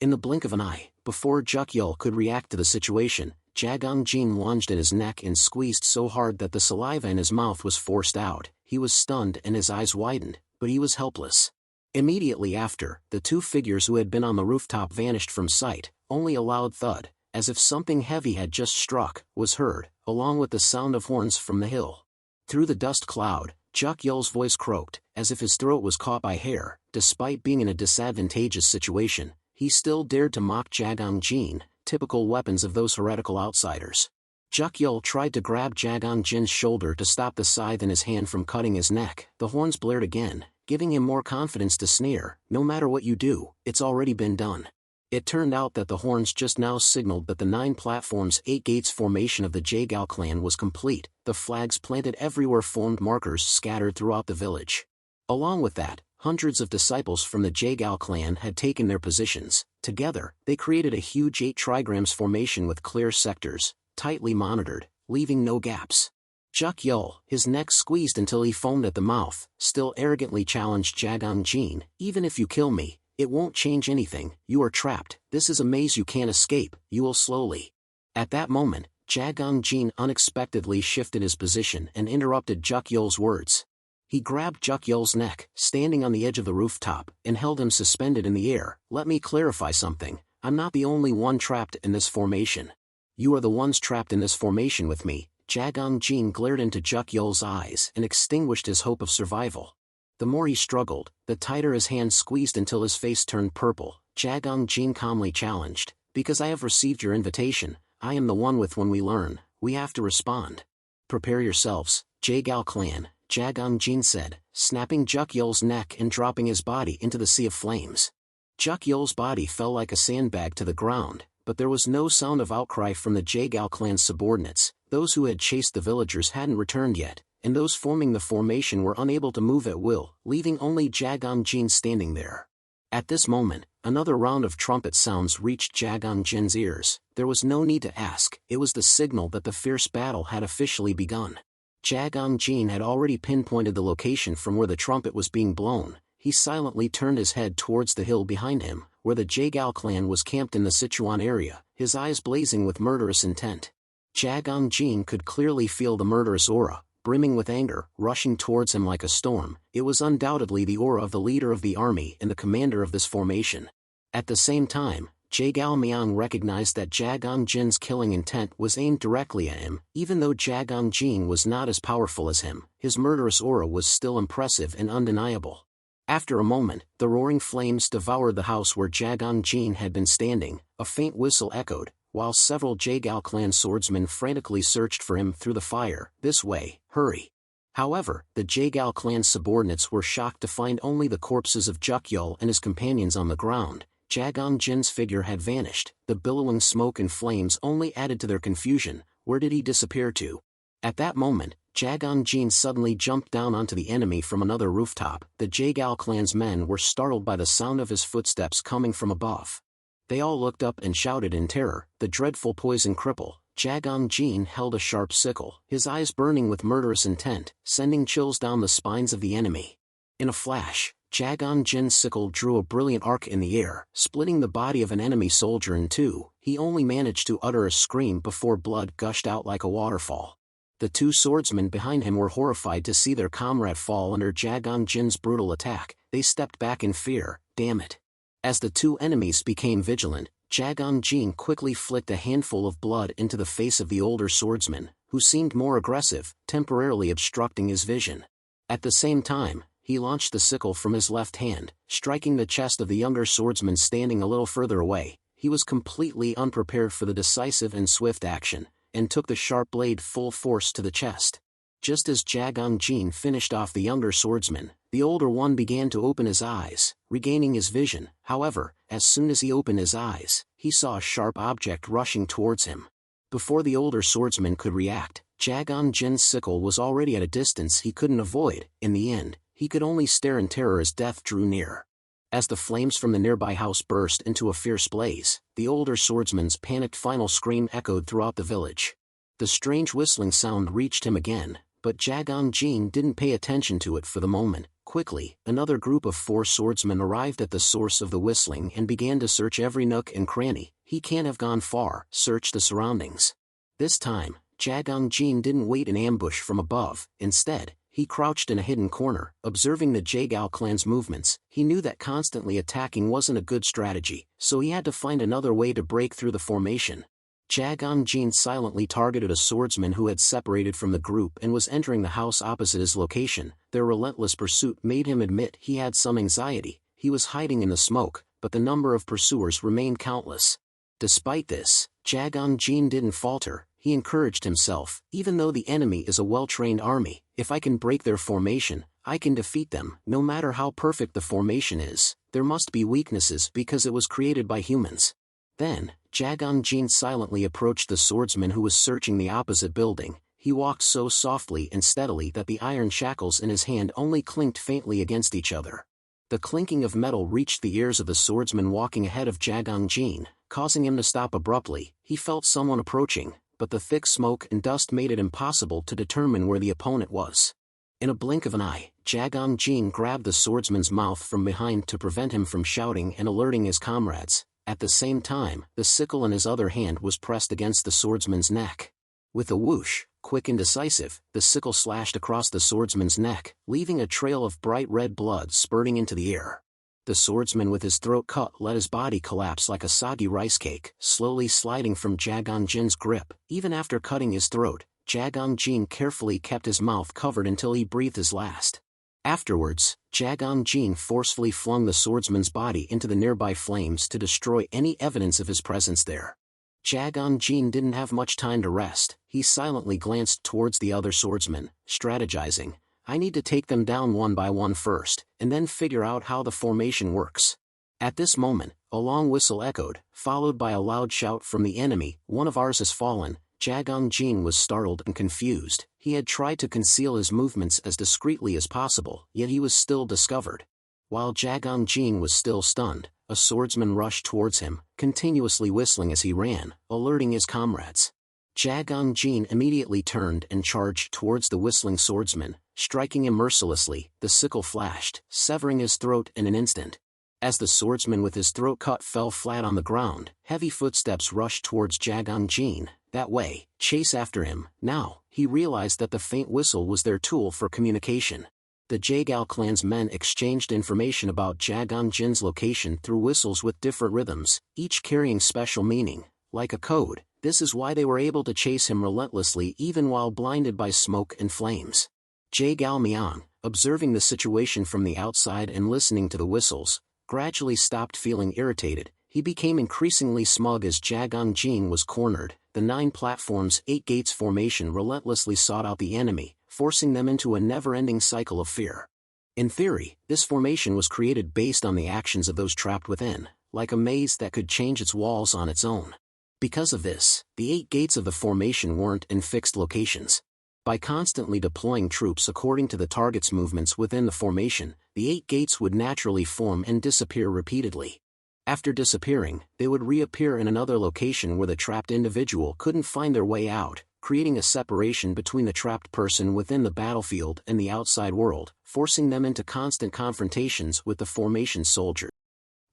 In the blink of an eye, before Juk Yul could react to the situation, Jagan Jin lunged at his neck and squeezed so hard that the saliva in his mouth was forced out. He was stunned and his eyes widened, but he was helpless. Immediately after, the 2 figures who had been on the rooftop vanished from sight. Only a loud thud, as if something heavy had just struck, was heard, along with the sound of horns from the hill. Through the dust cloud, Juk Yul's voice croaked, as if his throat was caught by hair. Despite being in a disadvantageous situation, he still dared to mock Jagan Jin, typical weapons of those heretical outsiders. Juk Yul tried to grab Jagan Jin's shoulder to stop the scythe in his hand from cutting his neck. The horns blared again, giving him more confidence to sneer, no matter what you do, it's already been done. It turned out that the horns just now signaled that the 9 platforms 8 gates formation of the Jagal clan was complete. The flags planted everywhere formed markers scattered throughout the village. Along with that, hundreds of disciples from the Jagal clan had taken their positions. Together, they created a huge 8 trigrams formation with clear sectors, tightly monitored, leaving no gaps. Juk Yul, his neck squeezed until he foamed at the mouth, still arrogantly challenged Jagan Jin, even if you kill me, it won't change anything, you are trapped, this is a maze you can't escape, you will slowly. At that moment, Jagan Jin unexpectedly shifted his position and interrupted Juk Yul's words. He grabbed Jukyul's neck, standing on the edge of the rooftop, and held him suspended in the air. "Let me clarify something. I'm not the only one trapped in this formation. You are the ones trapped in this formation with me." Jagang Jin glared into Jukyul's eyes and extinguished his hope of survival. The more he struggled, the tighter his hand squeezed until his face turned purple. Jagang Jin calmly challenged, "Because I have received your invitation, I am the one with when we learn, we have to respond. Prepare yourselves, Jagal clan," Jagang Jin said, snapping Jukyul's neck and dropping his body into the sea of flames. Jukyul's body fell like a sandbag to the ground, but there was no sound of outcry from the Jagal clan's subordinates. Those who had chased the villagers hadn't returned yet, and those forming the formation were unable to move at will, leaving only Jagang Jin standing there. At this moment, another round of trumpet sounds reached Jagang Jin's ears. There was no need to ask, it was the signal that the fierce battle had officially begun. Jagang Jin had already pinpointed the location from where the trumpet was being blown. He silently turned his head towards the hill behind him, where the Jagal clan was camped in the Sichuan area, his eyes blazing with murderous intent. Jagang Jin could clearly feel the murderous aura, brimming with anger, rushing towards him like a storm. It was undoubtedly the aura of the leader of the army and the commander of this formation. At the same time, Jagal Miang recognized that Jagang Jin's killing intent was aimed directly at him. Even though Jagang Jin was not as powerful as him, his murderous aura was still impressive and undeniable. After a moment, the roaring flames devoured the house where Jagang Jin had been standing. A faint whistle echoed, while several Jagal clan swordsmen frantically searched for him through the fire. "This way, hurry." However, the Jagal clan's subordinates were shocked to find only the corpses of Jukyul and his companions on the ground. Jagang Jin's figure had vanished. The billowing smoke and flames only added to their confusion. Where did he disappear to? At that moment, Jagang Jin suddenly jumped down onto the enemy from another rooftop. The Jagal clan's men were startled by the sound of his footsteps coming from above. They all looked up and shouted in terror. The dreadful poison cripple. Jagang Jin held a sharp sickle, his eyes burning with murderous intent, sending chills down the spines of the enemy. In a flash, Jagang Jin's sickle drew a brilliant arc in the air, splitting the body of an enemy soldier in two. He only managed to utter a scream before blood gushed out like a waterfall. The two swordsmen behind him were horrified to see their comrade fall under Jagang Jin's brutal attack. They stepped back in fear. Damn it. As the two enemies became vigilant, Jagang Jin quickly flicked a handful of blood into the face of the older swordsman, who seemed more aggressive, temporarily obstructing his vision. At the same time, he launched the sickle from his left hand, striking the chest of the younger swordsman standing a little further away. He was completely unprepared for the decisive and swift action, and took the sharp blade full force to the chest. Just as Jagang Jin finished off the younger swordsman, the older one began to open his eyes, regaining his vision. However, as soon as he opened his eyes, he saw a sharp object rushing towards him. Before the older swordsman could react, Jagang Jin's sickle was already at a distance he couldn't avoid. In the end, he could only stare in terror as death drew near. As the flames from the nearby house burst into a fierce blaze, the older swordsman's panicked final scream echoed throughout the village. The strange whistling sound reached him again, but Jagang Jin didn't pay attention to it for the moment. Quickly, another group of 4 swordsmen arrived at the source of the whistling and began to search every nook and cranny. "He can't have gone far." Search the surroundings. This time, Jagang Jin didn't wait in ambush from above. Instead, he crouched in a hidden corner, observing the Jagal clan's movements. He knew that constantly attacking wasn't a good strategy, so he had to find another way to break through the formation. Jagang Jin silently targeted a swordsman who had separated from the group and was entering the house opposite his location. Their relentless pursuit made him admit he had some anxiety. He was hiding in the smoke, but the number of pursuers remained countless. Despite this, Jagang Jin didn't falter. He encouraged himself, even though the enemy is a well-trained army, if I can break their formation, I can defeat them. No matter how perfect the formation is, there must be weaknesses because it was created by humans. Then, Jagang Jin silently approached the swordsman who was searching the opposite building. He walked so softly and steadily that the iron shackles in his hand only clinked faintly against each other. The clinking of metal reached the ears of the swordsman walking ahead of Jagang Jin, causing him to stop abruptly. He felt someone approaching, but the thick smoke and dust made it impossible to determine where the opponent was. In a blink of an eye, Jagang Jin grabbed the swordsman's mouth from behind to prevent him from shouting and alerting his comrades. At the same time, the sickle in his other hand was pressed against the swordsman's neck. With a whoosh, quick and decisive, the sickle slashed across the swordsman's neck, leaving a trail of bright red blood spurting into the air. The swordsman with his throat cut let his body collapse like a soggy rice cake, slowly sliding from Jagang Jin's grip. Even after cutting his throat, Jagang Jin carefully kept his mouth covered until he breathed his last. Afterwards, Jagang Jin forcefully flung the swordsman's body into the nearby flames to destroy any evidence of his presence there. Jagang Jin didn't have much time to rest. He silently glanced towards the other swordsmen, strategizing, "I need to take them down one by one first, and then figure out how the formation works." At this moment, a long whistle echoed, followed by a loud shout from the enemy, "One of ours has fallen." Jagang Jin was startled and confused. He had tried to conceal his movements as discreetly as possible, yet he was still discovered. While Jagang Jin was still stunned, a swordsman rushed towards him, continuously whistling as he ran, alerting his comrades. Jagang Jin immediately turned and charged towards the whistling swordsman, striking him mercilessly. The sickle flashed, severing his throat in an instant. As the swordsman with his throat cut fell flat on the ground, heavy footsteps rushed towards Jagang Jin. "That way, chase after him." Now, he realized that the faint whistle was their tool for communication. The Jagal clan's men exchanged information about Jagang Jin's location through whistles with different rhythms, each carrying special meaning, like a code. This is why they were able to chase him relentlessly even while blinded by smoke and flames. Jagal Miang, observing the situation from the outside and listening to the whistles, gradually stopped feeling irritated. He became increasingly smug as Jagang Jin was cornered. The 9 platforms, 8 gates formation relentlessly sought out the enemy, forcing them into a never-ending cycle of fear. In theory, this formation was created based on the actions of those trapped within, like a maze that could change its walls on its own. Because of this, the 8 gates of the formation weren't in fixed locations. By constantly deploying troops according to the target's movements within the formation, the 8 gates would naturally form and disappear repeatedly. After disappearing, they would reappear in another location where the trapped individual couldn't find their way out, creating a separation between the trapped person within the battlefield and the outside world, forcing them into constant confrontations with the formation soldier.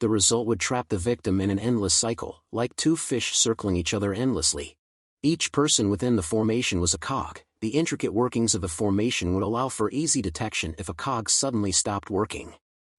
The result would trap the victim in an endless cycle, like 2 fish circling each other endlessly. Each person within the formation was a cog. The intricate workings of the formation would allow for easy detection if a cog suddenly stopped working.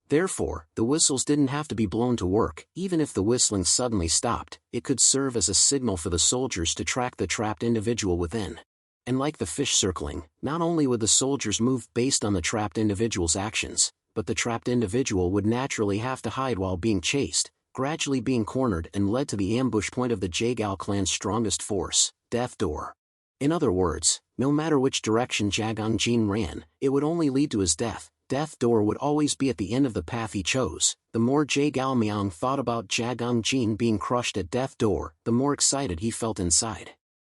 Therefore, the whistles didn't have to be blown to work. Even if the whistling suddenly stopped, it could serve as a signal for the soldiers to track the trapped individual within. And like the fish circling, not only would the soldiers move based on the trapped individual's actions, but the trapped individual would naturally have to hide while being chased, gradually being cornered and led to the ambush point of the Jagal clan's strongest force, Death Door. In other words, no matter which direction Jagang Jin ran, it would only lead to his death. Death Door would always be at the end of the path he chose. The more Jagal Miang thought about Jagang Jin being crushed at Death Door, the more excited he felt inside.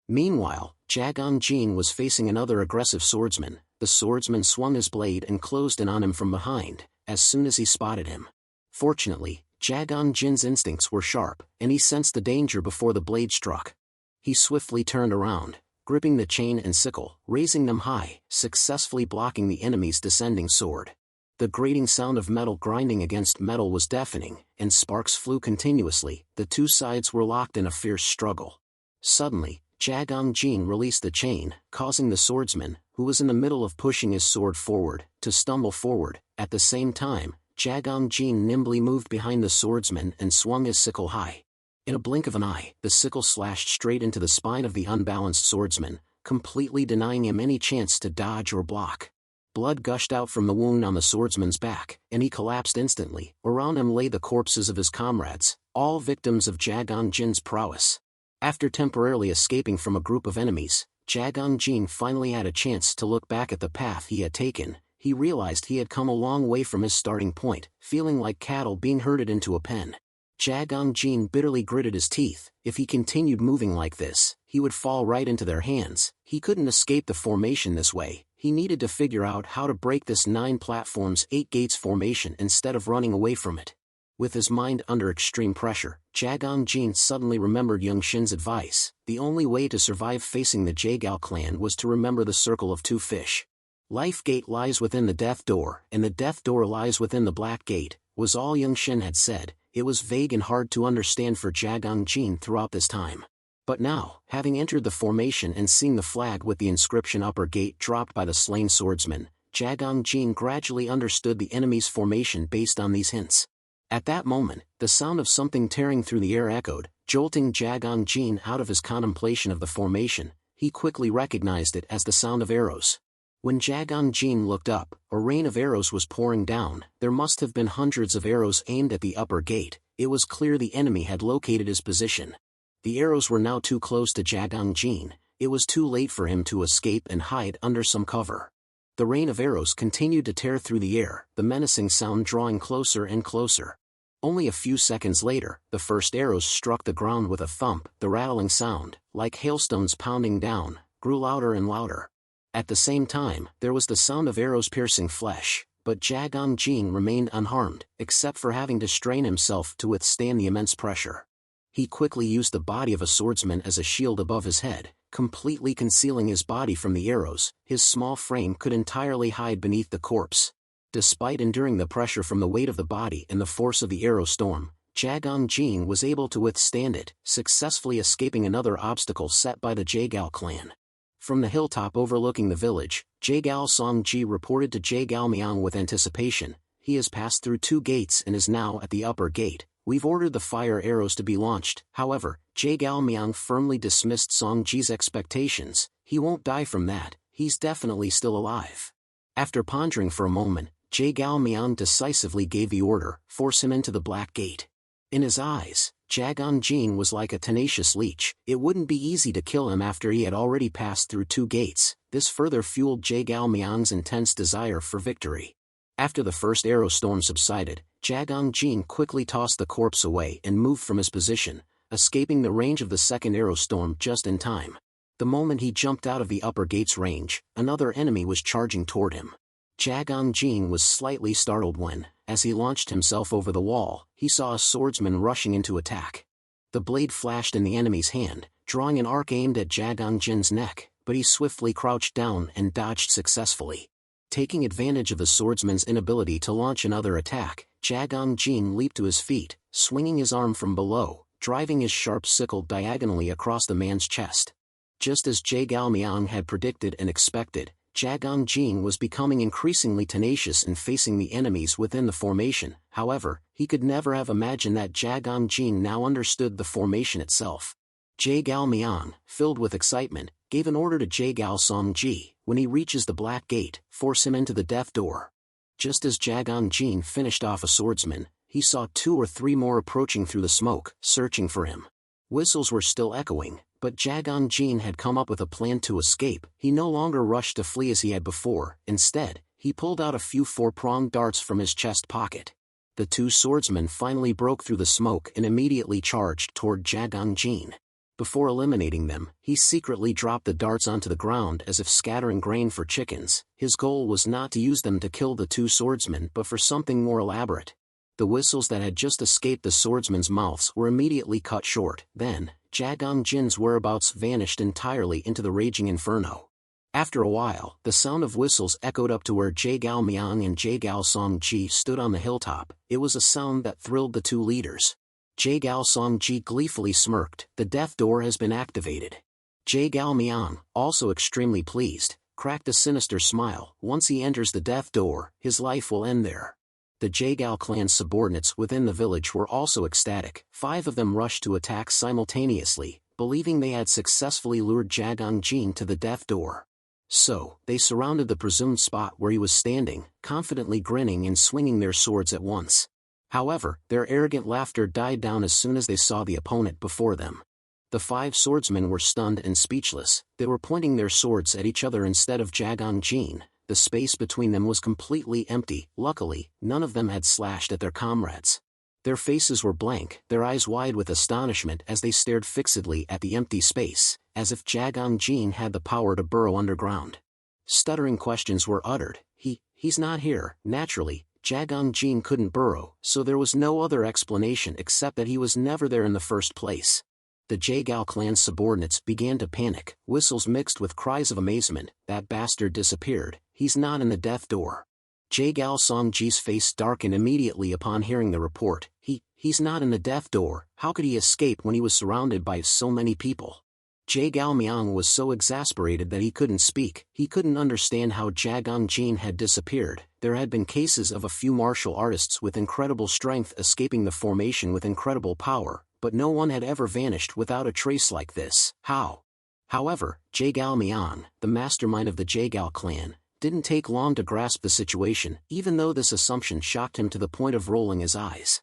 Meanwhile, Jagang Jin was facing another aggressive swordsman. The swordsman swung his blade and closed in on him from behind, as soon as he spotted him. Fortunately, Jagang Jin's instincts were sharp, and he sensed the danger before the blade struck. He swiftly turned around, gripping the chain and sickle, raising them high, successfully blocking the enemy's descending sword. The grating sound of metal grinding against metal was deafening, and sparks flew continuously. The 2 sides were locked in a fierce struggle. Suddenly, Jagang Jin released the chain, causing the swordsman, who was in the middle of pushing his sword forward, to stumble forward. At the same time, Jagang Jin nimbly moved behind the swordsman and swung his sickle high. In a blink of an eye, the sickle slashed straight into the spine of the unbalanced swordsman, completely denying him any chance to dodge or block. Blood gushed out from the wound on the swordsman's back, and he collapsed instantly. Around him lay the corpses of his comrades, all victims of Jagang Jin's prowess. After temporarily escaping from a group of enemies, Jagang Jin finally had a chance to look back at the path he had taken. He realized he had come a long way from his starting point, feeling like cattle being herded into a pen. Jagang Jin bitterly gritted his teeth. If he continued moving like this, he would fall right into their hands. He couldn't escape the formation this way. He needed to figure out how to break this 9 platforms 8 gates formation instead of running away from it. With his mind under extreme pressure, Jagang Jin suddenly remembered Young Shin's advice. The only way to survive facing the Jagal clan was to remember the circle of 2 fish. Life Gate lies within the Death Door, and the Death Door lies within the Black Gate, was all Young Shin had said. It was vague and hard to understand for Jagang Jin throughout this time. But now, having entered the formation and seeing the flag with the inscription upper gate dropped by the slain swordsman, Jagang Jin gradually understood the enemy's formation based on these hints. At that moment, the sound of something tearing through the air echoed, jolting Jagang Jin out of his contemplation of the formation. He quickly recognized it as the sound of arrows. When Jagang Jin looked up, a rain of arrows was pouring down. There must have been hundreds of arrows aimed at the upper gate. It was clear the enemy had located his position. The arrows were now too close to Jagang Jin. It was too late for him to escape and hide under some cover. The rain of arrows continued to tear through the air, the menacing sound drawing closer and closer. Only a few seconds later, the first arrows struck the ground with a thump. The rattling sound, like hailstones pounding down, grew louder and louder. At the same time, there was the sound of arrows piercing flesh, but Jagang Jin remained unharmed, except for having to strain himself to withstand the immense pressure. He quickly used the body of a swordsman as a shield above his head, completely concealing his body from the arrows. His small frame could entirely hide beneath the corpse. Despite enduring the pressure from the weight of the body and the force of the arrow storm, Jagang Jin was able to withstand it, successfully escaping another obstacle set by the Jagal clan. From the hilltop overlooking the village, Jagal Songji reported to Jagal Miang with anticipation. He has passed through 2 gates and is now at the upper gate. We've ordered the fire arrows to be launched. However, Jagal Miang firmly dismissed Songji's expectations. He won't die from that, he's definitely still alive. After pondering for a moment, Jagal Miang decisively gave the order, force him into the black gate. In his eyes, Jagang Jin was like a tenacious leech. It wouldn't be easy to kill him after he had already passed through 2 gates. This further fueled Jagal Miang's intense desire for victory. After the first arrow storm subsided, Jagang Jin quickly tossed the corpse away and moved from his position, escaping the range of the second arrow storm just in time. The moment he jumped out of the upper gate's range, another enemy was charging toward him. Jagang Jin was slightly startled when, as he launched himself over the wall, he saw a swordsman rushing into attack. The blade flashed in the enemy's hand, drawing an arc aimed at Jagang Jin's neck, but he swiftly crouched down and dodged successfully. Taking advantage of the swordsman's inability to launch another attack, Jagang Jin leaped to his feet, swinging his arm from below, driving his sharp sickle diagonally across the man's chest. Just as Jagal Miang had predicted and expected, Jagang Jin was becoming increasingly tenacious in facing the enemies within the formation. However, he could never have imagined that Jagang Jin now understood the formation itself. Jagal Miang, filled with excitement, gave an order to Jagal Songji. When he reaches the black gate, force him into the death door. Just as Jagang Jin finished off a swordsman, he saw 2 or 3 more approaching through the smoke, searching for him. Whistles were still echoing, but Jagang Jin had come up with a plan to escape. He no longer rushed to flee as he had before. Instead, he pulled out a few 4-pronged darts from his chest pocket. The 2 swordsmen finally broke through the smoke and immediately charged toward Jagang Jin. Before eliminating them, he secretly dropped the darts onto the ground as if scattering grain for chickens. His goal was not to use them to kill the 2 swordsmen but for something more elaborate. The whistles that had just escaped the swordsmen's mouths were immediately cut short. Then, Jagang Jin's whereabouts vanished entirely into the raging inferno. After a while, the sound of whistles echoed up to where Jagal Miang and Jagal Songji stood on the hilltop. It was a sound that thrilled the 2 leaders. Jagal Songji gleefully smirked. The death door has been activated. Jagal Miang, also extremely pleased, cracked a sinister smile. Once he enters the death door, his life will end there. The Jagal clan's subordinates within the village were also ecstatic. 5 of them rushed to attack simultaneously, believing they had successfully lured Jagang Jin to the death door. So, they surrounded the presumed spot where he was standing, confidently grinning and swinging their swords at once. However, their arrogant laughter died down as soon as they saw the opponent before them. The 5 swordsmen were stunned and speechless. They were pointing their swords at each other instead of Jagang Jin. The space between them was completely empty. Luckily, none of them had slashed at their comrades. Their faces were blank, their eyes wide with astonishment as they stared fixedly at the empty space, as if Jagang Jin had the power to burrow underground. Stuttering questions were uttered. He's not here. Naturally, Jagang Jin couldn't burrow, so there was no other explanation except that he was never there in the first place. The Jagal clan's subordinates began to panic, whistles mixed with cries of amazement. That bastard disappeared. He's not in the death door. Jagal Songji's face darkened immediately upon hearing the report. he's not in the death door, how could he escape when he was surrounded by so many people? Jae was so exasperated that he couldn't speak. He couldn't understand how Jin had disappeared. There had been cases of a few martial artists with incredible strength escaping the formation with incredible power, but no one had ever vanished without a trace like this. How? However, Jae, the mastermind of the Jae clan, didn't take long to grasp the situation, even though this assumption shocked him to the point of rolling his eyes.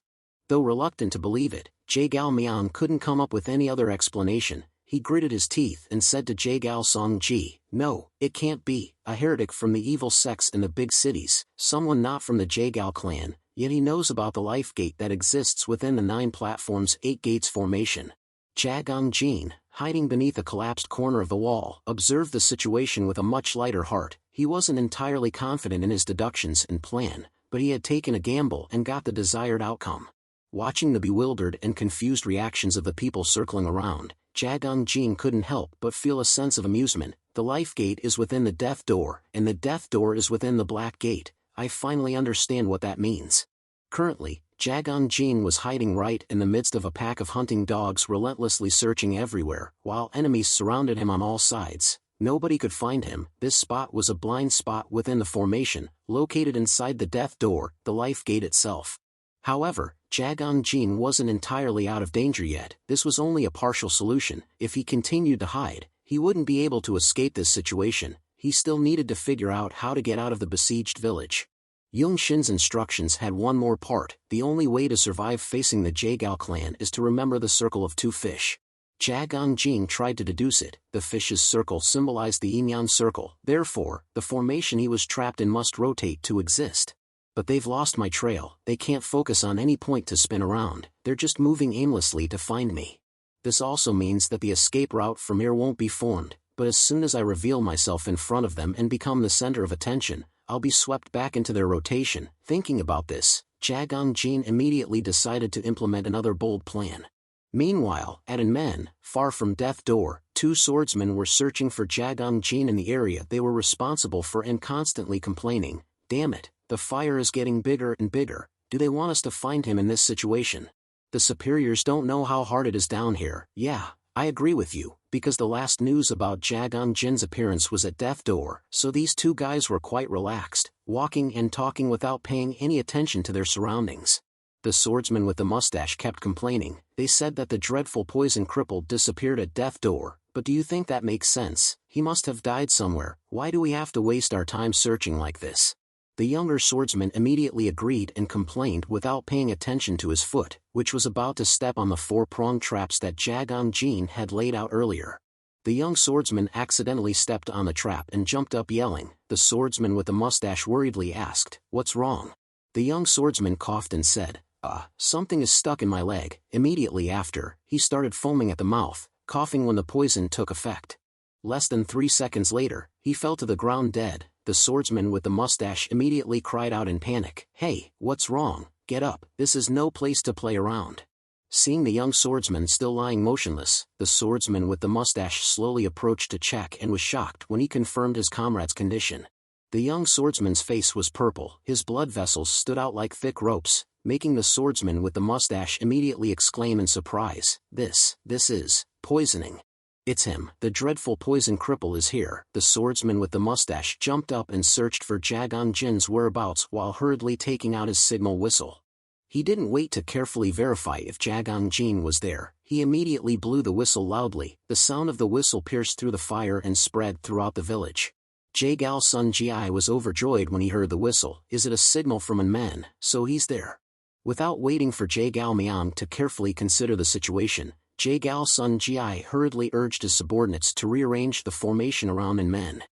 Though reluctant to believe it, Jae couldn't come up with any other explanation. He gritted his teeth and said to Jae Song-ji, "No, it can't be, a heretic from the evil sects in the big cities, someone not from the Jae clan, yet he knows about the life gate that exists within the 9 platforms 8 gates formation." Jin, hiding beneath a collapsed corner of the wall, observed the situation with a much lighter heart. He wasn't entirely confident in his deductions and plan, but he had taken a gamble and got the desired outcome. Watching the bewildered and confused reactions of the people circling around, Jin couldn't help but feel a sense of amusement. The life gate is within the death door, and the death door is within the black gate. I finally understand what that means. Currently, Jin was hiding right in the midst of a pack of hunting dogs relentlessly searching everywhere, while enemies surrounded him on all sides. Nobody could find him. This spot was a blind spot within the formation, located inside the death door, the life gate itself. However, Jin wasn't entirely out of danger yet. This was only a partial solution. If he continued to hide, he wouldn't be able to escape this situation. He still needed to figure out how to get out of the besieged village. Yung Shin's instructions had one more part. The only way to survive facing the Jae clan is to remember the circle of 2 fish. Jin tried to deduce it. The fish's circle symbolized the Yin-Yang circle. Therefore, the formation he was trapped in must rotate to exist. But they've lost my trail. They can't focus on any point to spin around. They're just moving aimlessly to find me. This also means that the escape route from here won't be formed, but as soon as I reveal myself in front of them and become the center of attention, I'll be swept back into their rotation. Thinking about this, Jin immediately decided to implement another bold plan. Meanwhile, at Men, far from Death Door, 2 swordsmen were searching for Jin in the area they were responsible for and constantly complaining, "Damn it, the fire is getting bigger and bigger. Do they want us to find him in this situation? The superiors don't know how hard it is down here." "Yeah, I agree with you, because the last news about Jin's appearance was at Death Door, so these 2 guys were quite relaxed, walking and talking without paying any attention to their surroundings." The swordsman with the mustache kept complaining. "They said that the dreadful poison cripple disappeared at Death Door, but do you think that makes sense? He must have died somewhere. Why do we have to waste our time searching like this?" The younger swordsman immediately agreed and complained without paying attention to his foot, which was about to step on the 4-pronged traps that Jin had laid out earlier. The young swordsman accidentally stepped on the trap and jumped up yelling. The swordsman with the mustache worriedly asked, "What's wrong?" The young swordsman coughed and said, Something is stuck in my leg." Immediately after, he started foaming at the mouth, coughing when the poison took effect. Less than 3 seconds later, he fell to the ground dead. The swordsman with the mustache immediately cried out in panic, "Hey, what's wrong? Get up, this is no place to play around." Seeing the young swordsman still lying motionless, the swordsman with the mustache slowly approached to check and was shocked when he confirmed his comrade's condition. The young swordsman's face was purple, his blood vessels stood out like thick ropes, making the swordsman with the mustache immediately exclaim in surprise, This is poisoning. It's him. The dreadful poison cripple is here." The swordsman with the mustache jumped up and searched for Jin's whereabouts while hurriedly taking out his signal whistle. He didn't wait to carefully verify if Jin was there. He immediately blew the whistle loudly. The sound of the whistle pierced through the fire and spread throughout the village. Jae Sun-ji was overjoyed when he heard the whistle. Is it a signal from an man? So he's there. Without waiting for Jae to carefully consider the situation, Jae Sun-ji hurriedly urged his subordinates to rearrange the formation around Men.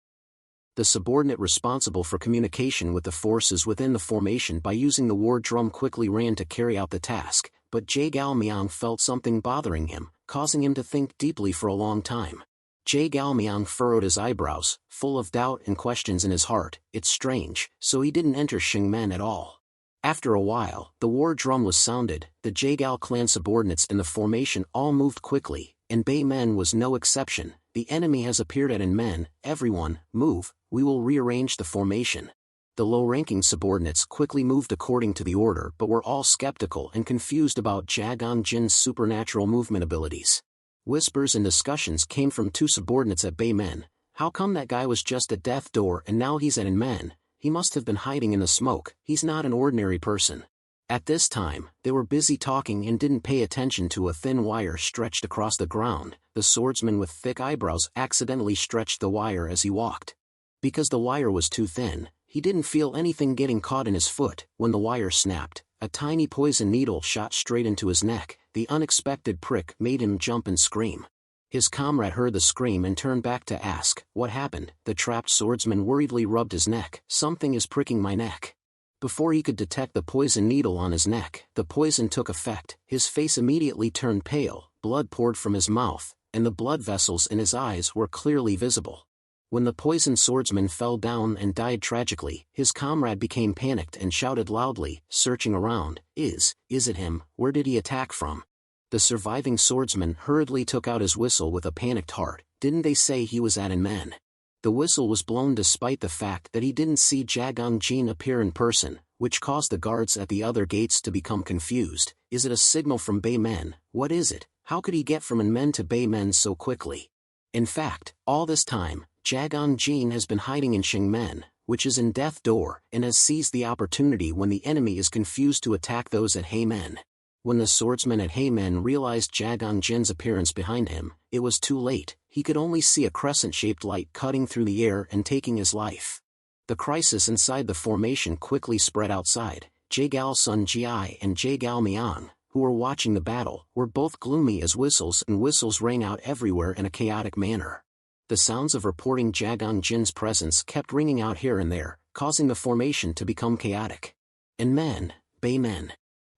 The subordinate responsible for communication with the forces within the formation by using the war drum quickly ran to carry out the task, but Jae felt something bothering him, causing him to think deeply for a long time. Jae furrowed his eyebrows, full of doubt and questions in his heart. It's strange, so he didn't enter Men at all. After a while, the war drum was sounded. The Jae clan subordinates in the formation all moved quickly, and Men was no exception. "The enemy has appeared at Men. Everyone, move, we will rearrange the formation." The low-ranking subordinates quickly moved according to the order but were all skeptical and confused about Jagan Jin's supernatural movement abilities. Whispers and discussions came from two subordinates at Bay Men. How come that guy was just at Death Door and now he's at Men? He must have been hiding in the smoke, he's not an ordinary person. At this time, they were busy talking and didn't pay attention to a thin wire stretched across the ground. The swordsman with thick eyebrows accidentally stretched the wire as he walked. Because the wire was too thin, he didn't feel anything getting caught in his foot. When the wire snapped, a tiny poison needle shot straight into his neck. The unexpected prick made him jump and scream. His comrade heard the scream and turned back to ask, "What happened?" The trapped swordsman worriedly rubbed his neck. "Something is pricking my neck." Before he could detect the poison needle on his neck, the poison took effect. His face immediately turned pale, blood poured from his mouth, and the blood vessels in his eyes were clearly visible. When the poisoned swordsman fell down and died tragically, his comrade became panicked and shouted loudly, searching around, Is it him? Where did he attack from?" The surviving swordsman hurriedly took out his whistle with a panicked heart. "Didn't they say he was at Men?" The whistle was blown despite the fact that he didn't see Jagang Jin appear in person, which caused the guards at the other gates to become confused. Is it a signal from Bay Men? What is it? How could he get from Men to Bay Men so quickly? In fact, all this time, Jagang Jin has been hiding in Men, which is in Death Door, and has seized the opportunity when the enemy is confused to attack those at Men. When the swordsman at Men realized Jagang Jin's appearance behind him, it was too late. He could only see a crescent-shaped light cutting through the air and taking his life. The crisis inside the formation quickly spread outside. Jagal Sun Ji and Jagal Miang, who were watching the battle, were both gloomy as whistles, and whistles rang out everywhere in a chaotic manner. The sounds of reporting Jagang Jin's presence kept ringing out here and there, causing the formation to become chaotic. Men, Bay Men,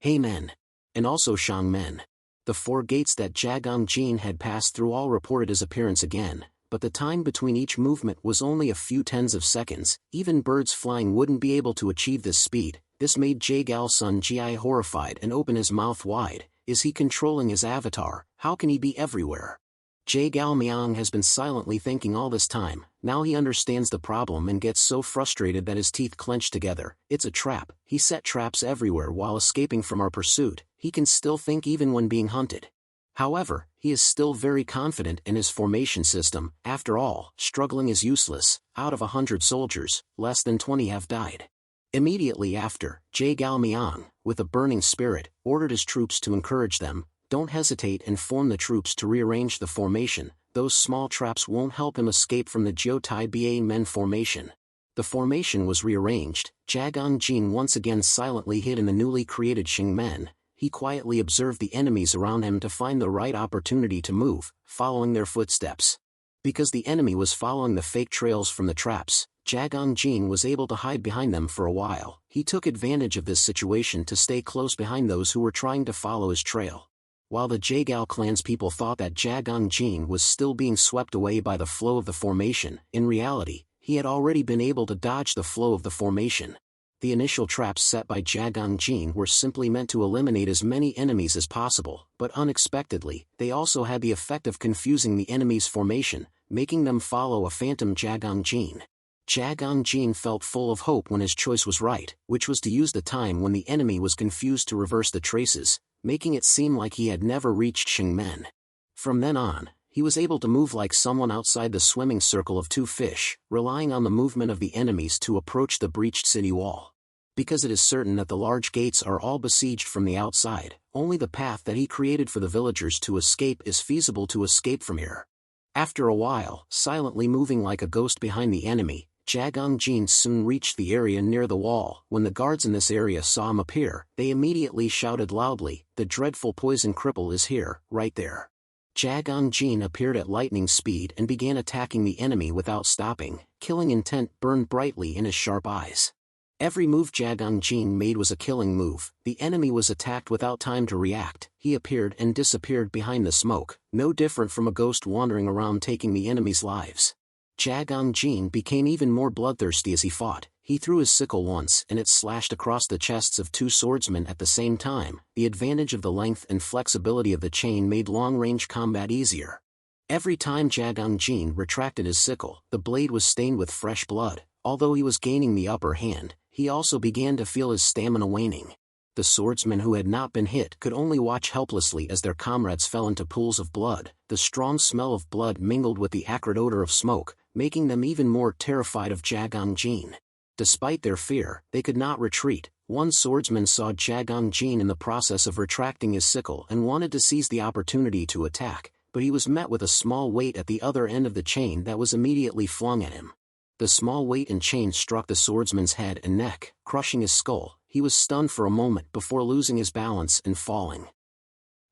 Men, and also Shang Men. The four gates that Jagang Jin had passed through all reported his appearance again, but the time between each movement was only a few tens of seconds. Even birds flying wouldn't be able to achieve this speed. This made Jagal Sun Ji horrified and opened his mouth wide. Is he controlling his avatar? How can he be everywhere? Jagal Miang has been silently thinking all this time. Now he understands the problem and gets so frustrated that his teeth clench together. It's a trap. He set traps everywhere while escaping from our pursuit. He can still think even when being hunted. However, he is still very confident in his formation system. After all, struggling is useless. Out of 100 soldiers, less than 20 have died. Immediately after, Jagal Miang, with a burning spirit, ordered his troops to encourage them. Don't hesitate and form the troops to rearrange the formation. Those small traps won't help him escape from the Jiotai Ba Men formation. The formation was rearranged. Jagang Jin once again silently hid in the newly created Men. He quietly observed the enemies around him to find the right opportunity to move, following their footsteps. Because the enemy was following the fake trails from the traps, Jagang Jin was able to hide behind them for a while. He took advantage of this situation to stay close behind those who were trying to follow his trail. While the Jagal clan's people thought that Jagang Jin was still being swept away by the flow of the formation, in reality, he had already been able to dodge the flow of the formation. The initial traps set by Jagang Jin were simply meant to eliminate as many enemies as possible, but unexpectedly, they also had the effect of confusing the enemy's formation, making them follow a phantom Jagang Jin. Jagang Jin felt full of hope when his choice was right, which was to use the time when the enemy was confused to reverse the traces, making it seem like he had never reached Men. From then on, he was able to move like someone outside the swimming circle of two fish, relying on the movement of the enemies to approach the breached city wall. Because it is certain that the large gates are all besieged from the outside, only the path that he created for the villagers to escape is feasible to escape from here. After a while, silently moving like a ghost behind the enemy, Jagang Jin soon reached the area near the wall. When the guards in this area saw him appear, they immediately shouted loudly, "The dreadful poison cripple is here, right there." Jagang Jin appeared at lightning speed and began attacking the enemy without stopping. Killing intent burned brightly in his sharp eyes. Every move Jagang Jin made was a killing move. The enemy was attacked without time to react. He appeared and disappeared behind the smoke, no different from a ghost wandering around taking the enemy's lives. Jagang Jin became even more bloodthirsty as he fought. He threw his sickle once and it slashed across the chests of two swordsmen at the same time. The advantage of the length and flexibility of the chain made long-range combat easier. Every time Jagang Jin retracted his sickle, the blade was stained with fresh blood. Although he was gaining the upper hand, he also began to feel his stamina waning. The swordsmen who had not been hit could only watch helplessly as their comrades fell into pools of blood. The strong smell of blood mingled with the acrid odor of smoke, making them even more terrified of Jagang Jin. Despite their fear, they could not retreat. One swordsman saw Jagang Jin in the process of retracting his sickle and wanted to seize the opportunity to attack, but he was met with a small weight at the other end of the chain that was immediately flung at him. The small weight and chain struck the swordsman's head and neck, crushing his skull. He was stunned for a moment before losing his balance and falling.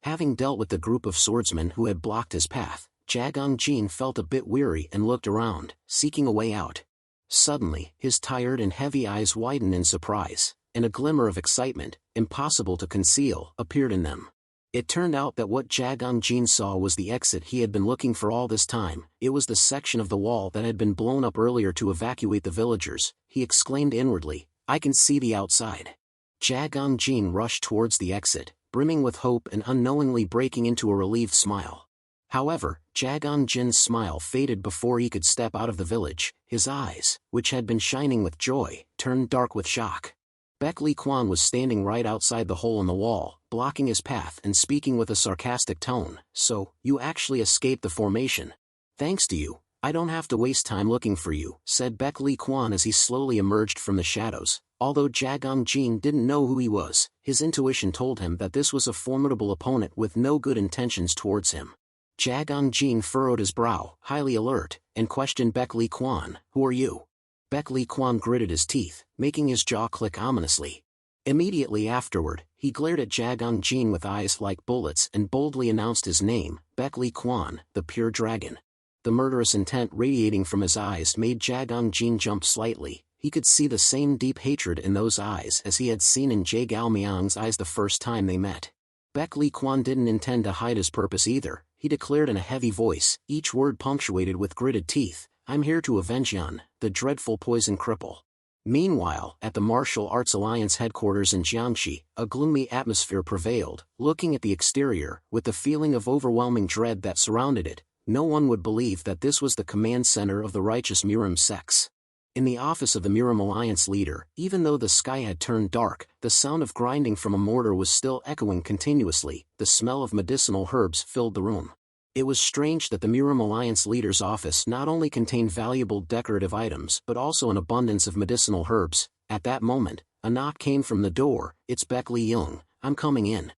Having dealt with the group of swordsmen who had blocked his path, Jagang Jin felt a bit weary and looked around, seeking a way out. Suddenly, his tired and heavy eyes widened in surprise, and a glimmer of excitement, impossible to conceal, appeared in them. It turned out that what Jagang Jin saw was the exit he had been looking for all this time. It was the section of the wall that had been blown up earlier to evacuate the villagers. He exclaimed inwardly, "I can see the outside." Jagang Jin rushed towards the exit, brimming with hope and unknowingly breaking into a relieved smile. However, Jagang Jin's smile faded before he could step out of the village. His eyes, which had been shining with joy, turned dark with shock. Baek Lee Kwan was standing right outside the hole in the wall, blocking his path and speaking with a sarcastic tone. "So, you actually escaped the formation. Thanks to you, I don't have to waste time looking for you," said Baek Lee Kwan as he slowly emerged from the shadows. Although Jagang Jin didn't know who he was, his intuition told him that this was a formidable opponent with no good intentions towards him. Jagang Jin furrowed his brow, highly alert, and questioned Baek Lee Kwan, "Who are you?" Baek Lee Kwan gritted his teeth, making his jaw click ominously. Immediately afterward, he glared at Jagang Jin with eyes like bullets and boldly announced his name, Baek Lee Kwan, the Pure Dragon. The murderous intent radiating from his eyes made Jagang Jin jump slightly. He could see the same deep hatred in those eyes as he had seen in Jae Gaomyang's eyes the first time they met. Baek Lee Kwan didn't intend to hide his purpose either. He declared in a heavy voice, each word punctuated with gritted teeth, "I'm here to avenge Yun, the dreadful poison cripple." Meanwhile, at the Martial Arts Alliance headquarters in Jiangxi, a gloomy atmosphere prevailed. Looking at the exterior, with the feeling of overwhelming dread that surrounded it, no one would believe that this was the command center of the righteous Miram sects. In the office of the Miram Alliance leader, even though the sky had turned dark, the sound of grinding from a mortar was still echoing continuously. The smell of medicinal herbs filled the room. It was strange that the Miram Alliance leader's office not only contained valuable decorative items but also an abundance of medicinal herbs. At that moment, a knock came from the door. "It's Baek Lee Young, I'm coming in."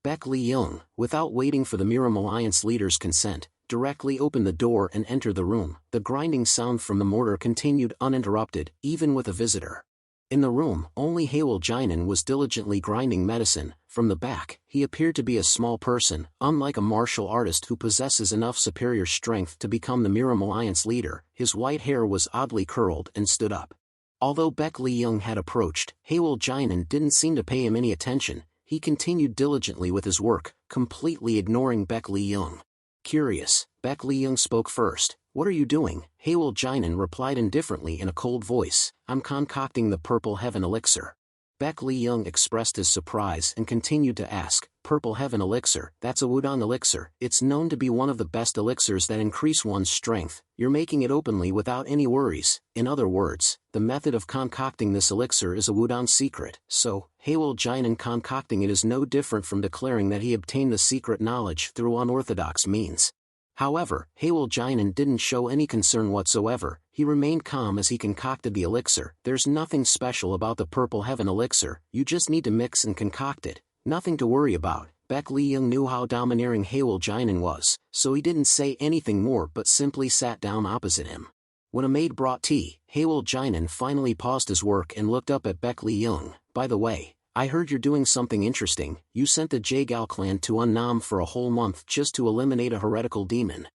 Baek Lee Young, without waiting for the Miram Alliance leader's consent, directly opened the door and entered the room. The grinding sound from the mortar continued uninterrupted, even with a visitor. In the room, only Haewol Jinan was diligently grinding medicine. From the back, he appeared to be a small person, unlike a martial artist who possesses enough superior strength to become the Miram Alliance leader. His white hair was oddly curled and stood up. Although Baek Lee Young had approached, Haewol Jinan didn't seem to pay him any attention. He continued diligently with his work, completely ignoring Baek Lee Young. Curious, Baek Lee Young spoke first. "What are you doing?" Haewol Jinan replied indifferently in a cold voice, "I'm concocting the Purple Heaven Elixir." Baek Lee Young expressed his surprise and continued to ask, "Purple Heaven Elixir? That's a Wudang elixir. It's known to be one of the best elixirs that increase one's strength. You're making it openly without any worries." In other words, the method of concocting this elixir is a Wudang secret. So, Haewol Jinan concocting it is no different from declaring that he obtained the secret knowledge through unorthodox means. However, Haewol Jinan didn't show any concern whatsoever. He remained calm as he concocted the elixir. "There's nothing special about the Purple Heaven elixir, you just need to mix and concoct it. Nothing to worry about." Baek Lee Young knew how domineering Haewol Jinan was, so he didn't say anything more but simply sat down opposite him. When a maid brought tea, Haewol Jinan finally paused his work and looked up at Baek Lee Young. "By the way, I heard you're doing something interesting. You sent the Jaegao clan to Unnam for a whole month just to eliminate a heretical demon."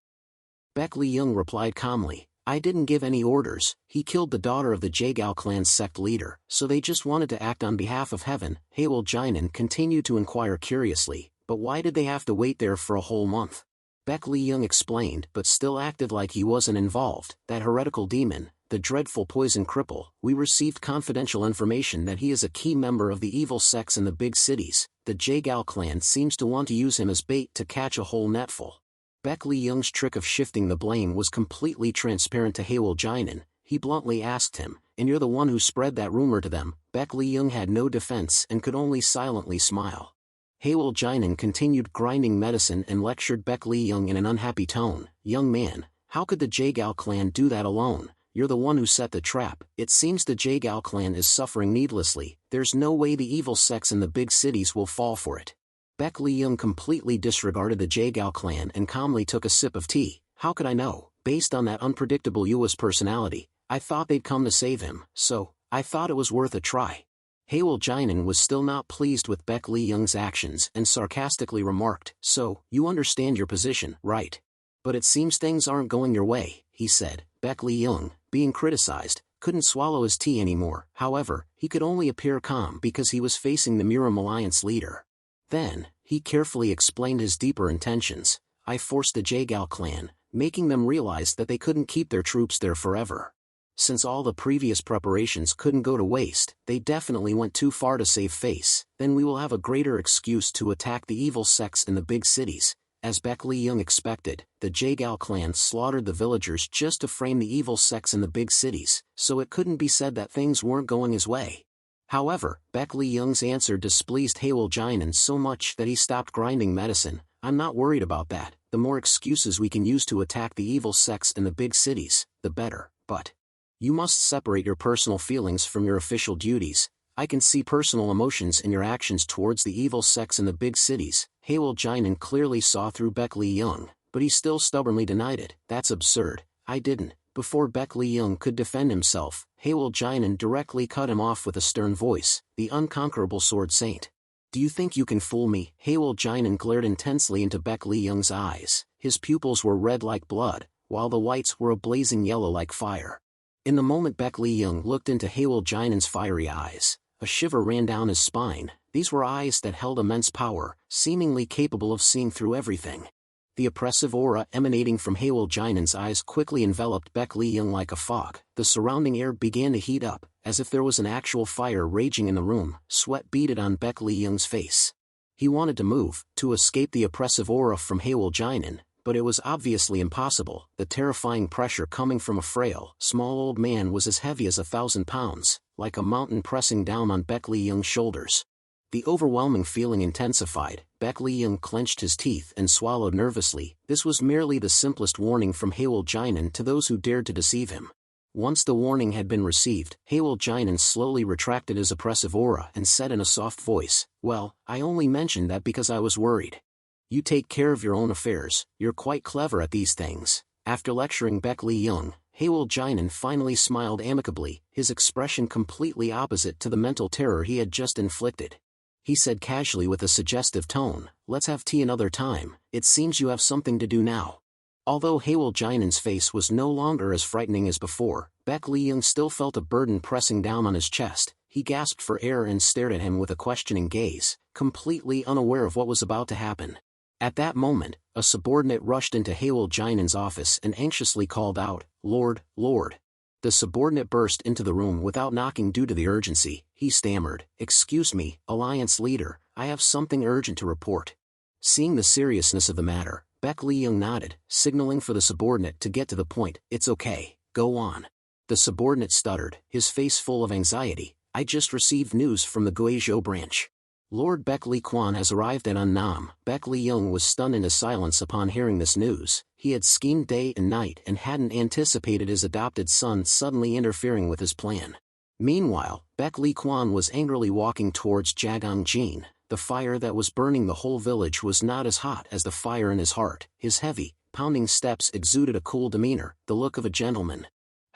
Baek Lee Young replied calmly, "I didn't give any orders. He killed the daughter of the Jaegao clan's sect leader, so they just wanted to act on behalf of heaven." Haewol Jinan continued to inquire curiously, "But why did they have to wait there for a whole month?" Baek Lee Young explained but still acted like he wasn't involved. "That heretical demon, the dreadful poison cripple, we received confidential information that he is a key member of the evil sects in the big cities. The Jaegao clan seems to want to use him as bait to catch a whole netful." Baek Lee Young's trick of shifting the blame was completely transparent to Haewol Jinan. he bluntly asked him, and you're the one who spread that rumor to them. Baek Lee-young had no defense and could only silently smile. Haewol Jinan continued grinding medicine and lectured Baek Lee-young in an unhappy tone. Young man, how could the Jaegao clan do that alone? You're the one who set the trap. It seems the Jaegao clan is suffering needlessly. There's no way the evil sects in the big cities will fall for it. Baek Lee-young completely disregarded the Jaegao clan and calmly took a sip of tea. How could I know? Based on that unpredictable Yua's personality, I thought they'd come to save him, so I thought it was worth a try. Haewol Jinan was still not pleased with Baek Lee-young's actions and sarcastically remarked, so, you understand your position, right? But it seems things aren't going your way, he said. Baek Lee-young, being criticized, couldn't swallow his tea anymore. However, he could only appear calm because he was facing the Miram Alliance leader. Then, he carefully explained his deeper intentions. I forced the Jaegao clan, making them realize that they couldn't keep their troops there forever. Since all the previous preparations couldn't go to waste, they definitely went too far to save face. Then we will have a greater excuse to attack the evil sects in the big cities. As Baek Lee-young expected, the Jaegao clan slaughtered the villagers just to frame the evil sects in the big cities, so it couldn't be said that things weren't going his way. However, Baek Lee-young's answer displeased Haewol Jinan so much that he stopped grinding medicine. I'm not worried about that. The more excuses we can use to attack the evil sects in the big cities, the better. But you must separate your personal feelings from your official duties. I can see personal emotions in your actions towards the evil sects in the big cities. Haewol Jinan clearly saw through Baek Lee-young, but he still stubbornly denied it. That's absurd. I didn't. Before Baek Lee-young could defend himself, Haewol Jinan directly cut him off with a stern voice. The unconquerable sword saint. Do you think you can fool me? Haewol Jinan glared intensely into Baek Lee-young's eyes. His pupils were red like blood, while the whites were a blazing yellow like fire. In the moment Baek Lee-young looked into Haewol Jinan's fiery eyes, a shiver ran down his spine. These were eyes that held immense power, seemingly capable of seeing through everything. The oppressive aura emanating from Haewol Jinan's eyes quickly enveloped Baek Lee-young like a fog. The surrounding air began to heat up, as if there was an actual fire raging in the room. Sweat beaded on Baek Lee-young's face. He wanted to move, to escape the oppressive aura from Haewol Jinan, but it was obviously impossible. The terrifying pressure coming from a frail, small old man was as heavy as 1,000 pounds, like a mountain pressing down on Baek Lee-young's shoulders. The overwhelming feeling intensified. Baek Lee-young clenched his teeth and swallowed nervously. This was merely the simplest warning from Haewol Jinan to those who dared to deceive him. Once the warning had been received, Haewol Jinan slowly retracted his oppressive aura and said in a soft voice, well, I only mentioned that because I was worried. You take care of your own affairs. You're quite clever at these things. After lecturing Baek Lee-young, Haewol Jinan finally smiled amicably, his expression completely opposite to the mental terror he had just inflicted. He said casually with a suggestive tone, let's have tea another time. It seems you have something to do now. Although Haewol Jinan's face was no longer as frightening as before, Baek Lee-young still felt a burden pressing down on his chest. He gasped for air and stared at him with a questioning gaze, completely unaware of what was about to happen. At that moment, a subordinate rushed into Haewol Jinan's office and anxiously called out, Lord, Lord. The subordinate burst into the room without knocking due to the urgency. He stammered, excuse me, Alliance leader, I have something urgent to report. Seeing the seriousness of the matter, Baek Lee-young nodded, signaling for the subordinate to get to the point. It's okay, go on. The subordinate stuttered, his face full of anxiety. I just received news from the Guizhou branch. Lord Baek Lee-kwan has arrived at Annam. Baek Lee-young was stunned into silence upon hearing this news. He had schemed day and night and hadn't anticipated his adopted son suddenly interfering with his plan. Meanwhile, Baek Lee-kwan was angrily walking towards Jagangjin. The fire that was burning the whole village was not as hot as the fire in his heart. His heavy, pounding steps exuded a cool demeanor, the look of a gentleman.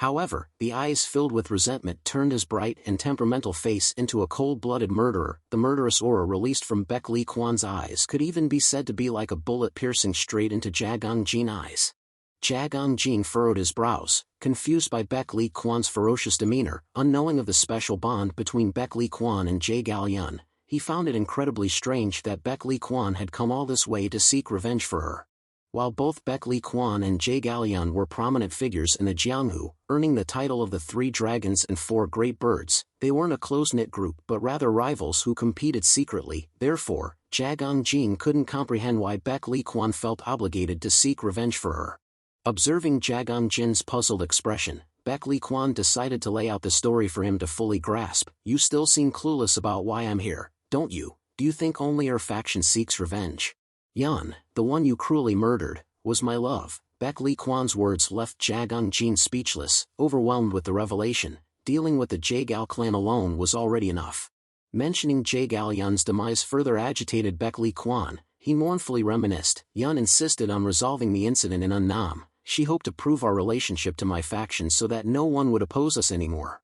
However, the eyes filled with resentment turned his bright and temperamental face into a cold-blooded murderer. The murderous aura released from Baek Lee-kwan's eyes could even be said to be like a bullet piercing straight into Jagangjin's eyes. Jagangjin furrowed his brows, confused by Baek Lee-kwan's ferocious demeanor. Unknowing of the special bond between Baek Lee-kwan and Jae Galyun, he found it incredibly strange that Baek Lee-kwan had come all this way to seek revenge for her. While both Baek Lee-kwan and Jae Galyun were prominent figures in the Jianghu, earning the title of the 3 dragons and 4 great birds, they weren't a close-knit group but rather rivals who competed secretly. Therefore, Jagangjin couldn't comprehend why Baek Lee-kwan felt obligated to seek revenge for her. Observing Jagangjin's puzzled expression, Baek Lee Kwan decided to lay out the story for him to fully grasp. You still seem clueless about why I'm here, don't you? Do you think only our faction seeks revenge? Yun, the one you cruelly murdered, was my love. Baek Lee Kwan's words left Jagang Jin speechless, overwhelmed with the revelation. Dealing with the Jagal clan alone was already enough. Mentioning Jagal Yun's demise further agitated Baek Lee Kwan. He mournfully reminisced. Yun insisted on resolving the incident in Unnam. She hoped to prove our relationship to my faction so that no one would oppose us anymore.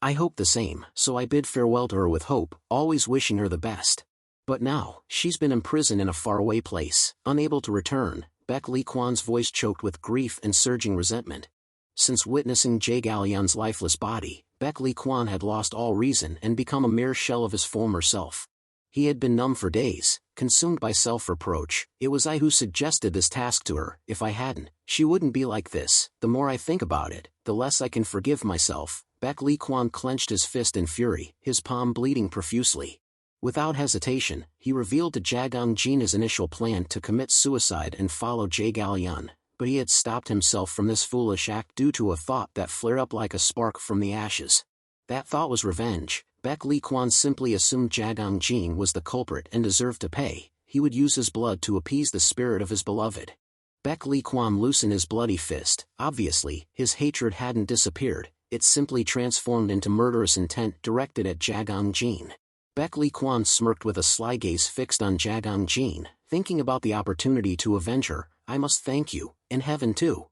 I hoped the same, so I bid farewell to her with hope, always wishing her the best. But now, she's been imprisoned in a faraway place, unable to return. Baek Lee Kwan's voice choked with grief and surging resentment. Since witnessing Jagal Yun's lifeless body, Baek Lee Kwan had lost all reason and become a mere shell of his former self. He had been numb for days, consumed by self-reproach. It was I who suggested this task to her. If I hadn't, she wouldn't be like this. The more I think about it, the less I can forgive myself. Baek Lee Kwan clenched his fist in fury, his palm bleeding profusely. Without hesitation, he revealed to Jagang Jin his initial plan to commit suicide and follow Jagal Yun, but he had stopped himself from this foolish act due to a thought that flared up like a spark from the ashes. That thought was revenge. Baek Lee Kwan simply assumed Jagang Jin was the culprit and deserved to pay. He would use his blood to appease the spirit of his beloved. Baek Lee Kwan loosened his bloody fist. Obviously, his hatred hadn't disappeared, it simply transformed into murderous intent directed at Jagang Jin. Baek Lee Kwan smirked with a sly gaze fixed on Jagang Jin, thinking about the opportunity to avenge her. I must thank you, and heaven too.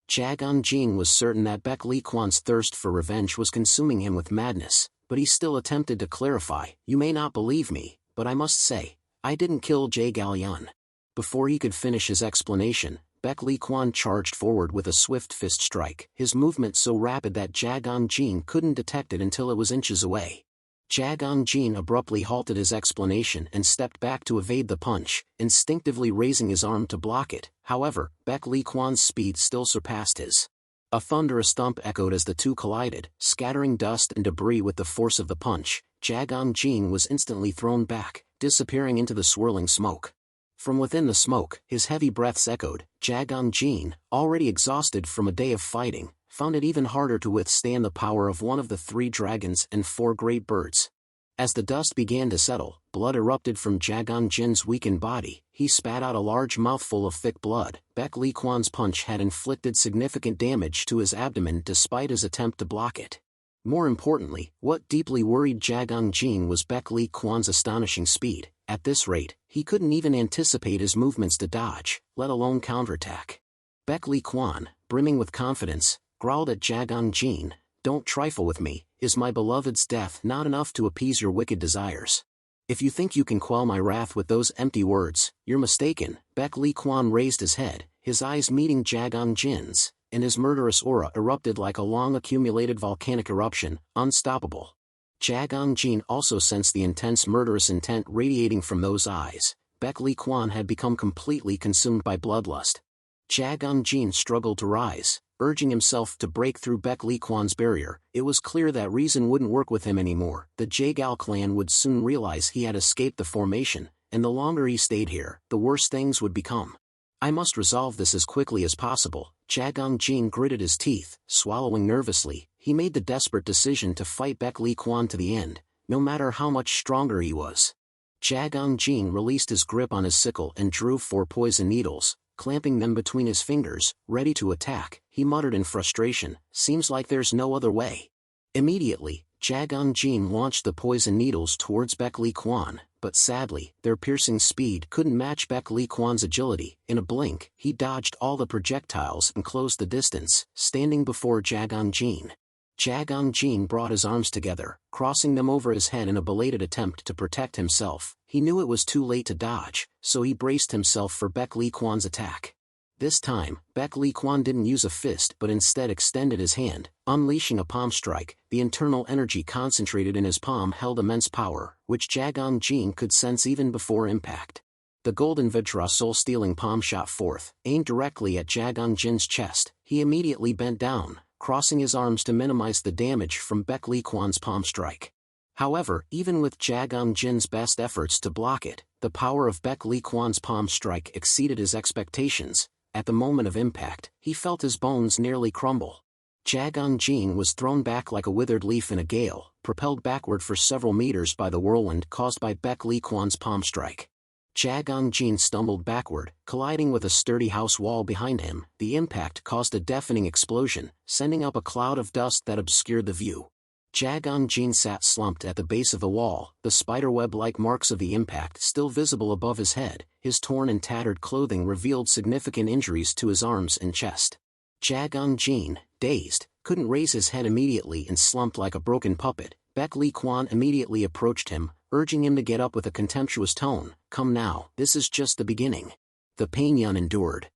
Jagang Jin was certain that Baek Lee Kwan's thirst for revenge was consuming him with madness, but he still attempted to clarify. You may not believe me, but I must say, I didn't kill Jagal Yun. Before he could finish his explanation, Baek Lee Kwan charged forward with a swift fist strike, his movement so rapid that Jagang Jin couldn't detect it until it was inches away. Jagang Jin abruptly halted his explanation and stepped back to evade the punch, instinctively raising his arm to block it. However, Baek Lee Kwan's speed still surpassed his. A thunderous thump echoed as the two collided, scattering dust and debris with the force of the punch. Jagang Jin was instantly thrown back, disappearing into the swirling smoke. From within the smoke, his heavy breaths echoed. Jagang Jin, already exhausted from a day of fighting, found it even harder to withstand the power of one of the 3 dragons and 4 great birds. As the dust began to settle, blood erupted from Jagang Jin's weakened body. He spat out a large mouthful of thick blood. Baek Lee Kwan's punch had inflicted significant damage to his abdomen despite his attempt to block it. More importantly, what deeply worried Jagang Jin was Baek Lee Kwan's astonishing speed. At this rate, he couldn't even anticipate his movements to dodge, let alone counterattack. Baek Lee Kwan, brimming with confidence, growled at Jagang Jin, "Don't trifle with me. Is my beloved's death not enough to appease your wicked desires? If you think you can quell my wrath with those empty words, you're mistaken." Baek Lee Kwan raised his head, his eyes meeting Jagang Jin's, and his murderous aura erupted like a long-accumulated volcanic eruption, unstoppable. Jagang Jin also sensed the intense murderous intent radiating from those eyes. Baek Lee Kwan had become completely consumed by bloodlust. Jagang Jin struggled to rise, urging himself to break through Baek Lee Kwan's barrier. It was clear that reason wouldn't work with him anymore. The Jagal clan would soon realize he had escaped the formation, and the longer he stayed here, the worse things would become. I must resolve this as quickly as possible. Jagang Jin gritted his teeth, swallowing nervously. He made the desperate decision to fight Baek Lee Kwan to the end, no matter how much stronger he was. Jagang Jin released his grip on his sickle and drew 4 poison needles, clamping them between his fingers, ready to attack. He muttered in frustration, "Seems like there's no other way." Immediately, Jagang Jin launched the poison needles towards Baek Lee Kwan, but sadly, their piercing speed couldn't match Baek Lee Kwan's agility. In a blink, he dodged all the projectiles and closed the distance, standing before Jagang Jin. Jagang Jin brought his arms together, crossing them over his head in a belated attempt to protect himself. He knew it was too late to dodge, so he braced himself for Baek Lee Kwan's attack. This time, Baek Lee Kwan didn't use a fist but instead extended his hand, unleashing a palm strike. The internal energy concentrated in his palm held immense power, which Jagang Jin could sense even before impact. The golden Vajra soul-stealing palm shot forth, aimed directly at Jagang Jin's chest. He immediately bent down, crossing his arms to minimize the damage from Baek Lee Kwan's palm strike. However, even with Jagang Jin's best efforts to block it, the power of Baek Lee Kwan's palm strike exceeded his expectations. At the moment of impact, he felt his bones nearly crumble. Jagang Jin was thrown back like a withered leaf in a gale, propelled backward for several meters by the whirlwind caused by Baek Lee Kwan's palm strike. Jagang Jin stumbled backward, colliding with a sturdy house wall behind him. The impact caused a deafening explosion, sending up a cloud of dust that obscured the view. Jagang Jin sat slumped at the base of the wall, the spiderweb-like marks of the impact still visible above his head. His torn and tattered clothing revealed significant injuries to his arms and chest. Jagang Jin, dazed, couldn't raise his head immediately and slumped like a broken puppet. Baek Lee Kwan immediately approached him, urging him to get up with a contemptuous tone. "Come now, this is just the beginning." The pain Yun endured.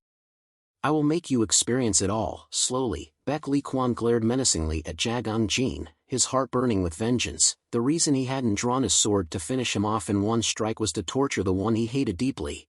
"I will make you experience it all." Slowly, Baek Lee Kwan glared menacingly at Jagang Jin, his heart burning with vengeance. The reason he hadn't drawn his sword to finish him off in one strike was to torture the one he hated deeply.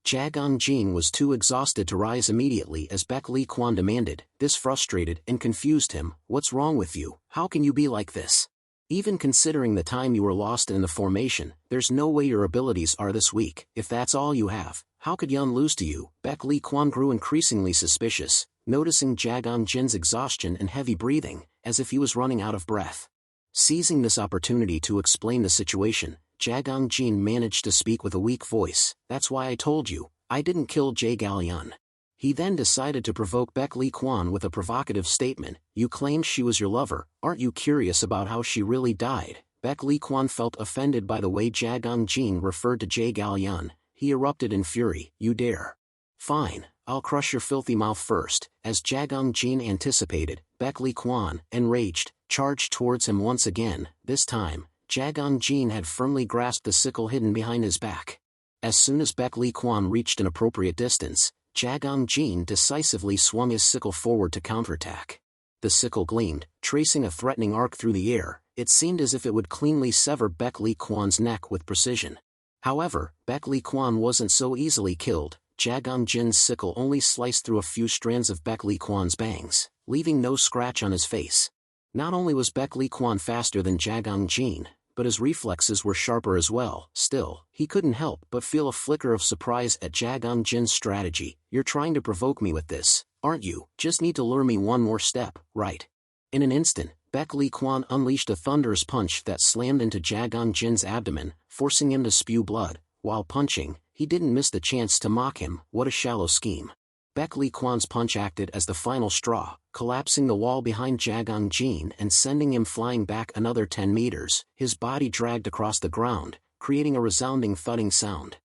Jagang Jin was too exhausted to rise immediately as Baek Lee Kwan demanded. This frustrated and confused him. "What's wrong with you? How can you be like this? Even considering the time you were lost in the formation, there's no way your abilities are this weak. If that's all you have, how could Yun lose to you?" Baek Lee Kwan grew increasingly suspicious, noticing Jagang Jin's exhaustion and heavy breathing, as if he was running out of breath. Seizing this opportunity to explain the situation, Jagang Jin managed to speak with a weak voice. "That's why I told you, I didn't kill Jae Yun." He then decided to provoke Baek Lee Kwan with a provocative statement. "You claimed she was your lover, aren't you curious about how she really died?" Baek Lee Kwan felt offended by the way Jagang Jin referred to Jae Yun. He erupted in fury. "You dare? Fine, I'll crush your filthy mouth first." As Jagang Jin anticipated, Baek Lee Kwan, enraged, charged towards him once again. This time, Jagang Jin had firmly grasped the sickle hidden behind his back. As soon as Baek Lee Kwan reached an appropriate distance, Jagang Jin decisively swung his sickle forward to counterattack. The sickle gleamed, tracing a threatening arc through the air. It seemed as if it would cleanly sever Baek Lee Kwan's neck with precision. However, Baek Lee Kwan wasn't so easily killed. Jagang Jin's sickle only sliced through a few strands of Baek Lee Kwan's bangs, leaving no scratch on his face. Not only was Baek Lee Kwan faster than Jagang Jin, but his reflexes were sharper as well. Still, he couldn't help but feel a flicker of surprise at Jagang Jin's strategy. "You're trying to provoke me with this, aren't you? Just need to lure me one more step, right?" In an instant, Baek Lee Kwan unleashed a thunderous punch that slammed into Jagang Jin's abdomen, forcing him to spew blood. While punching, he didn't miss the chance to mock him. "What a shallow scheme." Baek Lee Kwan's punch acted as the final straw, collapsing the wall behind Jagang Jin and sending him flying back another 10 meters. His body dragged across the ground, creating a resounding thudding sound.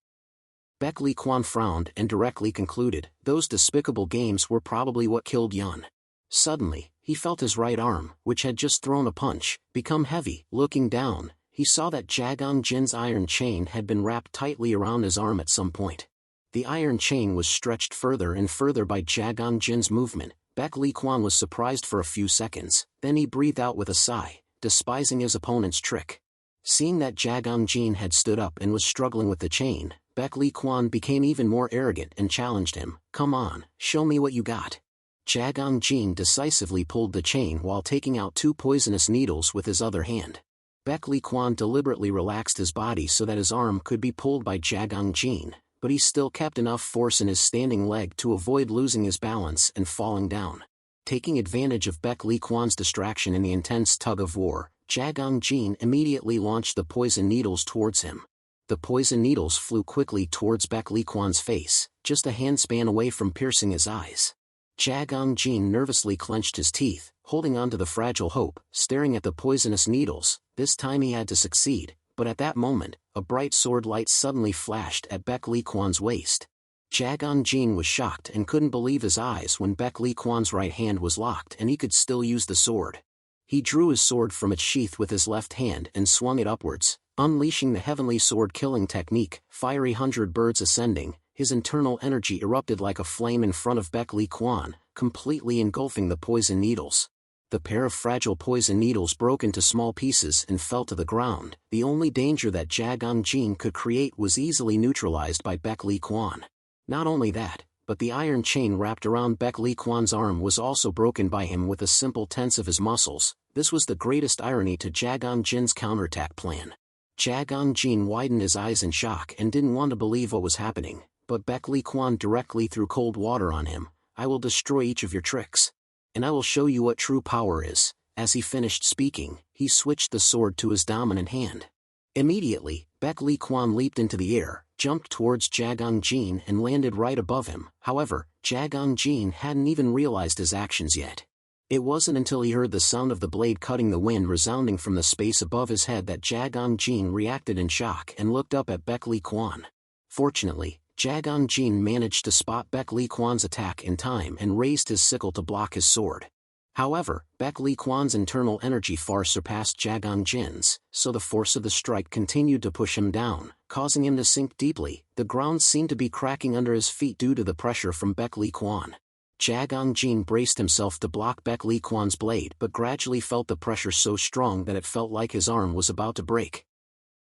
Baek Lee Kwan frowned and directly concluded, those despicable games were probably what killed Yun. Suddenly, he felt his right arm, which had just thrown a punch, become heavy. Looking down, he saw that Jagang Jin's iron chain had been wrapped tightly around his arm at some point. The iron chain was stretched further and further by Jagang Jin's movement. Baek Lee Kwan was surprised for a few seconds, then he breathed out with a sigh, despising his opponent's trick. Seeing that Jagang Jin had stood up and was struggling with the chain, Baek Lee Kwan became even more arrogant and challenged him. "Come on, show me what you got." Jagang Jin decisively pulled the chain while taking out 2 poisonous needles with his other hand. Baek Lee Kwan deliberately relaxed his body so that his arm could be pulled by Jagang Jin, but he still kept enough force in his standing leg to avoid losing his balance and falling down. Taking advantage of Baek Lee Kwan's distraction in the intense tug-of-war, Jagang Jin immediately launched the poison needles towards him. The poison needles flew quickly towards Baek Lee Kwan's face, just a handspan away from piercing his eyes. Jagang Jin nervously clenched his teeth, holding on to the fragile hope, staring at the poisonous needles. This time he had to succeed. But at that moment, a bright sword light suddenly flashed at Baek Lee Kwan's waist. Jagang Jin was shocked and couldn't believe his eyes when Baek Lee Kwan's right hand was locked and he could still use the sword. He drew his sword from its sheath with his left hand and swung it upwards, unleashing the heavenly sword-killing technique. Fiery 100 birds ascending, his internal energy erupted like a flame in front of Baek Lee Kwan, completely engulfing the poison needles. The pair of fragile poison needles broke into small pieces and fell to the ground. The only danger that Jagang Jin could create was easily neutralized by Baek Lee Kwan. Not only that, but the iron chain wrapped around Baek Lee Kwan's arm was also broken by him with a simple tense of his muscles. This was the greatest irony to Jagang Jin's counterattack plan. Jagang Jin widened his eyes in shock and didn't want to believe what was happening, but Baek Lee Kwan directly threw cold water on him. "I will destroy each of your tricks." and I will show you what true power is." As he finished speaking, he switched the sword to his dominant hand. Immediately, Baek Lee Kwan leaped into the air, jumped towards Jagang Jin and landed right above him. However, Jagang Jin hadn't even realized his actions yet. It wasn't until he heard the sound of the blade cutting the wind resounding from the space above his head that Jagang Jin reacted in shock and looked up at Baek Lee Kwan. Fortunately, Jagang Jin managed to spot Baek Lee Kwan's attack in time and raised his sickle to block his sword. However, Baek Lee Kwan's internal energy far surpassed Jagang Jin's, so the force of the strike continued to push him down, causing him to sink deeply. The ground seemed to be cracking under his feet due to the pressure from Baek Lee Kwan. Jagang Jin braced himself to block Baek Lee Kwan's blade but gradually felt the pressure so strong that it felt like his arm was about to break.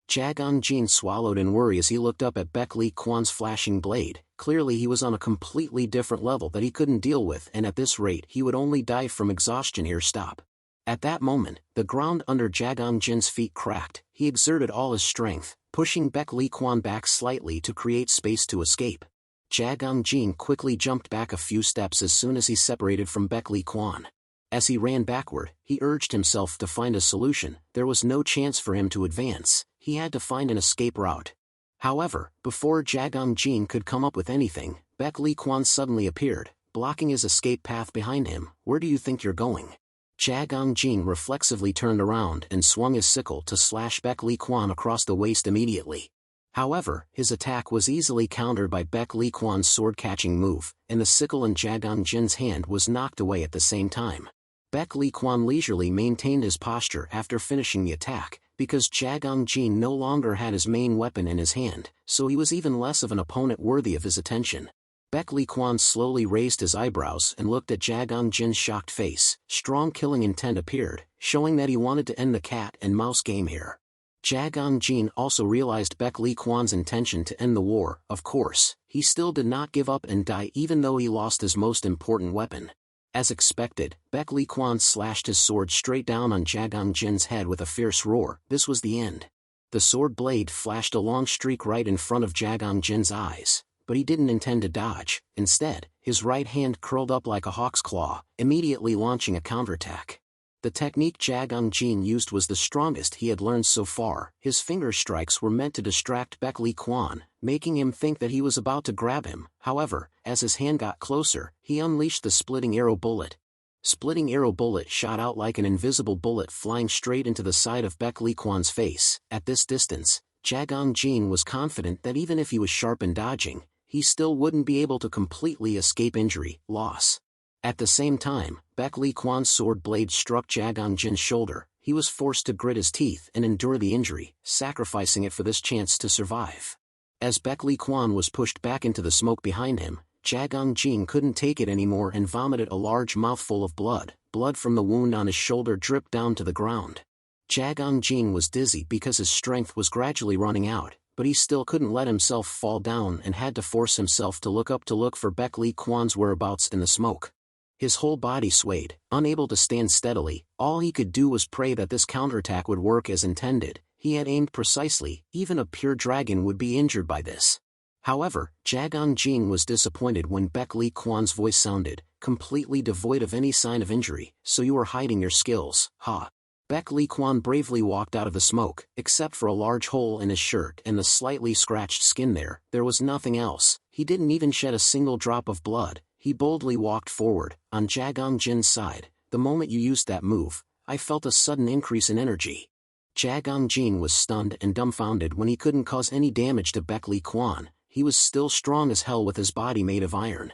Jagang Jin swallowed in worry as he looked up at Baek Lee Kwan's flashing blade. Clearly he was on a completely different level that he couldn't deal with, and at this rate he would only die from exhaustion. Here stop. At that moment, the ground under Jagang Jin's feet cracked. He exerted all his strength, pushing Baek Lee Kwan back slightly to create space to escape. Jagang Jin quickly jumped back a few steps as soon as he separated from Baek Lee Kwan. As he ran backward, he urged himself to find a solution. There was no chance for him to advance. He had to find an escape route. However, before Jagang Jin could come up with anything, Baek Lee Kwan suddenly appeared, blocking his escape path behind him. "Where do you think you're going?" Jagang Jin reflexively turned around and swung his sickle to slash Baek Lee Kwan across the waist immediately. However, his attack was easily countered by Baek Lee Kwan's sword-catching move, and the sickle in Jagang Jin's hand was knocked away at the same time. Baek Lee Kwan leisurely maintained his posture after finishing the attack, because Jagang Jin no longer had his main weapon in his hand, so he was even less of an opponent worthy of his attention. Baek Lee Kwan slowly raised his eyebrows and looked at Jagang Jin's shocked face. Strong killing intent appeared, showing that he wanted to end the cat and mouse game here. Jagang Jin also realized Baek Lee Kwan's intention to end the war. Of course, he still did not give up and die even though he lost his most important weapon. As expected, Baek Lee Kwan slashed his sword straight down on Jagang Jin's head with a fierce roar. This was the end. The sword blade flashed a long streak right in front of Jagang Jin's eyes, but he didn't intend to dodge. Instead, his right hand curled up like a hawk's claw, immediately launching a counterattack. The technique Jagang Jin used was the strongest he had learned so far. His finger strikes were meant to distract Baek Lee Kwan, making him think that he was about to grab him. However, as his hand got closer, he unleashed the splitting arrow bullet. Splitting arrow bullet shot out like an invisible bullet flying straight into the side of Baek Lee Kwan's face. At this distance, Jagang Jin was confident that even if he was sharp in dodging, he still wouldn't be able to completely escape injury, loss. At the same time, Baek Lee Kwan's sword blade struck Jagang Jin's shoulder. He was forced to grit his teeth and endure the injury, sacrificing it for this chance to survive. As Baek Lee Kwan was pushed back into the smoke behind him, Jagang Jin couldn't take it anymore and vomited a large mouthful of blood. Blood from the wound on his shoulder dripped down to the ground. Jagang Jin was dizzy because his strength was gradually running out, but he still couldn't let himself fall down and had to force himself to look up to look for Baek Lee Kwan's whereabouts in the smoke. His whole body swayed, unable to stand steadily. All he could do was pray that this counterattack would work as intended. He had aimed precisely. Even a pure dragon would be injured by this. However, Jagang Jin was disappointed when Baek Lee Kwan's voice sounded, completely devoid of any sign of injury. "So you are hiding your skills, huh?" Baek Lee Kwan bravely walked out of the smoke. Except for a large hole in his shirt and the slightly scratched skin there was nothing else. He didn't even shed a single drop of blood. He boldly walked forward. "On Jagang Jin's side, the moment you used that move, I felt a sudden increase in energy." Jagang Jin was stunned and dumbfounded when he couldn't cause any damage to Baek Lee Kwan. He was still strong as hell with his body made of iron.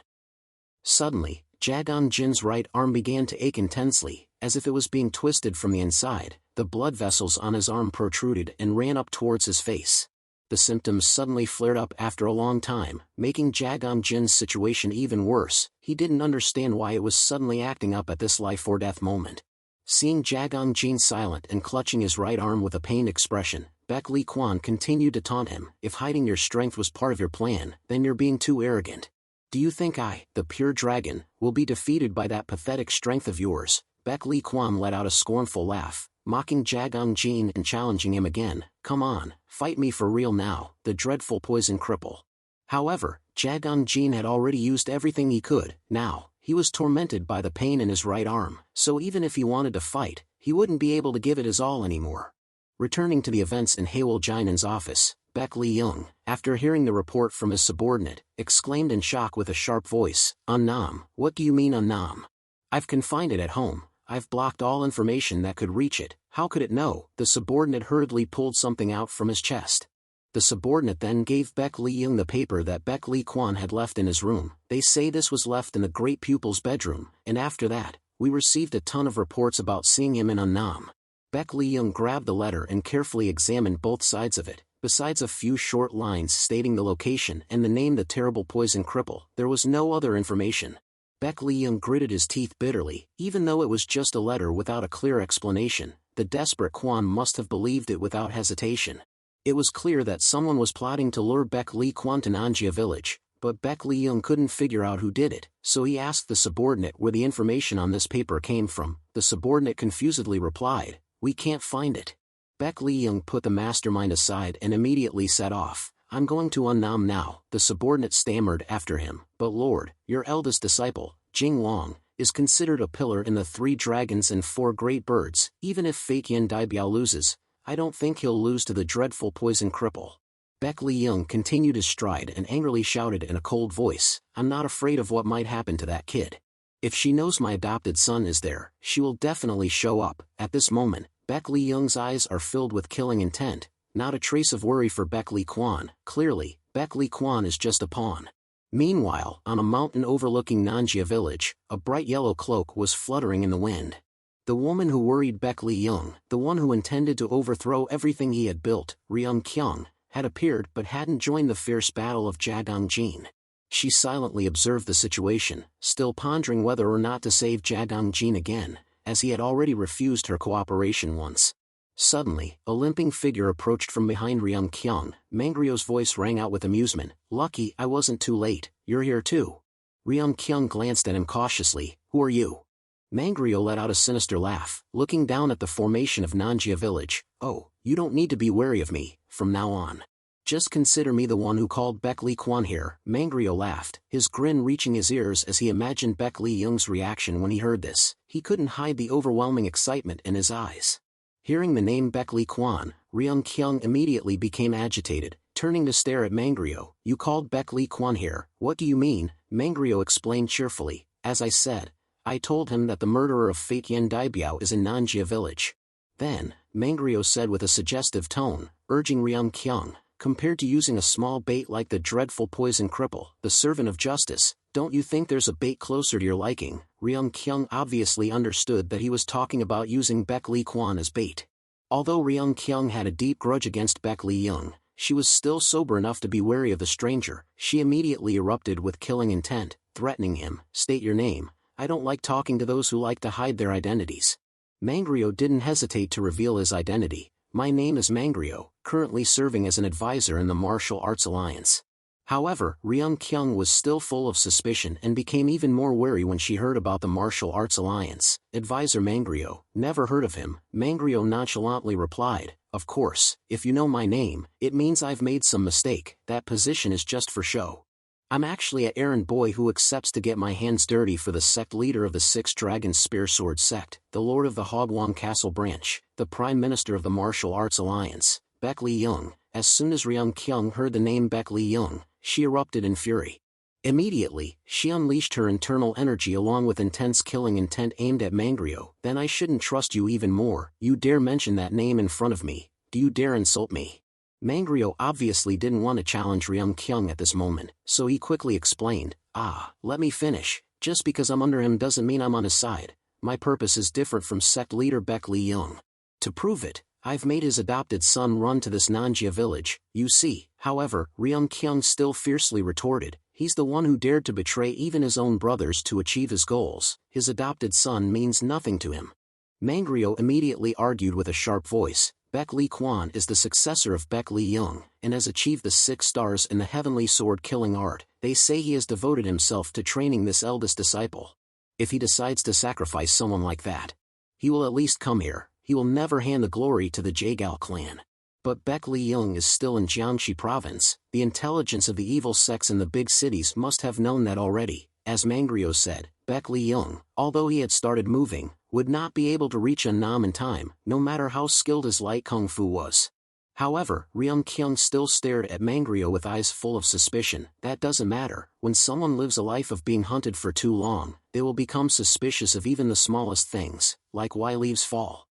Suddenly, Jagang Jin's right arm began to ache intensely, as if it was being twisted from the inside. The blood vessels on his arm protruded and ran up towards his face. The symptoms suddenly flared up after a long time, making Jagang Jin's situation even worse. He didn't understand why it was suddenly acting up at this life-or-death moment. Seeing Jagang Jin silent and clutching his right arm with a pained expression, Baek Lee Kwan continued to taunt him. "If hiding your strength was part of your plan, then you're being too arrogant. Do you think I, the pure dragon, will be defeated by that pathetic strength of yours?" Baek Lee Kwan let out a scornful laugh, mocking Jagang Jin and challenging him again. "Come on, fight me for real now, the dreadful poison cripple." However, Jagang Jin had already used everything he could. Now, he was tormented by the pain in his right arm, so even if he wanted to fight, he wouldn't be able to give it his all anymore. Returning to the events in Haewol Jinan's office, Baek Lee-young, after hearing the report from his subordinate, exclaimed in shock with a sharp voice, "Unnam, what do you mean unnam? I've confined it at home, I've blocked all information that could reach it, how could it know?" The subordinate hurriedly pulled something out from his chest. The subordinate then gave Baek Lee-young the paper that Baek Lee-kwan had left in his room. "They say this was left in the great pupil's bedroom, and after that, we received a ton of reports about seeing him in Unnam." Baek Lee-young grabbed the letter and carefully examined both sides of it. Besides a few short lines stating the location and the name the terrible poison cripple, there was no other information. Baek Lee-young gritted his teeth bitterly. Even though it was just a letter without a clear explanation, the desperate Kwan must have believed it without hesitation. It was clear that someone was plotting to lure Baek Lee-kwan to Nanjia village, but Baek Lee-young couldn't figure out who did it, so he asked the subordinate where the information on this paper came from. The subordinate confusedly replied, "We can't find it." Baek Lee-young put the mastermind aside and immediately set off. "I'm going to Unnam now," the subordinate stammered after him. "But Lord, your eldest disciple, Jing Wang, is considered a pillar in the 3 dragons and 4 great birds. Even if Fake Yin Daibiao loses, I don't think he'll lose to the dreadful poison cripple." Baek Lee-young continued his stride and angrily shouted in a cold voice, "I'm not afraid of what might happen to that kid. If she knows my adopted son is there, she will definitely show up." At this moment, Baek Lee-young's eyes are filled with killing intent, not a trace of worry for Baek Lee-kwan. Clearly, Baek Lee-kwan is just a pawn. Meanwhile, on a mountain overlooking Nanjia village, a bright yellow cloak was fluttering in the wind. The woman who worried Baek Lee-young, the one who intended to overthrow everything he had built, Ryung Kyung, had appeared but hadn't joined the fierce battle of Jagangjin. She silently observed the situation, still pondering whether or not to save Jagangjin again, as he had already refused her cooperation once. Suddenly, a limping figure approached from behind Ryung Kyung. Mangrio's voice rang out with amusement, "Lucky I wasn't too late, you're here too." Ryung Kyung glanced at him cautiously, "Who are you?" Mangrio let out a sinister laugh, looking down at the formation of Nanjia village. "Oh, you don't need to be wary of me, from now on. Just consider me the one who called Baek Lee-kwan here." Mangrio laughed, his grin reaching his ears as he imagined Baek Lee-young's reaction when he heard this. He couldn't hide the overwhelming excitement in his eyes. Hearing the name Baek Lee-kwan, Ryung Kyung immediately became agitated, turning to stare at Mangrio. "You called Baek Lee-kwan here, what do you mean?" Mangrio explained cheerfully, "As I said, I told him that the murderer of Fake Yen Daibiao is in Nanjia village." Then, Mangrio said with a suggestive tone, urging Ryung Kyung, "Compared to using a small bait like the dreadful poison cripple, the servant of justice, don't you think there's a bait closer to your liking?" Ryung Kyung obviously understood that he was talking about using Baek Lee-kwan as bait. Although Ryung Kyung had a deep grudge against Baek Lee-young, she was still sober enough to be wary of the stranger. She immediately erupted with killing intent, threatening him, "State your name. I don't like talking to those who like to hide their identities." Mangrio didn't hesitate to reveal his identity. "My name is Mangrio, currently serving as an advisor in the Martial Arts Alliance." However, Ryung Kyung was still full of suspicion and became even more wary when she heard about the Martial Arts Alliance. "Advisor Mangrio, never heard of him." Mangrio nonchalantly replied, "Of course, if you know my name, it means I've made some mistake. That position is just for show. I'm actually an errand boy who accepts to get my hands dirty for the sect leader of the 6 Dragon Spear Sword sect, the Lord of the Hogwang Castle branch, the Prime Minister of the Martial Arts Alliance, Baek Lee-young." As soon as Ryung Kyung heard the name Baek Lee-young, she erupted in fury. Immediately, she unleashed her internal energy along with intense killing intent aimed at Mangrio. "Then I shouldn't trust you even more. You dare mention that name in front of me? Do you dare insult me?" Mangrio obviously didn't want to challenge Ryung Kyung at this moment, so he quickly explained, "Let me finish. Just because I'm under him doesn't mean I'm on his side. My purpose is different from sect leader Baek Lee-young. To prove it, I've made his adopted son run to this Nanjia village, you see." However, Ryung Kyung still fiercely retorted, "He's the one who dared to betray even his own brothers to achieve his goals. His adopted son means nothing to him." Mangrio immediately argued with a sharp voice, "Baek Lee-kwan is the successor of Baek Lee-young, and has achieved the 6 stars in the heavenly sword killing art. They say he has devoted himself to training this eldest disciple. If he decides to sacrifice someone like that, he will at least come here. He will never hand the glory to the Jagal clan." But Baek Lee-young is still in Jiangxi province. The intelligence of the evil sects in the big cities must have known that already. As Mangrio said, Baek Lee-young, although he had started moving, would not be able to reach Annam in time, no matter how skilled his light kung fu was. However, Ryung-kyung still stared at Mangryo with eyes full of suspicion. That doesn't matter. When someone lives a life of being hunted for too long, they will become suspicious of even the smallest things, like why leaves fall.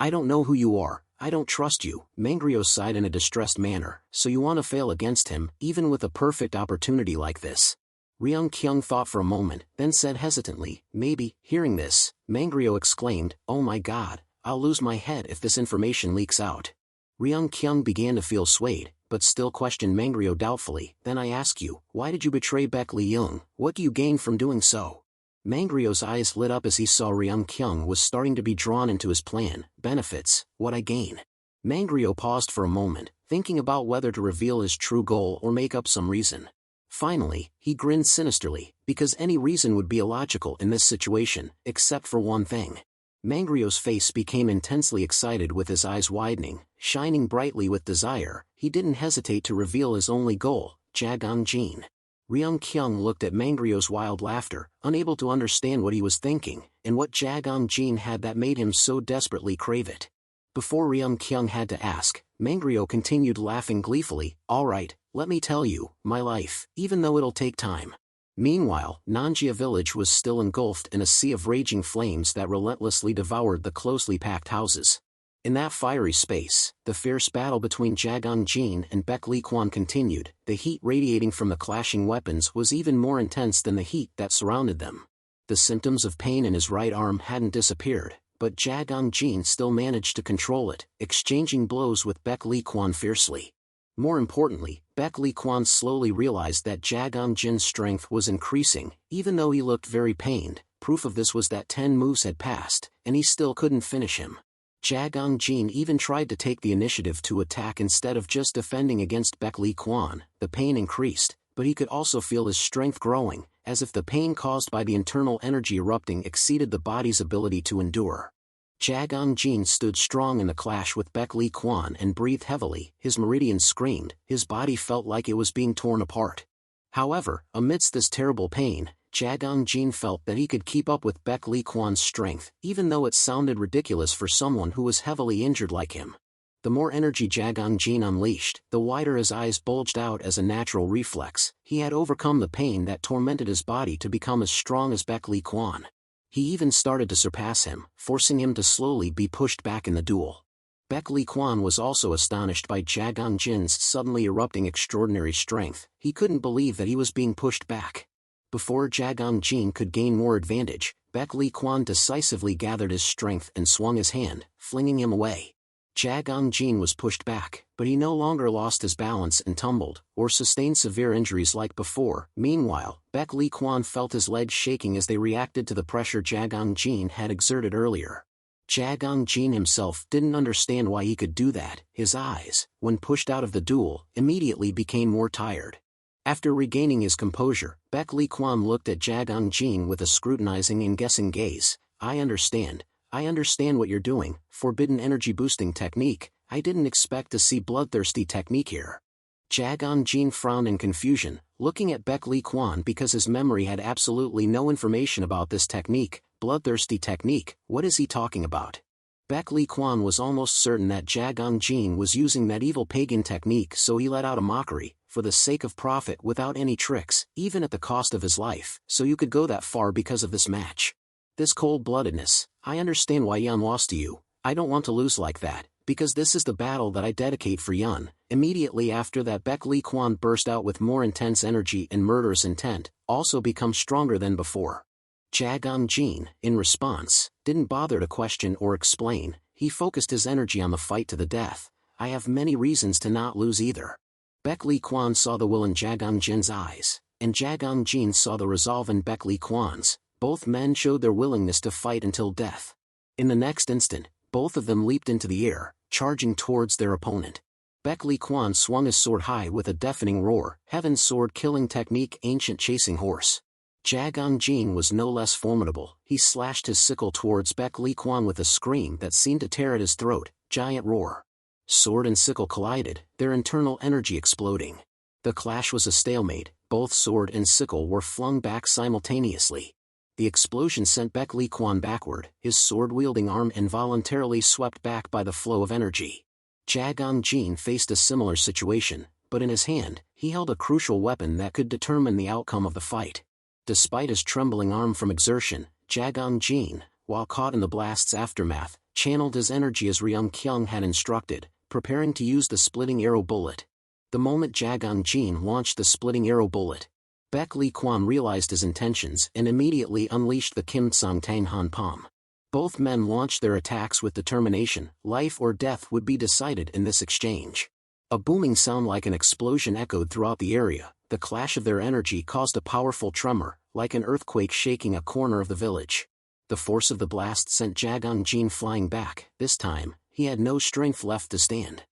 I don't know who you are, I don't trust you, Mangryo sighed in a distressed manner. So you want to fail against him, even with a perfect opportunity like this? Ryung-kyung thought for a moment, then said hesitantly, maybe. Hearing this, Mangryo exclaimed, oh my god, I'll lose my head if this information leaks out. Ryung-kyung began to feel swayed, but still questioned Mangryo doubtfully. Then I ask you, why did you betray Baek Lee-young? What do you gain from doing so? Mangryo's eyes lit up as he saw Ryung-kyung was starting to be drawn into his plan. Benefits, what I gain. Mangryo paused for a moment, thinking about whether to reveal his true goal or make up some reason. Finally, he grinned sinisterly, because any reason would be illogical in this situation, except for one thing. Mangryo's face became intensely excited with his eyes widening, shining brightly with desire. He didn't hesitate to reveal his only goal, Jagang-jin. Ryung-kyung looked at Mangryo's wild laughter, unable to understand what he was thinking, and what Jagang-jin had that made him so desperately crave it. Before Ryung-kyung had to ask, Mangryo continued laughing gleefully, alright, let me tell you, my life, even though it'll take time. Meanwhile, Nanjia village was still engulfed in a sea of raging flames that relentlessly devoured the closely packed houses. In that fiery space, the fierce battle between Jagang-jin and Baek Lee-kwan continued. The heat radiating from the clashing weapons was even more intense than the heat that surrounded them. The symptoms of pain in his right arm hadn't disappeared, but Jagang-jin still managed to control it, exchanging blows with Baek Lee-kwan fiercely. More importantly, Baek Lee-kwan slowly realized that Jagang-jin's strength was increasing, even though he looked very pained. Proof of this was that 10 moves had passed, and he still couldn't finish him. Jagang-jin even tried to take the initiative to attack instead of just defending against Baek Lee-kwan. The pain increased, but he could also feel his strength growing, as if the pain caused by the internal energy erupting exceeded the body's ability to endure. Jagang-jin stood strong in the clash with Baek Lee-kwan and breathed heavily. His meridians screamed, his body felt like it was being torn apart. However, amidst this terrible pain, Jagang-jin felt that he could keep up with Baek Lee-kwan's strength, even though it sounded ridiculous for someone who was heavily injured like him. The more energy Jagang-jin unleashed, the wider his eyes bulged out as a natural reflex. He had overcome the pain that tormented his body to become as strong as Baek Lee-kwan. He even started to surpass him, forcing him to slowly be pushed back in the duel. Baek Lee-kwan was also astonished by Jagang-jin's suddenly erupting extraordinary strength. He couldn't believe that he was being pushed back. Before Jagang-jin could gain more advantage, Baek Lee-kwan decisively gathered his strength and swung his hand, flinging him away. Jagang-jin was pushed back, but he no longer lost his balance and tumbled, or sustained severe injuries like before. Meanwhile, Baek Lee-kwan felt his legs shaking as they reacted to the pressure Jagang-jin had exerted earlier. Jagang-jin himself didn't understand why he could do that. His eyes, when pushed out of the duel, immediately became more tired. After regaining his composure, Baek Lee-kwan looked at Jagang-jin with a scrutinizing and guessing gaze. I understand what you're doing, forbidden energy boosting technique. I didn't expect to see bloodthirsty technique here. Jagang-jin frowned in confusion, looking at Baek Lee-kwan because his memory had absolutely no information about this technique. Bloodthirsty technique, what is he talking about? Baek Lee-kwan was almost certain that Jagang-jin was using that evil pagan technique, so he let out a mockery, for the sake of profit without any tricks, even at the cost of his life. So you could go that far because of this match. This cold-bloodedness, I understand why Yun lost to you. I don't want to lose like that, because this is the battle that I dedicate for Yun. Immediately after that, Baek Lee-kwan burst out with more intense energy and murderous intent, also become stronger than before. Jagang-jin, in response, didn't bother to question or explain. He focused his energy on the fight to the death. I have many reasons to not lose either. Baek Lee-kwan saw the will in Jagang-jin's eyes, and Jagang-jin saw the resolve in Baek Lee-kwan's. Both men showed their willingness to fight until death. In the next instant, both of them leaped into the air, charging towards their opponent. Baek Lee-kwan swung his sword high with a deafening roar, Heaven's sword killing technique, ancient chasing horse. Jagang-jin was no less formidable. He slashed his sickle towards Baek Lee-kwan with a scream that seemed to tear at his throat, giant roar. Sword and sickle collided, their internal energy exploding. The clash was a stalemate, both sword and sickle were flung back simultaneously. The explosion sent Baek Lee Kwan backward, his sword-wielding arm involuntarily swept back by the flow of energy. Jagang Jin faced a similar situation, but in his hand, he held a crucial weapon that could determine the outcome of the fight. Despite his trembling arm from exertion, Jagang Jin, while caught in the blast's aftermath, channeled his energy as Ryung Kyung had instructed, preparing to use the splitting arrow bullet. The moment Jagang Jin launched the splitting arrow bullet, Baek Lee Kwan realized his intentions and immediately unleashed the Kim Tsang Tang Han Pom. Both men launched their attacks with determination. Life or death would be decided in this exchange. A booming sound like an explosion echoed throughout the area. The clash of their energy caused a powerful tremor, like an earthquake shaking a corner of the village. The force of the blast sent Jagang Jin flying back. This time, he had no strength left to stand.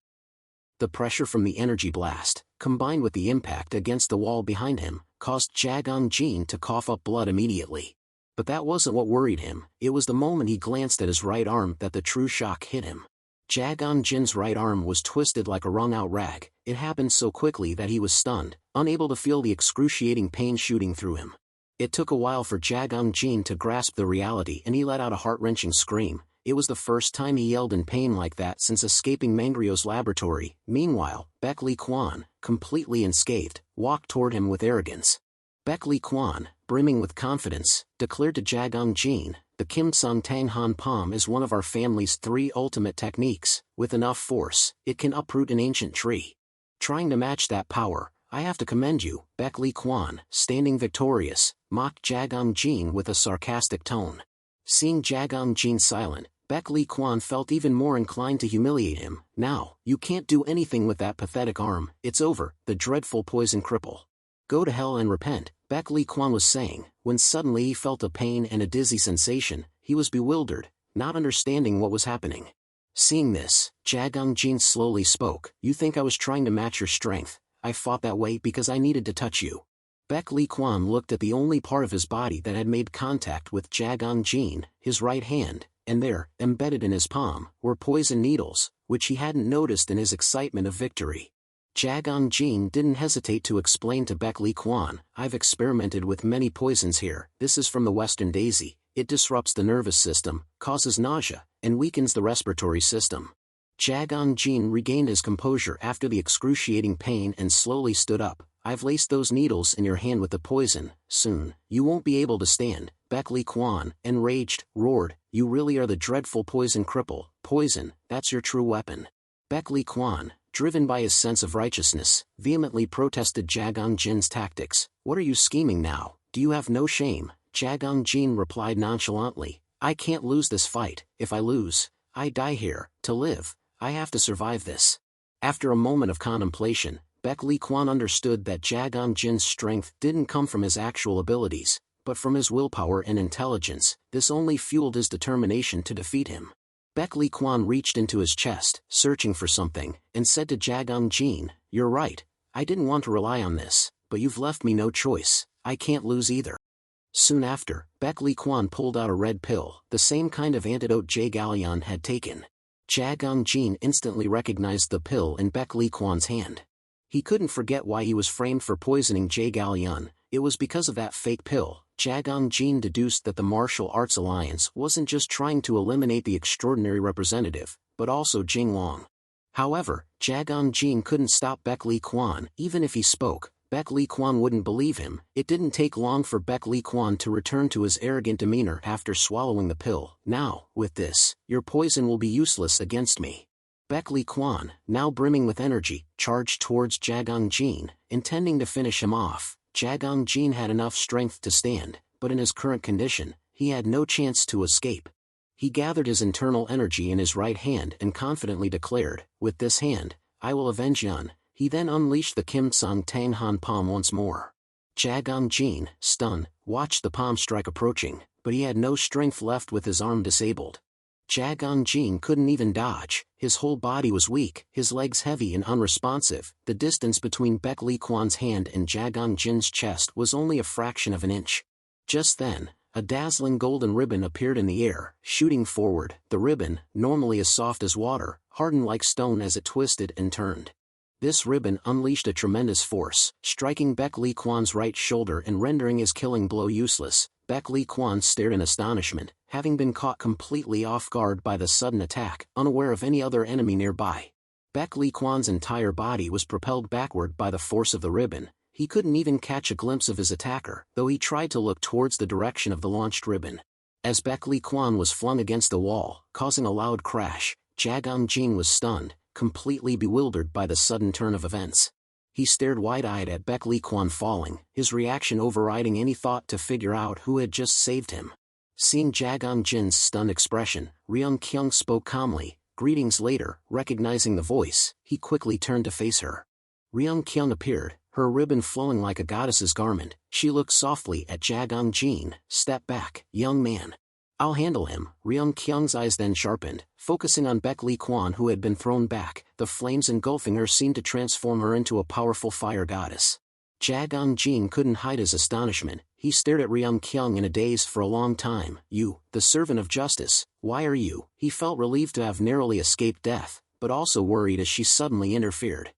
The pressure from the energy blast, combined with the impact against the wall behind him, caused Jagang Jin to cough up blood immediately. But that wasn't what worried him. It was the moment he glanced at his right arm that the true shock hit him. Jagang Jin's right arm was twisted like a wrung-out rag. It happened so quickly that he was stunned, unable to feel the excruciating pain shooting through him. It took a while for Jagang Jin to grasp the reality, and he let out a heart-wrenching scream. It was the first time he yelled in pain like that since escaping Mangrio's laboratory. Meanwhile, Baek Lee Kwan, completely unscathed, walked toward him with arrogance. Baek Lee Kwan, brimming with confidence, declared to Jagang Jin, "The Kim Tsang Tang Han Pom is one of our family's 3 ultimate techniques. With enough force, it can uproot an ancient tree. Trying to match that power, I have to commend you." Baek Lee Kwan, standing victorious, mocked Jagang Jin with a sarcastic tone. Seeing Jagang Jin silent, Baek Lee Kwan felt even more inclined to humiliate him. "Now, you can't do anything with that pathetic arm. It's over, the dreadful poison cripple. Go to hell and repent," Baek Lee Kwan was saying, when suddenly he felt a pain and a dizzy sensation. He was bewildered, not understanding what was happening. Seeing this, Jagang Jin slowly spoke. "You think I was trying to match your strength? I fought that way because I needed to touch you." Baek Lee Kwan looked at the only part of his body that had made contact with Jagang Jin, his right hand, and there, embedded in his palm, were poison needles, which he hadn't noticed in his excitement of victory. Jagang Jin didn't hesitate to explain to Baek Lee Kwan, "I've experimented with many poisons here. This is from the Western Daisy. It disrupts the nervous system, causes nausea, and weakens the respiratory system." Jagang Jin regained his composure after the excruciating pain and slowly stood up. "I've laced those needles in your hand with the poison. Soon, you won't be able to stand." Baek Lee Kwan, enraged, roared, "You really are the dreadful poison cripple. Poison, that's your true weapon." Baek Lee Kwan, driven by his sense of righteousness, vehemently protested Jagang Jin's tactics. "What are you scheming now? Do you have no shame?" Jagang Jin replied nonchalantly, "I can't lose this fight. If I lose, I die here. To live, I have to survive this." After a moment of contemplation, Baek Lee Kwan understood that Jagang Jin's strength didn't come from his actual abilities, but from his willpower and intelligence. This only fueled his determination to defeat him. Baek Lee Kwan reached into his chest, searching for something, and said to Jagang Jin, "You're right. I didn't want to rely on this, but you've left me no choice. I can't lose either." Soon after, Baek Lee Kwan pulled out a red pill, the same kind of antidote Jae Galyeon had taken. Jagang Jin instantly recognized the pill in Baek Lee Kwan's hand. He couldn't forget why he was framed for poisoning Jae Galyeon. It was because of that fake pill. Jagang Jin deduced that the Martial Arts Alliance wasn't just trying to eliminate the extraordinary representative, but also Jing Wong. However, Jagang Jin couldn't stop Baek Lee Kwan. Even if he spoke, Baek Lee Kwan wouldn't believe him. It didn't take long for Baek Lee Kwan to return to his arrogant demeanor after swallowing the pill. "Now, with this, your poison will be useless against me." Baek Lee Kwan, now brimming with energy, charged towards Jagang Jin, intending to finish him off. Jagang Jin had enough strength to stand, but in his current condition, he had no chance to escape. He gathered his internal energy in his right hand and confidently declared, "With this hand, I will avenge Yun." He then unleashed the Kim Tsang Tang Han Palm once more. Jagang Jin, stunned, watched the palm strike approaching, but he had no strength left with his arm disabled. Jagang Jin couldn't even dodge. His whole body was weak, his legs heavy and unresponsive. The distance between Baek Lee Kwan's hand and Jagang Jin's chest was only a fraction of an inch. Just then, a dazzling golden ribbon appeared in the air, shooting forward. The ribbon, normally as soft as water, hardened like stone as it twisted and turned. This ribbon unleashed a tremendous force, striking Baek Lee Kwan's right shoulder and rendering his killing blow useless. Baek Lee Kwan stared in astonishment, having been caught completely off guard by the sudden attack, unaware of any other enemy nearby. Baek Lee Kwan's entire body was propelled backward by the force of the ribbon. He couldn't even catch a glimpse of his attacker, though he tried to look towards the direction of the launched ribbon. As Baek Lee Kwan was flung against the wall, causing a loud crash, Jagang Jin was stunned, completely bewildered by the sudden turn of events. He stared wide-eyed at Baek Lee Kwan falling, his reaction overriding any thought to figure out who had just saved him. Seeing Jagang Jin's stunned expression, Ryung Kyung spoke calmly. Greetings. Later, recognizing the voice, he quickly turned to face her. Ryung Kyung appeared, her ribbon flowing like a goddess's garment. She looked softly at Jagang Jin. Step back, young man. I'll handle him. Ryung Kyung's eyes then sharpened, focusing on Baek Lee Kwan, who had been thrown back. The flames engulfing her seemed to transform her into a powerful fire goddess. Jagang Jin couldn't hide his astonishment. He stared at Ryung Kyung in a daze for a long time. You, the servant of justice, why are you? He felt relieved to have narrowly escaped death, but also worried as she suddenly interfered.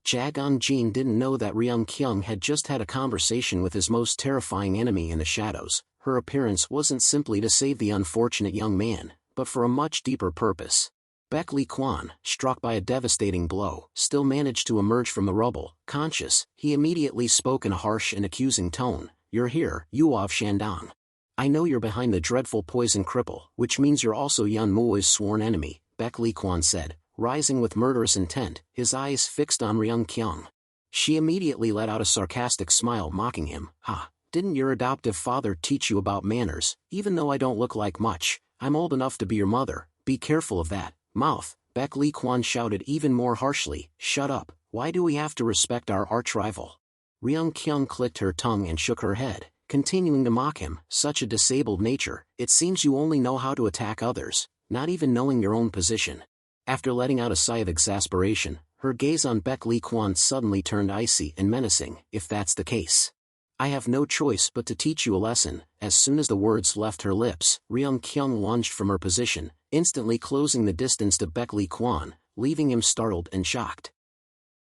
Jagang Jin didn't know that Ryung Kyung had just had a conversation with his most terrifying enemy in the shadows. Her appearance wasn't simply to save the unfortunate young man, but for a much deeper purpose. Baek Lee Kwan, struck by a devastating blow, still managed to emerge from the rubble. Conscious, he immediately spoke in a harsh and accusing tone. You're here, Yuov Shandong. I know you're behind the dreadful poison cripple, which means you're also Yun Muo's sworn enemy, Baek Lee Kwan said, rising with murderous intent, his eyes fixed on Ryung Kyung. She immediately let out a sarcastic smile, mocking him. Ha, didn't your adoptive father teach you about manners? Even though I don't look like much, I'm old enough to be your mother. Be careful of that mouth. Baek Lee Kwan shouted even more harshly. Shut up, why do we have to respect our arch-rival? Ryung Kyung clicked her tongue and shook her head, continuing to mock him. Such a disabled nature, it seems you only know how to attack others, not even knowing your own position. After letting out a sigh of exasperation, her gaze on Baek Lee Kwan suddenly turned icy and menacing. If that's the case, I have no choice but to teach you a lesson. As soon as the words left her lips, Ryung Kyung lunged from her position, instantly closing the distance to Baek Lee Kwan, leaving him startled and shocked.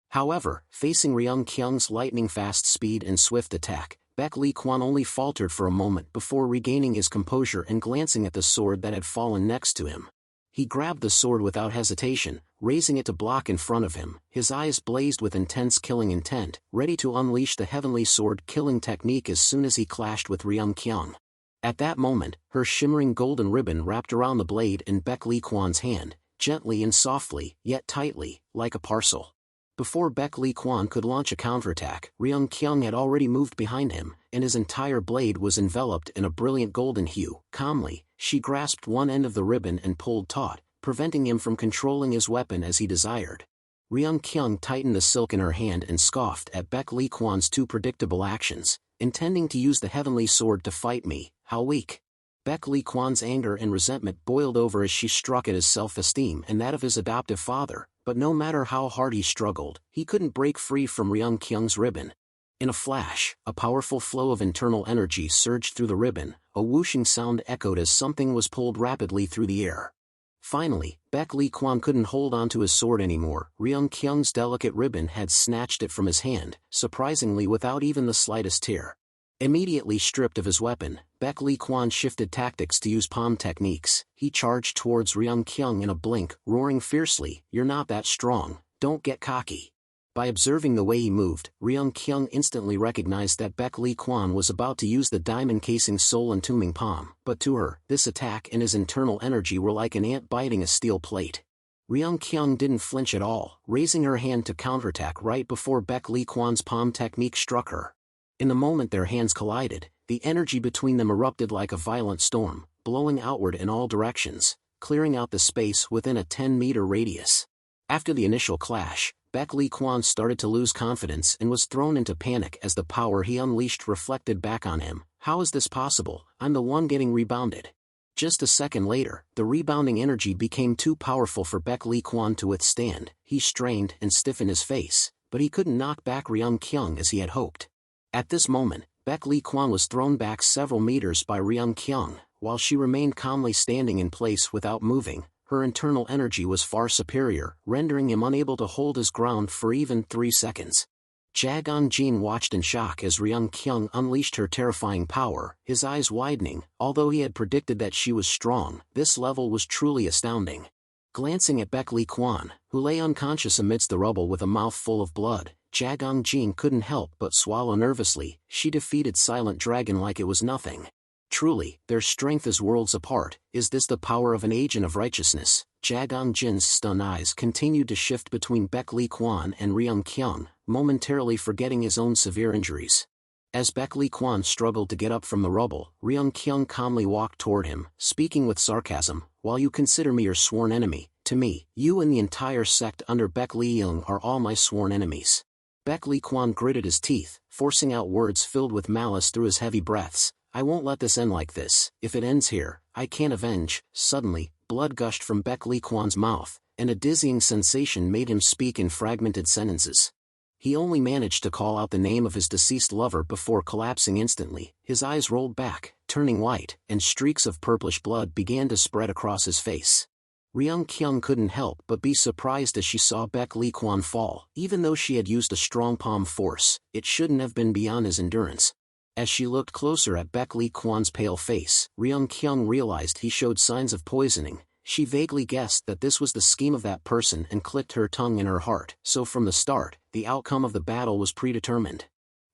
However, facing Ryung Kyung's lightning-fast speed and swift attack, Baek Lee Kwan only faltered for a moment before regaining his composure and glancing at the sword that had fallen next to him. He grabbed the sword without hesitation, raising it to block in front of him. His eyes blazed with intense killing intent, ready to unleash the heavenly sword killing technique as soon as he clashed with Ryung Kyung. At that moment, her shimmering golden ribbon wrapped around the blade in Baek Lee Kwan's hand, gently and softly, yet tightly, like a parcel. Before Baek Lee Kwan could launch a counterattack, Ryung Kyung had already moved behind him, and his entire blade was enveloped in a brilliant golden hue. Calmly, she grasped one end of the ribbon and pulled taut, preventing him from controlling his weapon as he desired. Ryung Kyung tightened the silk in her hand and scoffed at Baek Lee Kwan's too predictable actions. Intending to use the heavenly sword to fight me, how weak. Baek Lee Kwan's anger and resentment boiled over as she struck at his self-esteem and that of his adoptive father, but no matter how hard he struggled, he couldn't break free from Ryung Kyung's ribbon. In a flash, a powerful flow of internal energy surged through the ribbon, a whooshing sound echoed as something was pulled rapidly through the air. Finally, Baek Lee Kwan couldn't hold onto his sword anymore. Ryung Kyung's delicate ribbon had snatched it from his hand, surprisingly without even the slightest tear. Immediately stripped of his weapon, Baek Lee Kwan shifted tactics to use palm techniques. He charged towards Ryung Kyung in a blink, roaring fiercely, "You're not that strong, don't get cocky." By observing the way he moved, Ryung Kyung instantly recognized that Baek Lee Kwan was about to use the diamond casing soul entombing palm, but to her, this attack and his internal energy were like an ant biting a steel plate. Ryung Kyung didn't flinch at all, raising her hand to counterattack right before Baek Lee Kwan's palm technique struck her. In the moment their hands collided, the energy between them erupted like a violent storm, blowing outward in all directions, clearing out the space within a 10-meter radius. After the initial clash, Baek Lee Kwan started to lose confidence and was thrown into panic as the power he unleashed reflected back on him. How is this possible? I'm the one getting rebounded. Just a second later, the rebounding energy became too powerful for Baek Lee Kwan to withstand. He strained and stiffened his face, but he couldn't knock back Ryung Kyung as he had hoped. At this moment, Baek Lee Kwan was thrown back several meters by Ryung Kyung, while she remained calmly standing in place without moving. Her internal energy was far superior, rendering him unable to hold his ground for even 3 seconds. Jagan Jin watched in shock as Ryung Kyung unleashed her terrifying power, his eyes widening. Although he had predicted that she was strong, this level was truly astounding. Glancing at Baek Lee Kwan, who lay unconscious amidst the rubble with a mouth full of blood, Jagang Jin couldn't help but swallow nervously. She defeated Silent Dragon like it was nothing. Truly, their strength is worlds apart. Is this the power of an agent of righteousness? Jagang Jin's stunned eyes continued to shift between Baek Lee Kwan and Ryung Kyung, momentarily forgetting his own severe injuries. As Baek Lee Kwan struggled to get up from the rubble, Ryung Kyung calmly walked toward him, speaking with sarcasm. While you consider me your sworn enemy, to me, you and the entire sect under Baek Lee Young are all my sworn enemies. Baek Lee Kwan gritted his teeth, forcing out words filled with malice through his heavy breaths. I won't let this end like this. If it ends here, I can't avenge. Suddenly, blood gushed from Baek Lee Kwan's mouth, and a dizzying sensation made him speak in fragmented sentences. He only managed to call out the name of his deceased lover before collapsing instantly. His eyes rolled back, turning white, and streaks of purplish blood began to spread across his face. Ryung Kyung couldn't help but be surprised as she saw Baek Lee Kwan fall. Even though she had used a strong palm force, it shouldn't have been beyond his endurance. As she looked closer at Baek Lee Kwan's pale face, Ryung Kyung realized he showed signs of poisoning. She vaguely guessed that this was the scheme of that person and clicked her tongue in her heart. So from the start, the outcome of the battle was predetermined.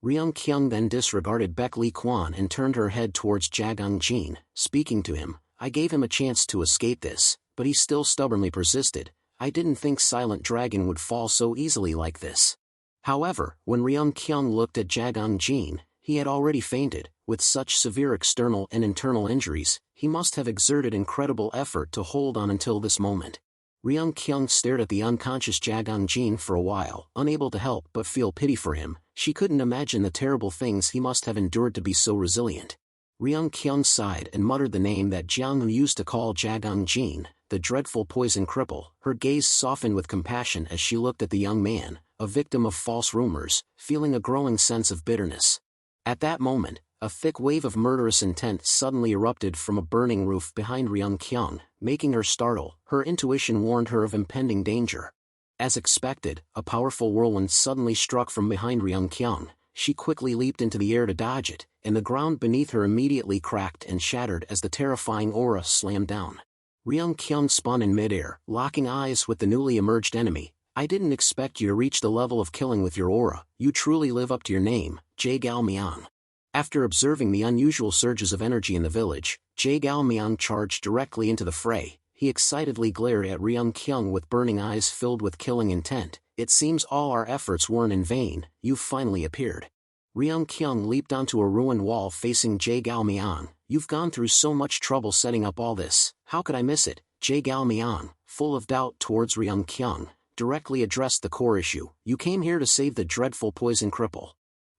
Ryung Kyung then disregarded Baek Lee Kwan and turned her head towards Jagang Jin, speaking to him. I gave him a chance to escape this, but he still stubbornly persisted. I didn't think Silent Dragon would fall so easily like this. However, when Ryung Kyung looked at Jagang Jin, he had already fainted. With such severe external and internal injuries, he must have exerted incredible effort to hold on until this moment. Ryung Kyung stared at the unconscious Jagang Jin for a while, unable to help but feel pity for him. She couldn't imagine the terrible things he must have endured to be so resilient. Ryung Kyung sighed and muttered the name that Jiang used to call Jagang Jin, the dreadful poison cripple. Her gaze softened with compassion as she looked at the young man, a victim of false rumors, feeling a growing sense of bitterness. At that moment, a thick wave of murderous intent suddenly erupted from a burning roof behind Ryung Kyung, making her startle. Her intuition warned her of impending danger. As expected, a powerful whirlwind suddenly struck from behind Ryung Kyung. She quickly leaped into the air to dodge it, and the ground beneath her immediately cracked and shattered as the terrifying aura slammed down. Ryung Kyung spun in midair, locking eyes with the newly emerged enemy. I didn't expect you to reach the level of killing with your aura. You truly live up to your name, Jae Galmiang. After observing the unusual surges of energy in the village, Jae Galmiang charged directly into the fray. He excitedly glared at Ryung Kyung with burning eyes filled with killing intent. It seems all our efforts weren't in vain. You've finally appeared. Ryung Kyung leaped onto a ruined wall facing Jae Galmiang. You've gone through so much trouble setting up all this. How could I miss it? Jae Galmiang, full of doubt towards Ryung Kyung, directly addressed the core issue. You came here to save the dreadful poison cripple.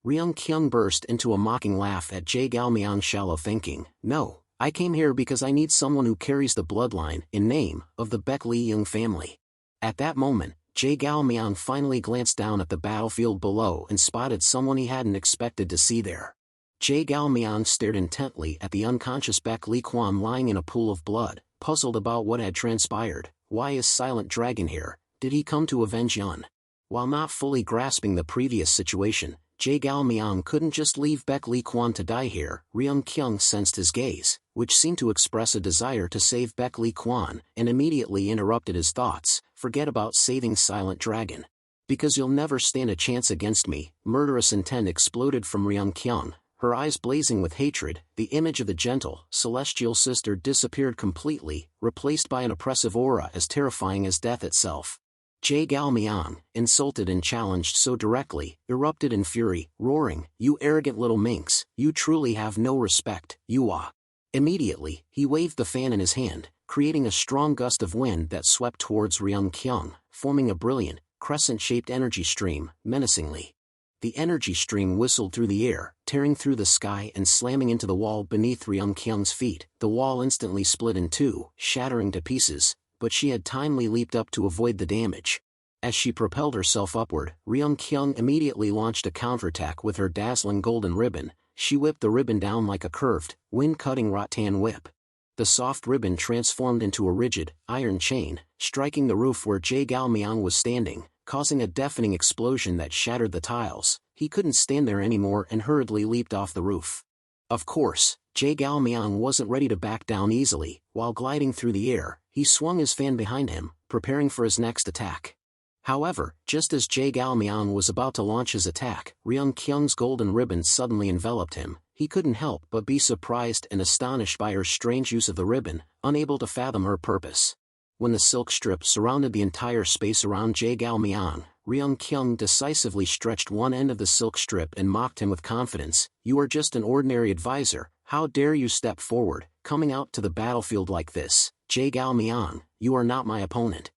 Ryung Kyung burst into a mocking laugh at Jae Galmiang's shallow thinking. No, I came here because I need someone who carries the bloodline, in name, of the Baek Lee Young family. At that moment, Jae Galmiang finally glanced down at the battlefield below and spotted someone he hadn't expected to see there. Jae Galmiang stared intently at the unconscious Baek Lee Kwan lying in a pool of blood, puzzled about what had transpired. Why is Silent Dragon here? Did he come to avenge Yun? While not fully grasping the previous situation, Jae Galmiang couldn't just leave Baek Lee Kwan to die here. Ryung Kyung sensed his gaze, which seemed to express a desire to save Baek Lee Kwan, and immediately interrupted his thoughts. Forget about saving Silent Dragon. Because you'll never stand a chance against me. Murderous intent exploded from Ryung Kyung, her eyes blazing with hatred. The image of the gentle, celestial sister disappeared completely, replaced by an oppressive aura as terrifying as death itself. Jae Galmiang, insulted and challenged so directly, erupted in fury, roaring, "You arrogant little minx, you truly have no respect, you ah." Immediately, he waved the fan in his hand, creating a strong gust of wind that swept towards Ryung Kyung, forming a brilliant, crescent-shaped energy stream, menacingly. The energy stream whistled through the air, tearing through the sky and slamming into the wall beneath Ryung Kyung's feet. The wall instantly split in two, shattering to pieces, but she had timely leaped up to avoid the damage. As she propelled herself upward, Ryung Kyung immediately launched a counterattack with her dazzling golden ribbon. She whipped the ribbon down like a curved, wind-cutting rattan whip. The soft ribbon transformed into a rigid, iron chain, striking the roof where Jae Galmiang was standing. causing a deafening explosion that shattered the tiles. He couldn't stand there anymore and hurriedly leaped off the roof. Of course, Jae Galmyeong wasn't ready to back down easily. While gliding through the air, he swung his fan behind him, preparing for his next attack. However, just as Jae Galmyeong was about to launch his attack, Ryung Kyung's golden ribbon suddenly enveloped him. He couldn't help but be surprised and astonished by her strange use of the ribbon, unable to fathom her purpose. When the silk strip surrounded the entire space around Jae Galmyeong, Ryung Kyung decisively stretched one end of the silk strip and mocked him with confidence. "You are just an ordinary advisor. How dare you step forward, coming out to the battlefield like this? Jae Galmyeong, you are not my opponent."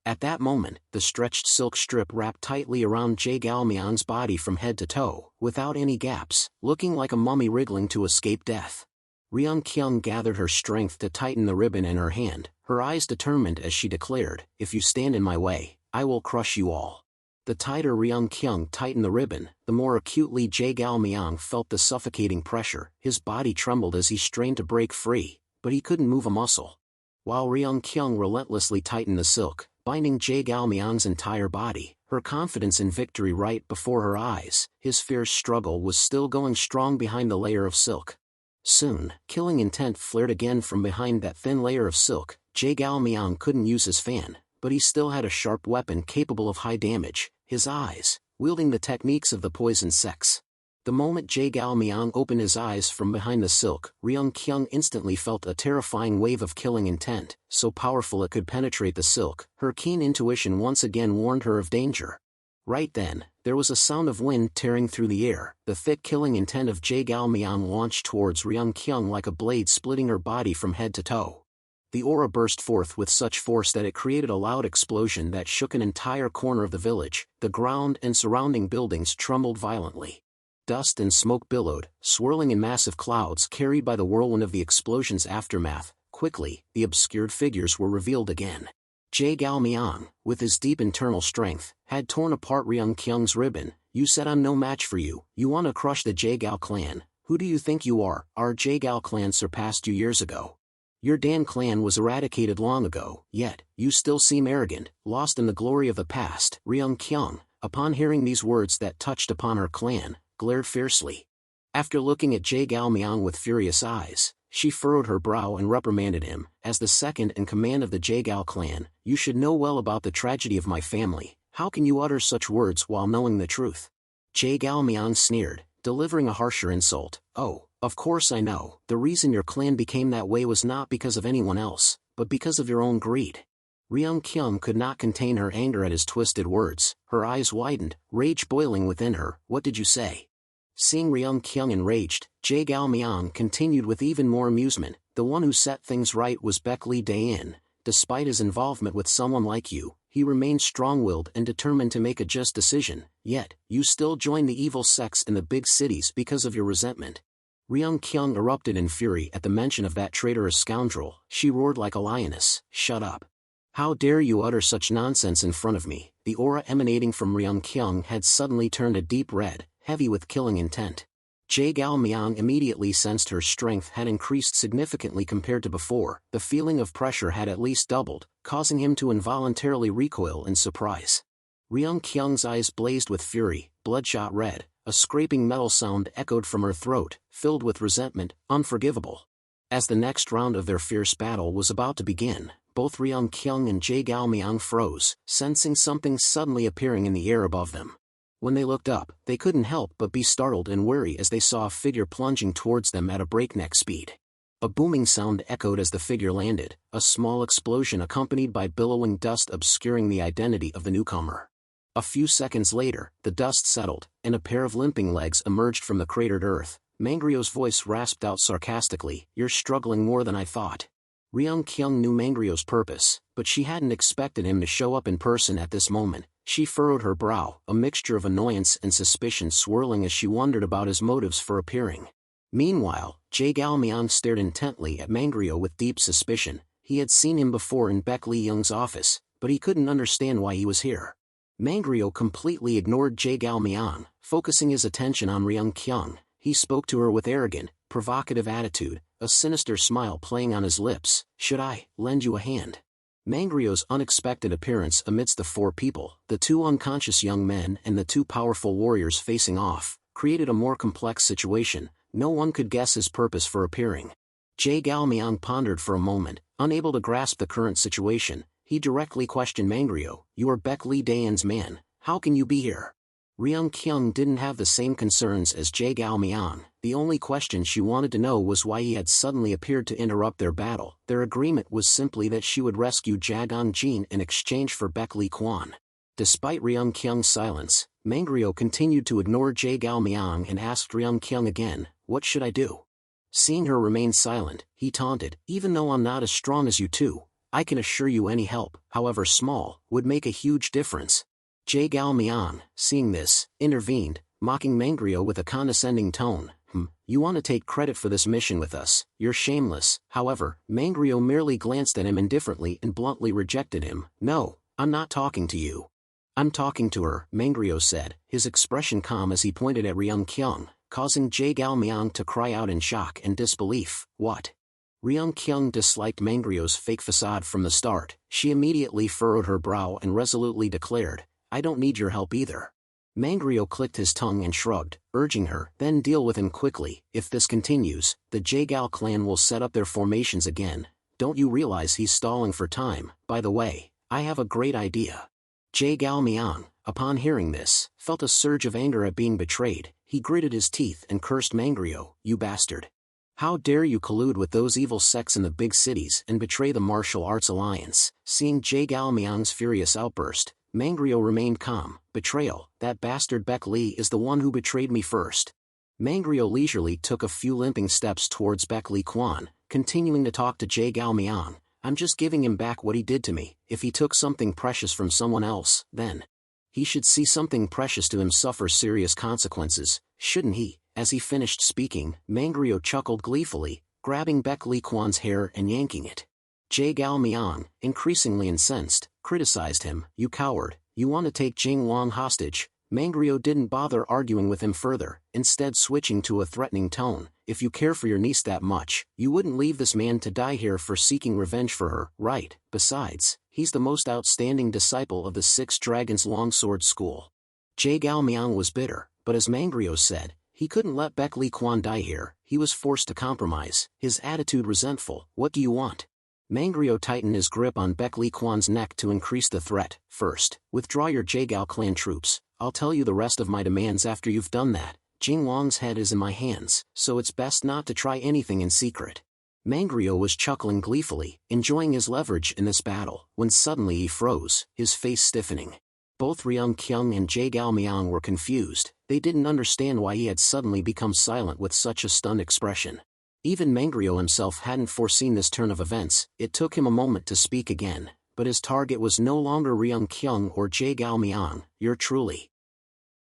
At that moment, the stretched silk strip wrapped tightly around Jae Galmyeong's body from head to toe, without any gaps, looking like a mummy wriggling to escape death. Ryung Kyung gathered her strength to tighten the ribbon in her hand, her eyes determined as she declared, "If you stand in my way, I will crush you all." The tighter Ryung Kyung tightened the ribbon, the more acutely Jae Galmyeong felt the suffocating pressure. His body trembled as he strained to break free, but he couldn't move a muscle. While Ryung Kyung relentlessly tightened the silk, binding Jae Galmyeong's entire body, her confidence in victory right before her eyes, his fierce struggle was still going strong behind the layer of silk. Soon, killing intent flared again from behind that thin layer of silk. Jae Galmyeong couldn't use his fan, but he still had a sharp weapon capable of high damage, his eyes, wielding the techniques of the poison sex. The moment Jae Galmyeong opened his eyes from behind the silk, Ryung Kyung instantly felt a terrifying wave of killing intent, so powerful it could penetrate the silk. Her keen intuition once again warned her of danger. Right then, there was a sound of wind tearing through the air. The thick killing intent of Jae Galmyeong launched towards Ryung Kyung like a blade splitting her body from head to toe. The aura burst forth with such force that it created a loud explosion that shook an entire corner of the village. The ground and surrounding buildings trembled violently. Dust and smoke billowed, swirling in massive clouds carried by the whirlwind of the explosion's aftermath. Quickly, the obscured figures were revealed again. Jae Galmyeong, with his deep internal strength, had torn apart Ryung Kyung's ribbon. "You said I'm no match for you. You want to crush the Jae Gal clan. Who do you think you are? Our Jae Gal clan surpassed you years ago. Your Dan clan was eradicated long ago, yet, you still seem arrogant, lost in the glory of the past." Ryung Kyung, upon hearing these words that touched upon her clan, glared fiercely. After looking at Jae Galmyeong with furious eyes, she furrowed her brow and reprimanded him. "As the second in command of the Jae Gal clan, you should know well about the tragedy of my family. How can you utter such words while knowing the truth?" Jae Galmyeong sneered, delivering a harsher insult. "Oh, of course I know. The reason your clan became that way was not because of anyone else, but because of your own greed." Ryung Kyung could not contain her anger at his twisted words. Her eyes widened, rage boiling within her. "What did you say?" Seeing Ryung Kyung enraged, Jae Galmyeong continued with even more amusement. "The one who set things right was Baek Lee Dae-in. Despite his involvement with someone like you, he remained strong-willed and determined to make a just decision. Yet, you still join the evil sects in the big cities because of your resentment." Ryung Kyung erupted in fury at the mention of that traitorous scoundrel. She roared like a lioness. "Shut up! How dare you utter such nonsense in front of me?" The aura emanating from Ryung Kyung had suddenly turned a deep red, heavy with killing intent. Jae Galmyeong immediately sensed her strength had increased significantly compared to before. The feeling of pressure had at least doubled, causing him to involuntarily recoil in surprise. Ryung Kyung's eyes blazed with fury, bloodshot red. A scraping metal sound echoed from her throat, filled with resentment. Unforgivable. As the next round of their fierce battle was about to begin, both Ryung Kyung and Jae Galmyeong froze, sensing something suddenly appearing in the air above them. When they looked up, they couldn't help but be startled and wary as they saw a figure plunging towards them at a breakneck speed. A booming sound echoed as the figure landed, a small explosion accompanied by billowing dust obscuring the identity of the newcomer. A few seconds later, the dust settled, and a pair of limping legs emerged from the cratered earth. Mangrio's voice rasped out sarcastically, "You're struggling more than I thought." Ryung Kyung knew Mangrio's purpose, but she hadn't expected him to show up in person at this moment. She furrowed her brow, a mixture of annoyance and suspicion swirling as she wondered about his motives for appearing. Meanwhile, Jae Galmyeong stared intently at Mangrio with deep suspicion. He had seen him before in Baek Lee Young's office, but he couldn't understand why he was here. Mangrio completely ignored Jae Galmyeong, focusing his attention on Ryung Kyung. He spoke to her with arrogant, provocative attitude, a sinister smile playing on his lips. "Should I lend you a hand?" Mangrio's unexpected appearance amidst the four people, the two unconscious young men and the two powerful warriors facing off, created a more complex situation. No one could guess his purpose for appearing. Jae Galmiang pondered for a moment, unable to grasp the current situation. He directly questioned Mangrio, "You are Baek Lee Daeun's man, how can you be here?" Ryung Kyung didn't have the same concerns as Jae Galmiang. The only question she wanted to know was why he had suddenly appeared to interrupt their battle. Their agreement was simply that she would rescue Jagang Jin in exchange for Baek Lee Kwan. Despite Ryung Kyung's silence, Mangrio continued to ignore Jae Galmiang and asked Ryung Kyung again, "What should I do?" Seeing her remain silent, he taunted, "Even though I'm not as strong as you two, I can assure you any help, however small, would make a huge difference." Jae Galmiang, seeing this, intervened, mocking Mangrio with a condescending tone. You want to take credit for this mission with us, you're shameless." However, Mangrio merely glanced at him indifferently and bluntly rejected him. "No, I'm not talking to you. I'm talking to her," Mangrio said, his expression calm as he pointed at Ryung Kyung, causing Jae Galmiang to cry out in shock and disbelief. "What?" Ryung Kyung disliked Mangrio's fake facade from the start. She immediately furrowed her brow and resolutely declared, "I don't need your help either." Mangrio clicked his tongue and shrugged, urging her, "Then deal with him quickly. If this continues, the Jaegal clan will set up their formations again. Don't you realize he's stalling for time? By the way, I have a great idea." Jae Galmiang, upon hearing this, felt a surge of anger at being betrayed. He gritted his teeth and cursed Mangrio, "You bastard. How dare you collude with those evil sects in the big cities and betray the martial arts alliance?" Seeing Jae Galmiang's furious outburst, Mangrio remained calm. "Betrayal, that bastard Baek Lee is the one who betrayed me first." Mangrio leisurely took a few limping steps towards Baek Lee Kwan, continuing to talk to Jae Galmiang. "I'm just giving him back what he did to me. If he took something precious from someone else, then he should see something precious to him suffer serious consequences, shouldn't he?" As he finished speaking, Mangrio chuckled gleefully, grabbing Baek Lee Kwan's hair and yanking it. Jae Galmiang, increasingly incensed, criticized him, "You coward, you want to take Jing Wang hostage?" Mangrio didn't bother arguing with him further, instead switching to a threatening tone. "If you care for your niece that much, you wouldn't leave this man to die here for seeking revenge for her, right? Besides, he's the most outstanding disciple of the Six Dragons Longsword School." Jae Galmiang was bitter, but as Mangrio said, he couldn't let Baek Lee Kwan die here. He was forced to compromise, his attitude resentful. "What do you want?" Mangrio tightened his grip on Baek Lee Kwan's neck to increase the threat. "First, withdraw your Jaegal clan troops. I'll tell you the rest of my demands after you've done that. Jing Wang's head is in my hands, so it's best not to try anything in secret." Mangrio was chuckling gleefully, enjoying his leverage in this battle, when suddenly he froze, his face stiffening. Both Ryung Kyung and Jae Galmiang were confused. They didn't understand why he had suddenly become silent with such a stunned expression. Even Mangrio himself hadn't foreseen this turn of events. It took him a moment to speak again, but his target was no longer Ryung Kyung or Jae Galmiang. "You're truly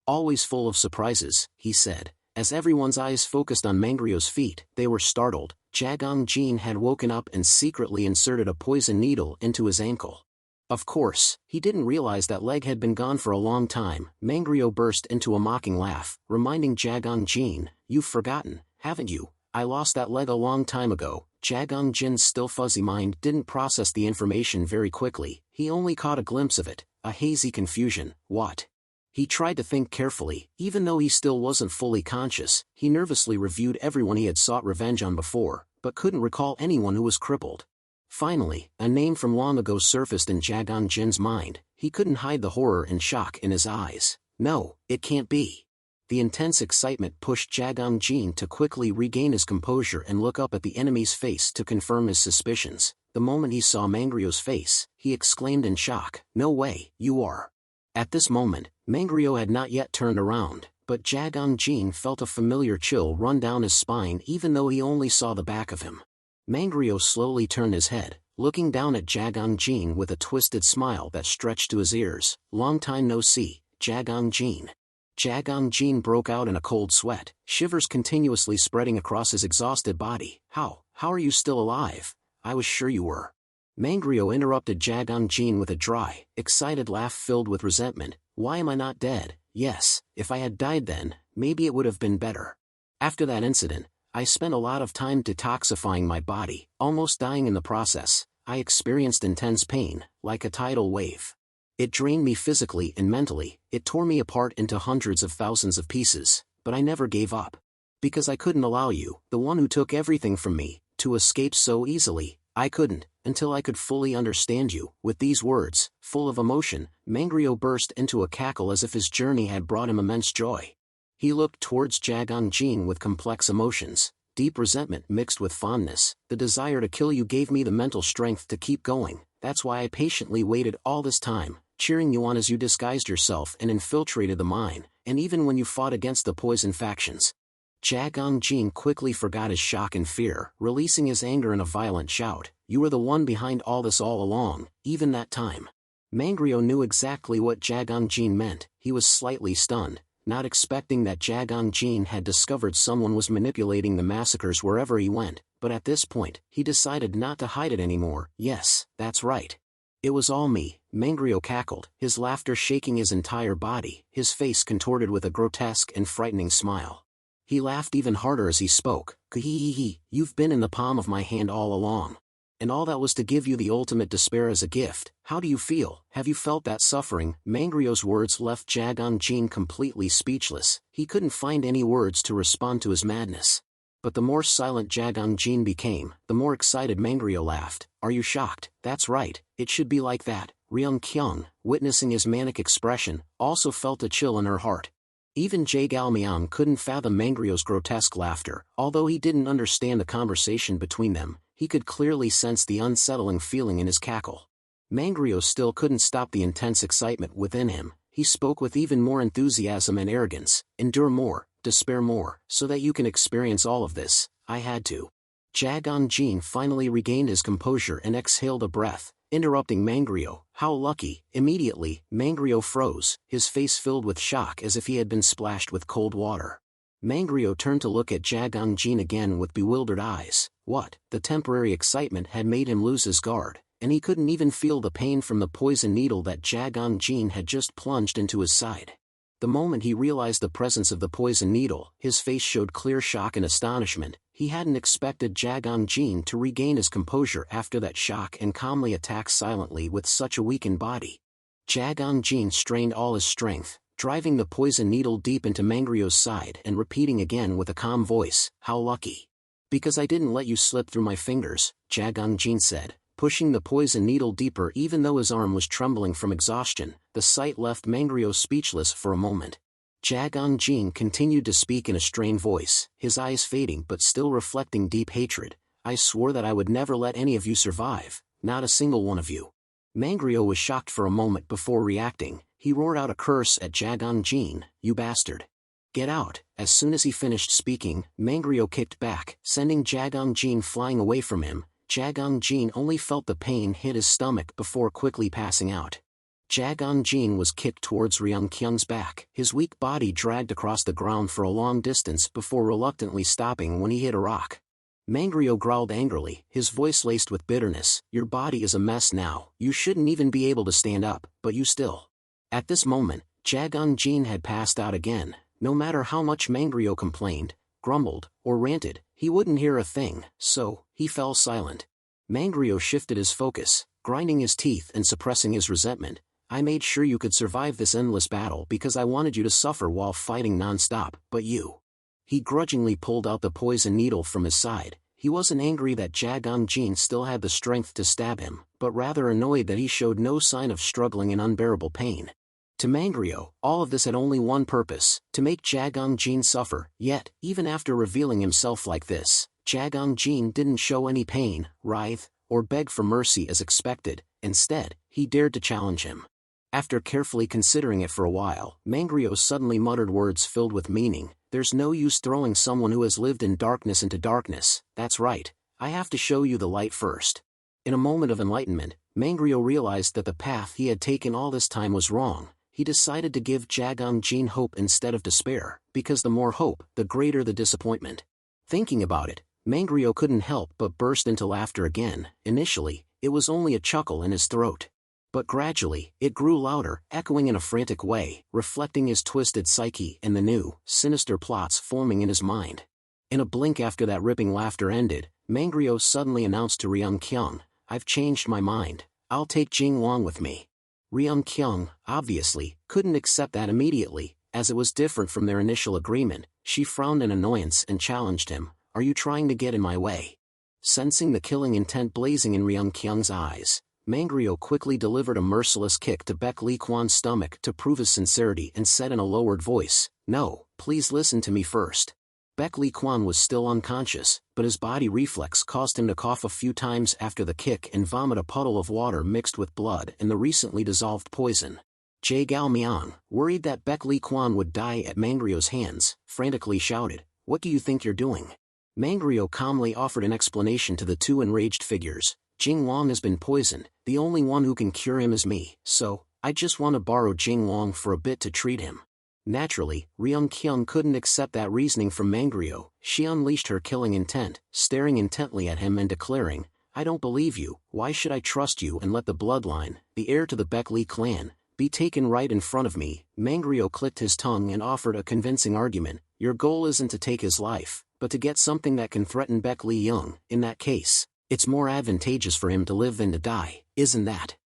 always full of surprises," he said. As everyone's eyes focused on Mangrio's feet, they were startled. Jagang Jin had woken up and secretly inserted a poison needle into his ankle. Of course, he didn't realize that leg had been gone for a long time. Mangrio burst into a mocking laugh, reminding Jagang Jin, "You've forgotten, haven't you? I lost that leg a long time ago." Jagang Jin's still fuzzy mind didn't process the information very quickly. He only caught a glimpse of it, a hazy confusion. What? He tried to think carefully. Even though he still wasn't fully conscious, he nervously reviewed everyone he had sought revenge on before, but couldn't recall anyone who was crippled. Finally, a name from long ago surfaced in Jagang Jin's mind. He couldn't hide the horror and shock in his eyes. "No, it can't be." The intense excitement pushed Jagang Jin to quickly regain his composure and look up at the enemy's face to confirm his suspicions. The moment he saw Mangrio's face, he exclaimed in shock, "No way, you are." At this moment, Mangrio had not yet turned around, but Jagang Jin felt a familiar chill run down his spine even though he only saw the back of him. Mangrio slowly turned his head, looking down at Jagang Jin with a twisted smile that stretched to his ears. "Long time no see, Jagang Jin." Jagang Jin broke out in a cold sweat, shivers continuously spreading across his exhausted body. How are you still alive? I was sure you were." Mangrio interrupted Jagang Jin with a dry, excited laugh filled with resentment. "Why am I not dead? Yes, if I had died then, maybe it would have been better. After that incident, I spent a lot of time detoxifying my body, almost dying in the process. I experienced intense pain, like a tidal wave. It drained me physically and mentally, it tore me apart into hundreds of thousands of pieces, but I never gave up. Because I couldn't allow you, the one who took everything from me, to escape so easily. I couldn't, until I could fully understand you. With these words, full of emotion, Mangryo burst into a cackle as if his journey had brought him immense joy. He looked towards Jagang Jin with complex emotions, deep resentment mixed with fondness. The desire to kill you gave me the mental strength to keep going, that's why I patiently waited all this time, cheering you on as you disguised yourself and infiltrated the mine, and even when you fought against the poison factions. Jagang Jin quickly forgot his shock and fear, releasing his anger in a violent shout. You were the one behind all this all along, even that time. Mangryo knew exactly what Jagang Jin meant. He was slightly stunned, not expecting that Jagang Jin had discovered someone was manipulating the massacres wherever he went, but at this point, he decided not to hide it anymore. Yes, that's right. It was all me, Mangryo cackled, his laughter shaking his entire body, his face contorted with a grotesque and frightening smile. He laughed even harder as he spoke. Kee-hee-hee, you've been in the palm of my hand all along. And all that was to give you the ultimate despair as a gift. How do you feel? Have you felt that suffering? Mangryo's words left Jagang Jin completely speechless. He couldn't find any words to respond to his madness. But the more silent Jagang Jin became, the more excited Mangryo laughed. Are you shocked? That's right, it should be like that. Ryung Kyung, witnessing his manic expression, also felt a chill in her heart. Even Jagalmyeon couldn't fathom Mangryo's grotesque laughter. Although he didn't understand the conversation between them, he could clearly sense the unsettling feeling in his cackle. Mangryo still couldn't stop the intense excitement within him. He spoke with even more enthusiasm and arrogance. Endure more, despair more, so that you can experience all of this. I had to. Jagang Jin finally regained his composure and exhaled a breath, interrupting Mangryo. How lucky! Immediately, Mangryo froze, his face filled with shock as if he had been splashed with cold water. Mangryo turned to look at Jagang Jin again with bewildered eyes. What? The temporary excitement had made him lose his guard, and he couldn't even feel the pain from the poison needle that Jagang Jin had just plunged into his side. The moment he realized the presence of the poison needle, his face showed clear shock and astonishment. He hadn't expected Jagang Jin to regain his composure after that shock and calmly attack silently with such a weakened body. Jagang Jin strained all his strength, driving the poison needle deep into Mangryo's side and repeating again with a calm voice, how lucky. Because I didn't let you slip through my fingers, Jagang Jin said, pushing the poison needle deeper even though his arm was trembling from exhaustion. The sight left Mangryo speechless for a moment. Jagang Jin continued to speak in a strained voice, his eyes fading but still reflecting deep hatred. I swore that I would never let any of you survive, not a single one of you. Mangryo was shocked for a moment before reacting. He roared out a curse at Jagang Jin, you bastard. Get out. As soon as he finished speaking, Mangryo kicked back, sending Jagang Jin flying away from him. Jagang Jin only felt the pain hit his stomach before quickly passing out. Jagang Jin was kicked towards Ryung Kyung's back. His weak body dragged across the ground for a long distance before reluctantly stopping when he hit a rock. Mangryo growled angrily, his voice laced with bitterness. Your body is a mess now. You shouldn't even be able to stand up, but you still. At this moment, Jagang Jin had passed out again. No matter how much Mangryo complained, grumbled, or ranted, he wouldn't hear a thing, so he fell silent. Mangryo shifted his focus, grinding his teeth and suppressing his resentment. I made sure you could survive this endless battle because I wanted you to suffer while fighting non-stop, but you. He grudgingly pulled out the poison needle from his side. He wasn't angry that Jagang Jin still had the strength to stab him, but rather annoyed that he showed no sign of struggling in unbearable pain. To Mangryo, all of this had only one purpose, to make Jagang Jin suffer. Yet, even after revealing himself like this, Jagang Jin didn't show any pain, writhe, or beg for mercy as expected. Instead, he dared to challenge him. After carefully considering it for a while, Mangryo suddenly muttered words filled with meaning. There's no use throwing someone who has lived in darkness into darkness. That's right, I have to show you the light first. In a moment of enlightenment, Mangryo realized that the path he had taken all this time was wrong. He decided to give Jagang Jin hope instead of despair, because the more hope, the greater the disappointment. Thinking about it, Mangryo couldn't help but burst into laughter again. Initially, it was only a chuckle in his throat. But gradually, it grew louder, echoing in a frantic way, reflecting his twisted psyche and the new, sinister plots forming in his mind. In a blink after that ripping laughter ended, Mangryo suddenly announced to Ryung Kyung, I've changed my mind. I'll take Jing Wang with me. Ryung Kyung, obviously, couldn't accept that immediately, as it was different from their initial agreement. She frowned in annoyance and challenged him, "Are you trying to get in my way?" Sensing the killing intent blazing in Ryung Kyung's eyes, Mangryo quickly delivered a merciless kick to Baek Lee Kwan's stomach to prove his sincerity and said in a lowered voice, "No, please listen to me first." Baek Lee Kwan was still unconscious, but his body reflex caused him to cough a few times after the kick and vomit a puddle of water mixed with blood and the recently dissolved poison. Jae Gao Myung, worried that Baek Lee Kwan would die at Mangryo's hands, frantically shouted, "What do you think you're doing?" Mangryo calmly offered an explanation to the two enraged figures. "Jing Wang has been poisoned, the only one who can cure him is me, so, I just want to borrow Jing Wang for a bit to treat him." Naturally, Ryung Kyung couldn't accept that reasoning from Mangryo. She unleashed her killing intent, staring intently at him and declaring, "I don't believe you. Why should I trust you and let the bloodline, the heir to the Baek Lee clan, be taken right in front of me?" Mangryo clicked his tongue and offered a convincing argument. "Your goal isn't to take his life, but to get something that can threaten Baek Lee Young. In that case, it's more advantageous for him to live than to die, isn't that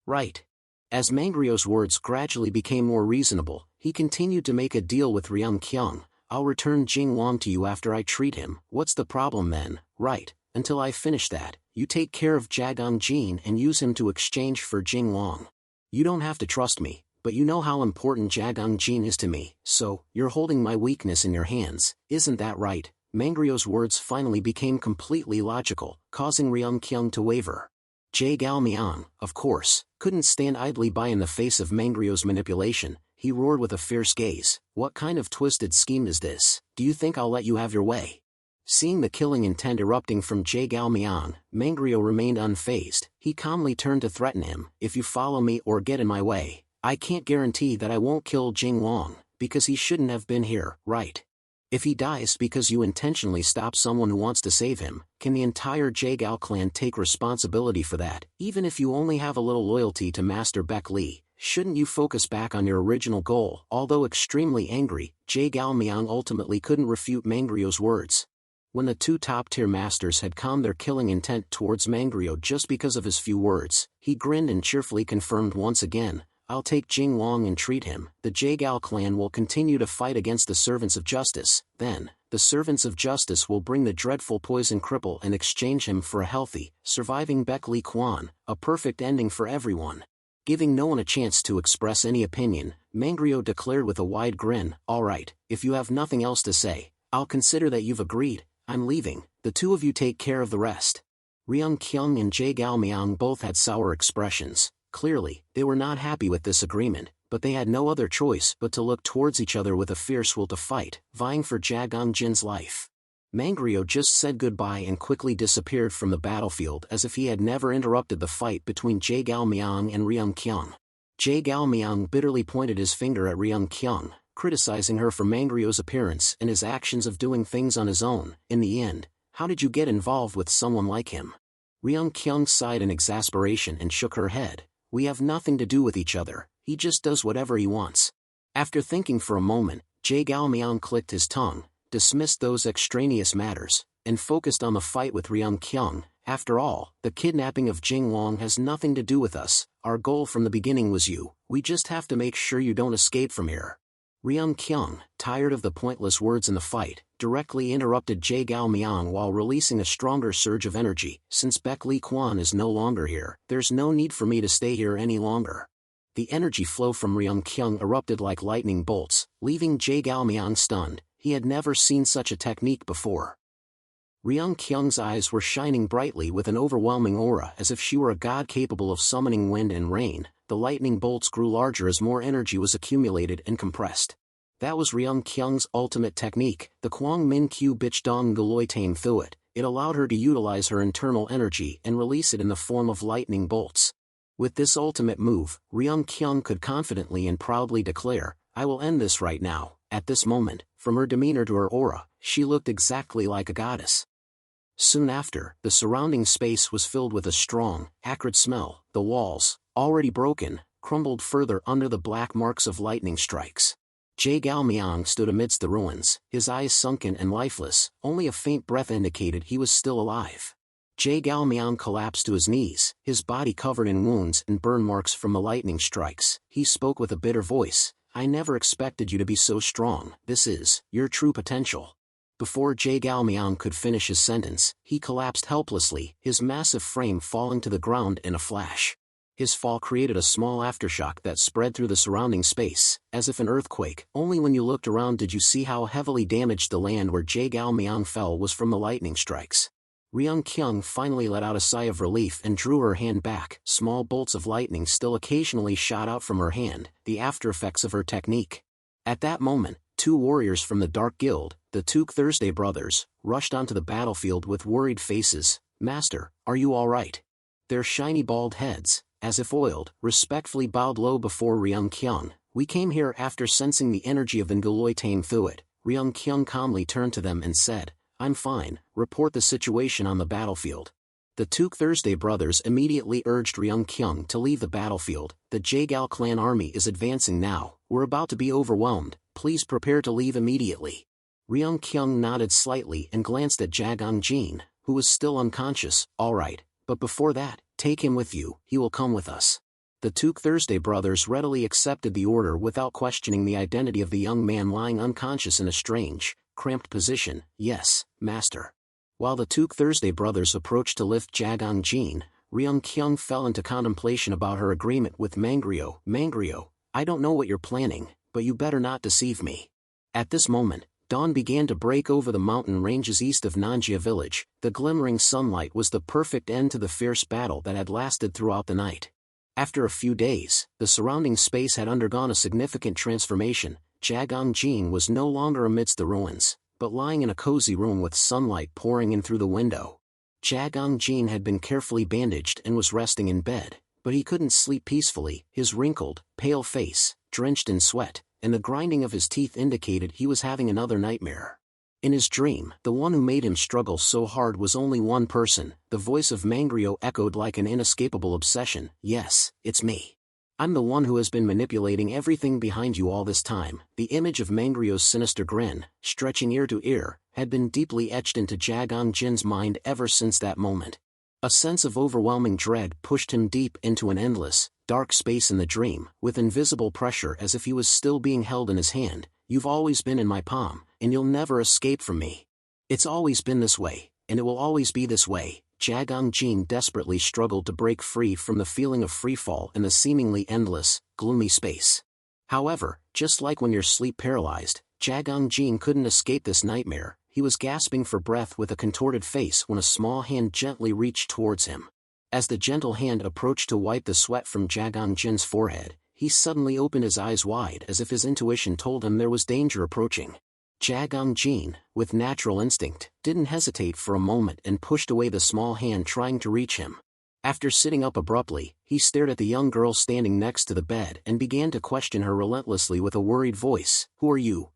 right?" As Mangryo's words gradually became more reasonable, he continued to make a deal with Ryung Kyung. "I'll return Jing Wang to you after I treat him. What's the problem then? Right, until I finish that, you take care of Jagang Jin and use him to exchange for Jing Wang. You don't have to trust me, but you know how important Jagang Jin is to me, so, you're holding my weakness in your hands, isn't that right?" Mangryo's words finally became completely logical, causing Ryung Kyung to waver. Jae Gao Myung, of course, couldn't stand idly by in the face of Mangryo's manipulation. He roared with a fierce gaze, "What kind of twisted scheme is this? Do you think I'll let you have your way?" Seeing the killing intent erupting from Jae Gao Myung, Mangryo remained unfazed. He calmly turned to threaten him, "If you follow me or get in my way, I can't guarantee that I won't kill Jing Wang, because he shouldn't have been here, right? If he dies because you intentionally stop someone who wants to save him, can the entire Jaegao clan take responsibility for that? Even if you only have a little loyalty to Master Baek Lee, shouldn't you focus back on your original goal?" Although extremely angry, Jae-Gao Myung ultimately couldn't refute Mangryo's words. When the two top-tier masters had calmed their killing intent towards Mangryo just because of his few words, he grinned and cheerfully confirmed once again, "I'll take Jing Wang and treat him. The Jaegao clan will continue to fight against the Servants of Justice. Then, the Servants of Justice will bring the dreadful poison cripple and exchange him for a healthy, surviving Baek Lee Kwan, a perfect ending for everyone." Giving no one a chance to express any opinion, Mangryo declared with a wide grin, "All right, if you have nothing else to say, I'll consider that you've agreed. I'm leaving, the two of you take care of the rest." Ryung Kyung and Jae-Gao Myung both had sour expressions. Clearly, they were not happy with this agreement, but they had no other choice but to look towards each other with a fierce will to fight, vying for Jagang Jin's life. Mangryo just said goodbye and quickly disappeared from the battlefield as if he had never interrupted the fight between Jae-Gao Myung and Ryung Kyung. Jae-Gao Myung bitterly pointed his finger at Ryung Kyung, criticizing her for Mangryo's appearance and his actions of doing things on his own. "In the end, how did you get involved with someone like him?" Ryung Kyung sighed in exasperation and shook her head. "We have nothing to do with each other, he just does whatever he wants." After thinking for a moment, Jae-Gao Myung clicked his tongue, dismissed those extraneous matters, and focused on the fight with Ryung Kyung. "After all, the kidnapping of Jing Wang has nothing to do with us. Our goal from the beginning was you. We just have to make sure you don't escape from here." Ryung Kyung, tired of the pointless words in the fight, directly interrupted Jae-Gao Myung while releasing a stronger surge of energy. "Since Baek Lee Kwan is no longer here, there's no need for me to stay here any longer." The energy flow from Ryung Kyung erupted like lightning bolts, leaving Jae-Gao Myung stunned. He had never seen such a technique before. Ryung Kyung's eyes were shining brightly with an overwhelming aura as if she were a god capable of summoning wind and rain. The lightning bolts grew larger as more energy was accumulated and compressed. That was Ryung Kyung's ultimate technique, the Kwang Min Q Bich Dong Galoi Tame Thuet. It allowed her to utilize her internal energy and release it in the form of lightning bolts. With this ultimate move, Ryung Kyung could confidently and proudly declare, "I will end this right now." At this moment, from her demeanor to her aura, she looked exactly like a goddess. Soon after, the surrounding space was filled with a strong, acrid smell. The walls, already broken, crumbled further under the black marks of lightning strikes. Jae-Gao Myung stood amidst the ruins, his eyes sunken and lifeless. Only a faint breath indicated he was still alive. Jae Galmyeon collapsed to his knees, his body covered in wounds and burn marks from the lightning strikes. He spoke with a bitter voice, "I never expected you to be so strong. This is your true potential." Before Jae Galmyeon could finish his sentence, he collapsed helplessly, his massive frame falling to the ground in a flash. His fall created a small aftershock that spread through the surrounding space, as if an earthquake. Only when you looked around did you see how heavily damaged the land where Jae Galmyeon fell was from the lightning strikes. Ryung Kyung finally let out a sigh of relief and drew her hand back. Small bolts of lightning still occasionally shot out from her hand, the aftereffects of her technique. At that moment, two warriors from the Dark Guild, the Took Thursday brothers, rushed onto the battlefield with worried faces. "Master, are you all right?" Their shiny bald heads, as if oiled, respectfully bowed low before Ryung Kyung. "We came here after sensing the energy of the Nguloi Tame Thuit." Ryung Kyung calmly turned to them and said, "I'm fine, report the situation on the battlefield." The Took Thursday brothers immediately urged Ryung Kyung to leave the battlefield. "The Jaegal clan army is advancing now, we're about to be overwhelmed, please prepare to leave immediately." Ryung Kyung nodded slightly and glanced at Jagang Jin, who was still unconscious. "All right, but before that, take him with you, he will come with us." The Took Thursday brothers readily accepted the order without questioning the identity of the young man lying unconscious in a strange, cramped position. "Yes, master." While the Took Thursday brothers approached to lift Jagang Jin, Ryung Kyung fell into contemplation about her agreement with Mangryo. "Mangryo, I don't know what you're planning, but you better not deceive me." At this moment, dawn began to break over the mountain ranges east of Nanjia village. The glimmering sunlight was the perfect end to the fierce battle that had lasted throughout the night. After a few days, the surrounding space had undergone a significant transformation. Jagang Jin was no longer amidst the ruins, but lying in a cozy room with sunlight pouring in through the window. Jagang Jin had been carefully bandaged and was resting in bed, but he couldn't sleep peacefully. His wrinkled, pale face, drenched in sweat, and the grinding of his teeth indicated he was having another nightmare. In his dream, the one who made him struggle so hard was only one person. The voice of Mangryo echoed like an inescapable obsession. "Yes, it's me. I'm the one who has been manipulating everything behind you all this time." The image of Mangryo's sinister grin, stretching ear to ear, had been deeply etched into Jagang Jin's mind ever since that moment. A sense of overwhelming dread pushed him deep into an endless, dark space in the dream, with invisible pressure as if he was still being held in his hand. "You've always been in my palm, and you'll never escape from me. It's always been this way, and it will always be this way." Jagang Jin desperately struggled to break free from the feeling of freefall in the seemingly endless, gloomy space. However, just like when you're sleep paralyzed, Jagang Jin couldn't escape this nightmare. He was gasping for breath with a contorted face when a small hand gently reached towards him. As the gentle hand approached to wipe the sweat from Jagang Jin's forehead, he suddenly opened his eyes wide as if his intuition told him there was danger approaching. Jagang Jin, with natural instinct, didn't hesitate for a moment and pushed away the small hand trying to reach him. After sitting up abruptly, he stared at the young girl standing next to the bed and began to question her relentlessly with a worried voice. "Who are you?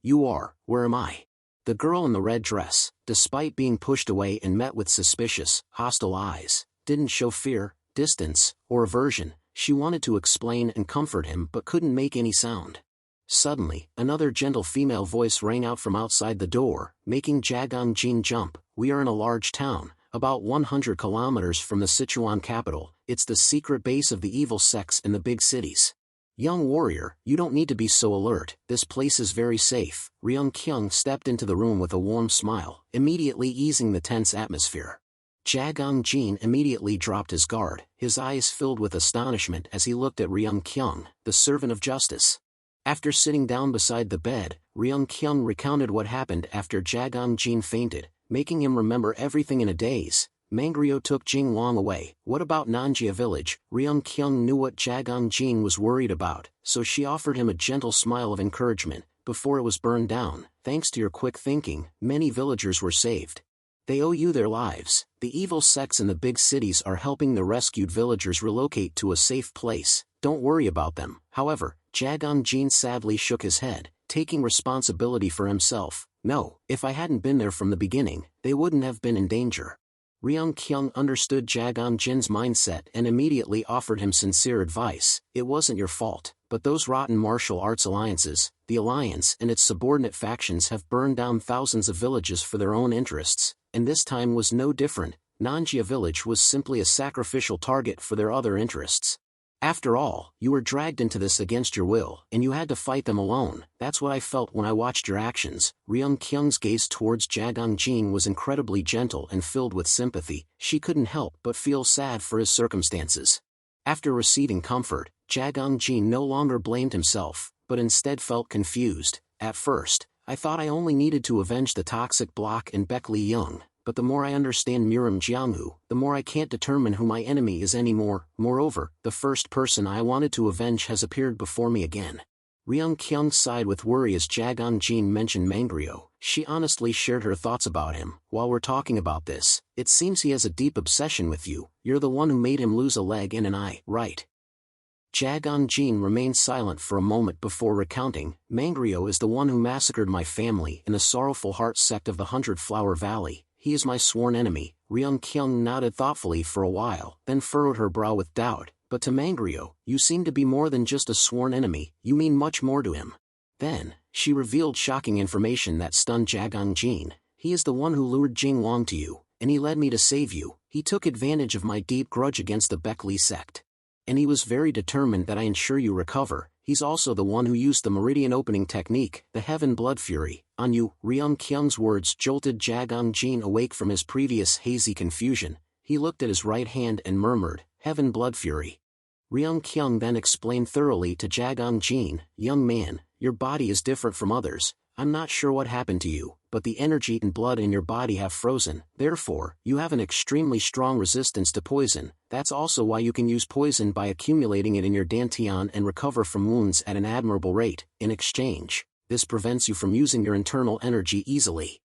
Where am I?" The girl in the red dress, despite being pushed away and met with suspicious, hostile eyes, didn't show fear, distance, or aversion. She wanted to explain and comfort him but couldn't make any sound. Suddenly, another gentle female voice rang out from outside the door, making Jagang Jin jump. "We are in a large town, about 100 kilometers from the Sichuan capital. It's the secret base of the evil sects in the big cities. Young warrior, you don't need to be so alert, this place is very safe." Ryung Kyung stepped into the room with a warm smile, immediately easing the tense atmosphere. Jagang Jin immediately dropped his guard, his eyes filled with astonishment as he looked at Ryung Kyung, the servant of justice. After sitting down beside the bed, Ryung Kyung recounted what happened after Jagang Jin fainted, making him remember everything in a daze. Mangryo took Jing Wang away. What about Nanjia village? Ryung Kyung knew what Jagang Jin was worried about, so she offered him a gentle smile of encouragement. "Before it was burned down, thanks to your quick thinking, many villagers were saved. They owe you their lives. The evil sects in the big cities are helping the rescued villagers relocate to a safe place. Don't worry about them." However, Jagang Jin sadly shook his head, taking responsibility for himself. "No, if I hadn't been there from the beginning, they wouldn't have been in danger." Ryung Kyung understood Jagang Jin's mindset and immediately offered him sincere advice. "It wasn't your fault, but those rotten martial arts alliances, the Alliance and its subordinate factions have burned down thousands of villages for their own interests, and this time was no different. Nanjia village was simply a sacrificial target for their other interests. After all, you were dragged into this against your will, and you had to fight them alone. That's what I felt when I watched your actions. Ryung Kyung's gaze towards Jagang Jin was incredibly gentle and filled with sympathy. She couldn't help but feel sad for his circumstances. After receiving comfort, Jagang Jin no longer blamed himself, but instead felt confused. At first, I thought I only needed to avenge the toxic block and Baek Lee Young, but the more I understand Miram Jianghu, the more I can't determine who my enemy is anymore. Moreover, the first person I wanted to avenge has appeared before me again. Ryung Kyung sighed with worry as Jagang Jin mentioned Mangrio. She honestly shared her thoughts about him. While we're talking about this, it seems he has a deep obsession with you. You're the one who made him lose a leg and an eye, right? Jagang Jin remained silent for a moment before recounting. Mangrio is the one who massacred my family in the Sorrowful Heart sect of the 100-Flower Valley. He is my sworn enemy. Ryung Kyung nodded thoughtfully for a while, then furrowed her brow with doubt. But to Mangrio, you seem to be more than just a sworn enemy, you mean much more to him. Then, she revealed shocking information that stunned Jagang Jin. He is the one who lured Jing Wang to you, and he led me to save you. He took advantage of my deep grudge against the Baek Lee sect. And he was very determined that I ensure you recover. He's also the one who used the meridian opening technique, the Heaven Blood Fury, on you. Ryung Kyung's words jolted Jagang Jin awake from his previous hazy confusion. He looked at his right hand and murmured, Heaven Blood Fury. Ryung Kyung then explained thoroughly to Jagang Jin, young man, your body is different from others. I'm not sure what happened to you, but the energy and blood in your body have frozen. Therefore, you have an extremely strong resistance to poison. That's also why you can use poison by accumulating it in your dantian and recover from wounds at an admirable rate. In exchange, this prevents you from using your internal energy easily.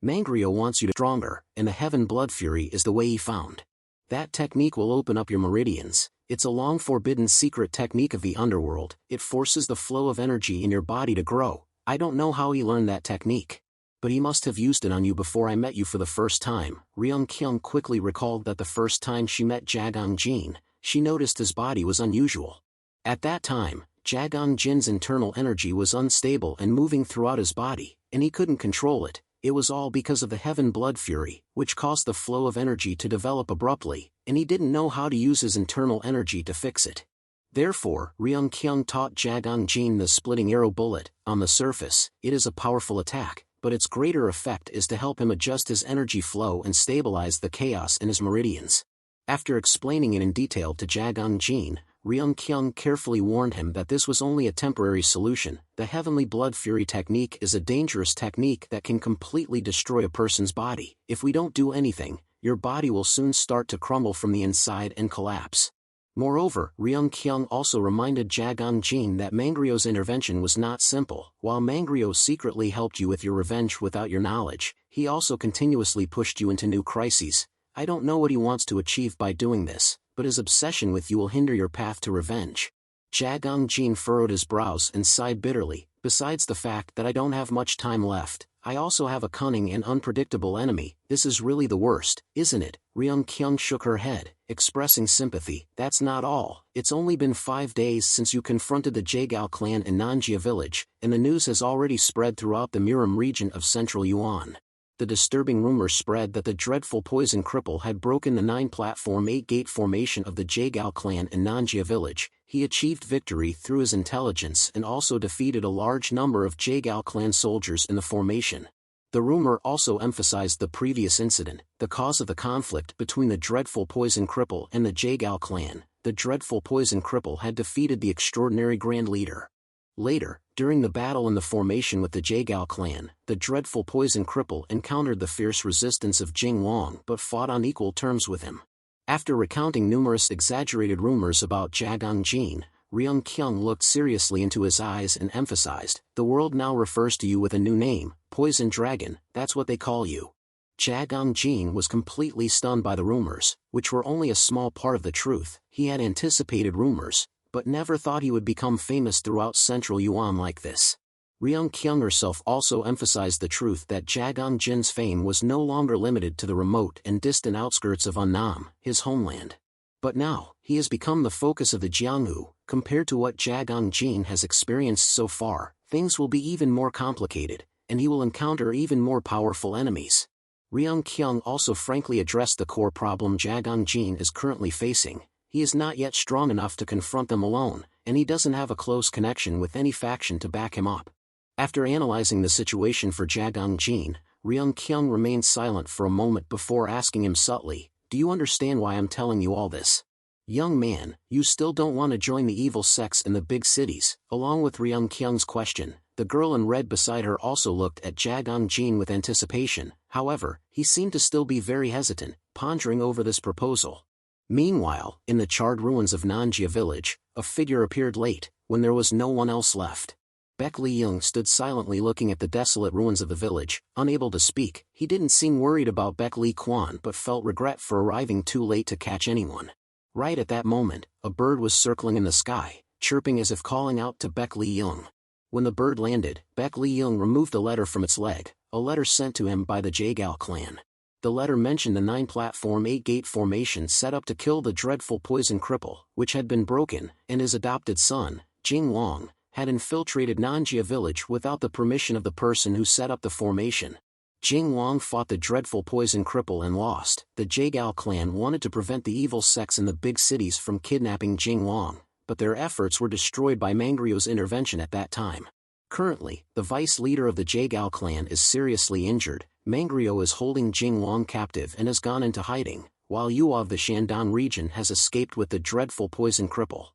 Mangrio wants you to be stronger, and the Heaven Blood Fury is the way he found. That technique will open up your meridians. It's a long-forbidden secret technique of the underworld. It forces the flow of energy in your body to grow. I don't know how he learned that technique. But he must have used it on you before I met you for the first time. Ryung Kyung quickly recalled that the first time she met Jagang Jin, she noticed his body was unusual. At that time, Jagang Jin's internal energy was unstable and moving throughout his body, and he couldn't control it. It was all because of the Heaven Blood Fury, which caused the flow of energy to develop abruptly, and he didn't know how to use his internal energy to fix it. Therefore, Ryung Kyung taught Jagang Jin the Splitting Arrow Bullet. On the surface, it is a powerful attack, but its greater effect is to help him adjust his energy flow and stabilize the chaos in his meridians. After explaining it in detail to Jagang Jin, Ryung Kyung carefully warned him that this was only a temporary solution. The Heavenly Blood Fury technique is a dangerous technique that can completely destroy a person's body. If we don't do anything, your body will soon start to crumble from the inside and collapse. Moreover, Ryung Kyung also reminded Jagang Jin that Mangrio's intervention was not simple. While Mangrio secretly helped you with your revenge without your knowledge, he also continuously pushed you into new crises. I don't know what he wants to achieve by doing this, but his obsession with you will hinder your path to revenge. Jagang Jin furrowed his brows and sighed bitterly. Besides the fact that I don't have much time left, I also have a cunning and unpredictable enemy. This is really the worst, isn't it? Ryung Kyung shook her head, expressing sympathy. That's not all. It's only been 5 days since you confronted the Jaegao clan in Nanjia village, and the news has already spread throughout the Miram region of central Yuan. The disturbing rumor spread that the dreadful poison cripple had broken the 9-platform 8-gate formation of the Jaegao clan in Nanjia village. He achieved victory through his intelligence and also defeated a large number of Jaegao clan soldiers in the formation. The rumor also emphasized the previous incident, the cause of the conflict between the dreadful poison cripple and the Jaegao clan. The dreadful poison cripple had defeated the extraordinary grand leader. Later, during the battle in the formation with the Jaegao clan, the dreadful poison cripple encountered the fierce resistance of Jing Wang but fought on equal terms with him. After recounting numerous exaggerated rumors about Jagang Jin, Ryung Kyung looked seriously into his eyes and emphasized, the world now refers to you with a new name, Poison Dragon, that's what they call you. Jagang Jin was completely stunned by the rumors, which were only a small part of the truth. He had anticipated rumors, but never thought he would become famous throughout central Yuan like this. Ryung Kyung herself also emphasized the truth that Jagang Jin's fame was no longer limited to the remote and distant outskirts of Annam, his homeland. But now, he has become the focus of the Jianghu. Compared to what Jagang Jin has experienced so far, things will be even more complicated, and he will encounter even more powerful enemies. Ryung Kyung also frankly addressed the core problem Jagang Jin is currently facing. He is not yet strong enough to confront them alone, and he doesn't have a close connection with any faction to back him up. After analyzing the situation for Jagang Jin, Ryung Kyung remained silent for a moment before asking him subtly, "Do you understand why I'm telling you all this? Young man, you still don't want to join the evil sects in the big cities?" Along with Ryung Kyung's question, the girl in red beside her also looked at Jagang Jin with anticipation. However, he seemed to still be very hesitant, pondering over this proposal. Meanwhile, in the charred ruins of Nanjia village, a figure appeared late, when there was no one else left. Baek Lee-young stood silently looking at the desolate ruins of the village, unable to speak. He didn't seem worried about Baek Lee-kwan but felt regret for arriving too late to catch anyone. Right at that moment, a bird was circling in the sky, chirping as if calling out to Baek Lee-young. When the bird landed, Baek Lee-young removed a letter from its leg, a letter sent to him by the Jagal clan. The letter mentioned the 9-platform 8-gate formation set up to kill the dreadful poison cripple, which had been broken, and his adopted son, Jing Long, had infiltrated Nanjia village without the permission of the person who set up the formation. Jing Long fought the dreadful poison cripple and lost. The Jagal clan wanted to prevent the evil sects in the big cities from kidnapping Jing Long, but their efforts were destroyed by Mangrio's intervention at that time. Currently, the vice leader of the Jagal clan is seriously injured. Mangrio is holding Jing Long captive and has gone into hiding, while Yua of the Shandong region has escaped with the dreadful poison cripple.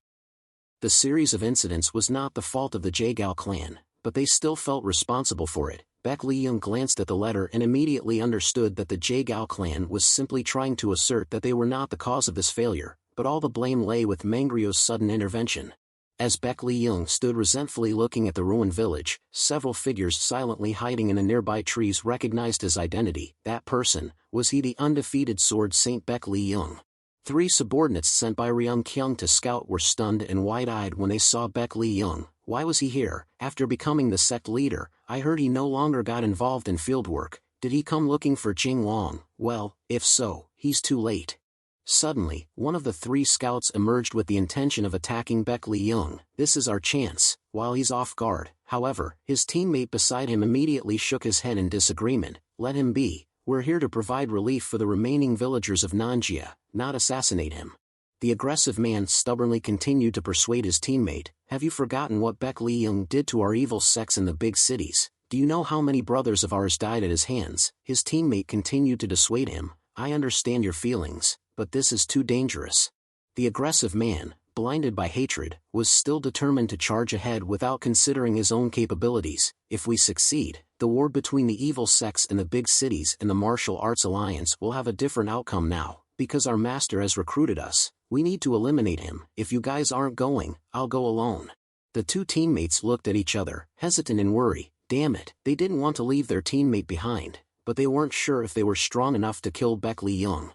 The series of incidents was not the fault of the Jagal clan, but they still felt responsible for it. Baek Lee-young glanced at the letter and immediately understood that the Jagal clan was simply trying to assert that they were not the cause of this failure, but all the blame lay with Mangrio's sudden intervention. As Baek Lee-young stood resentfully looking at the ruined village, several figures silently hiding in the nearby trees recognized his identity. That person, was he the undefeated sword Saint Baek Lee-young? 3 subordinates sent by Ryung Kyung to scout were stunned and wide-eyed when they saw Baek Lee-young. Why was he here? After becoming the sect leader, I heard he no longer got involved in fieldwork. Did he come looking for Jing Long? Well, if so, he's too late. Suddenly, one of the 3 scouts emerged with the intention of attacking Baek Lee-young. This is our chance. While he's off guard, however, his teammate beside him immediately shook his head in disagreement. Let him be. We're here to provide relief for the remaining villagers of Nanjia, not assassinate him. The aggressive man stubbornly continued to persuade his teammate. Have you forgotten what Baek Lee-young did to our evil sects in the big cities? Do you know how many brothers of ours died at his hands? His teammate continued to dissuade him. I understand your feelings, but this is too dangerous. The aggressive man, blinded by hatred, was still determined to charge ahead without considering his own capabilities. If we succeed, the war between the evil sects in the big cities and the martial arts alliance will have a different outcome now, because our master has recruited us. We need to eliminate him. If you guys aren't going, I'll go alone. The 2 teammates looked at each other, hesitant in worry. Damn it, they didn't want to leave their teammate behind, but they weren't sure if they were strong enough to kill Baek Lee-young.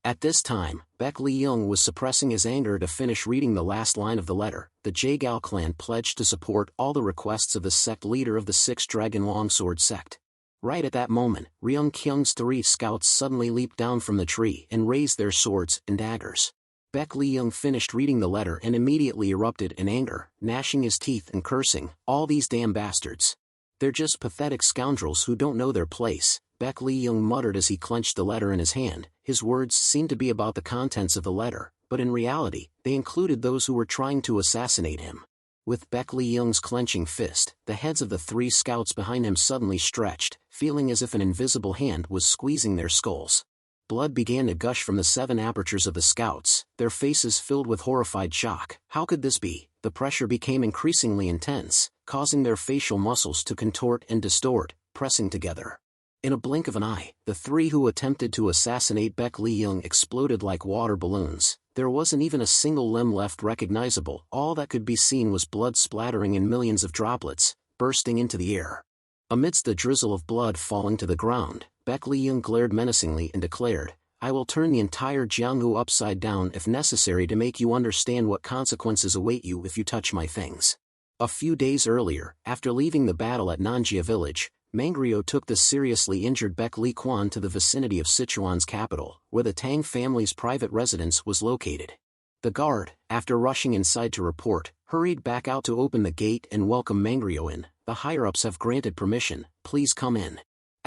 At this time, Baek Lee-young was suppressing his anger to finish reading the last line of the letter. The Jagal clan pledged to support all the requests of the sect leader of the 6 Dragon Longsword sect. Right at that moment, Ryung Kyung's 3 scouts suddenly leaped down from the tree and raised their swords and daggers. Baek Lee-young finished reading the letter and immediately erupted in anger, gnashing his teeth and cursing, all these damn bastards. They're just pathetic scoundrels who don't know their place. Baek Lee-young muttered as he clenched the letter in his hand. His words seemed to be about the contents of the letter, but in reality, they included those who were trying to assassinate him. With Baek Lee-young's clenching fist, the heads of the 3 scouts behind him suddenly stretched, feeling as if an invisible hand was squeezing their skulls. Blood began to gush from the 7 apertures of the scouts, their faces filled with horrified shock. How could this be? The pressure became increasingly intense, causing their facial muscles to contort and distort, pressing together. In a blink of an eye, the 3 who attempted to assassinate Baek Lee-young exploded like water balloons. There wasn't even a single limb left recognizable. All that could be seen was blood splattering in millions of droplets, bursting into the air. Amidst the drizzle of blood falling to the ground, Baek Lee-young glared menacingly and declared, I will turn the entire Jianghu upside down if necessary to make you understand what consequences await you if you touch my things. A few days earlier, after leaving the battle at Nanjia village, Mangrio took the seriously injured Baek Lee-kwan to the vicinity of Sichuan's capital, where the Tang family's private residence was located. The guard, after rushing inside to report, hurried back out to open the gate and welcome Mangrio in. The higher-ups have granted permission, please come in.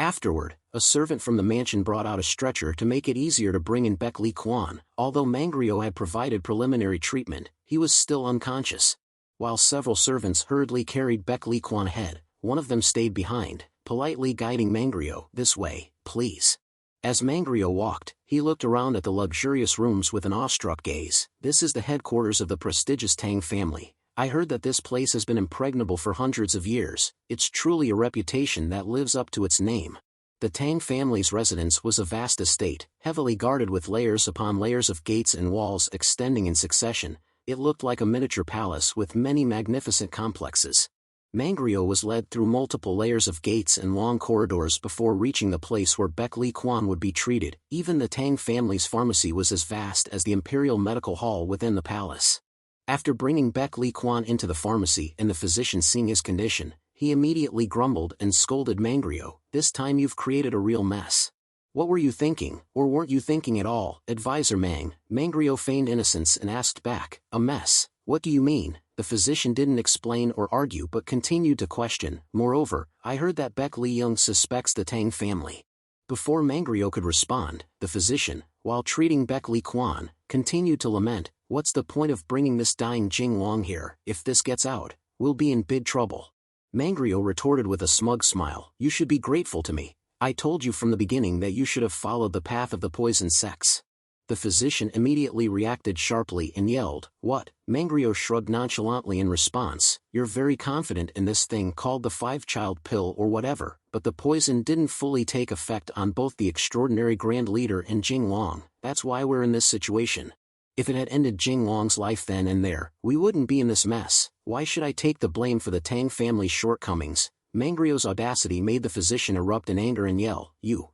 Afterward, a servant from the mansion brought out a stretcher to make it easier to bring in Baek Lee Kwan. Although Mangryo had provided preliminary treatment, he was still unconscious. While several servants hurriedly carried Baek Lee Kwan ahead, one of them stayed behind, politely guiding Mangryo, "This way, please." As Mangryo walked, he looked around at the luxurious rooms with an awestruck gaze. "This is the headquarters of the prestigious Tang family. I heard that this place has been impregnable for hundreds of years. It's truly a reputation that lives up to its name." The Tang family's residence was a vast estate, heavily guarded with layers upon layers of gates and walls extending in succession. It looked like a miniature palace with many magnificent complexes. Mangryo was led through multiple layers of gates and long corridors before reaching the place where Baek Lee Kwan would be treated. Even the Tang family's pharmacy was as vast as the Imperial Medical Hall within the palace. After bringing Baek Lee Kwan into the pharmacy and the physician seeing his condition, he immediately grumbled and scolded Mangryo, "This time you've created a real mess. What were you thinking, or weren't you thinking at all, Advisor Mang?" Mangryo feigned innocence and asked back, "A mess? What do you mean?" The physician didn't explain or argue but continued to question. "Moreover, I heard that Baek Lee Young suspects the Tang family." Before Mangryo could respond, the physician, while treating Baek Lee Kwan, continued to lament, "What's the point of bringing this dying Jing Wang here? If this gets out, we'll be in big trouble." Mangryo retorted with a smug smile, "You should be grateful to me. I told you from the beginning that you should have followed the path of the poison sex." The physician immediately reacted sharply and yelled, "What?" Mangryo shrugged nonchalantly in response, "You're very confident in this thing called the five-child pill or whatever, but the poison didn't fully take effect on both the extraordinary Grand Leader and Jing Wang. That's why we're in this situation. If it had ended Jing Wang's life then and there, we wouldn't be in this mess. Why should I take the blame for the Tang family's shortcomings?" Mangryo's audacity made the physician erupt in anger and yell,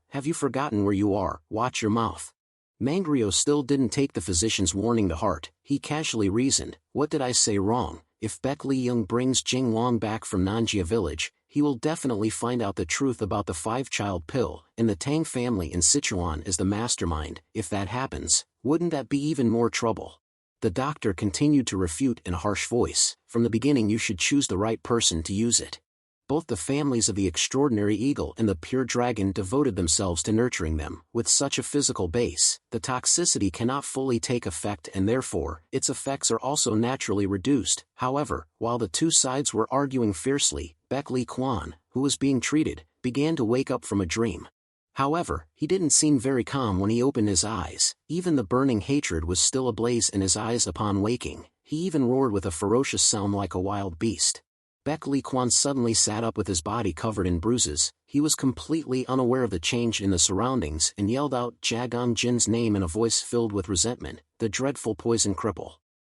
Have you forgotten where you are? Watch your mouth." Mangryo still didn't take the physician's warning to heart. He casually reasoned, "What did I say wrong? If Baek Lee Young brings Jing Wang back from Nanjia village, he will definitely find out the truth about the five-child pill, and the Tang family in Sichuan is the mastermind. If that happens, wouldn't that be even more trouble?" The doctor continued to refute in a harsh voice, "From the beginning you should choose the right person to use it. Both the families of the extraordinary eagle and the pure dragon devoted themselves to nurturing them. With such a physical base, the toxicity cannot fully take effect and therefore, its effects are also naturally reduced." However, while the two sides were arguing fiercely, Baek Lee Kwan, who was being treated, began to wake up from a dream. However, he didn't seem very calm when he opened his eyes. Even the burning hatred was still ablaze in his eyes upon waking. He even roared with a ferocious sound like a wild beast. Baek Lee Kwan suddenly sat up with his body covered in bruises. He was completely unaware of the change in the surroundings and yelled out Jagang Jin's name in a voice filled with resentment, "The dreadful poison cripple."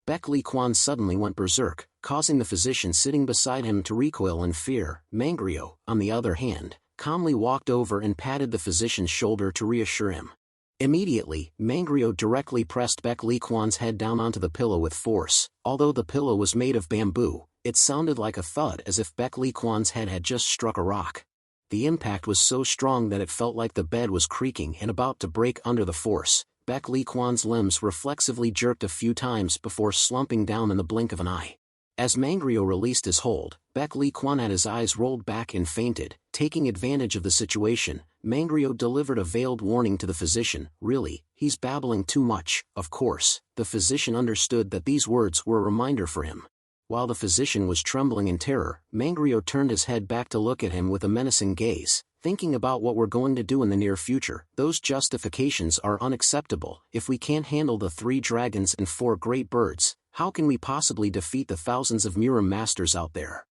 Baek Lee Kwan suddenly went berserk, causing the physician sitting beside him to recoil in fear. Mangryo, on the other hand, calmly walked over and patted the physician's shoulder to reassure him. Immediately, Mangryo directly pressed Baek Lee Kwan's head down onto the pillow with force. Although the pillow was made of bamboo, it sounded like a thud as if Baek Lee Kwan's head had just struck a rock. The impact was so strong that it felt like the bed was creaking and about to break under the force. Baek Lee Kwan's limbs reflexively jerked a few times before slumping down in the blink of an eye. As Mangryo released his hold, Baek Lee Kwan had his eyes rolled back and fainted. Taking advantage of the situation, Mangryo delivered a veiled warning to the physician, "Really, he's babbling too much." Of course, the physician understood that these words were a reminder for him. While the physician was trembling in terror, Mangryo turned his head back to look at him with a menacing gaze. "Thinking about what we're going to do in the near future, those justifications are unacceptable. If we can't handle the 3 dragons and 4 great birds, how can we possibly defeat the thousands of Murim masters out there?"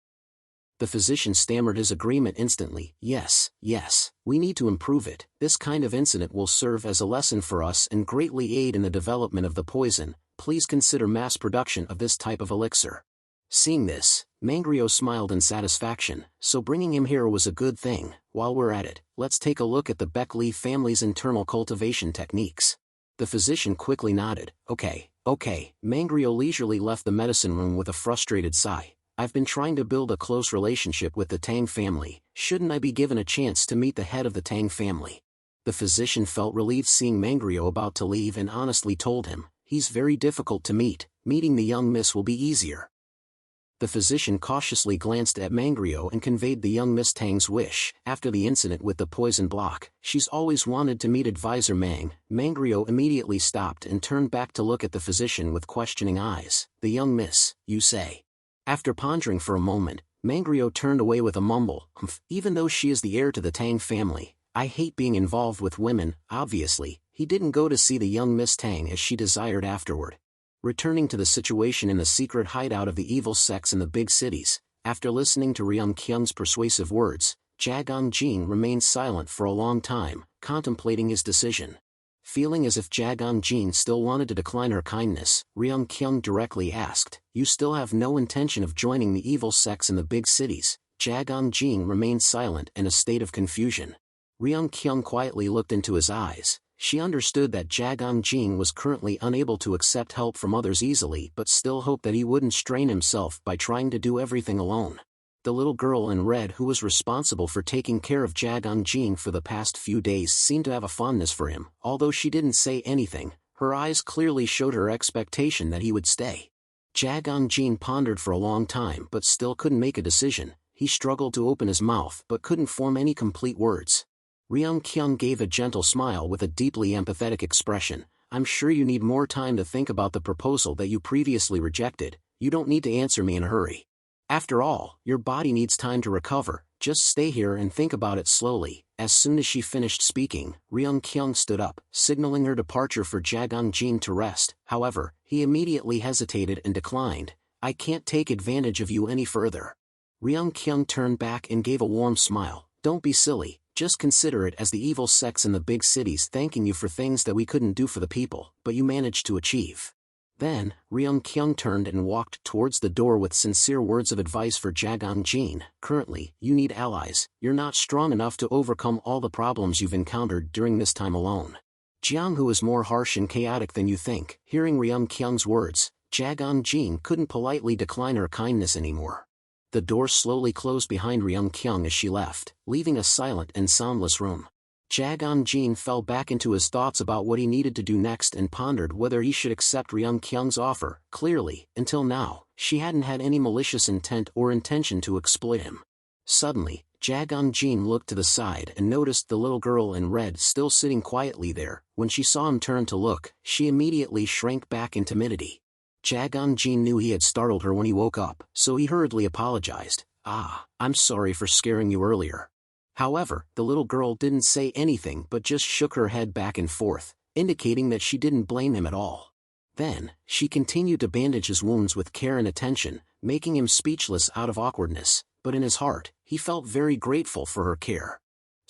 The physician stammered his agreement instantly. Yes, we need to improve it. This kind of incident will serve as a lesson for us and greatly aid in the development of the poison. Please consider mass production of this type of elixir." Seeing this, Mangryo smiled in satisfaction. "So bringing him here was a good thing. While we're at it, let's take a look at the Baek Lee family's internal cultivation techniques." The physician quickly nodded. Okay. Mangryo leisurely left the medicine room with a frustrated sigh. "I've been trying to build a close relationship with the Tang family. Shouldn't I be given a chance to meet the head of the Tang family?" The physician felt relieved seeing Mangryo about to leave and honestly told him, "He's very difficult to meet. Meeting the young miss will be easier." The physician cautiously glanced at Mangrio and conveyed the young Miss Tang's wish. After the incident with the poison block, she's always wanted to meet Advisor Mang. Mangrio immediately stopped and turned back to look at the physician with questioning eyes. The young miss, you say? After pondering for a moment, Mangrio turned away with a mumble. Even though she is the heir to the Tang family, I hate being involved with women. Obviously, he didn't go to see the young Miss Tang as she desired afterward. Returning to the situation in the secret hideout of the evil sects in the big cities, after listening to Ryung Kyung's persuasive words, Jagang Jin remained silent for a long time, contemplating his decision. Feeling as if Jagang Jin still wanted to decline her kindness, Ryung Kyung directly asked, "You still have no intention of joining the evil sects in the big cities?" Jagang Jin remained silent in a state of confusion. Ryung Kyung quietly looked into his eyes. She understood that Jagang Jin was currently unable to accept help from others easily but still hoped that he wouldn't strain himself by trying to do everything alone. The little girl in red who was responsible for taking care of Jagang Jin for the past few days seemed to have a fondness for him. Although she didn't say anything, her eyes clearly showed her expectation that he would stay. Jagang Jin pondered for a long time but still couldn't make a decision. He struggled to open his mouth but couldn't form any complete words. Ryung Kyung gave a gentle smile with a deeply empathetic expression. "I'm sure you need more time to think about the proposal that you previously rejected. You don't need to answer me in a hurry. After all, your body needs time to recover. Just stay here and think about it slowly." As soon as she finished speaking, Ryung Kyung stood up, signaling her departure for Jagang Jin to rest. However, he immediately hesitated and declined. "I can't take advantage of you any further." Ryung Kyung turned back and gave a warm smile. "Don't be silly. Just consider it as the evil sects in the big cities thanking you for things that we couldn't do for the people, but you managed to achieve." Then, Ryung Kyung turned and walked towards the door with sincere words of advice for Jagang Jin. "Currently, you need allies. You're not strong enough to overcome all the problems you've encountered during this time alone. Jianghu is more harsh and chaotic than you think." Hearing Ryung Kyung's words, Jagang Jin couldn't politely decline her kindness anymore. The door slowly closed behind Ryung Kyung as she left, leaving a silent and soundless room. Jagang Jin fell back into his thoughts about what he needed to do next and pondered whether he should accept Ryung Kyung's offer. Clearly, until now, she hadn't had any malicious intent or intention to exploit him. Suddenly, Jagang Jin looked to the side and noticed the little girl in red still sitting quietly there. When she saw him turn to look, she immediately shrank back in timidity. Jagang Jin knew he had startled her when he woke up, so he hurriedly apologized. "I'm sorry for scaring you earlier." However, the little girl didn't say anything but just shook her head back and forth, indicating that she didn't blame him at all. Then, she continued to bandage his wounds with care and attention, making him speechless out of awkwardness, but in his heart, he felt very grateful for her care.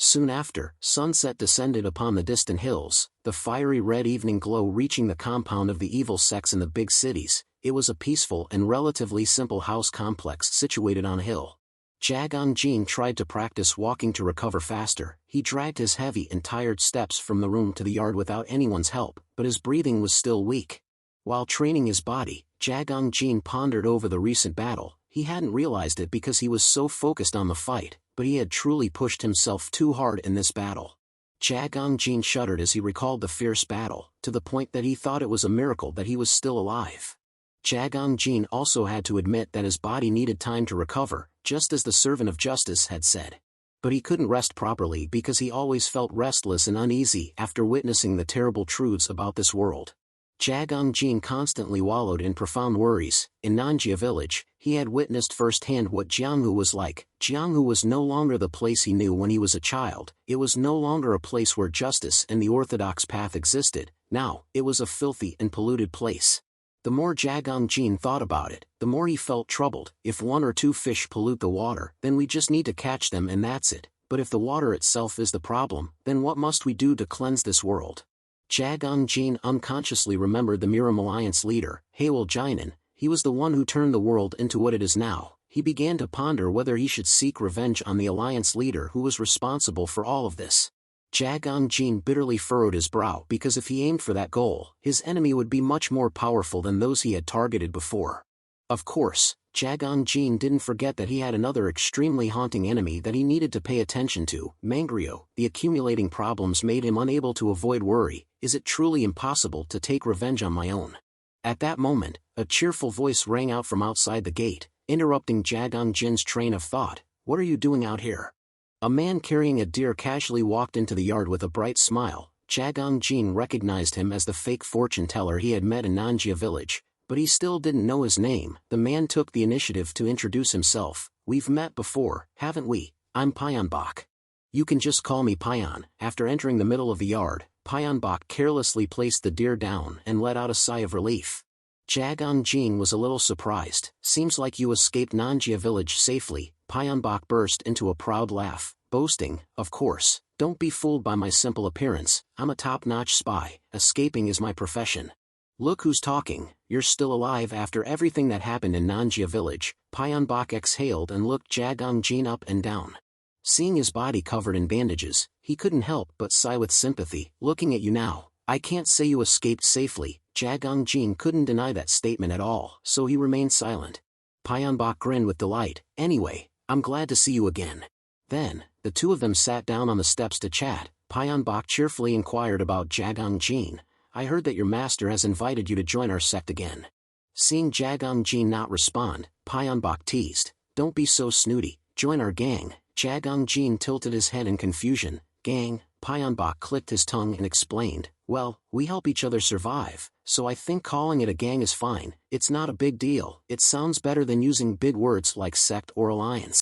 Soon after, sunset descended upon the distant hills, the fiery red evening glow reaching the compound of the evil sects in the big cities. It was a peaceful and relatively simple house complex situated on a hill. Jagang Jin tried to practice walking to recover faster. He dragged his heavy and tired steps from the room to the yard without anyone's help, but his breathing was still weak. While training his body, Jagang Jin pondered over the recent battle. He hadn't realized it because he was so focused on the fight, but he had truly pushed himself too hard in this battle. Jagang Jin shuddered as he recalled the fierce battle, to the point that he thought it was a miracle that he was still alive. Jagang Jin also had to admit that his body needed time to recover, just as the servant of justice had said. But he couldn't rest properly because he always felt restless and uneasy after witnessing the terrible truths about this world. Jagang Jin constantly wallowed in profound worries. In Nanjia village, he had witnessed firsthand what Jianghu was like. Jianghu was no longer the place he knew when he was a child. It was no longer a place where justice and the orthodox path existed. Now, it was a filthy and polluted place. The more Jagang Jin thought about it, the more he felt troubled. If one or two fish pollute the water, then we just need to catch them and that's it. But if the water itself is the problem, then what must we do to cleanse this world? Jagang Jin unconsciously remembered the Miram Alliance leader, Haewol Jinan. He was the one who turned the world into what it is now. He began to ponder whether he should seek revenge on the Alliance leader who was responsible for all of this. Jagang Jin bitterly furrowed his brow because if he aimed for that goal, his enemy would be much more powerful than those he had targeted before. Of course, Jagang Jin didn't forget that he had another extremely haunting enemy that he needed to pay attention to, Mangrio. The accumulating problems made him unable to avoid worry. Is it truly impossible to take revenge on my own? At that moment, a cheerful voice rang out from outside the gate. interrupting Jagang Jin's train of thought. What are you doing out here? A man carrying a deer casually walked into the yard with a bright smile. Jagang Jin recognized him as the fake fortune teller he had met in Nanjia village, but he still didn't know his name. The man took the initiative to introduce himself. We've met before, haven't we? I'm Pyeonbok. You can just call me Pyeon. After entering the middle of the yard, Pyeonbok carelessly placed the deer down and let out a sigh of relief. Jagang Jin was a little surprised. Seems like you escaped Nanjia village safely. Pyeonbok burst into a proud laugh, boasting, of course, don't be fooled by my simple appearance, I'm a top-notch spy, escaping is my profession. Look who's talking, you're still alive after everything that happened in Nanjia village. Pyeonbok exhaled and looked Jagang Jin up and down. Seeing his body covered in bandages, he couldn't help but sigh with sympathy. Looking at you now, I can't say you escaped safely. Jagang Jin couldn't deny that statement at all, so he remained silent. Pyeonbok grinned with delight. Anyway, I'm glad to see you again. Then, the two of them sat down on the steps to chat. Pyeonbok cheerfully inquired about Jagang Jin. I heard that your master has invited you to join our sect again. Seeing Jagang Jin not respond, Pyeonbok teased. Don't be so snooty, join our gang. Jagang Jin tilted his head in confusion. Gang? Pyeonbok clicked his tongue and explained. Well, we help each other survive, so I think calling it a gang is fine. It's not a big deal. It sounds better than using big words like sect or alliance.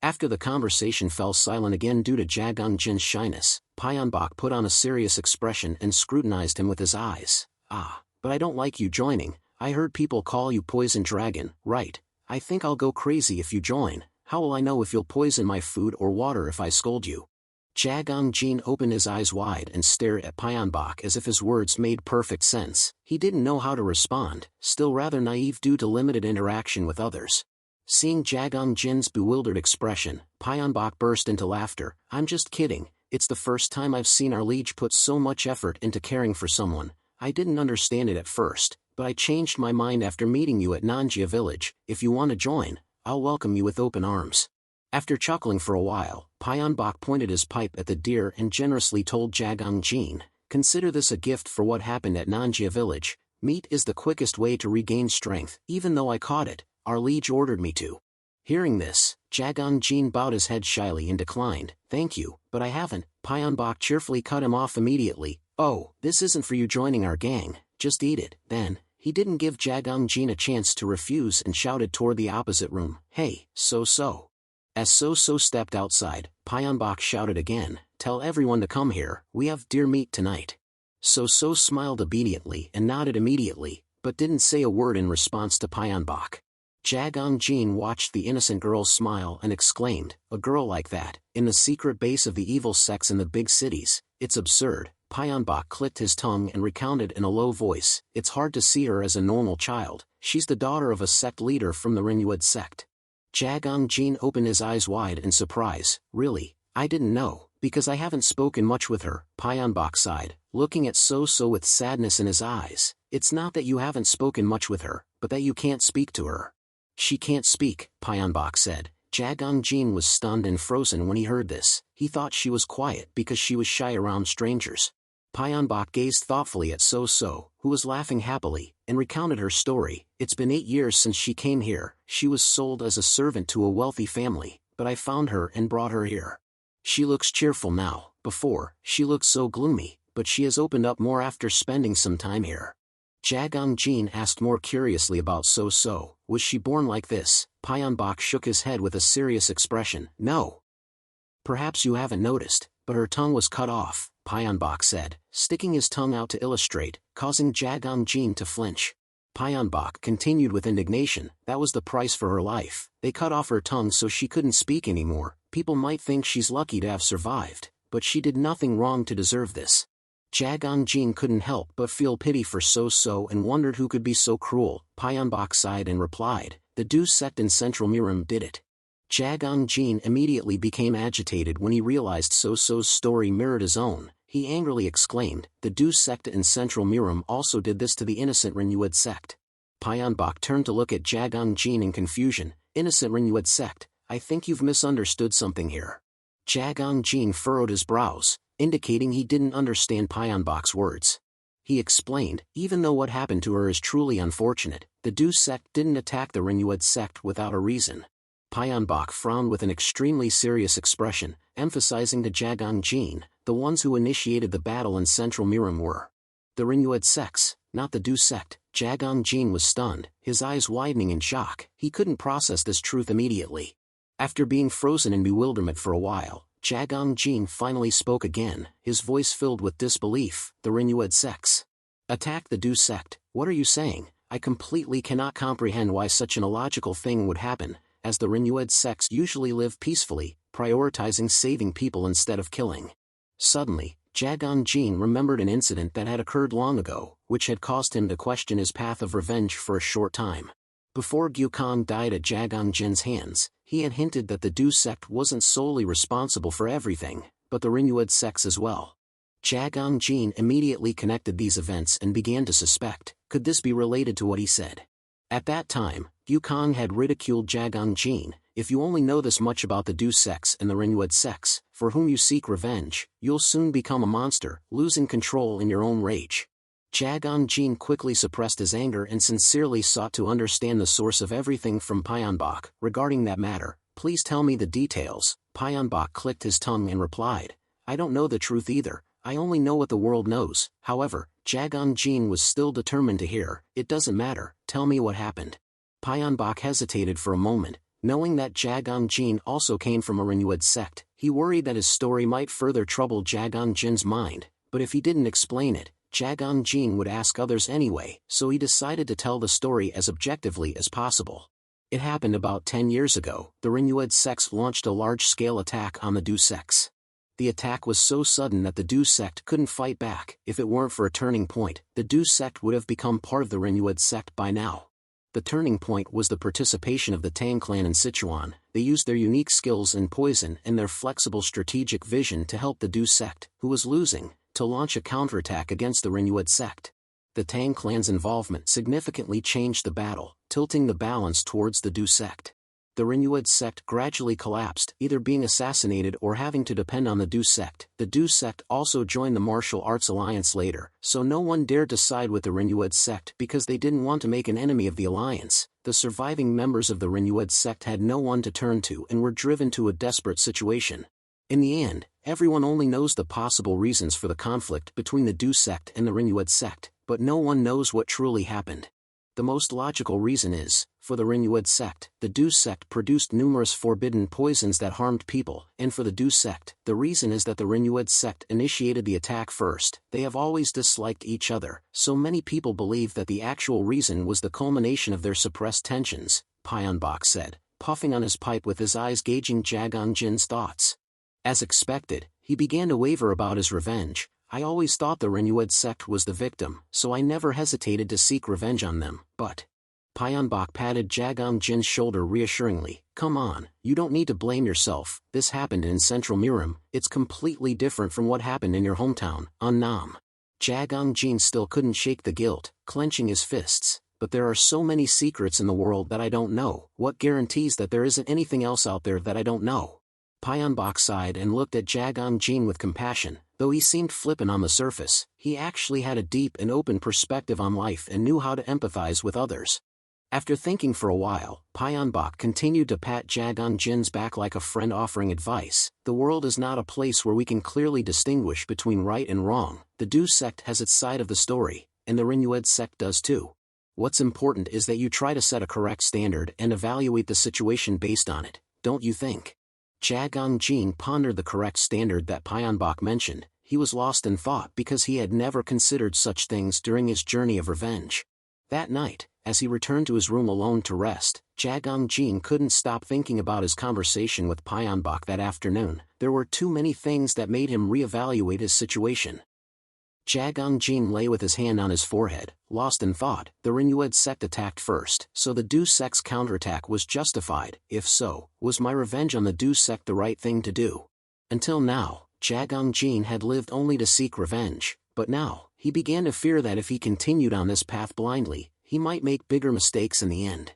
After the conversation fell silent again due to Jagang Jin's shyness, Pyeonbok put on a serious expression and scrutinized him with his eyes. Ah, but I don't like you joining. I heard people call you Poison Dragon, right? I think I'll go crazy if you join. How will I know if you'll poison my food or water if I scold you? Jagang Jin opened his eyes wide and stared at Pyeonbok as if his words made perfect sense. He didn't know how to respond, still rather naive due to limited interaction with others. Seeing Jagang Jin's bewildered expression, Pyeonbok burst into laughter. I'm just kidding, it's the first time I've seen our liege put so much effort into caring for someone. I didn't understand it at first, but I changed my mind after meeting you at Nanjia village. If you want to join, I'll welcome you with open arms. After chuckling for a while, Pyeonbok pointed his pipe at the deer and generously told Jagang Jin, consider this a gift for what happened at Nanjia village. Meat is the quickest way to regain strength. Even though I caught it, our liege ordered me to. Hearing this, Jagang Jin bowed his head shyly and declined. Thank you, but I haven't. Pyeonbok cheerfully cut him off immediately. Oh, this isn't for you joining our gang, just eat it. Then, he didn't give Jagang Jin a chance to refuse and shouted toward the opposite room. Hey, So-So. As So-So stepped outside, Pyeonbok shouted again, tell everyone to come here, we have deer meat tonight. So-So smiled obediently and nodded immediately, but didn't say a word in response to Pyeonbok. Jagang Jin watched the innocent girl smile and exclaimed, a girl like that, in the secret base of the evil sects in the big cities, it's absurd. Pyeonbok clicked his tongue and recounted in a low voice, it's hard to see her as a normal child, she's the daughter of a sect leader from the Ringyuad sect. Jagang Jin opened his eyes wide in surprise. Really? I didn't know, because I haven't spoken much with her. Pyeonbok sighed, looking at So-So with sadness in his eyes. It's not that you haven't spoken much with her, but that you can't speak to her. She can't speak, Pyeonbok said. Jagang Jin was stunned and frozen when he heard this. He thought she was quiet because she was shy around strangers. Pyeonbok gazed thoughtfully at So-So, who was laughing happily, and recounted her story. It's been 8 years since she came here. She was sold as a servant to a wealthy family, but I found her and brought her here. She looks cheerful now. Before, she looked so gloomy, but she has opened up more after spending some time here. Jagang Jin asked more curiously about So-So. Was she born like this? Pyeonbok shook his head with a serious expression. No. Perhaps you haven't noticed, but her tongue was cut off, Pyeonbok said, sticking his tongue out to illustrate, causing Jagang Jin to flinch. Pyeonbok continued with indignation. That was the price for her life. They cut off her tongue so she couldn't speak anymore. People might think she's lucky to have survived, but she did nothing wrong to deserve this. Jagang Jin couldn't help but feel pity for So-So and wondered who could be so cruel. Pyeonbok sighed and replied, the Du sect in Central Miram did it. Jagang Jin immediately became agitated when he realized So-So's story mirrored his own. He angrily exclaimed, the Du sect in Central Miram also did this to the innocent Ringyuad sect. Pyeonbok turned to look at Jagang Jin in confusion. Innocent Ringyuad sect, I think you've misunderstood something here. Jagang Jin furrowed his brows, indicating he didn't understand Pyeonbok's words. He explained, even though what happened to her is truly unfortunate, The Du sect didn't attack the Ringyued sect without a reason. Pyeonbok frowned with an extremely serious expression, emphasizing to Jagang Jin, the ones who initiated the battle in Central Miram were the Ringyued sects, not the Du sect. Jagang Jin was stunned, his eyes widening in shock. He couldn't process this truth immediately. After being frozen in bewilderment for a while, Jagang Jin finally spoke again, his voice filled with disbelief. The Ringyued sects attacked the Du sect. What are you saying? I completely cannot comprehend why such an illogical thing would happen, as the Ringyued sects usually live peacefully, prioritizing saving people instead of killing. Suddenly, Jagang Jin remembered an incident that had occurred long ago, which had caused him to question his path of revenge for a short time. Before Gyukong died at Jagang Jin's hands, he had hinted that the Du sect wasn't solely responsible for everything, but the Ringyued sects as well. Jagang Jin immediately connected these events and began to suspect, could this be related to what he said? At that time, Gyukong had ridiculed Jagang Jin. If you only know this much about the Du sects and the Ringyued sects, for whom you seek revenge, you'll soon become a monster, losing control in your own rage. Jagang Jin quickly suppressed his anger and sincerely sought to understand the source of everything from Pyeonbok. Regarding that matter, please tell me the details. Pyeonbok clicked his tongue and replied, I don't know the truth either, I only know what the world knows. However, Jagang Jin was still determined to hear. It doesn't matter, tell me what happened. Pyeonbok hesitated for a moment. Knowing that Jagang Jin also came from a Ringyued sect, he worried that his story might further trouble Jagang Jin's mind, but if he didn't explain it, Jagang Jin would ask others anyway, so he decided to tell the story as objectively as possible. It happened about 10 years ago. The Ringyued sects launched a large-scale attack on the Du sects. The attack was so sudden that the Du sect couldn't fight back. If it weren't for a turning point, the Du sect would have become part of the Ringyued sect by now. The turning point was the participation of the Tang clan in Sichuan. They used their unique skills in poison and their flexible strategic vision to help the Du sect, who was losing, to launch a counterattack against the Ringyued sect. The Tang clan's involvement significantly changed the battle, tilting the balance towards the Du sect. The Ringyued sect gradually collapsed, either being assassinated or having to depend on the Du sect. The Du sect also joined the Martial Arts Alliance later, so no one dared to side with the Ringyued sect because they didn't want to make an enemy of the alliance. The surviving members of the Ringyued sect had no one to turn to and were driven to a desperate situation. In the end, everyone only knows the possible reasons for the conflict between the Du sect and the Ringyued sect, but no one knows what truly happened. The most logical reason is, for the Ringyued sect, the Du sect produced numerous forbidden poisons that harmed people, and for the Du sect, the reason is that the Ringyued sect initiated the attack first. They have always disliked each other, so many people believe that the actual reason was the culmination of their suppressed tensions, Pyeonbok said, puffing on his pipe with his eyes gauging Jagang Jin's thoughts. As expected, he began to waver about his revenge. I always thought the Ringyued sect was the victim, so I never hesitated to seek revenge on them, but... Pyeonbok patted Jagang Jin's shoulder reassuringly. Come on, you don't need to blame yourself. This happened in Central Miram. It's completely different from what happened in your hometown, Unnam. Jagang Jin still couldn't shake the guilt, clenching his fists. But there are so many secrets in the world that I don't know. What guarantees that there isn't anything else out there that I don't know? Pyeonbok sighed and looked at Jagang Jin with compassion. Though he seemed flippant on the surface, he actually had a deep and open perspective on life and knew how to empathize with others. After thinking for a while, Pyeonbok continued to pat Jagang Jin's back like a friend offering advice. The world is not a place where we can clearly distinguish between right and wrong. The Du sect has its side of the story, and the Ringyued sect does too. What's important is that you try to set a correct standard and evaluate the situation based on it, don't you think? Jagang Jin pondered the correct standard that Pyeonbok mentioned. He was lost in thought because he had never considered such things during his journey of revenge. That night, as he returned to his room alone to rest, Jagang Jin couldn't stop thinking about his conversation with Pyeonbok that afternoon. There were too many things that made him reevaluate his situation. Jagang Jin lay with his hand on his forehead, lost in thought. The Ringyued sect attacked first, so the Du sect's counterattack was justified. If so, was my revenge on the Du sect the right thing to do? Until now, Jagang Jin had lived only to seek revenge, but now, he began to fear that if he continued on this path blindly, he might make bigger mistakes in the end.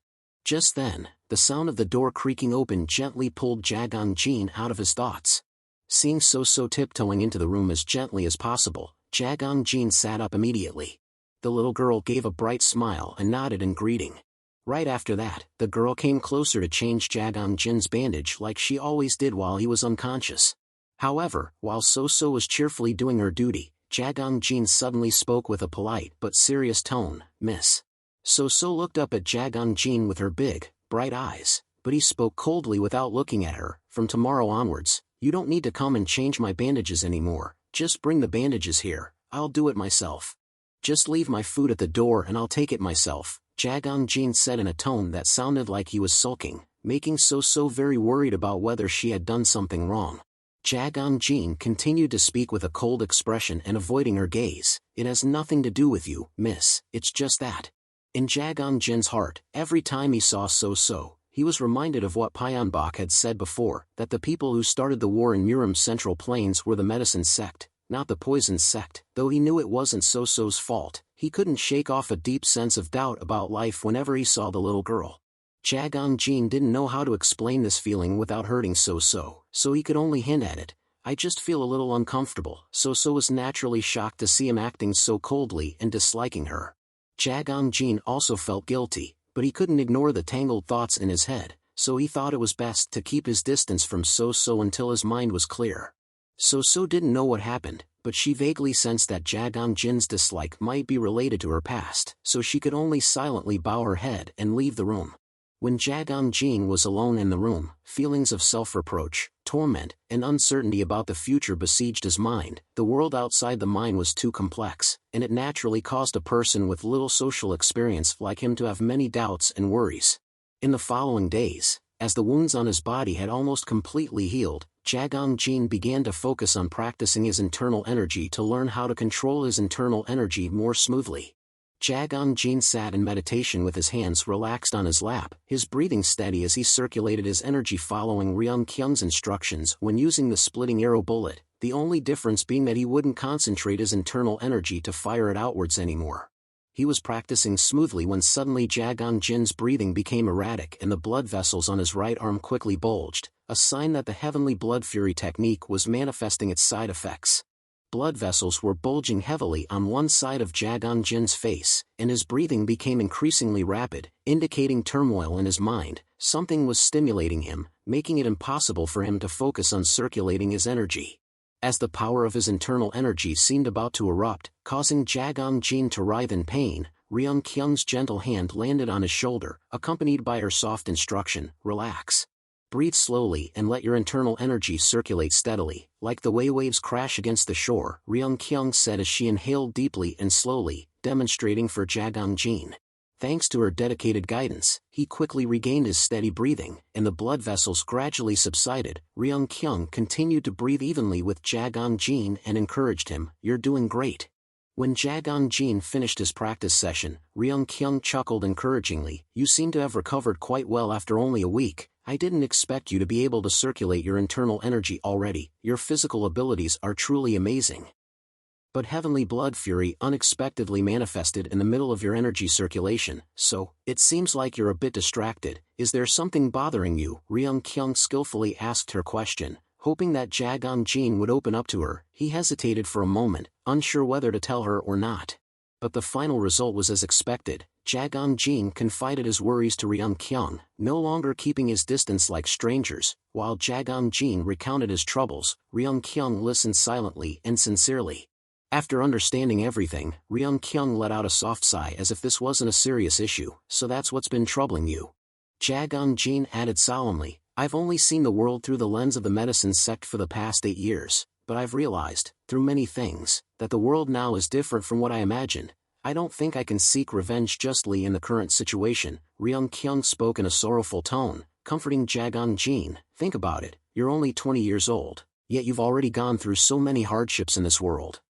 Just then, the sound of the door creaking open gently pulled Jagang Jin out of his thoughts. Seeing So tiptoeing into the room as gently as possible, Jagang Jin sat up immediately. The little girl gave a bright smile and nodded in greeting. Right after that, the girl came closer to change Jagang Jin's bandage like she always did while he was unconscious. However, while So-So was cheerfully doing her duty, Jagang Jin suddenly spoke with a polite but serious tone, "Miss." So-So looked up at Jagang Jin with her big, bright eyes, but he spoke coldly without looking at her. "From tomorrow onwards, you don't need to come and change my bandages anymore, just bring the bandages here, I'll do it myself. Just leave my food at the door and I'll take it myself," Jagang Jin said in a tone that sounded like he was sulking, making So-So very worried about whether she had done something wrong. Jagang Jin continued to speak with a cold expression and avoiding her gaze. "It has nothing to do with you, miss, it's just that." In Jagang Jin's heart, every time he saw So-So, he was reminded of what Pyeonbok had said before, that the people who started the war in Murim's Central Plains were the medicine sect, not the poison sect. Though he knew it wasn't So-So's fault, he couldn't shake off a deep sense of doubt about life whenever he saw the little girl. Jagang Jin didn't know how to explain this feeling without hurting So-So, so he could only hint at it. "I just feel a little uncomfortable." So-So was naturally shocked to see him acting so coldly and disliking her. Jagang Jin also felt guilty, but he couldn't ignore the tangled thoughts in his head, so he thought it was best to keep his distance from So-So until his mind was clear. So-So didn't know what happened, but she vaguely sensed that Jagang Jin's dislike might be related to her past, so she could only silently bow her head and leave the room. When Jagang Jin was alone in the room, feelings of self-reproach, torment, and uncertainty about the future besieged his mind. The world outside the mine was too complex, and it naturally caused a person with little social experience like him to have many doubts and worries. In the following days, as the wounds on his body had almost completely healed, Jagang Jin began to focus on practicing his internal energy to learn how to control his internal energy more smoothly. Jagang Jin sat in meditation with his hands relaxed on his lap, his breathing steady as he circulated his energy following Ryung Kyung's instructions when using the splitting arrow bullet, the only difference being that he wouldn't concentrate his internal energy to fire it outwards anymore. He was practicing smoothly when suddenly Jagang Jin's breathing became erratic and the blood vessels on his right arm quickly bulged, a sign that the heavenly blood fury technique was manifesting its side effects. Blood vessels were bulging heavily on one side of Jagang Jin's face, and his breathing became increasingly rapid, indicating turmoil in his mind. Something was stimulating him, making it impossible for him to focus on circulating his energy. As the power of his internal energy seemed about to erupt, causing Jagang Jin to writhe in pain, Ryung Kyung's gentle hand landed on his shoulder, accompanied by her soft instruction, "Relax. Breathe slowly and let your internal energy circulate steadily, like the way waves crash against the shore," Ryung Kyung said as she inhaled deeply and slowly, demonstrating for Jagang Jin. Thanks to her dedicated guidance, he quickly regained his steady breathing, and the blood vessels gradually subsided. Ryung Kyung continued to breathe evenly with Jagang Jin and encouraged him, "You're doing great." When Jagang Jin finished his practice session, Ryung Kyung chuckled encouragingly, "You seem to have recovered quite well after only a week. I didn't expect you to be able to circulate your internal energy already. Your physical abilities are truly amazing." But heavenly blood fury unexpectedly manifested in the middle of your energy circulation, so, it seems like you're a bit distracted. Is there something bothering you? Ryung Kyung skillfully asked her question, hoping that Jagang Jin would open up to her. He hesitated for a moment, unsure whether to tell her or not. But the final result was as expected. Jagang Jin confided his worries to Ryung Kyung, no longer keeping his distance like strangers. While Jagang Jin recounted his troubles, Ryung Kyung listened silently and sincerely. After understanding everything, Ryung Kyung let out a soft sigh as if this wasn't a serious issue. "So that's what's been troubling you?" Jagang Jin added solemnly, "I've only seen the world through the lens of the medicine sect for the past 8 years, but I've realized, through many things, that the world now is different from what I imagined. I don't think I can seek revenge justly in the current situation." Ryung Kyung spoke in a sorrowful tone, comforting Jagang Jin. "Think about it, you're only 20 years old, yet you've already gone through so many hardships in this world."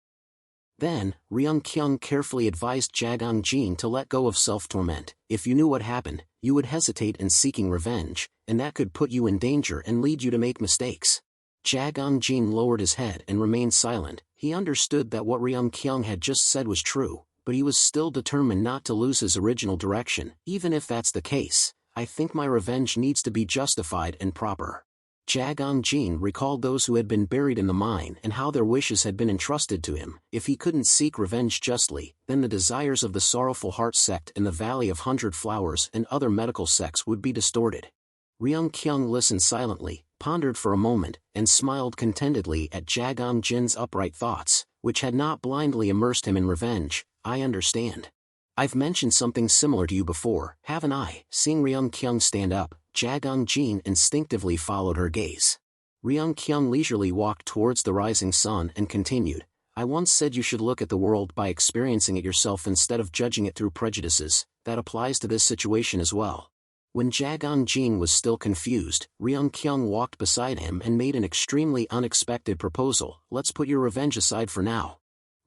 Then, Ryung Kyung carefully advised Jagang Jin to let go of self-torment. "If you knew what happened, you would hesitate in seeking revenge, and that could put you in danger and lead you to make mistakes." Jagang Jin lowered his head and remained silent. He understood that what Ryung Kyung had just said was true, but he was still determined not to lose his original direction. "Even if that's the case, I think my revenge needs to be justified and proper. Jagang Jin recalled those who had been buried in the mine and how their wishes had been entrusted to him. If he couldn't seek revenge justly, then the desires of the Sorrowful Heart sect in the Valley of Hundred Flowers and other medical sects would be distorted. Ryung Kyung listened silently, pondered for a moment, and smiled contentedly at Jagang Jin's upright thoughts, which had not blindly immersed him in revenge. I understand. I've mentioned something similar to you before, haven't I? Seeing Ryung Kyung stand up, Jagang Jin instinctively followed her gaze. Ryung Kyung leisurely walked towards the rising sun and continued, I once said you should look at the world by experiencing it yourself instead of judging it through prejudices. That applies to this situation as well. When Jagang Jin was still confused, Ryung Kyung walked beside him and made an extremely unexpected proposal. Let's put your revenge aside for now.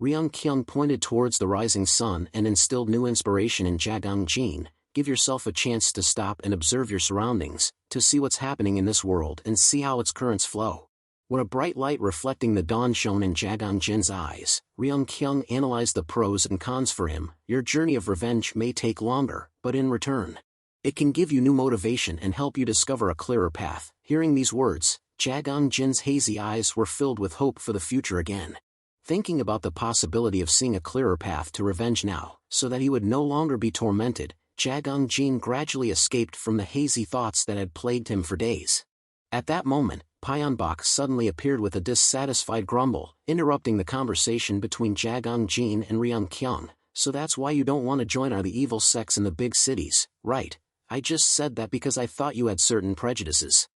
Ryung Kyung pointed towards the rising sun and instilled new inspiration in Jagang Jin. Give yourself a chance to stop and observe your surroundings, to see what's happening in this world and see how its currents flow. When a bright light reflecting the dawn shone in Jagang Jin's eyes, Ryung Kyung analyzed the pros and cons for him. Your journey of revenge may take longer, but in return, it can give you new motivation and help you discover a clearer path. Hearing these words, Jagang Jin's hazy eyes were filled with hope for the future again. Thinking about the possibility of seeing a clearer path to revenge now, so that he would no longer be tormented, Jagang Jin gradually escaped from the hazy thoughts that had plagued him for days. At that moment, Pyeonbok suddenly appeared with a dissatisfied grumble, interrupting the conversation between Jagang Jin and Ryung Kyung. So that's why you don't want to join the evil sects in the big cities, right? I just said that because I thought you had certain prejudices.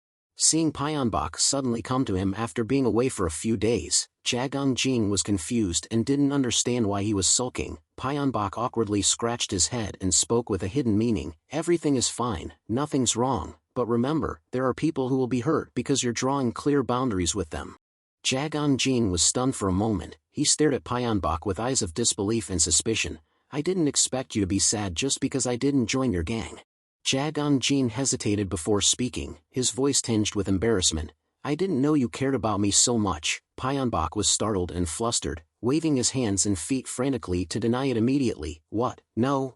Seeing Pyeonbok suddenly come to him after being away for a few days, Jagang Jin was confused and didn't understand why he was sulking. Pyeonbok awkwardly scratched his head and spoke with a hidden meaning. Everything is fine, nothing's wrong, but remember, there are people who will be hurt because you're drawing clear boundaries with them. Jagang Jin was stunned for a moment. He stared at Pyeonbok with eyes of disbelief and suspicion. I didn't expect you to be sad just because I didn't join your gang. Jagang Jin hesitated before speaking, his voice tinged with embarrassment. I didn't know you cared about me so much. Pyeonbok was startled and flustered, waving his hands and feet frantically to deny it immediately. What? No,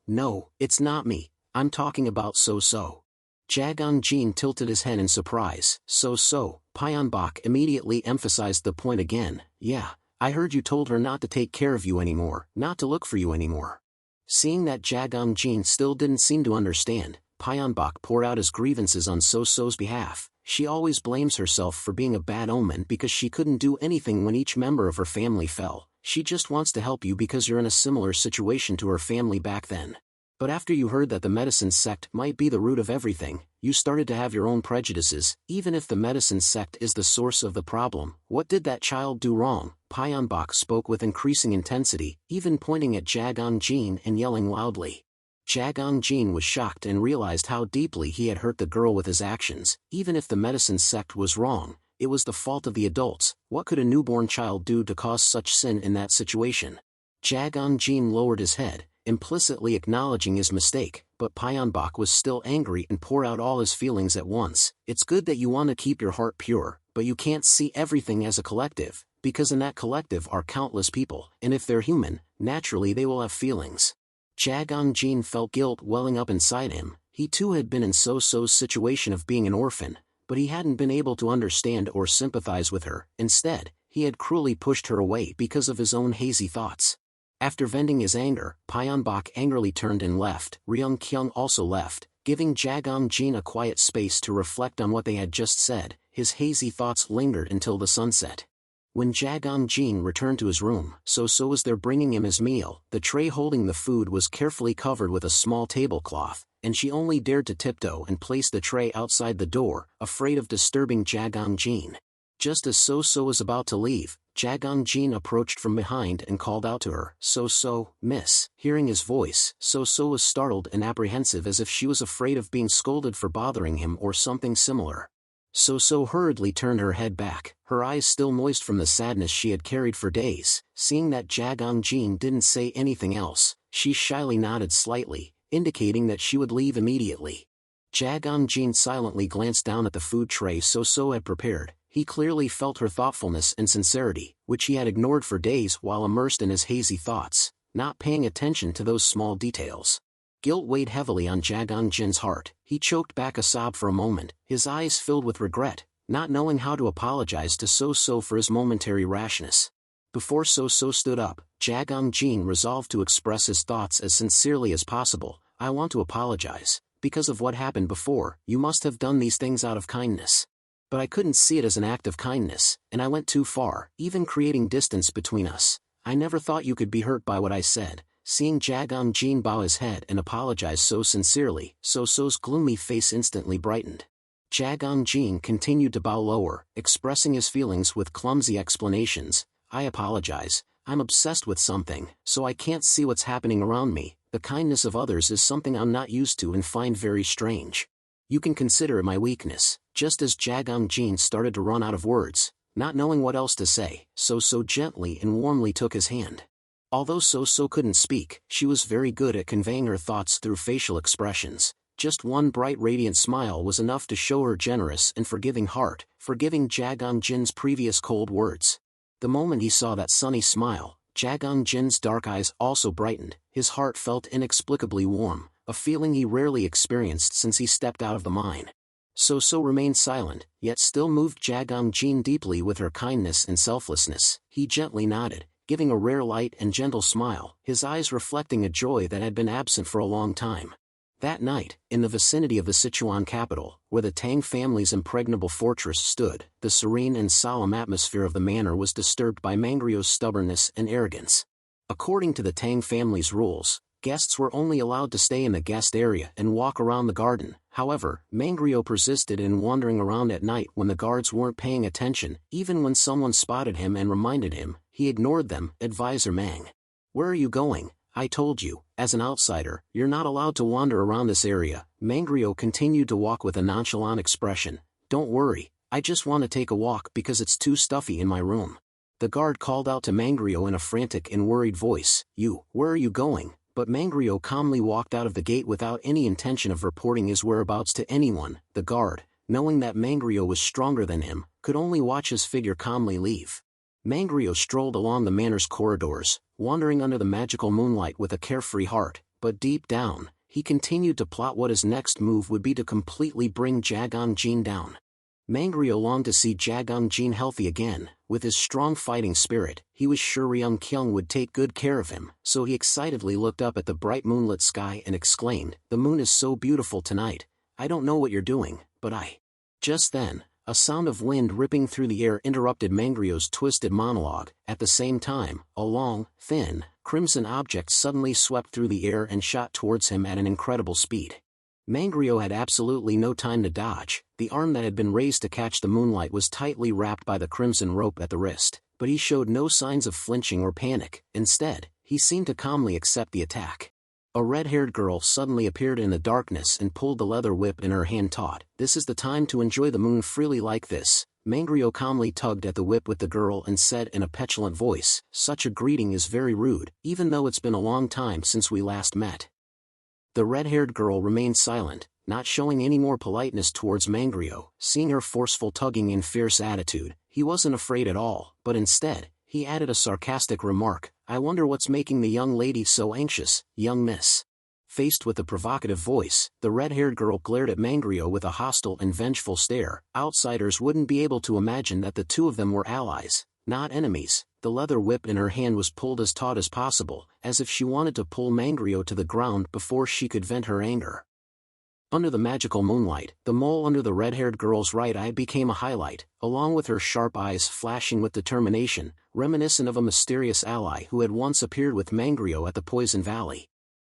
it's not me. I'm talking about So-So. Jagang Jin tilted his head in surprise. So-So. Pyeonbok immediately emphasized the point again. Yeah, I heard you told her not to take care of you anymore, not to look for you anymore. Seeing that Jagang Jin still didn't seem to understand, Pyeonbok poured out his grievances on So-So's behalf. She always blames herself for being a bad omen because she couldn't do anything when each member of her family fell. She just wants to help you because you're in a similar situation to her family back then. But after you heard that the medicine sect might be the root of everything, you started to have your own prejudices. Even if the medicine sect is the source of the problem, what did that child do wrong? Pyeonbok spoke with increasing intensity, even pointing at Jagang Jin and yelling loudly. Jagang Jin was shocked and realized how deeply he had hurt the girl with his actions. Even if the medicine sect was wrong, it was the fault of the adults. What could a newborn child do to cause such sin in that situation? Jagang Jin lowered his head, implicitly acknowledging his mistake, but Pyeonbok was still angry and poured out all his feelings at once. It's good that you want to keep your heart pure, but you can't see everything as a collective, because in that collective are countless people, and if they're human, naturally they will have feelings. Jagang Jin felt guilt welling up inside him. He too had been in So-So's situation of being an orphan, but he hadn't been able to understand or sympathize with her. Instead, he had cruelly pushed her away because of his own hazy thoughts. After venting his anger, Pyeonbok angrily turned and left. Ryung Kyung also left, giving Jagang Jin a quiet space to reflect on what they had just said. His hazy thoughts lingered until the sunset. When Jagang Jin returned to his room, So-So was there bringing him his meal. The tray holding the food was carefully covered with a small tablecloth, and she only dared to tiptoe and place the tray outside the door, afraid of disturbing Jagang Jin. Just as So-So was about to leave, Jagang Jin approached from behind and called out to her. So-So, miss. Hearing his voice, So-So was startled and apprehensive as if she was afraid of being scolded for bothering him or something similar. So-So hurriedly turned her head back, her eyes still moist from the sadness she had carried for days. Seeing that Jagang Jin didn't say anything else, she shyly nodded slightly, indicating that she would leave immediately. Jagang Jin silently glanced down at the food tray So-So had prepared. He clearly felt her thoughtfulness and sincerity, which he had ignored for days while immersed in his hazy thoughts, not paying attention to those small details. Guilt weighed heavily on Jagang Jin's heart. He choked back a sob for a moment, his eyes filled with regret. not knowing how to apologize to So-So for his momentary rashness. Before So-So stood up, Jagong-jin resolved to express his thoughts as sincerely as possible. I want to apologize. Because of what happened before, you must have done these things out of kindness. But I couldn't see it as an act of kindness, and I went too far, even creating distance between us. I never thought you could be hurt by what I said. Seeing Jagong-jin bow his head and apologize so sincerely, So-So's gloomy face instantly brightened. Jagong-jin continued to bow lower, expressing his feelings with clumsy explanations. I apologize. I'm obsessed with something, so I can't see what's happening around me. The kindness of others is something I'm not used to and find very strange. You can consider it my weakness. Just as Jagong-jin started to run out of words, not knowing what else to say, So-So gently and warmly took his hand. Although So-So couldn't speak, she was very good at conveying her thoughts through facial expressions. Just one bright radiant smile was enough to show her generous and forgiving heart, forgiving Jagong-jin's previous cold words. The moment he saw that sunny smile, Jagong-jin's dark eyes also brightened. His heart felt inexplicably warm, a feeling he rarely experienced since he stepped out of the mine. So-So remained silent, yet still moved Jagong-jin deeply with her kindness and selflessness. He gently nodded, giving a rare light and gentle smile, his eyes reflecting a joy that had been absent for a long time. That night, in the vicinity of the Sichuan capital, where the Tang family's impregnable fortress stood, the serene and solemn atmosphere of the manor was disturbed by Mangrio's stubbornness and arrogance. According to the Tang family's rules, guests were only allowed to stay in the guest area and walk around the garden. However, Mangrio persisted in wandering around at night when the guards weren't paying attention. Even when someone spotted him and reminded him, he ignored them. Advisor Mang. Where are you going? I told you, as an outsider, you're not allowed to wander around this area. Mangrio continued to walk with a nonchalant expression. Don't worry, I just want to take a walk because it's too stuffy in my room. The guard called out to Mangrio in a frantic and worried voice. Where are you going? But Mangrio calmly walked out of the gate without any intention of reporting his whereabouts to anyone. The guard, knowing that Mangrio was stronger than him, could only watch his figure calmly leave. Mangrio strolled along the manor's corridors, wandering under the magical moonlight with a carefree heart, but deep down, he continued to plot what his next move would be to completely bring Jagong-jin down. Mangrio longed to see Jagong-jin healthy again. With his strong fighting spirit, he was sure Ryung-kyung would take good care of him, so he excitedly looked up at the bright moonlit sky and exclaimed, "The moon is so beautiful tonight. I don't know what you're doing, but I..." Just then, a sound of wind ripping through the air interrupted Mangrio's twisted monologue. At the same time, a long, thin, crimson object suddenly swept through the air and shot towards him at an incredible speed. Mangrio had absolutely no time to dodge. The arm that had been raised to catch the moonlight was tightly wrapped by the crimson rope at the wrist, but he showed no signs of flinching or panic. Instead, he seemed to calmly accept the attack. A red-haired girl suddenly appeared in the darkness and pulled the leather whip in her hand taut. This is the time to enjoy the moon freely like this. Mangrio calmly tugged at the whip with the girl and said in a petulant voice, "Such a greeting is very rude, even though it's been a long time since we last met." The red-haired girl remained silent, not showing any more politeness towards Mangrio. Seeing her forceful tugging and fierce attitude, he wasn't afraid at all, but instead, he added a sarcastic remark, "I wonder what's making the young lady so anxious, young miss." Faced with a provocative voice, the red-haired girl glared at Mangrio with a hostile and vengeful stare. Outsiders wouldn't be able to imagine that the two of them were allies, not enemies. The leather whip in her hand was pulled as taut as possible, as if she wanted to pull Mangrio to the ground before she could vent her anger. Under the magical moonlight, the mole under the red-haired girl's right eye became a highlight, along with her sharp eyes flashing with determination, reminiscent of a mysterious ally who had once appeared with Mangrio at the Poison Valley.